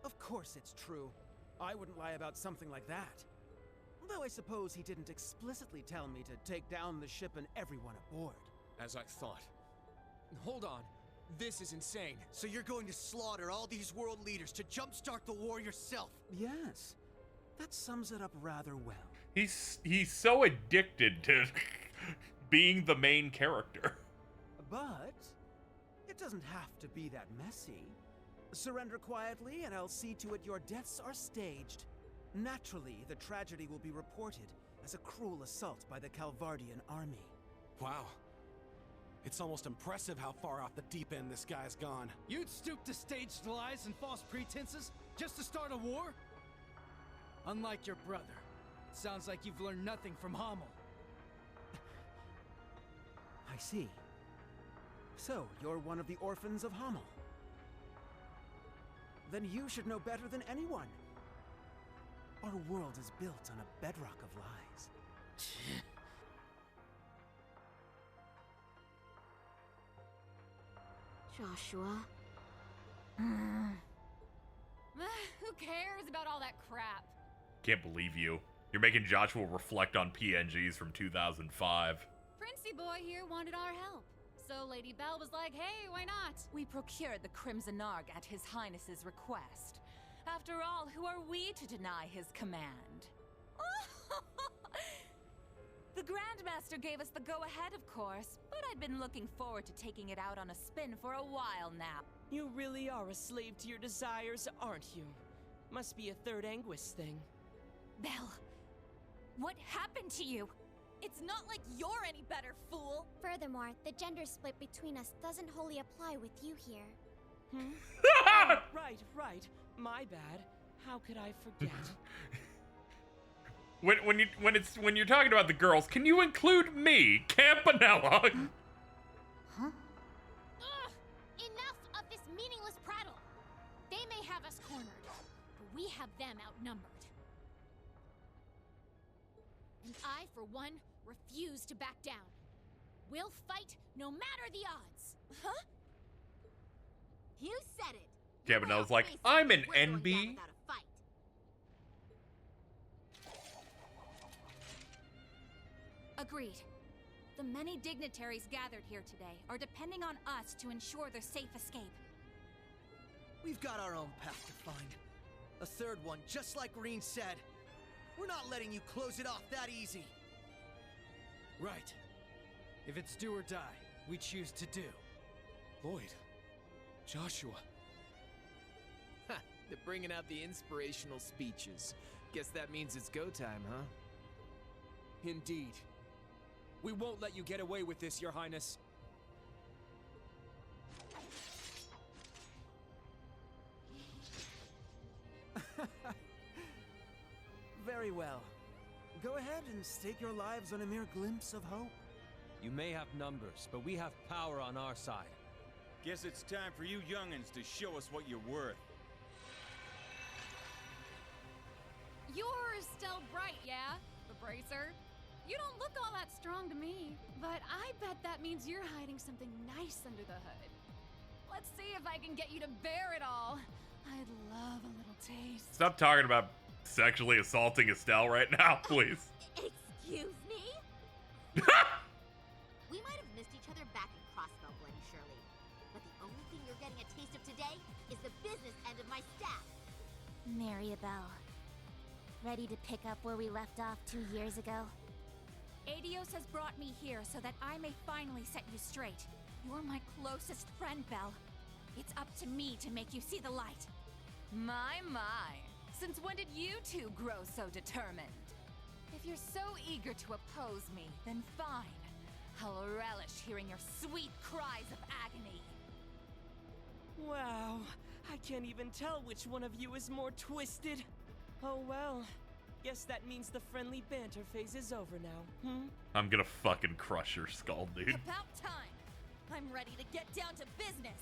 Of course it's true. I wouldn't lie about something like that. Though I suppose he didn't explicitly tell me to take down the ship and everyone aboard. As I thought. Hold on. This is insane. So you're going to slaughter all these world leaders to jumpstart the war yourself? Yes. That sums it up rather well. He's so addicted to being the main character. But it doesn't have to be that messy. Surrender quietly and I'll see to it your deaths are staged. Naturally, the tragedy will be reported as a cruel assault by the Calvardian army. Wow. It's almost impressive how far off the deep end this guy's gone. You'd stoop to staged lies and false pretenses just to start a war? Unlike your brother, it sounds like you've learned nothing from Hamel. I see. So, you're one of the orphans of Hamel. Then you should know better than anyone. Our world is built on a bedrock of lies. Joshua? Who cares about all that crap? Can't believe you. You're making Joshua reflect on PNGs from 2005. Princey boy here wanted our help. So Lady Belle was like, hey, why not? We procured the Crimson Ark at His Highness's request. After all, who are we to deny his command? The Grandmaster gave us the go-ahead, of course, but I'd been looking forward to taking it out on a spin for a while now. You really are a slave to your desires, aren't you? Must be a third Anguis thing. Belle, what happened to you? It's not like you're any better, fool! Furthermore, the gender split between us doesn't wholly apply with you here. Oh, right. My bad. How could I forget? when you're talking about the girls, can you include me, Campanella? Huh? Ugh! Enough of this meaningless prattle! They may have us cornered, but we have them outnumbered. And I, for one, refuse to back down. We'll fight no matter the odds. Huh? You said it. Campanella's like, I'm an NB. Agreed. The many dignitaries gathered here today are depending on us to ensure their safe escape. We've got our own path to find. A third one, just like Reen said. We're not letting you close it off that easy. Right. If it's do or die, we choose to do. Lloyd. Joshua. Ha! They're bringing out the inspirational speeches. Guess that means it's go time, huh? Indeed. We won't let you get away with this, Your Highness. Very well. Go ahead and stake your lives on a mere glimpse of hope. You may have numbers, but we have power on our side. Guess it's time for you youngins to show us what you're worth. You're still bright, yeah? The bracer? You don't look all that strong to me, but I bet that means you're hiding something nice under the hood. Let's see if I can get you to bear it all. I'd love a little taste. Stop talking about sexually assaulting Estelle right now, please. Excuse me? We might have missed each other back in Crossbow Bling, Shirley. But the only thing you're getting a taste of today is the business end of my staff. Maribel. Ready to pick up where we left off 2 years ago? Adios has brought me here so that I may finally set you straight. You're my closest friend, Belle. It's up to me to make you see the light. My. Since when did you two grow so determined? If you're so eager to oppose me, then fine. I'll relish hearing your sweet cries of agony. Wow, I can't even tell which one of you is more twisted. Oh well. Guess that means the friendly banter phase is over now, I'm gonna fucking crush your skull, dude. About time! I'm ready to get down to business!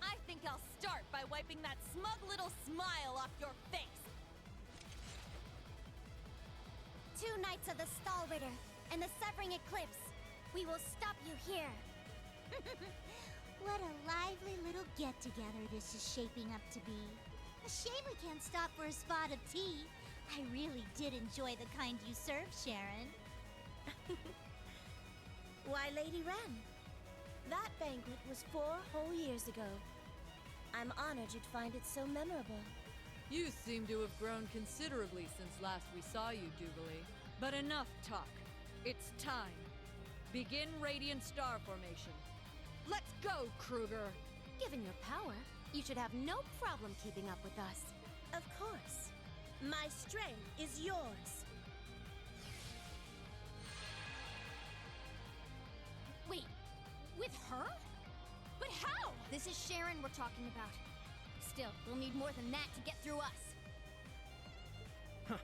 I think I'll start by wiping that smug little smile off your face! 2 Knights of the Stalritter and the Severing Eclipse. We will stop you here. What a lively little get-together this is shaping up to be. A shame we can't stop for a spot of tea. I really did enjoy the kind you served, Sharon. Why, Lady Wren? That banquet was 4 whole years ago. I'm honored you'd find it so memorable. You seem to have grown considerably since last we saw you, Jubilee. But enough talk. It's time. Begin Radiant Star Formation. Let's go, Kruger! Given your power, you should have no problem keeping up with us. Of course. My strength is yours. Wait, with her? But how? This is Sharon we're talking about. Still, we'll need more than that to get through us. Huh.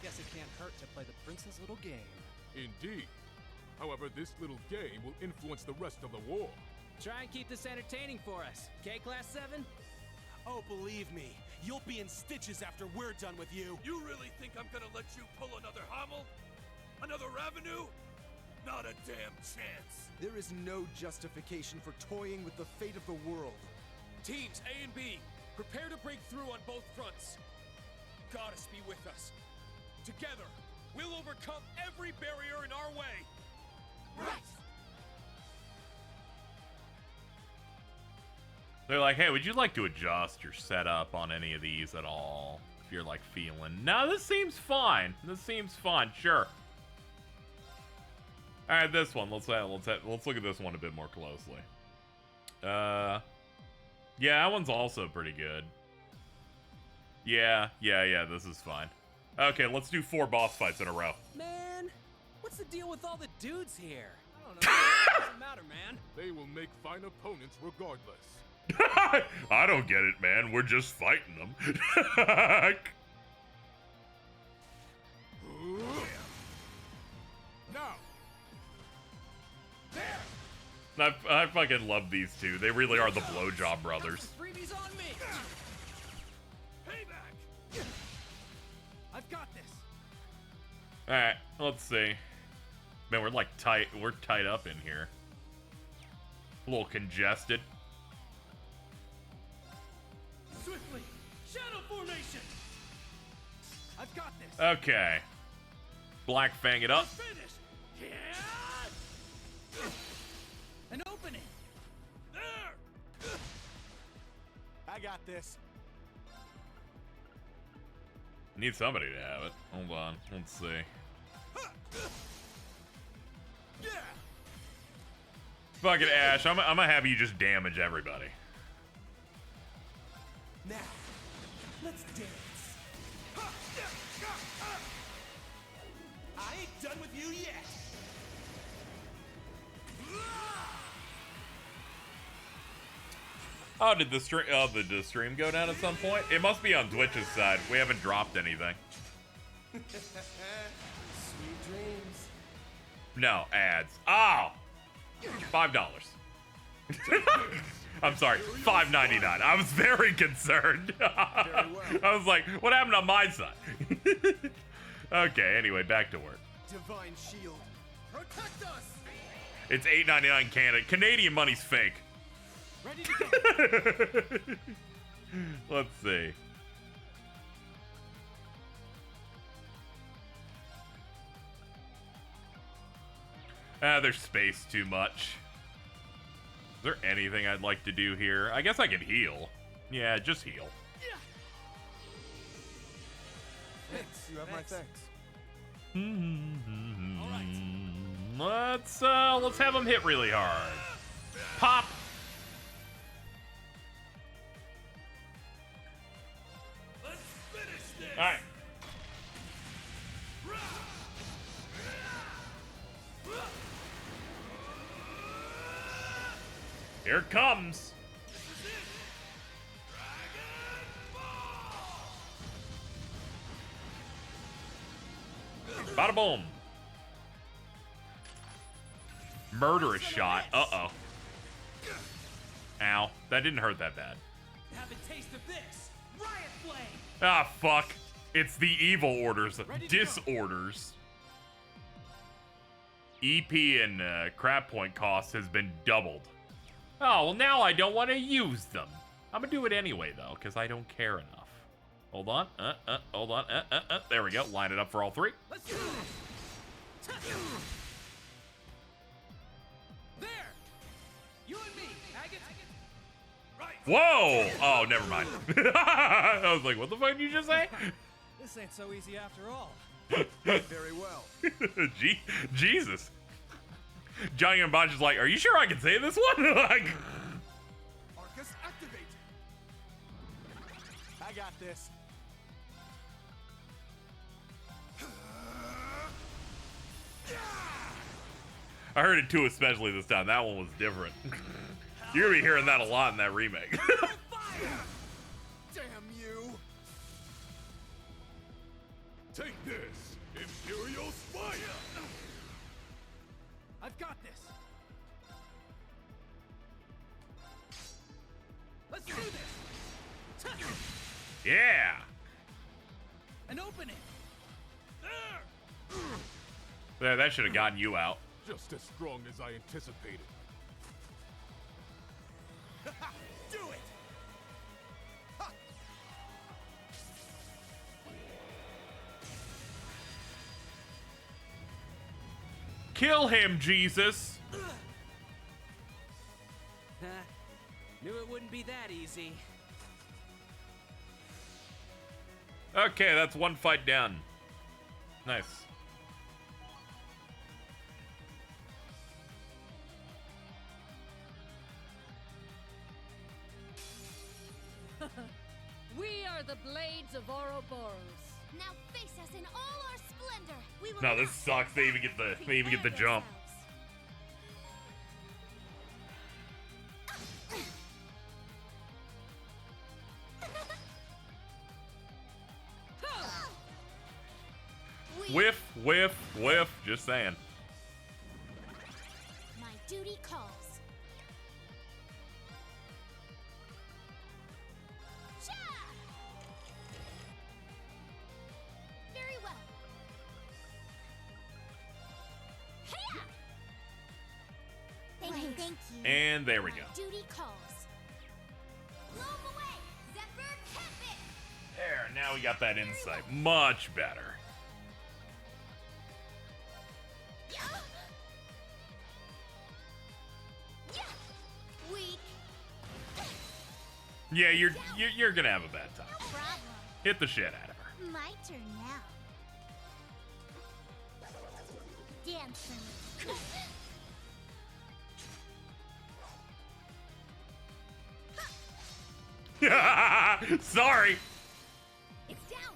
Guess it can't hurt to play the princess' little game. Indeed. However, this little game will influence the rest of the war. Try and keep this entertaining for us, okay, Class 7? Oh, believe me, you'll be in stitches after we're done with you. You really think I'm gonna let you pull another Hummel? Another revenue? Not a damn chance. There is no justification for toying with the fate of the world. Teams A and B, prepare to break through on both fronts. Goddess be with us. Together, we'll overcome every barrier in our way. Right! They're like, hey, would you like to adjust your setup on any of these at all? If you're like feeling, no, this seems fine. This seems fine, sure. All right, this one. Let's look at this one a bit more closely. Yeah, that one's also pretty good. Yeah. This is fine. Okay, let's do 4 boss fights in a row. Man, what's the deal with all the dudes here? I don't know. It doesn't matter, man. They will make fine opponents regardless. I don't get it, man. We're just fighting them. Now. I fucking love these two. They really are the blowjob brothers. Freebies on me! Payback! I've got this. Alright, let's see. Man, we're like tight. We're tied up in here. A little congested. Swiftly! Shadow formation! I've got this. Okay. Black Fang it up. Finish! An opening! There! I got this. Need somebody to have it. Hold on. Let's see. Yeah! Fucking Ash, I'm gonna have you just damage everybody. Now, let's dance. I ain't done with you yet. Oh, did the stream go down at some point? It must be on Twitch's side. We haven't dropped anything. Sweet dreams. No, ads. Oh! $5. I'm sorry, $5.99. I was very concerned. I was like, what happened on my side? Okay, anyway, back to work. Divine shield. Protect us! It's $8.99 Canada. Canadian money's fake. Ready to go. Let's see. There's space too much. Is there anything I'd like to do here? I guess I can heal. Yeah, just heal. Thanks. You have my thanks. Let's have him hit really hard. Pop. Let's finish this. All right. Here it comes. Bada boom. Murderous shot. Uh-oh. Ow. That didn't hurt that bad. Have a taste of this. Riot Flame. Ah, fuck. It's the evil orders. Disorders. EP and crap point cost has been doubled. Oh, well now I don't want to use them. I'm gonna do it anyway though, because I don't care enough. Hold on. Hold on. There we go. Line it up for all three. Let's do this. There. You and me, Agate. Right. Whoa! Oh, never mind. I was like, what the fuck did you just say? This ain't so easy after all. Very well. Jesus. Johnny and Bonch is like, are you sure I can say this one? Like, Arcus, activate. I got this. I heard it too, especially this time. That one was different. You're gonna be hearing that a lot in that remake. Damn you! Take this, Imperial Spire! I've got this. Let's do this. Yeah. And open it. There, that should have gotten you out. Just as strong as I anticipated. Do it! Kill him, Jesus. Knew it wouldn't be that easy. Okay, that's one fight down. Nice. We are the Blades of Ouroboros. Now face us in all our splendor. We will No, this sucks. They even get the jump. Whiff, whiff, whiff. Just saying. My duty calls. Cha! Very well. Hiya! Thank you. And there we go. Duty calls. Blow 'em away! Zephyr Tempest! There, now we got that insight. Much better. Weak. Yeah, you're gonna have a bad time. No problem. Hit the shit out of her. My turn now. Dance for me. Sorry. It's down.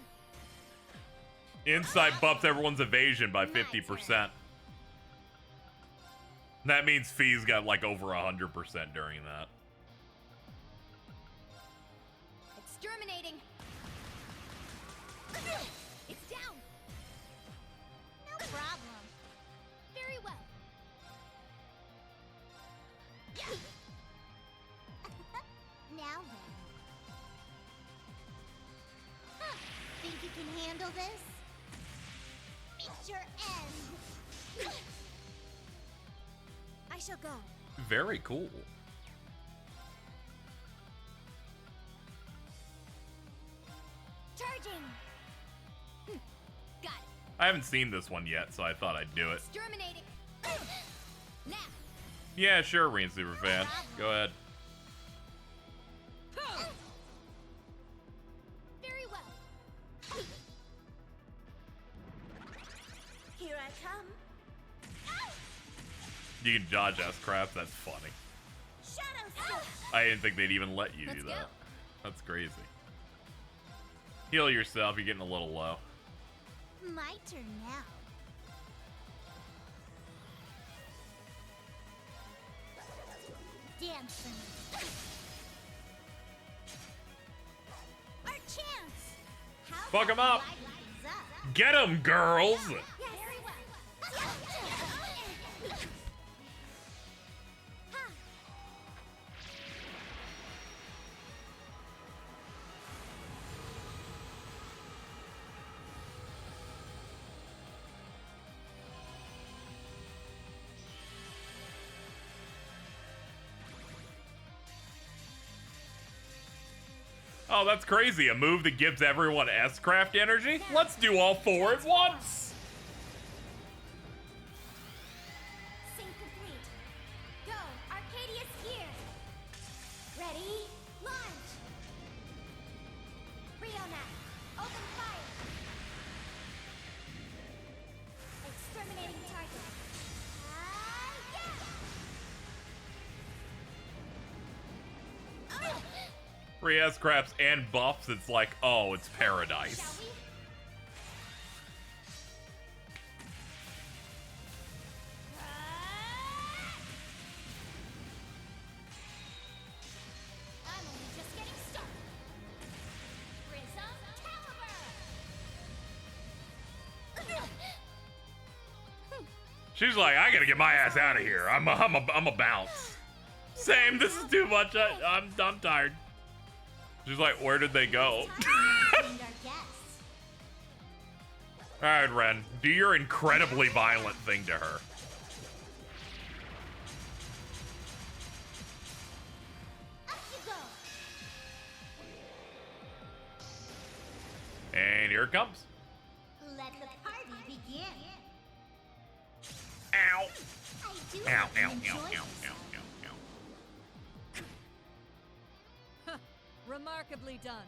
Insight buffs everyone's evasion by 50%. That means Fee's got like over 100% during that. Exterminating. It's down. No problem. Very well. Now then. Think you can handle this? Meet your end. I shall go. Very cool. Charging. Got it. I haven't seen this one yet, so I thought I'd do it. Exterminating. Now. Yeah, sure, Reen Superfan. Go ahead. Very well. Here I come. You can dodge ass crap. That's funny. Shadow I didn't think they'd even let you do that. That's crazy. Heal yourself. You're getting a little low. My turn now. Dance for me. Our chance. How Fuck 'em up. about light things up? Get 'em, girls. Yeah. Oh, that's crazy. A move that gives everyone S-craft energy? Let's do all 4 at once. Sync complete. Go, Arcadius here. Ready? Launch. Riona, open fire. Exterminating target. Yeah. Free S-crafts and buffs, it's like, oh, it's paradise. I'm only just getting started. Prism Caliber. She's like, I gotta get my ass out of here. I'm a bounce. Same, this is too much. I'm tired. She's like, where did they go? Alright, Ren, do your incredibly violent thing to her. And here it comes. Let the party begin. Ow. I do Ow, hope you ow, enjoy ow, ow, this. Remarkably done.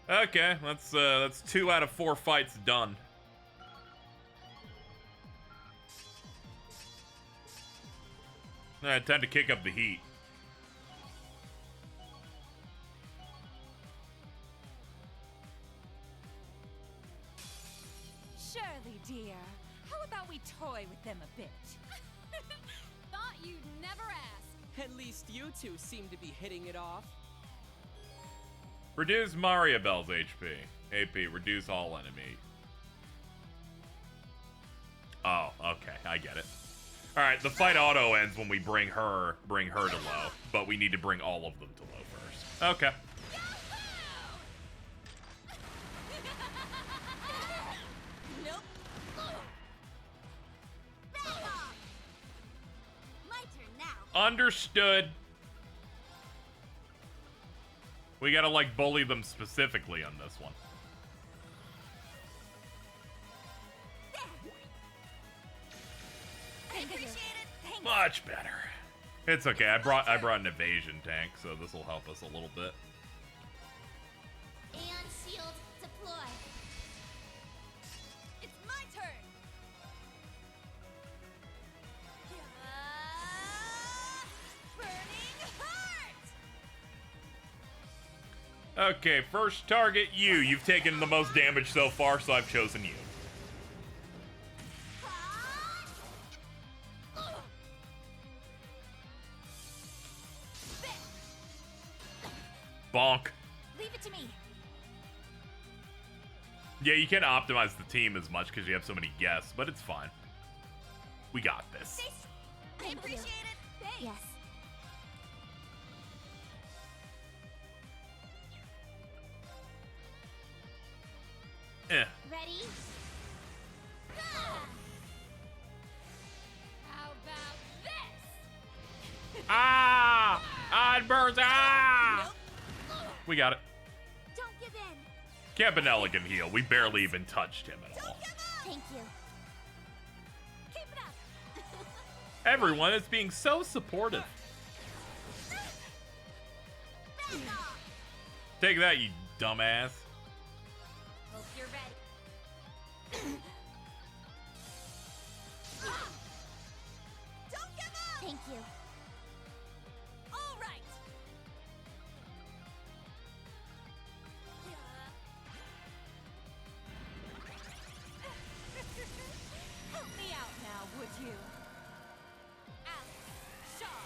Okay, that's 2 out of 4 fights done. Alright, time to kick up the heat. Shirley, dear, how about we toy with them a bit? Thought you'd never ask. At least you two seem to be hitting it off. Reduce Maria Bell's HP. AP, reduce all enemy. Oh, okay, I get it. Alright, the fight auto ends when we bring her to low, but we need to bring all of them to low first. Okay. Nope. My turn now. Understood. We gotta, like, bully them specifically on this one. I appreciate it. Thanks. Much better. It's okay. I brought an evasion tank, so this will help us a little bit. Aeon shield deploy. It's my turn. Burning heart. Okay, first target, you. You've taken the most damage so far, so I've chosen you. Bonk. Leave it to me. Yeah, you can't optimize the team as much because you have so many guests, but it's fine. We got this. I appreciate it. Thanks. Yes. Ready? How about this? Ah! Ah, it burns! Ah! We got it. Don't give in. Campanella can heal. We barely even touched him at all. Thank you. Keep it up. Everyone is being so supportive. Take that, you dumbass. Hope you're ready. Don't give up. Thank you. All right. Help me out now, would you? Alex, Shaw,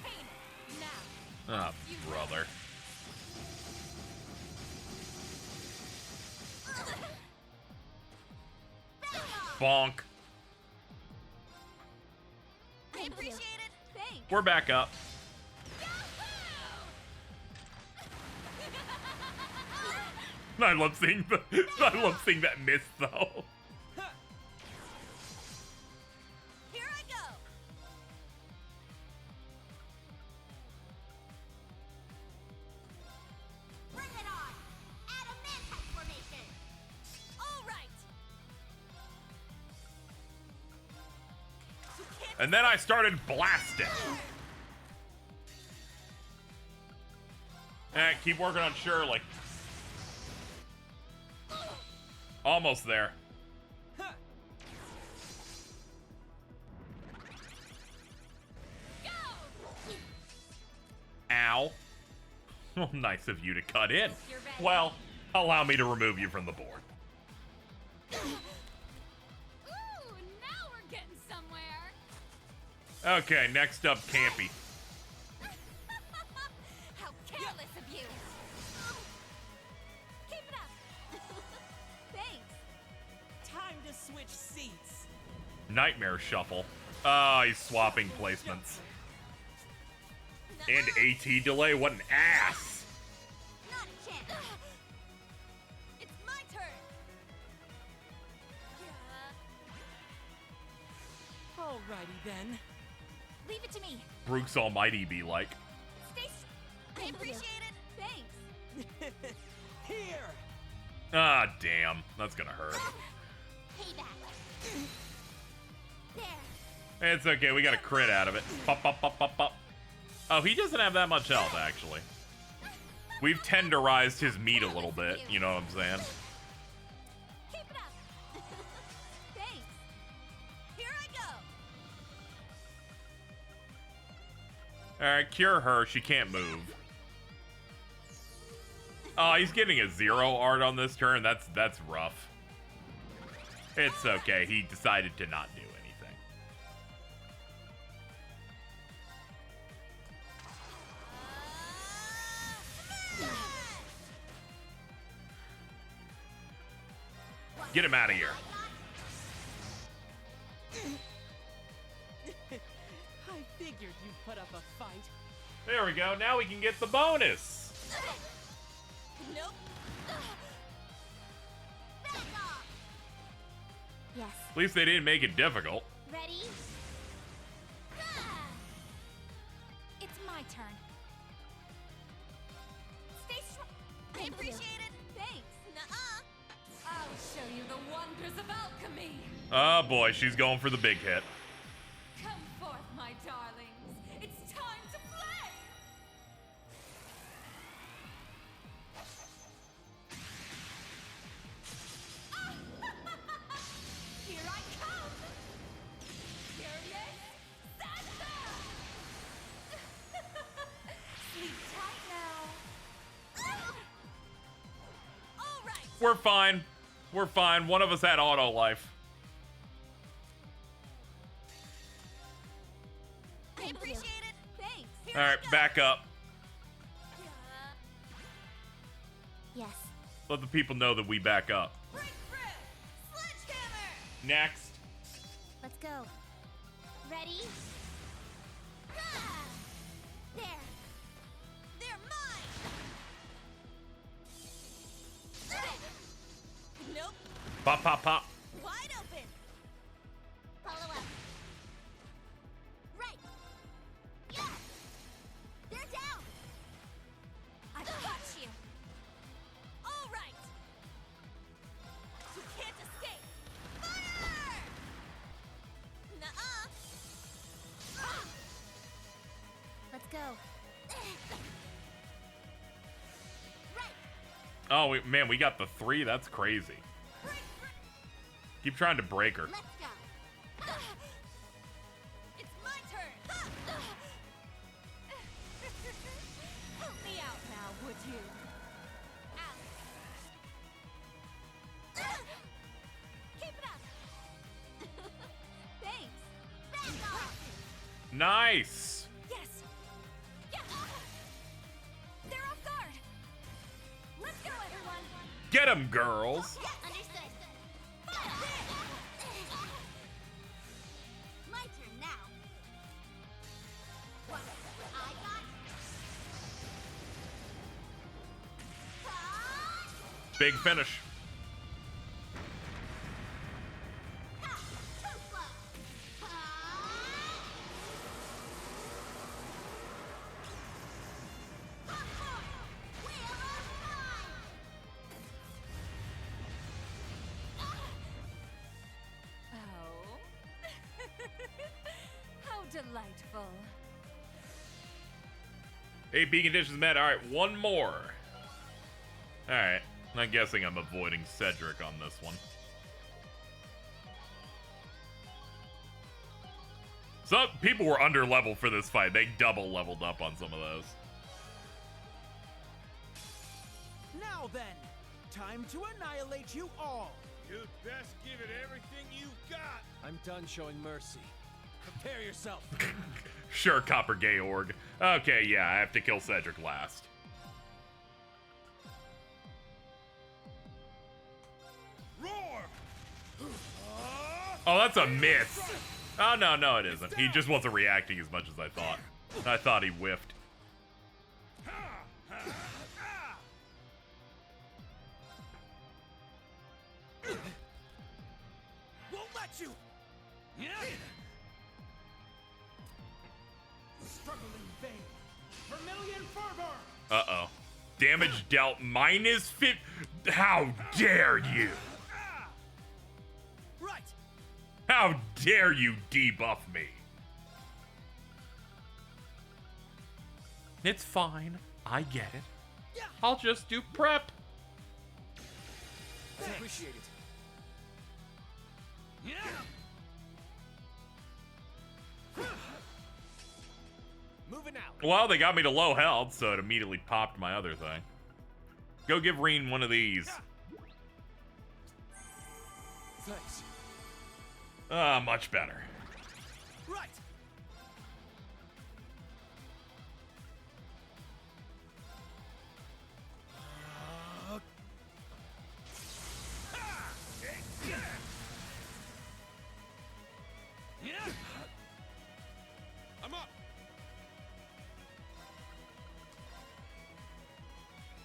Kanan, now. Ah, brother. Bonk. I appreciate it. Thanks. We're back up. I love seeing that miss though. Here I go. And then I started blasting. Keep working on Shirley. Almost there. Ow. Well, nice of you to cut in. Well, allow me to remove you from the board. Ooh, now we're getting somewhere. Okay, next up, Campy. How careless of you. Keep it up. Thanks. Time to switch seats. Nightmare Shuffle. Ah, he's swapping placements. And AT delay, what an ass! Not a chance. It's my turn. Alrighty then. Leave it to me. Brooks Almighty be like. Stay. I appreciate it. Thanks. Here. Ah, damn. That's gonna hurt. Payback. It's okay, we got a crit out of it. Pop, pop, pop, pop, pop. Oh, he doesn't have that much health, actually. We've tenderized his meat a little bit, you know what I'm saying? Keep it up. Thanks. Here I go. Alright, cure her. She can't move. Oh, he's getting a 0 art on this turn. That's rough. It's okay. He decided to not do anything. Get him out of here. I figured you'd put up a fight. There we go. Now we can get the bonus. Nope. Back off. Yes. At least they didn't make it difficult. Ready? It's my turn. Stay strong. I appreciate it. Thanks. Nuh-uh. I'll show you the wonders of alchemy. Oh boy, she's going for the big hit. Come forth, my darlings. It's time to play. Here I come. Curious Santa. Sleep tight now. All right. We're fine. We're fine. One of us had auto life. I appreciate it. Thanks. Here Alright, back up. Yes. Let the people know that we back up. Sledgehammer. Next. Let's go. Ready? Ah! There. They're mine. Nope. Pop, pop, pop. Wide open. Follow up. Right. Yeah. They're down. I've got you. All right. You can't escape. Fire! Nuh-uh. Let's go. Oh, man, we got the 3. That's crazy. Keep trying to break her. Let's go. It's my turn. Help me out now, would you? Keep it up. Thanks. Back off. Nice. Yes. Yeah. They're off guard. Let's go, everyone. Get him, girls. Understood. My turn now. What I got? Big finish. Too slow. Oh. Delightful. AP conditions met. All right, one more. All right. I'm guessing I'm avoiding Cedric on this one. Some people were under level for this fight. They double leveled up on some of those. Now then, time to annihilate you all. You'd best give it everything you've got. I'm done showing mercy. Prepare yourself. Sure, Copper Georg. Okay, yeah, I have to kill Cedric last. Roar! Oh, that's a miss. Oh, no, no, it isn't. He just wasn't reacting as much as I thought. I thought he whiffed. Won't let you! Struggle in vain. Vermilion fervor. Uh-oh. Damage dealt minus 50. How dare you? Right. How dare you debuff me? It's fine. I get it. I'll just do prep. Appreciate it. Moving out. Well, they got me to low health, so it immediately popped my other thing. Go give Reen one of these. Thanks. Much better. Right. I'm up.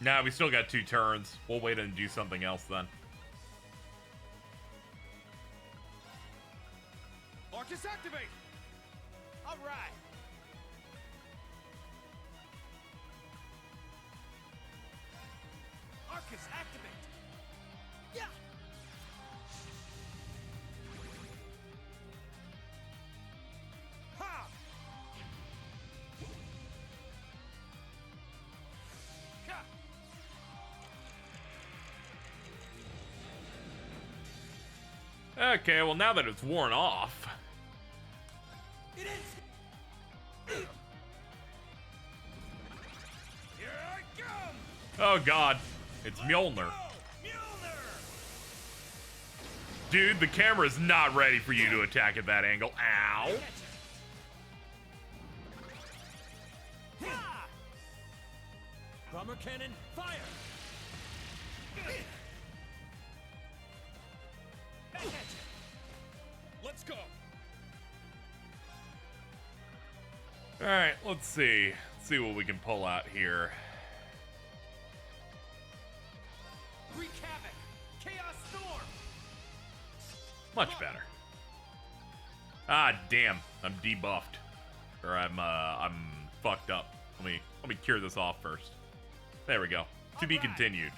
Nah, we still got 2 turns. We'll wait and do something else then. Arcus activate. All right. Arcus activate. Yeah. Ha! Ha! Okay, well now that it's worn off. It is. Here I come. Oh god, it's Mjolnir. Dude, the camera's not ready for you to attack at that angle. Ow. Bomber cannon, fire! Let's go. Alright, let's see. Let's see what we can pull out here. Wreak havoc. Chaos storm. Much better. Ah, damn. I'm debuffed. Or I'm fucked up. Let me cure this off first. There we go. To be continued.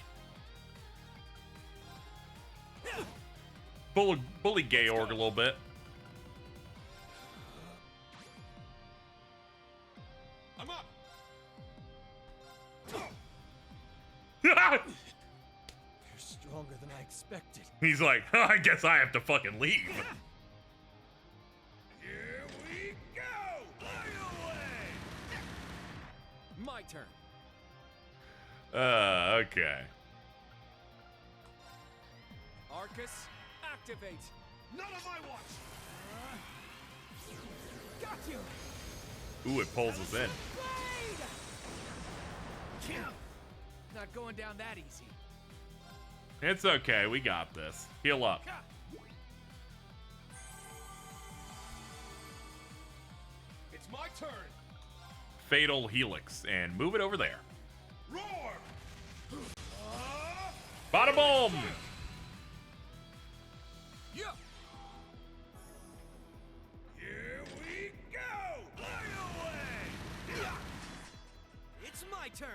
Bully Georg a little bit. I'm up. You're stronger than I expected. He's like, I guess I have to fucking leave. Here we go. Fly away. My turn. Okay. Arcus, activate. None of my watch. Got you. Ooh, it pulls us in. Not going down that easy. It's okay, we got this. Heal up. It's my turn. Fatal Helix, and move it over there. Roar. Bada boom! Yeah. Here we go. Fly away. It's my turn.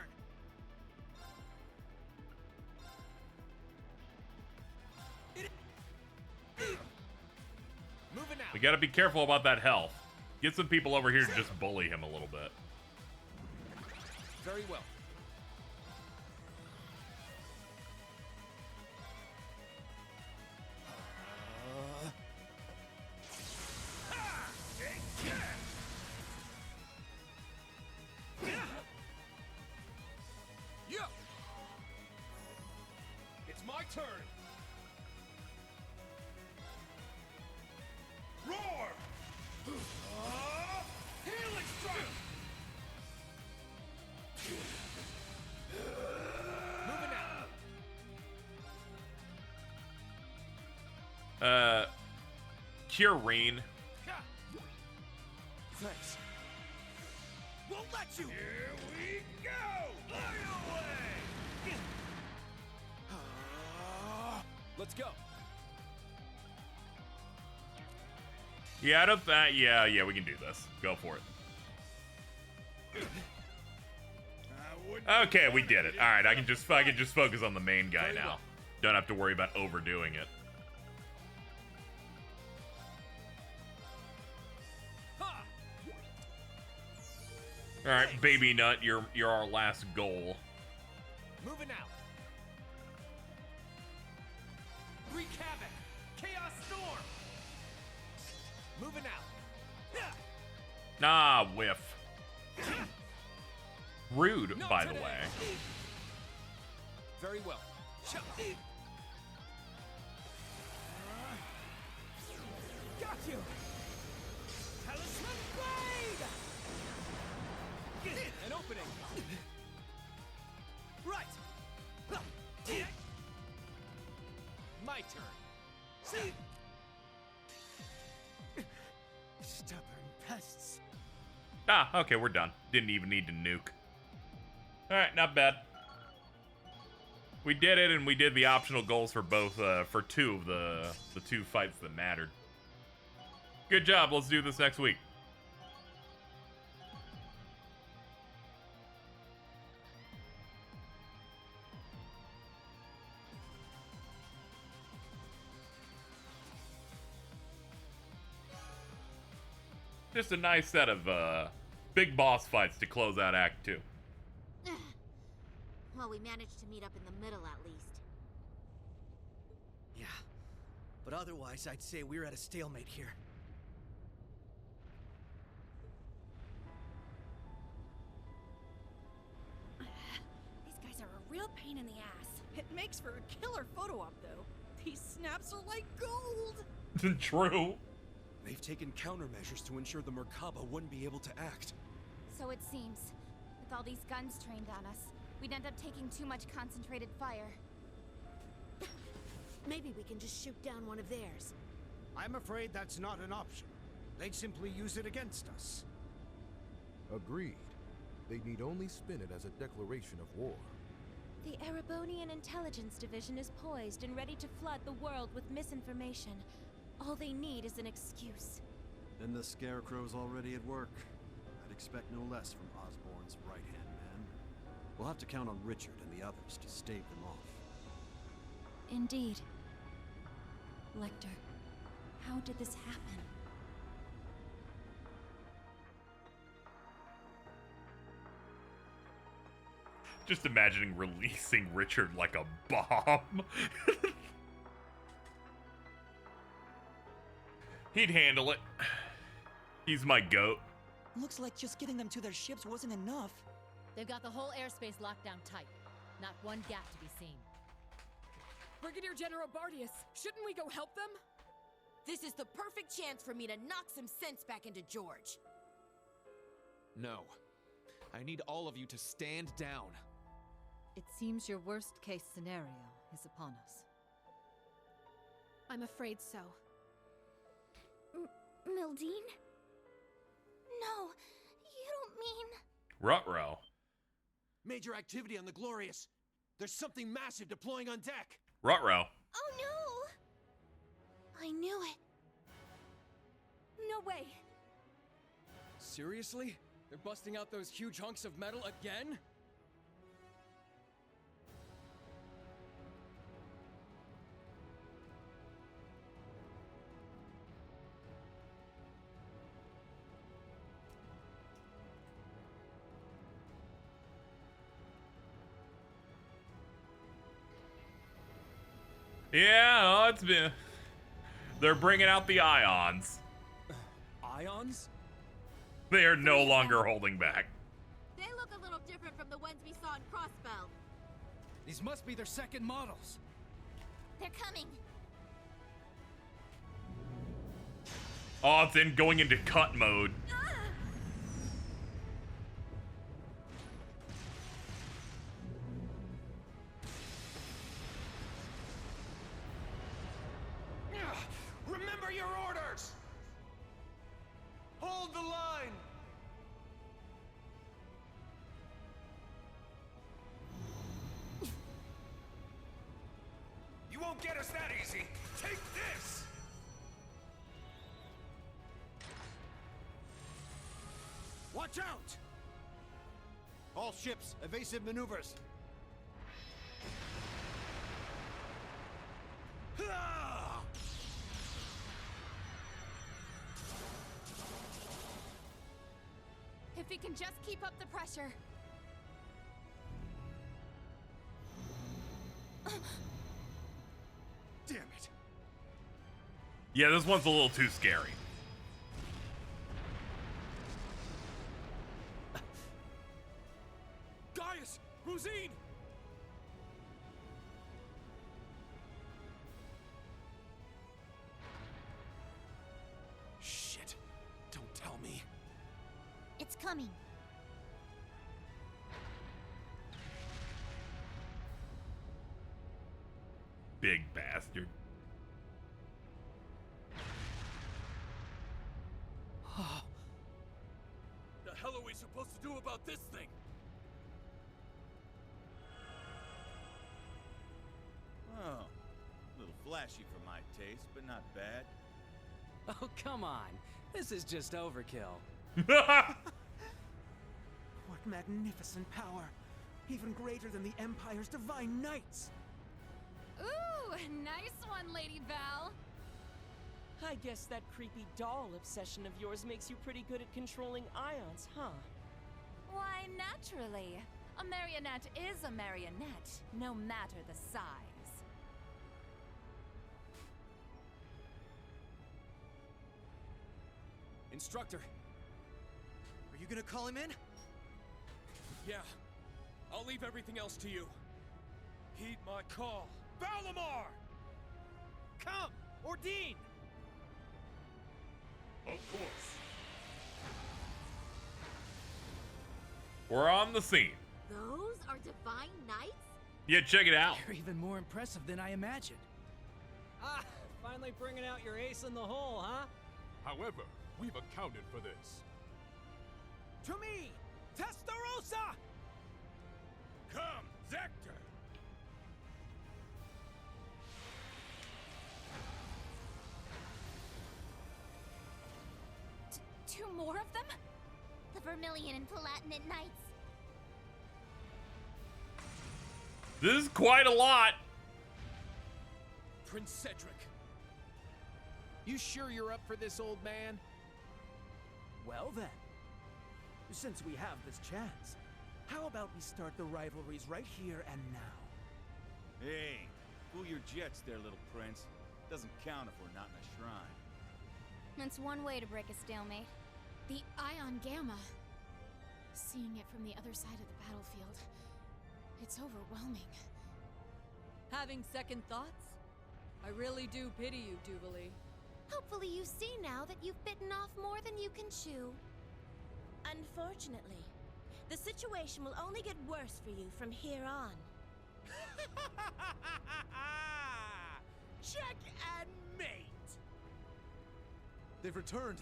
Moving out. We gotta be careful about that health. Get some people over here to just bully him a little bit. Very well. Yeah. It's my turn. Roar! Healing strike! Moving out. Cure Rain. Thanks. Won't let you! Here we go! Fly away! Let's go. Yeah, out of that, yeah, we can do this. Go for it. Okay, we did it. All right, I can just focus on the main guy now. Don't have to worry about overdoing it. All right, Baby Nut, you're our last goal. Moving out. Wreak havoc. Chaos storm. Moving out. Nah, whiff. Rude, by the way. Very well. Got you! Talisman Blade! An opening. Right! My turn. Stubborn pests. Ah, okay, we're done. Didn't even need to nuke. Alright, not bad. We did it, and we did the optional goals for both, for two of the two fights that mattered. Good job, let's do this next week. Just a nice set of, big boss fights to close out Act 2. Well, we managed to meet up in the middle at least. Yeah. But otherwise, I'd say we're at a stalemate here. These guys are a real pain in the ass. It makes for a killer photo op, though. These snaps are like gold! True. They've taken countermeasures to ensure the Merkaba wouldn't be able to act. So it seems. With all these guns trained on us, we'd end up taking too much concentrated fire. Maybe we can just shoot down one of theirs. I'm afraid that's not an option. They'd simply use it against us. Agreed. They'd need only spin it as a declaration of war. The Erebonian Intelligence Division is poised and ready to flood the world with misinformation. All they need is an excuse. And the Scarecrow's already at work. I'd expect no less from Osborn's right-hand man. We'll have to count on Richard and the others to stave them off. Indeed. Lecter, how did this happen? Just imagining releasing Richard like a bomb. He'd handle it. He's my goat. Looks like just getting them to their ships wasn't enough. They've got the whole airspace locked down tight. Not one gap to be seen. Brigadier General Bardius, shouldn't we go help them? This is the perfect chance for me to knock some sense back into George. No. I need all of you to stand down. It seems your worst-case scenario is upon us. I'm afraid so. Mildine? No, you don't mean... Ruh-roh. Major activity on the Glorious. There's something massive deploying on deck. Ruh-roh. Oh no! I knew it. No way! Seriously? They're busting out those huge hunks of metal again? Yeah, oh, it's been... They're bringing out the ions. Ions? They are no longer holding back. They look a little different from the ones we saw in Crossbell. These must be their second models. They're coming. Oh, it's in going into cut mode. Remember your orders! Hold the line! You won't get us that easy! Take this! Watch out! All ships, evasive maneuvers. If we can just keep up the pressure. Damn it! Yeah, this one's a little too scary. Gaius! Rosine! Shit. Don't tell me. It's coming. Big bastard. The hell are we supposed to do about this thing? Oh, a little flashy for my taste, but not bad. Oh, come on. This is just overkill. What magnificent power! Even greater than the Empire's divine knights! Ooh, nice one, Lady Val. I guess that creepy doll obsession of yours makes you pretty good at controlling ions, huh? Why, naturally. A marionette is a marionette, no matter the size. Instructor, Are you gonna call him in? Yeah. I'll leave everything else to you. Heed my call. Valimar! Come! Ordine! Of course. We're on the scene. Those are divine knights? Yeah, check it out. They're even more impressive than I imagined. Ah, finally bringing out your ace in the hole, huh? However, we've accounted for this. To me! Testarossa! Come, Zector! Two more of them? The Vermilion and Palatinate Knights. This is quite a lot. Prince Cedric. You sure you're up for this, old man? Well then, since we have this chance, how about we start the rivalries right here and now? Hey, cool your jets there, little prince. Doesn't count if we're not in a shrine. That's one way to break a stalemate. The Ion Gamma. Seeing it from the other side of the battlefield, it's overwhelming. Having second thoughts? I really do pity you, Duvalie. Hopefully you see now that you've bitten off more than you can chew. Unfortunately, the situation will only get worse for you from here on. Check and mate! They've returned.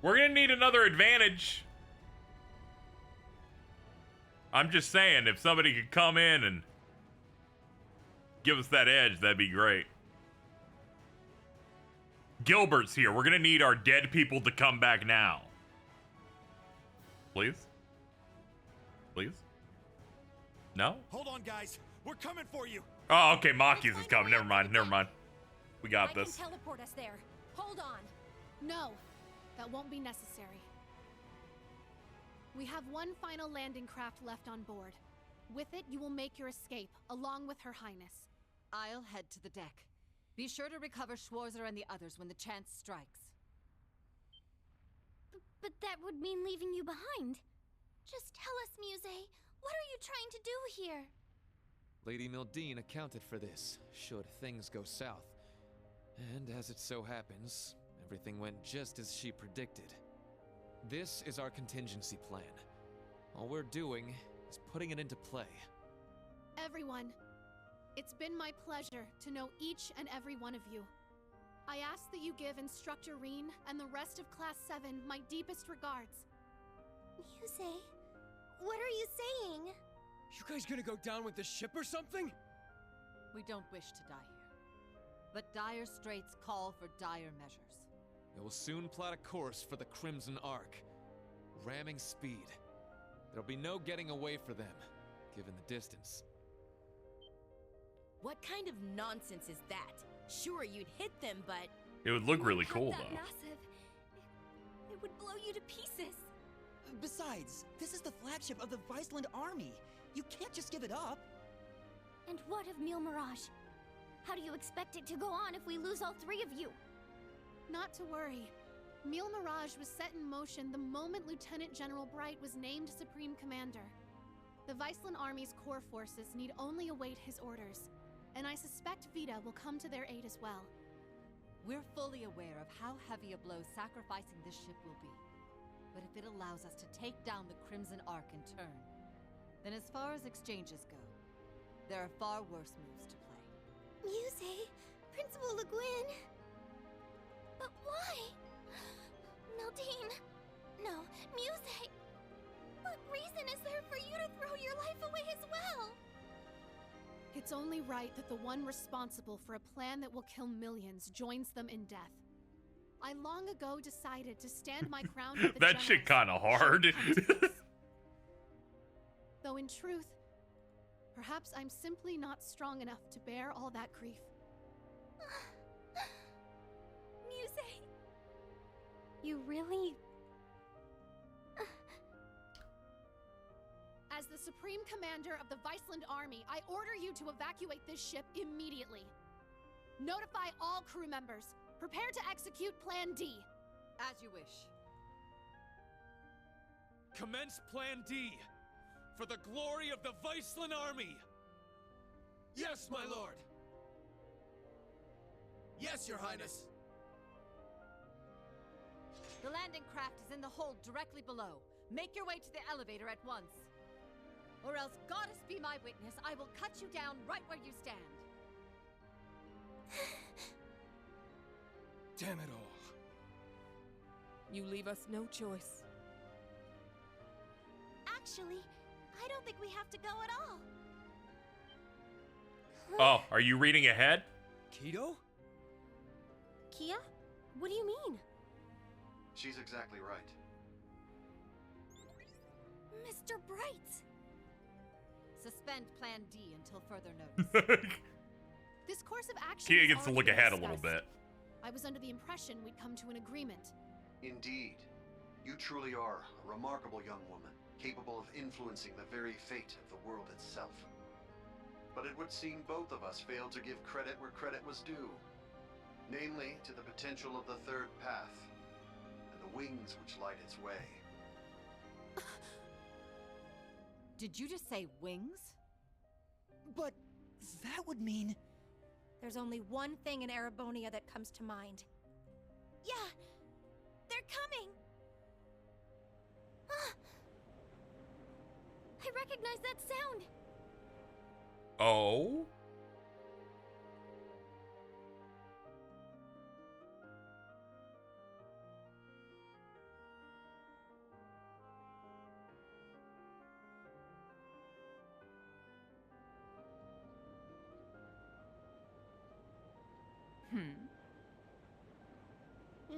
We're gonna need another advantage. I'm just saying, if somebody could come in and give us that edge, that'd be great. Gilbert's here. We're gonna need our dead people to come back now. Please? Please? No? Hold on, guys. We're coming for you. Oh, okay. Maki's is coming. Never mind. Never mind. We got I this. can teleport us there. Hold on. No, that won't be necessary. We have one final landing craft left on board. With it, you will make your escape, along with Her Highness. I'll head to the deck. Be sure to recover Schwarzer and the others when the chance strikes. But that would mean leaving you behind. Just tell us, Muse, what are you trying to do here? Lady Mildine accounted for this, should things go south. And as it so happens, everything went just as she predicted. This is our contingency plan. All we're doing is putting it into play. Everyone, it's been my pleasure to know each and every one of you. I ask that you give Instructor Reen and the rest of Class 7 my deepest regards. Muse, what are you saying? You guys gonna go down with the ship or something? We don't wish to die here. But dire straits call for dire measures. It will soon plot a course for the Crimson Arc. Ramming speed. There'll be no getting away for them, given the distance. What kind of nonsense is that? Sure, you'd hit them, but... It would look really cool, that though. Massive. It would blow you to pieces. Besides, this is the flagship of the Viceland army. You can't just give it up. And what of Mille Mirage? How do you expect it to go on if we lose all three of you? Not to worry. Mille Mirage was set in motion the moment Lieutenant General Bright was named Supreme Commander. The Viceland Army's core forces need only await his orders, and I suspect Vita will come to their aid as well. We're fully aware of how heavy a blow sacrificing this ship will be. But if it allows us to take down the Crimson Arc in turn, then as far as exchanges go, there are far worse moves to play. Muse, Principal Le Guin. But why? Mildine. No, Muse. What reason is there for you to throw your life away as well? It's only right that the one responsible for a plan that will kill millions joins them in death. I long ago decided to stand my ground with the That shit kinda hard. Though in truth, perhaps I'm simply not strong enough to bear all that grief. Muse. You really... As the Supreme Commander of the Viceland Army, I order you to evacuate this ship immediately. Notify all crew members. Prepare to execute Plan D. As you wish. Commence Plan D, for the glory of the Viceland Army! Yes, my lord! Yes, your highness! The landing craft is in the hold directly below. Make your way to the elevator at once. Or else, goddess be my witness, I will cut you down right where you stand. Damn it all. You leave us no choice. Actually, I don't think we have to go at all. Oh, are you reading ahead? Kido? Kia? What do you mean? She's exactly right. Mr. Bright! Suspend Plan D until further notice. This course of action Kia is gets to look already ahead a little discussed. bit. I was under the impression we'd come to an agreement. Indeed. You truly are a remarkable young woman, capable of influencing the very fate of the world itself. But it would seem both of us failed to give credit where credit was due. Namely, to the potential of the third path, and the wings which light its way. Did you just say wings? But that would mean... There's only one thing in Erebonia that comes to mind. Yeah! They're coming! I recognize that sound! Oh?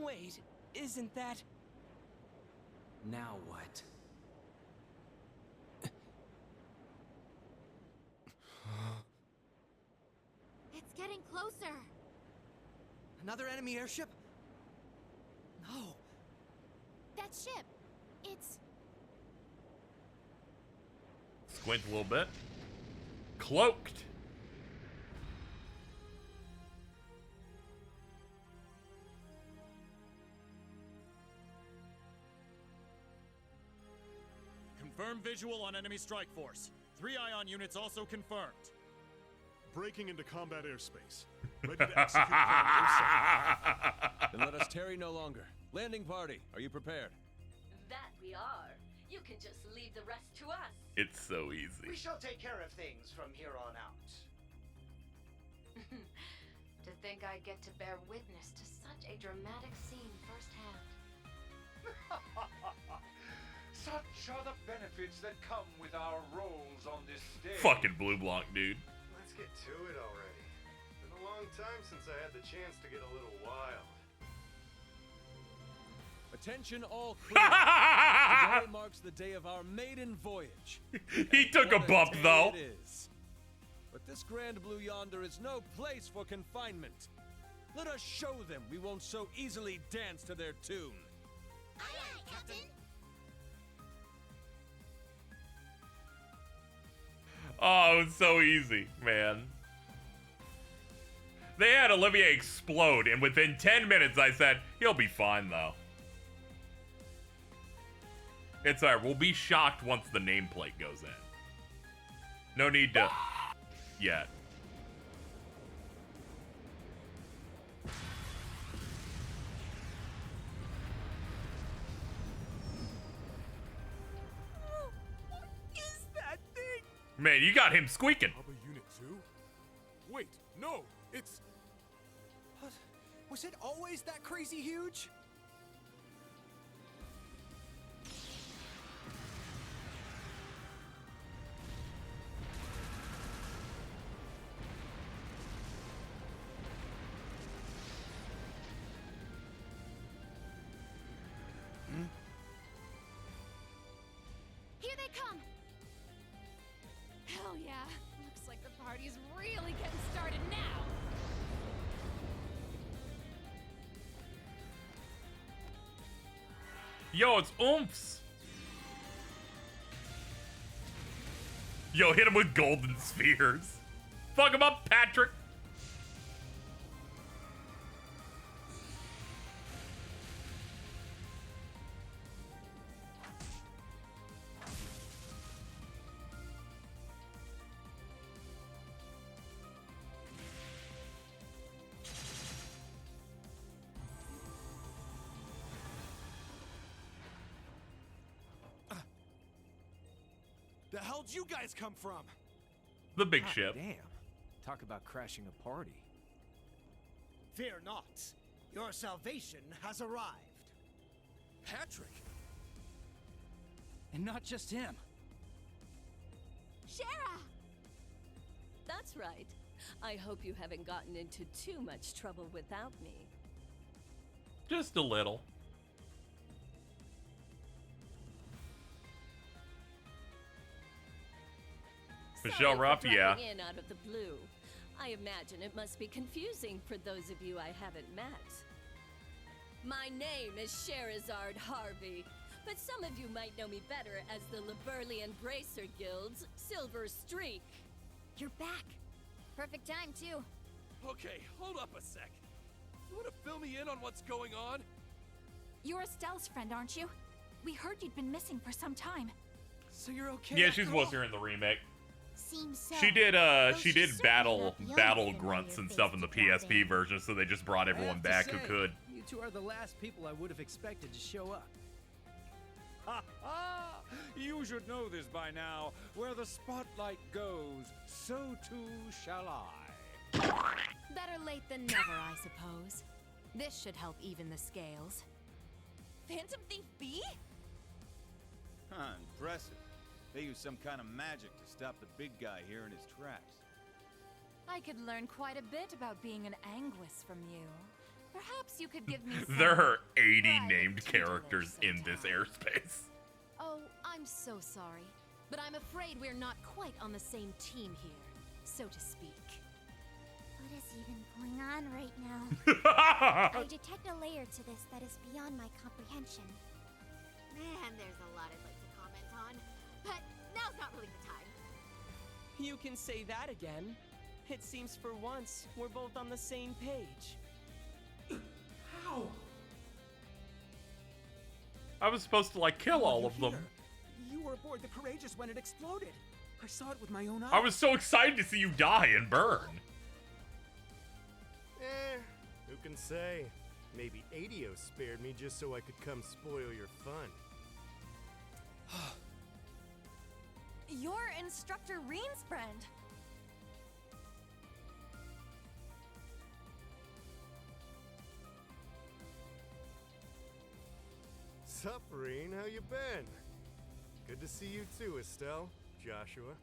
Wait, isn't that... Now what? It's getting closer. Another enemy airship? No. That ship, it's... Squint a little bit. Cloaked. Firm visual on enemy strike force. 3 ion units also confirmed. Breaking into combat airspace. Ready to execute plan Then let us tarry no longer. Landing party, are you prepared? That we are. You can just leave the rest to us. It's so easy. We shall take care of things from here on out. To think I get to bear witness to such a dramatic scene firsthand. Such are the benefits that come with our roles on this stage. Fucking Blue Blanc, dude. Let's get to it already. Been a long time since I had the chance to get a little wild. Attention all crew. Today marks the day of our maiden voyage. He took a bump, though. It is. But this grand blue yonder is no place for confinement. Let us show them we won't so easily dance to their tune. Aye, aye, Captain. Oh, it was so easy, man. They had Olivier explode, and within 10 minutes I said, he'll be fine, though. It's alright, we'll be shocked once the nameplate goes in. No need to... yet. What is that thing? Man, you got him squeaking. Unit 2? Wait, no, it's... What? Was it always that crazy huge? Here they come! Hell yeah. Looks like the party's really getting started now. Yo, it's oomphs. Yo, hit him with golden spheres. Fuck him up, Patrick. The hell'd you guys come from? The big ship. Damn. Talk about crashing a party. Fear not. Your salvation has arrived. Patrick. And not just him. Shara! That's right. I hope you haven't gotten into too much trouble without me. Just a little. Michelle Ruff, yeah. In out of the blue. I imagine it must be confusing for those of you I haven't met. My name is Sherazard Harvey, but some of you might know me better as the Liberlian Bracer Guild's Silver Streak. You're back. Perfect time, too. Okay, hold up a sec. You want to fill me in on what's going on? You're Estelle's friend, aren't you? We heard you'd been missing for some time. So you're okay? Yeah, she's was here in the remake. Seems so. She did battle only grunts familiar and stuff in the face to PSP version, so they just brought I everyone have to back who say, could. You two are the last people I would have expected to show up. Ha ha! You should know this by now. Where the spotlight goes, so too shall I. Better late than never, I suppose. This should help even the scales. Phantom Thief B? Huh, impressive. They use some kind of magic to stop the big guy here in his tracks. I could learn quite a bit about being an Anguis from you. Perhaps you could give me some There are 80 private named tutelage characters in this sometime. airspace. Oh, I'm so sorry. But I'm afraid we're not quite on the same team here, so to speak. What is even going on right now? I detect a layer to this that is beyond my comprehension. Man, there's a lot I'd like to comment on. But now's not really the time. You can say that again. It seems for once we're both on the same page. How? I was supposed to, like, kill all of them. You were aboard the Courageous when it exploded. I saw it with my own eyes. I was so excited to see you die and burn. Who can say? Maybe Adios spared me just so I could come spoil your fun. You're Instructor Reen's friend. Sup, Reen? How you been? Good to see you too, Estelle, Joshua.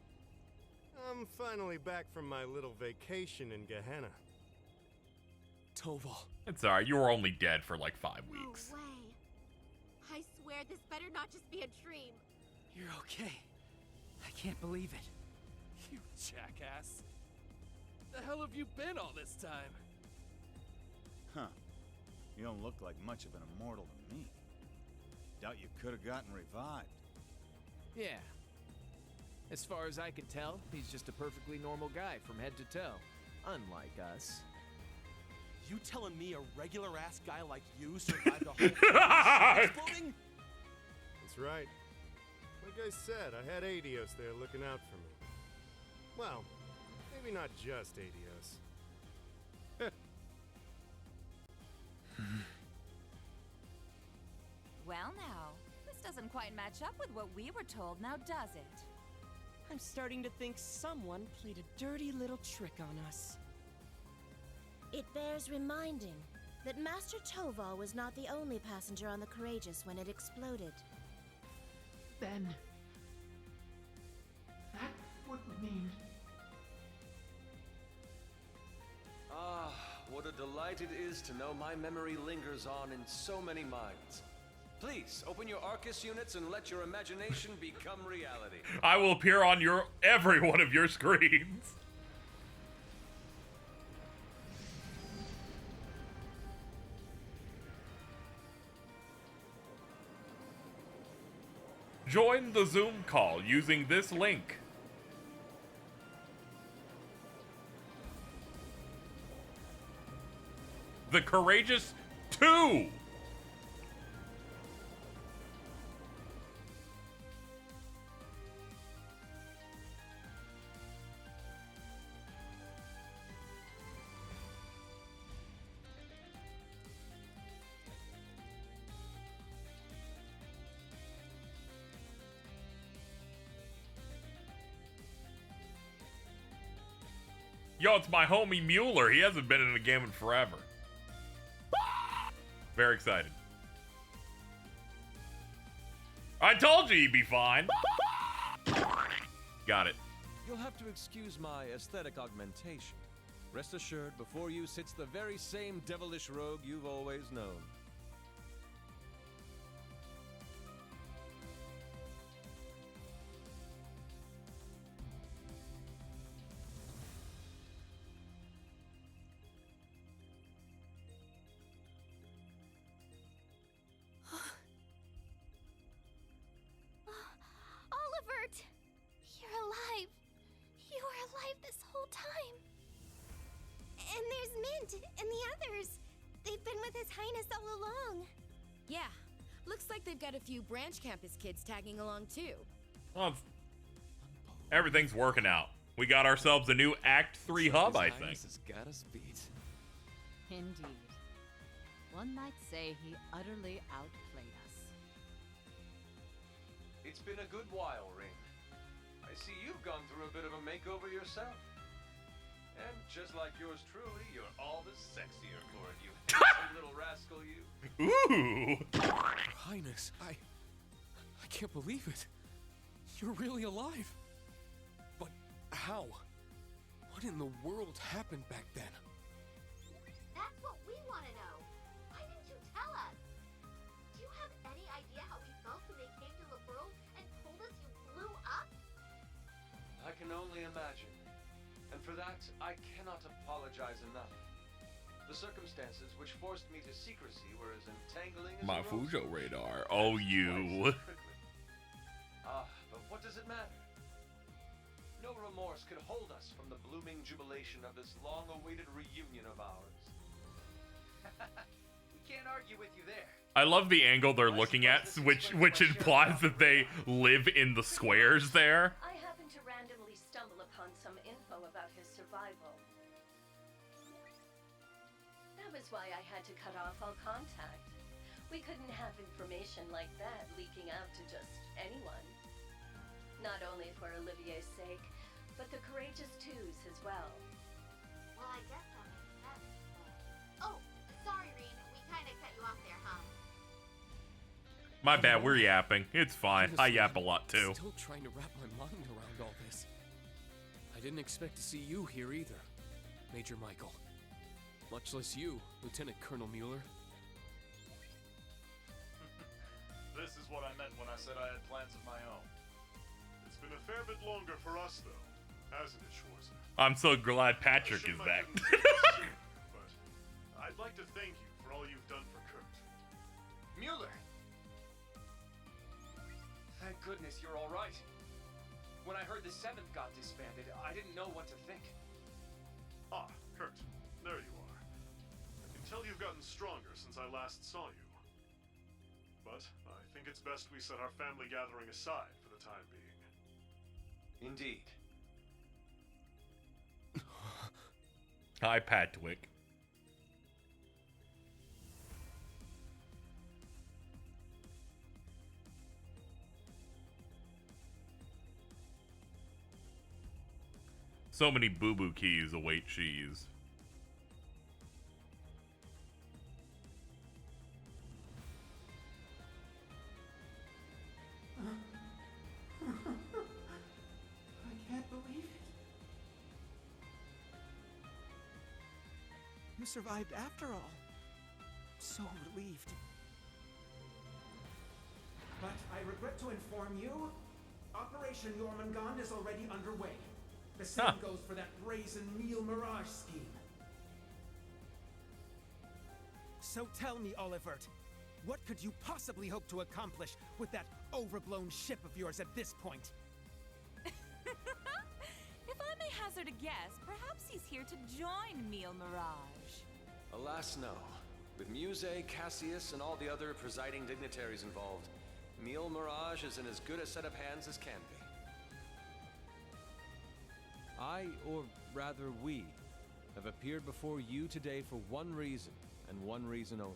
I'm finally back from my little vacation in Gehenna. Toval. It's alright, you were only dead for like 5 weeks. No way. I swear this better not just be a dream. You're okay. I can't believe it. You jackass. The hell have you been all this time? Huh. You don't look like much of an immortal to me. Doubt you could have gotten revived. Yeah. As far as I can tell, he's just a perfectly normal guy from head to toe. Unlike us. You telling me a regular-ass guy like you survived a whole exploding? That's right. Like I said, I had Adios there looking out for me. Well, maybe not just Adios. Well now, this doesn't quite match up with what we were told, now does it? I'm starting to think someone played a dirty little trick on us. It bears reminding that Master Toval was not the only passenger on the Courageous when it exploded. Then... that would mean... Ah, what a delight it is to know my memory lingers on in so many minds. Please, open your Arcus units and let your imagination become reality. I will appear on every one of your screens. Join the Zoom call using this link. The Courageous 2! Yo, it's my homie Mueller. He hasn't been in a game in forever. Very excited. I told you he'd be fine. Got it. You'll have to excuse my aesthetic augmentation. Rest assured, before you sits the very same devilish rogue you've always known. Olivert! You're alive. You were alive this whole time. And there's Mint and the others. They've been with His Highness all along. Yeah, looks like they've got a few branch campus kids tagging along too. Well, everything's working out. We got ourselves a new Act 3 hub, I think. Has got us beat. Indeed. One might say he utterly outplayed us. It's been a good while, Ring. I see you've gone through a bit of a makeover yourself. And just like yours truly, you're all the sexier for it, you handsome little rascal, you. Ooh! Your Highness, I can't believe it. You're really alive. But how? What in the world happened back then? That's what we want to know. Why didn't you tell us? Do you have any idea how we felt when they came to the world and told us you blew up? I can only imagine. And for that, I cannot apologize enough. The circumstances which forced me to secrecy were as entangling as My a rose Fujo bush. radar. Oh, you. But what does it matter? No remorse could hold us from the blooming jubilation of this long-awaited reunion of ours. We can't argue with you there. I love the angle they're looking at, which implies that they live in the squares there. I happened to randomly stumble upon some info about his survival. That was why I had to cut off all contact. We couldn't have information like that leaking out to just anyone. Not only for Olivier's sake, but the Courageous Two's as well. Well, I guess that makes sense. Oh, sorry, Reen. We kinda cut you off there, huh? My bad, we're yapping. It's fine. I yap a lot too. Still trying to wrap my mind around all this. I didn't expect to see you here either, Major Michael. Much less you, Lieutenant Colonel Mueller. This is what I meant when I said I had plans of my own. It's been a fair bit longer for us, though, hasn't it, Schwarzer? I'm so glad Patrick is back. But I'd like to thank you for all you've done for Kurt. Mueller! Thank goodness you're all right. When I heard the 7th got disbanded, I didn't know what to think. Ah, Kurt. There you are. I can tell you've gotten stronger since I last saw you. But I think it's best we set our family gathering aside for the time being. Indeed. Hi, Patwick. So many boo-boo keys await cheese. I can't believe it. You survived after all. So relieved. But I regret to inform you, Operation Jormungand is already underway. The same goes for that brazen Meal Mirage scheme. So tell me, Olivert, what could you possibly hope to accomplish with that overblown ship of yours at this point? If I may hazard a guess, perhaps he's here to join Meal Mirage. Alas, no. With Muse, Cassius, and all the other presiding dignitaries involved, Meal Mirage is in as good a set of hands as can be. I, or rather we, have appeared before you today for one reason, and one reason only.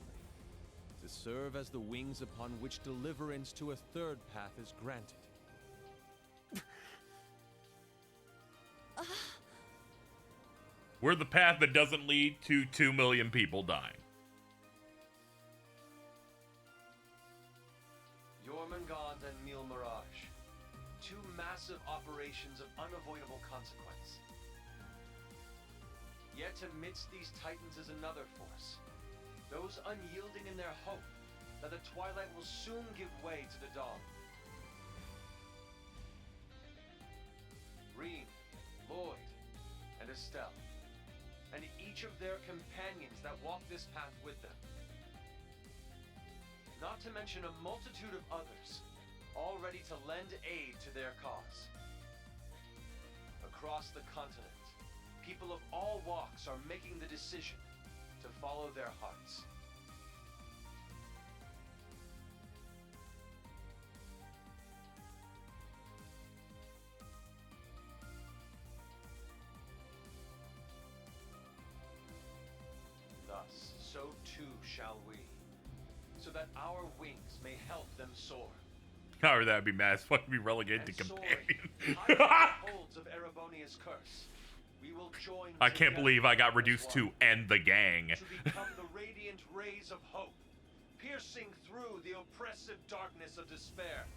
To serve as the wings upon which deliverance to a third path is granted. We're the path that doesn't lead to 2 million people dying. Jormungand and Meal Mirage. Two massive operations of unavoidable consequence. Yet amidst these titans is another force. Those unyielding in their hope that the twilight will soon give way to the dawn. Reen, Lloyd, and Estelle, and each of their companions that walk this path with them. Not to mention a multitude of others, all ready to lend aid to their cause. Across the continent, people of all walks are making the decision to follow their hearts. Thus, so too shall we, so that our wings may help them soar. Or that'd be mad as fuck to be relegated to companion. Holds of Erebonia's curse. We will join I can't believe I got reduced to "and the gang." to become the radiant rays of hope, piercing through the oppressive darkness of despair.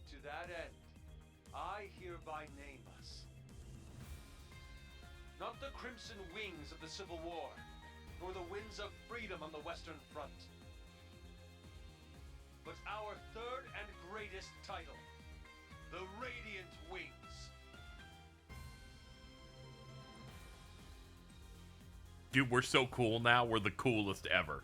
To that end, I hereby name us. Not the crimson wings of the Civil War, nor the winds of freedom on the Western Front, but our third and greatest title, the Radiant Wings. Dude, we're so cool now. We're the coolest ever.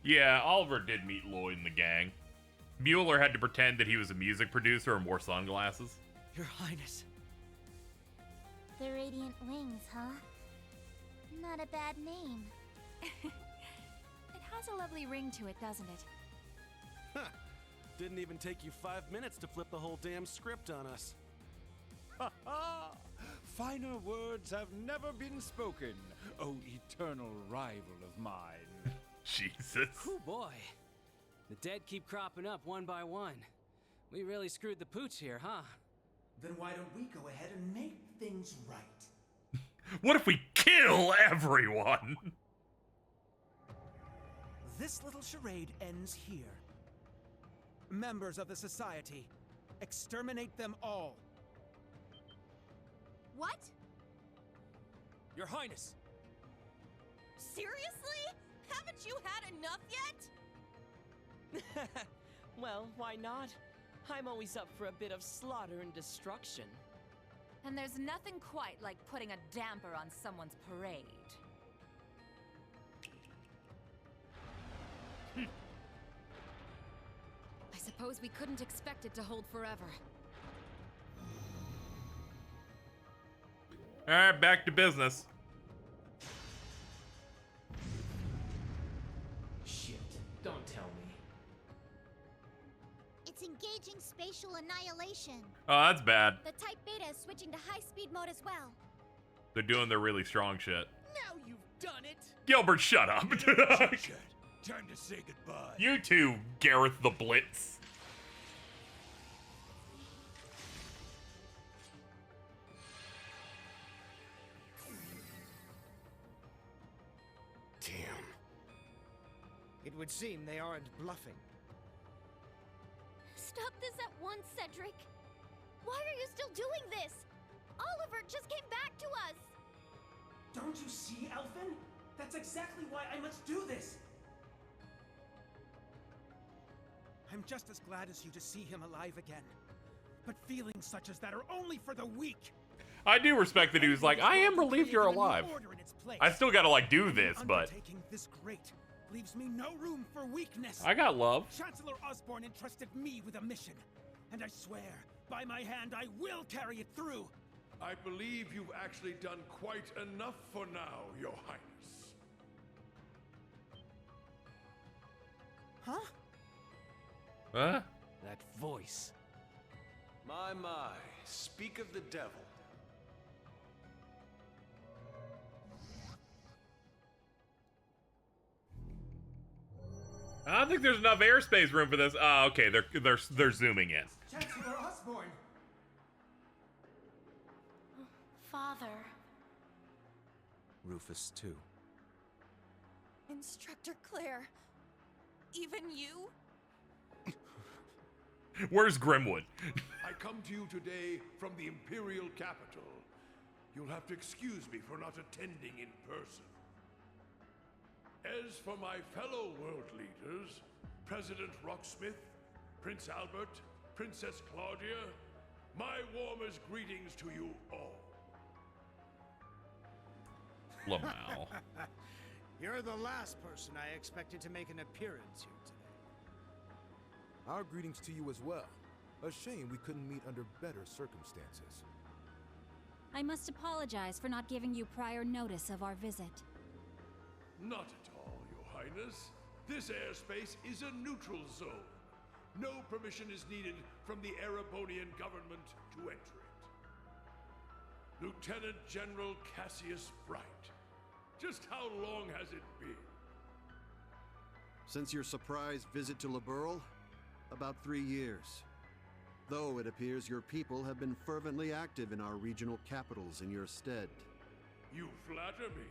Yeah, Oliver did meet Lloyd and the gang. Mueller had to pretend that he was a music producer and wore sunglasses. Your Highness. The Radiant Wings, huh? Not a bad name. It has a lovely ring to it, doesn't it? Huh. Didn't even take you 5 minutes to flip the whole damn script on us. Ha ha! Finer words have never been spoken, oh eternal rival of mine. Jesus. Oh boy. The dead keep cropping up one by one. We really screwed the pooch here, huh? Then why don't we go ahead and make things right? What if we kill everyone? This little charade ends here. Members of the Society, exterminate them all. What? Your Highness! Seriously? Haven't you had enough yet? Well, why not? I'm always up for a bit of slaughter and destruction. And there's nothing quite like putting a damper on someone's parade. I suppose we couldn't expect it to hold forever. Alright, back to business. Shit, don't tell me. It's engaging spatial annihilation. Oh, that's bad. The Type Beta is switching to high-speed mode as well. They're doing their really strong shit. Now you've done it! Gilbert, shut up. Time to say goodbye. You too, Gareth the Blitz. Damn. It would seem they aren't bluffing. Stop this at once, Cedric. Why are you still doing this? Oliver just came back to us. Don't you see, Elfin? That's exactly why I must do this. I'm just as glad as you to see him alive again. But feelings such as that are only for the weak. I do respect that he was like, I am relieved you're alive. I still gotta, like, do this, but... Undertaking this great leaves me no room for weakness. I got love. Chancellor Osborne entrusted me with a mission. And I swear, by my hand, I will carry it through. I believe you've actually done quite enough for now, Your Highness. Huh? Huh? That voice. My, speak of the devil. I don't think there's enough airspace room for this. Oh, okay, they're zooming in. Chancellor Osborne! Father. Rufus, too. Instructor Claire. Even you? Where's Grimwood? I come to you today from the Imperial capital. You'll have to excuse me for not attending in person. As for my fellow world leaders, President Rocksmith, Prince Albert, Princess Claudia, my warmest greetings to you all. Lamau. You're the last person I expected to make an appearance here today. Our greetings to you as well. A shame we couldn't meet under better circumstances. I must apologize for not giving you prior notice of our visit. Not at all, Your Highness. This airspace is a neutral zone. No permission is needed from the Erebonian government to enter it. Lieutenant General Cassius Bright. Just how long has it been? Since your surprise visit to Liberl? About 3 years. Though it appears your people have been fervently active in our regional capitals in your stead. You flatter me.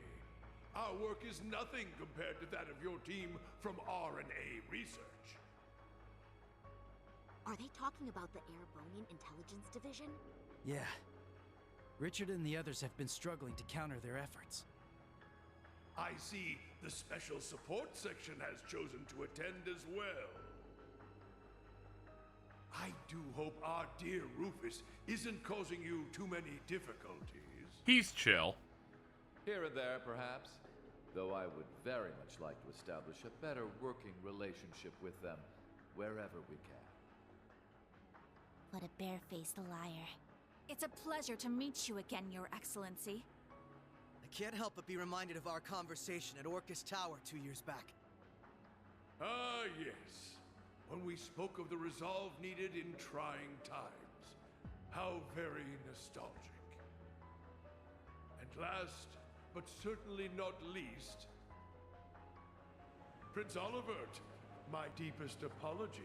Our work is nothing compared to that of your team from R&A Research. Are they talking about the Erebonian Intelligence Division? Yeah. Richard and the others have been struggling to counter their efforts. I see the Special Support Section has chosen to attend as well. I do hope our dear Rufus isn't causing you too many difficulties. He's chill. Here and there, perhaps. though I would very much like to establish a better working relationship with them wherever we can. What a barefaced liar. It's a pleasure to meet you again, Your Excellency. I can't help but be reminded of our conversation at Orcus Tower 2 years back. Ah, yes. When we spoke of the resolve needed in trying times. How very nostalgic. And last, but certainly not least, Prince Olivert, my deepest apologies.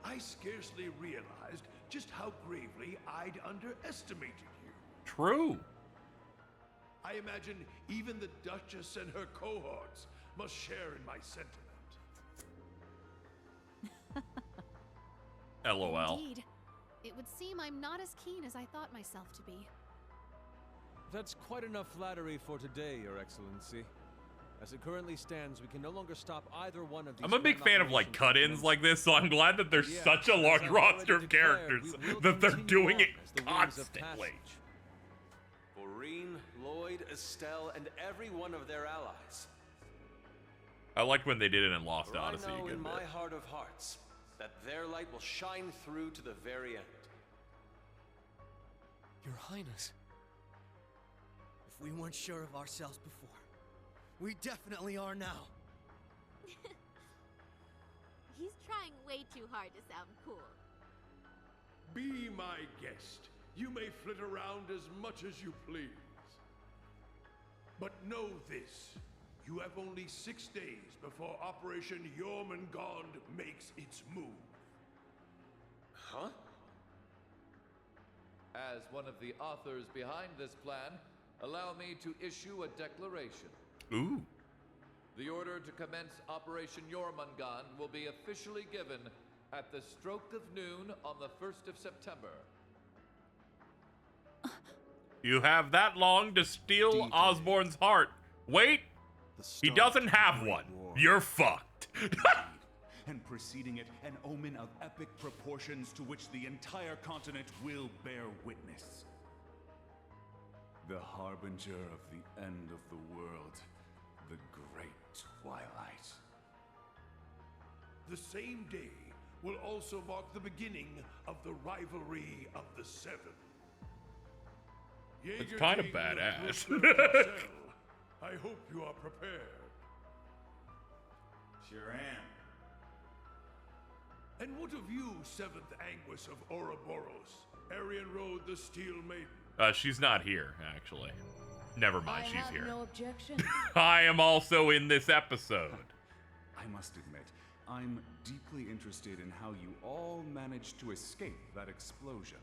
I scarcely realized just how gravely I'd underestimated you. True. I imagine even the Duchess and her cohorts must share in my sentiment. LOL. Indeed. It would seem I'm not as keen as I thought myself to be. That's quite enough flattery for today, Your Excellency. As it currently stands, we can no longer stop either one of these. I'm a big fan of like cut-ins like this, so I'm glad that there's such a large roster of characters that they're doing it constantly. Maureen, Lloyd, Estelle, and every one of their allies. I liked when they did it in Lost For Odyssey I a know good in bit. my heart of hearts that their light will shine through to the very end. Your Highness. If we weren't sure of ourselves before, we definitely are now. He's trying way too hard to sound cool. Be my guest. You may flit around as much as you please. But know this. You have only 6 days before Operation Jormungand makes its move. Huh? As one of the authors behind this plan, allow me to issue a declaration. Ooh. The order to commence Operation Jormungand will be officially given at the stroke of noon on the 1st of September. You have that long to steal Osborne's heart. Wait, he doesn't have one. You're fucked. And preceding it, an omen of epic proportions to which the entire continent will bear witness. The harbinger of the end of the world, the Great Twilight. The same day will also mark the beginning of the rivalry of the Seven. It's kind of badass. I hope you are prepared. Sure am. And what of you, 7th Anguis of Ouroboros, Arian Road the Steel Maiden? She's not here, actually. Never mind, she's here. No objection. I am also in this episode. I must admit, I'm deeply interested in how you all managed to escape that explosion.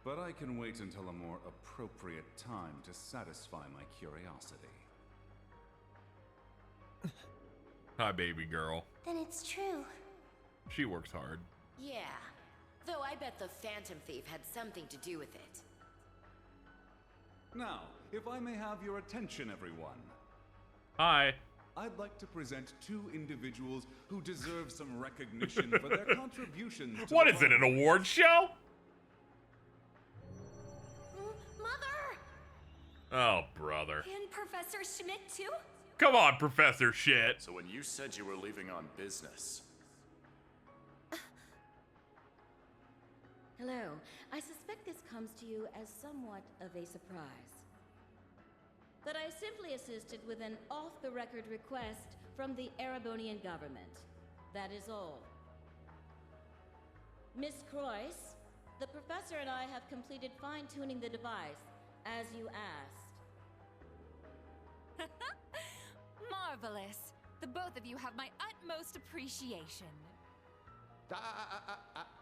But I can wait until a more appropriate time to satisfy my curiosity. Hi, baby girl. Then it's true. She works hard. Yeah. Though I bet the Phantom Thief had something to do with it. Now, if I may have your attention, everyone. Hi. I'd like to present 2 individuals who deserve some recognition for their contributions to What is it, an award show? Mother! Oh, brother. And Professor Schmidt, too? Come on, Professor Shit. So when you said you were leaving on business... Hello. I suspect this comes to you as somewhat of a surprise. That I simply assisted with an off-the-record request from the Erebonian government. That is all. Miss Croyce, the professor and I have completed fine-tuning the device, as you asked. Marvelous. The both of you have my utmost appreciation.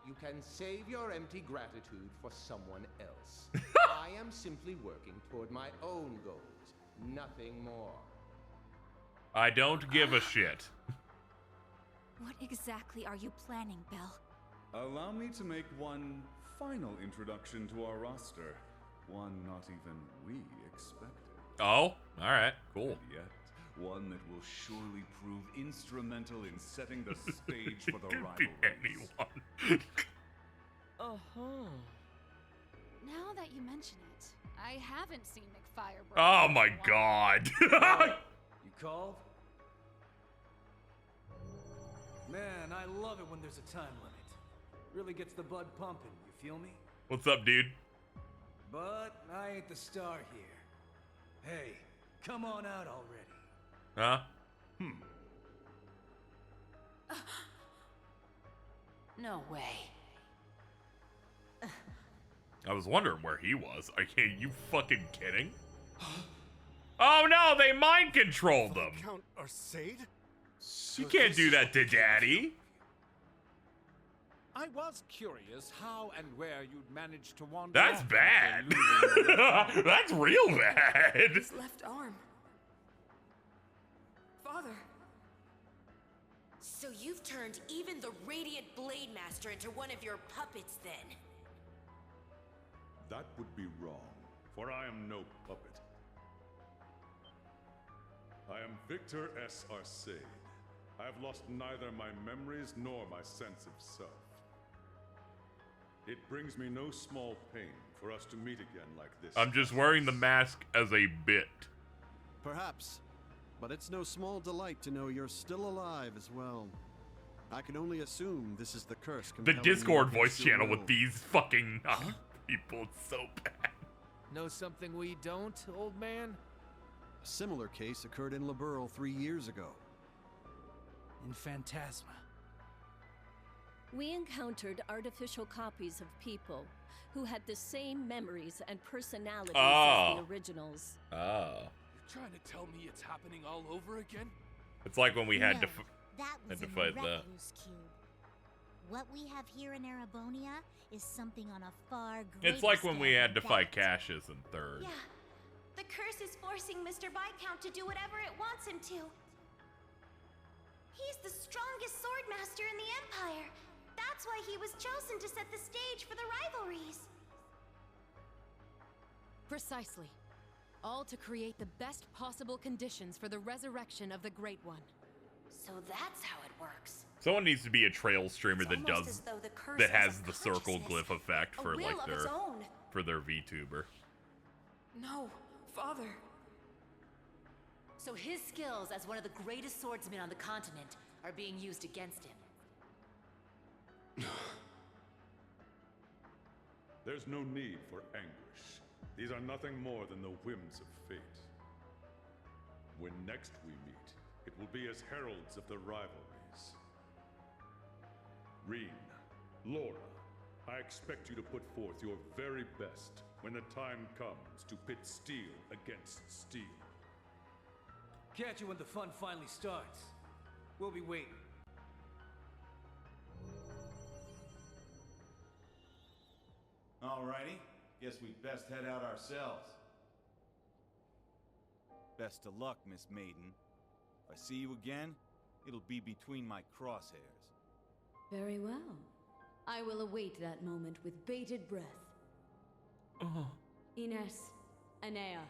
You can save your empty gratitude for someone else. I am simply working toward my own goals, nothing more. I don't give a shit. What exactly are you planning, Bill? Allow me to make one final introduction to our roster. One not even we expected. Oh, alright, cool. And yet, one that will surely prove instrumental in setting the stage for the rivalries. Uh-huh. Now that you mention it, I haven't seen McFire. Oh my god. You called? Man, I love it when there's a time limit. Really gets the blood pumping, you feel me? What's up, dude? But I ain't the star here. Hey, come on out already. Huh? No way. I was wondering where he was. Are you fucking kidding? Oh no, they mind controlled them. Count Arcade? You can't do that to Daddy. I was curious how and where you'd managed to wander. That's off bad. after losing your That's real bad. His left arm. Father. So you've turned even the Radiant Blade Master into one of your puppets then? That would be wrong, for I am no puppet. I am Victor S. Arcade. I have lost neither my memories nor my sense of self. It brings me no small pain for us to meet again like this. I'm just wearing the mask as a bit. Perhaps, but it's no small delight to know you're still alive as well. I can only assume this is the curse. The compelling Discord you voice to channel will. with these fucking people, it's so bad. Know something we don't, old man? A similar case occurred in Liberl 3 years ago. In Phantasma. We encountered artificial copies of people who had the same memories and personalities as the originals. Oh. You're trying to tell me it's happening all over again? It's like when we had No, to that was had to in fight the that. Recluse Cube. What we have here in Erebonia is something on a far greater It's like when we scale had to than fight that. Cassius in third. Yeah. The curse is forcing Mr. Viscount to do whatever it wants him to. He's the strongest swordmaster in the Empire. That's why he was chosen to set the stage for the rivalries. Precisely. All to create the best possible conditions for the resurrection of the Great One. So that's how it works. Someone needs to be a trail streamer that almost does as though the curse that has has a the circle consciousness, glyph effect a for will like of its own. for their VTuber. No, Father. So his skills as one of the greatest swordsmen on the continent are being used against him. There's no need for anguish. These are nothing more than the whims of fate. When next we meet, it will be as heralds of the rivalries. Reen, Laura, I expect you to put forth your very best when the time comes to pit steel against steel. Catch you when the fun finally starts. We'll be waiting. Alrighty, guess we'd best head out ourselves. Best of luck, Miss Maiden. If I see you again, it'll be between my crosshairs. Very well. I will await that moment with bated breath. Ines, Anea,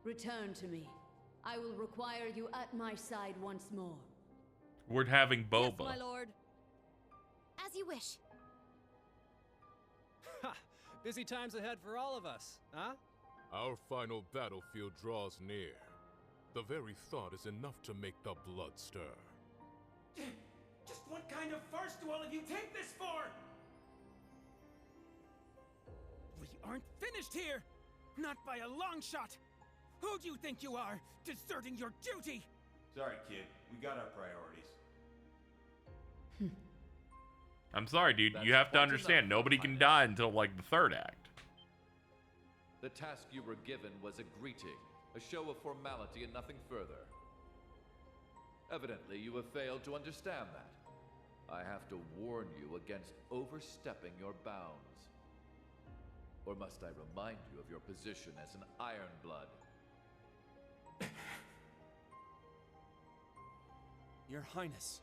return to me. I will require you at my side once more. We're having boba. Yes, my lord. As you wish. Ha! Busy times ahead for all of us, huh? Our final battlefield draws near. The very thought is enough to make the blood stir. Just what kind of farce do all of you take this for? We aren't finished here! Not by a long shot! Who do you think you are, deserting your duty? Sorry, kid. We got our priorities. I'm sorry, dude. That's You have to quite understand, enough, nobody can die until like the third act. The task you were given was a greeting, a show of formality and nothing further. Evidently, you have failed to understand that. I have to warn you against overstepping your bounds. Or must I remind you of your position as an Ironblood? Your Highness.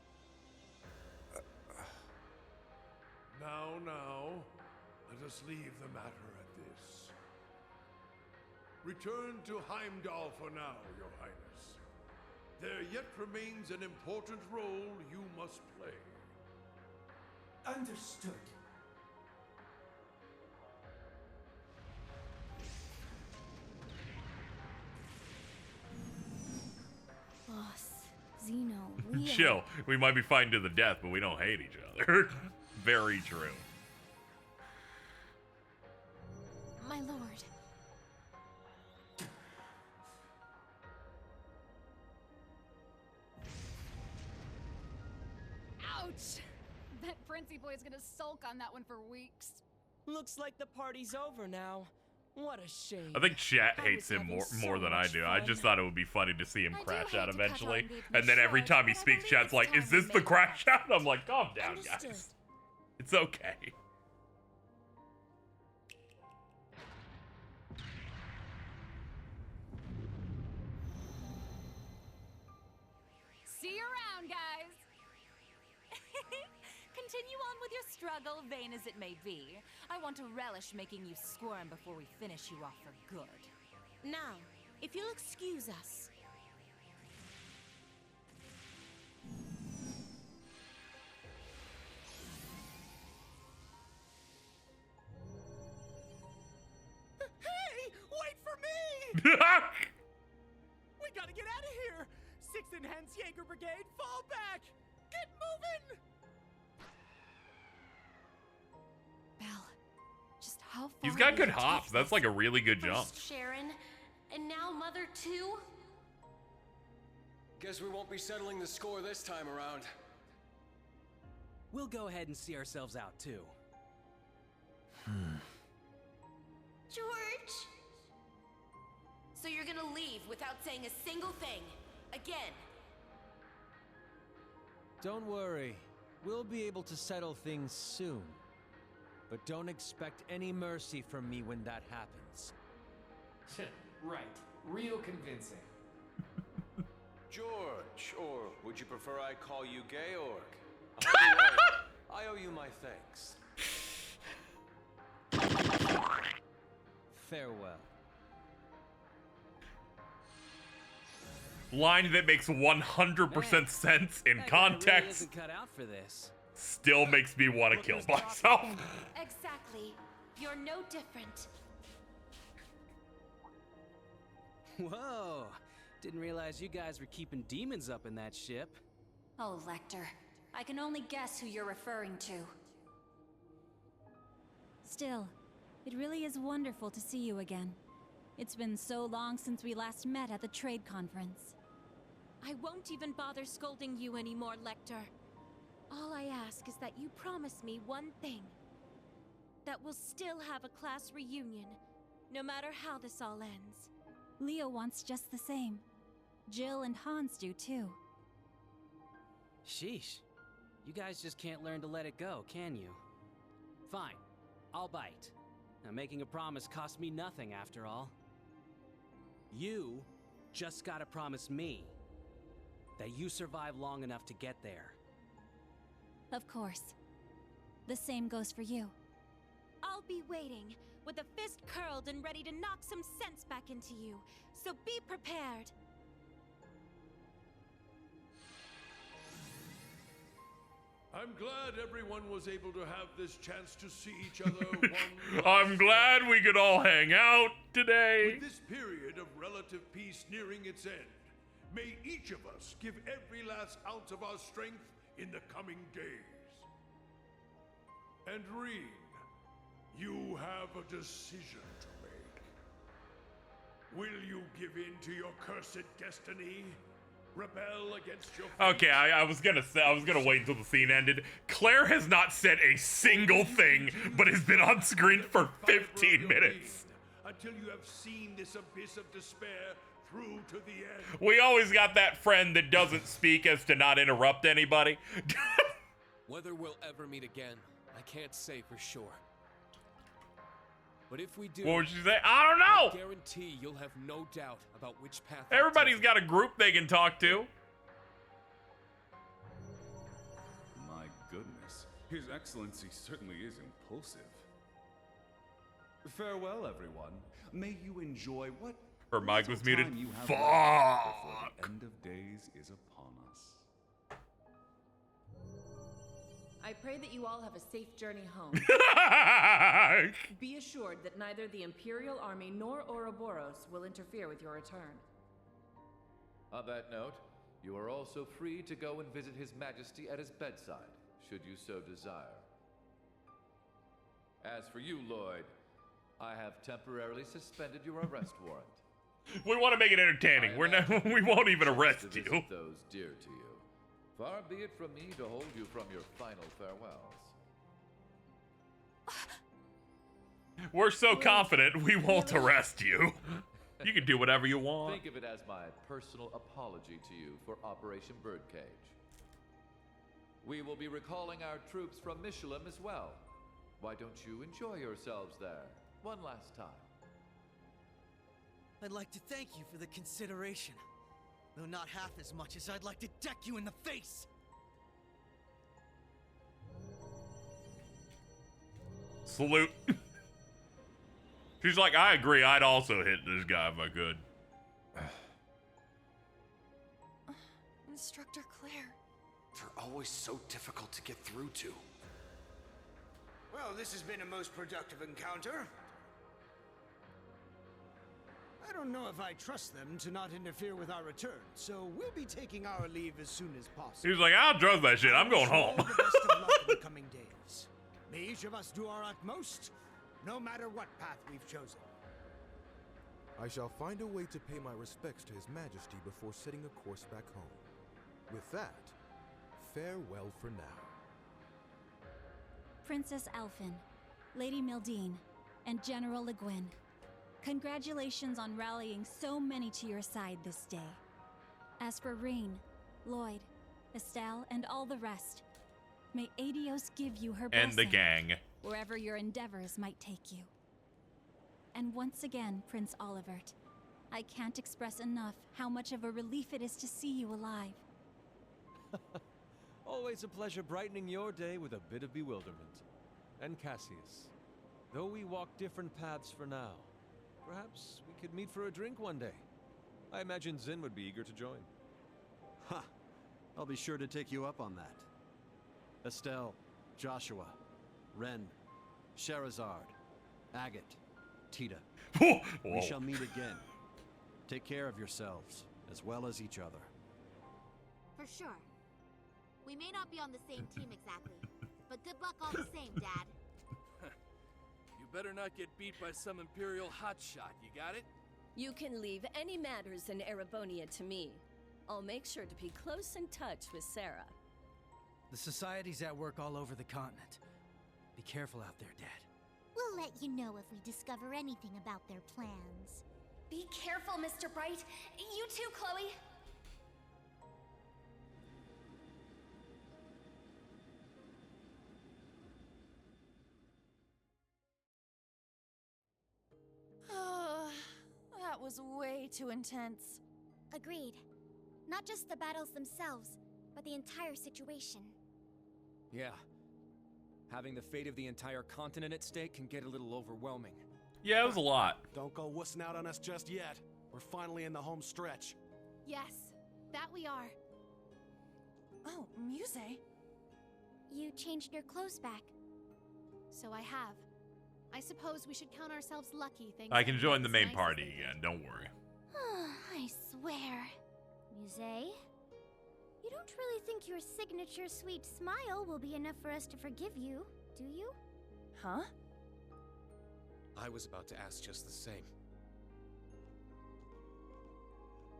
Now, let us leave the matter at this. Return to Heimdall for now, Your Highness. There yet remains an important role you must play. Understood. chill. We might be fighting to the death, but we don't hate each other. Very true. My lord. Ouch! That Princey boy's gonna sulk on that one for weeks. Looks like the party's over now. What a shame. I think chat hates him more than I do. I just thought it would be funny to see him crash out eventually. And then every time he speaks, chat's like, is this the crash out? I'm like, calm down, guys. It's okay. See you around, guys. Continue on with your struggle, vain as it may be. I want to relish making you squirm before we finish you off for good. Now, if you'll excuse us. Hey! Wait for me! We gotta get out of here! 6th Enhanced Jaeger Brigade, fall back! Get moving! Belle, just how far He's got will good it hops. take That's us? like a really good jump. First Sharon, and now Mother too? Guess we won't be settling the score this time around. We'll go ahead and see ourselves out, too. George! So you're gonna leave without saying a single thing. Again. Don't worry. We'll be able to settle things soon. But don't expect any mercy from me when that happens. Right. Real convincing. George, or would you prefer I call you Georg? Either way, I owe you my thanks. Farewell. Line that makes 100% sense in context. Really isn't cut out for this. Still makes me want to kill myself. Exactly. You're no different. Whoa! Didn't realize you guys were keeping demons up in that ship. Oh, Lecter. I can only guess who you're referring to. Still, it really is wonderful to see you again. It's been so long since we last met at the trade conference. I won't even bother scolding you anymore, Lecter. All I ask is that you promise me one thing. That we'll still have a class reunion, no matter how this all ends. Leo wants just the same. Jill and Hans do too. Sheesh. You guys just can't learn to let it go, can you? Fine. I'll bite. Now, making a promise costs me nothing, after all. You just gotta promise me that you survive long enough to get there. Of course. The same goes for you. I'll be waiting, with a fist curled and ready to knock some sense back into you, so be prepared. I'm glad everyone was able to have this chance to see each other one I'm glad we could all hang out today. With this period of relative peace nearing its end, may each of us give every last ounce of our strength in the coming days. And Reen, you have a decision to make. Will you give in to your cursed destiny? Rebel against your fate? Okay, I was gonna wait until the scene ended. Claire has not said a single thing, but has been on screen for 15 minutes. Until you have seen this abyss of despair through to the end. We always got that friend that doesn't speak as to not interrupt anybody. Whether we'll ever meet again, I can't say for sure. But if we do, What would you say? I don't know. I guarantee you'll have no doubt about which path. Everybody's got a group they can talk to. My goodness, His Excellency certainly is impulsive. Farewell, everyone. May you enjoy what Her mic was muted. time you have Fuck. left before the end of days is upon us. I pray that you all have a safe journey home. Be assured that neither the Imperial Army nor Ouroboros will interfere with your return. On that note, You are also free to go and visit His Majesty at his bedside, should you so desire. As for you, Lloyd, I have temporarily suspended your arrest warrant. We want to make it entertaining. We won't even arrest to you. visit those dear to you. Far be it from me to hold you from your final farewells. We're so confident we won't arrest you. You can do whatever you want. Think of it as my personal apology to you for Operation Birdcage. We will be recalling our troops from Michelin as well. Why don't you enjoy yourselves there one last time? I'd like to thank you for the consideration, though not half as much as I'd like to deck you in the face. Salute. She's like, I agree, I'd also hit this guy if I could. Instructor Claire. They're always so difficult to get through to. Well, this has been a most productive encounter. I don't know if I trust them to not interfere with our return, so we'll be taking our leave as soon as possible. He was like, I'll trust that shit, I'm going home. All the best of luck in the coming days. May each of us do our utmost, no matter what path we've chosen. I shall find a way to pay my respects to His Majesty before setting a course back home. With that, farewell for now. Princess Alphen, Lady Mildine, and General Le Guin. Congratulations on rallying so many to your side this day. As for Rean, Lloyd, Estelle, and all the rest, may Adios give you her blessing. And the gang. Wherever your endeavors might take you. And once again, Prince Olivert, I can't express enough how much of a relief it is to see you alive. Always a pleasure brightening your day with a bit of bewilderment. And Cassius, though we walk different paths for now, perhaps we could meet for a drink one day. I imagine Zin would be eager to join. Ha! I'll be sure to take you up on that. Estelle, Joshua, Ren, Sherazard, Agate, Tita. We shall meet again. Take care of yourselves, as well as each other. For sure. We may not be on the same team exactly, but good luck all the same, Dad. You better not get beat by some Imperial hotshot, you got it? You can leave any matters in Erebonia to me. I'll make sure to be close in touch with Sarah. The Society's at work all over the continent. Be careful out there, Dad. We'll let you know if we discover anything about their plans. Be careful, Mr. Bright. You too, Chloe. That was way too intense. Agreed. Not just the battles themselves, but the entire situation. Yeah. Having the fate of the entire continent at stake can get a little overwhelming. Yeah, it was a lot. Don't go wussing out on us just yet. We're finally in the home stretch. Yes, that we are. Oh, Muse. You changed your clothes back. So I have. I suppose we should count ourselves lucky, thanks. I can join the main party again, don't worry. I swear. Muse, you don't really think your signature sweet smile will be enough for us to forgive you, do you? Huh? I was about to ask just the same.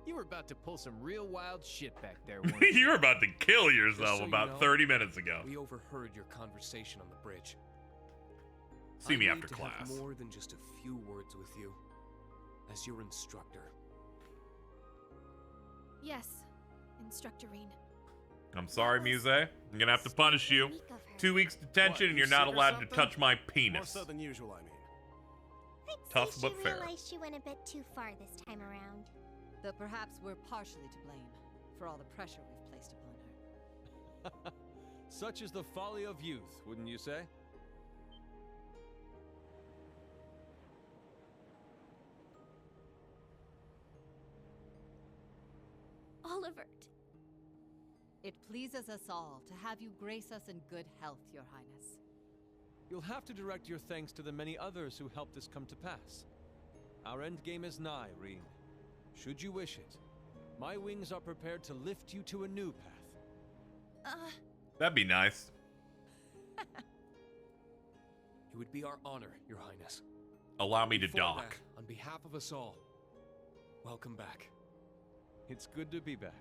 You were about to pull some real wild shit back there, weren't you? You were about to kill yourself Just so about you know, 30 minutes ago. We overheard your conversation on the bridge. See me I after need to class. have more than just a few words with you. As your instructor. Yes, Instructor Rean. I'm sorry, Muse. I'm gonna have to punish you. 2 weeks detention, and you're not allowed to touch my More penis. so than usual, I mean. I'd Tough say but she fair. realized she went a bit too far this time around. Though perhaps we're partially to blame for all the pressure we've placed upon her. Such is the folly of youth, wouldn't you say? Olivert. It pleases us all to have you grace us in good health, Your Highness. You'll have to direct your thanks to the many others who helped this come to pass. Our endgame is nigh, Rean. Should you wish it, my wings are prepared to lift you to a new path. That'd be nice. It would be our honor, Your Highness. Allow me to Before dock. that, on behalf of us all, welcome back. It's good to be back.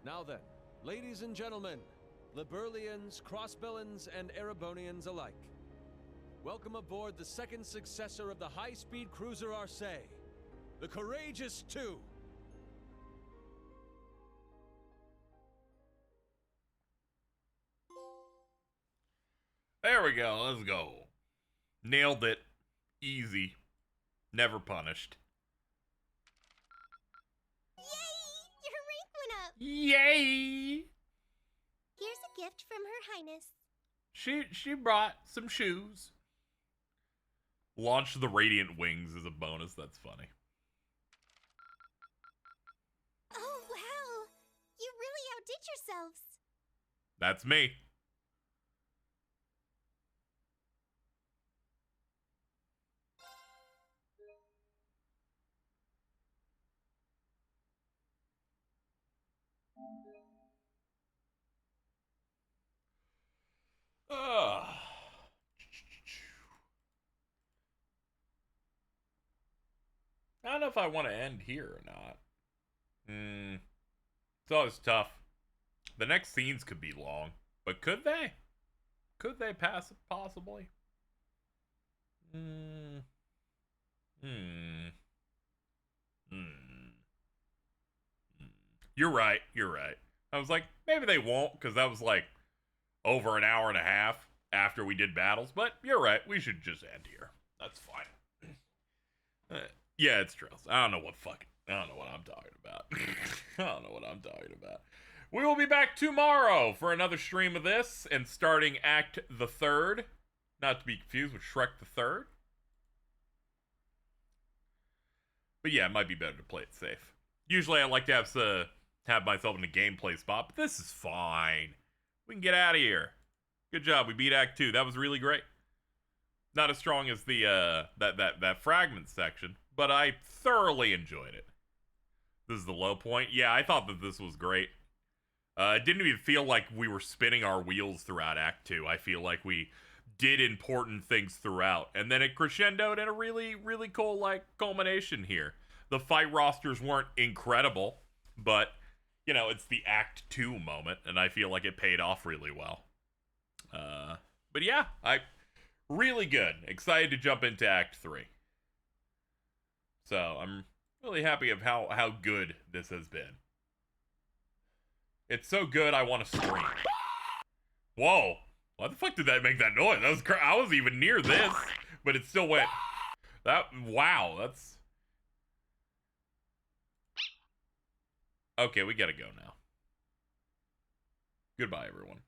Now then, ladies and gentlemen, Liberlians, Crossbellans, and Erebonians alike, welcome aboard the second successor of the high-speed cruiser Arcee, the Courageous 2. There we go. Let's go. Nailed it. Easy. Never punished. Yay! Your rank went up! Yay! Here's a gift from Her Highness. She brought some shoes. Launch the Radiant Wings as a bonus. That's funny. Oh, wow! You really outdid yourselves. That's me. I don't know if I want to end here or not. It's always tough. The next scenes could be long, but could they? Could they possibly? You're right. You're right. I was like, maybe they won't, because that was like over an hour and a half after we did battles. But you're right. We should just end here. That's fine. Yeah, it's Trails. I don't know what I'm talking about. I don't know what I'm talking about. We will be back tomorrow for another stream of this and starting Act the Third. Not to be confused with Shrek the Third. But yeah, it might be better to play it safe. Usually I like to have myself in a gameplay spot, but this is fine. We can get out of here. Good job. We beat Act 2. That was really great. Not as strong as the that fragment section, but I thoroughly enjoyed it. This is the low point. Yeah, I thought that this was great. It didn't even feel like we were spinning our wheels throughout Act 2. I feel like we did important things throughout. And then it crescendoed in a really, really cool, like, culmination here. The fight rosters weren't incredible, but, you know, it's the Act 2 moment, and I feel like it paid off really well. But yeah, really good. Excited to jump into Act 3. So, I'm really happy of how good this has been. It's so good, I want to scream. Whoa. Why the fuck did that make that noise? That was I was even near this, but it still went. Wow, that's... Okay, we gotta go now. Goodbye, everyone.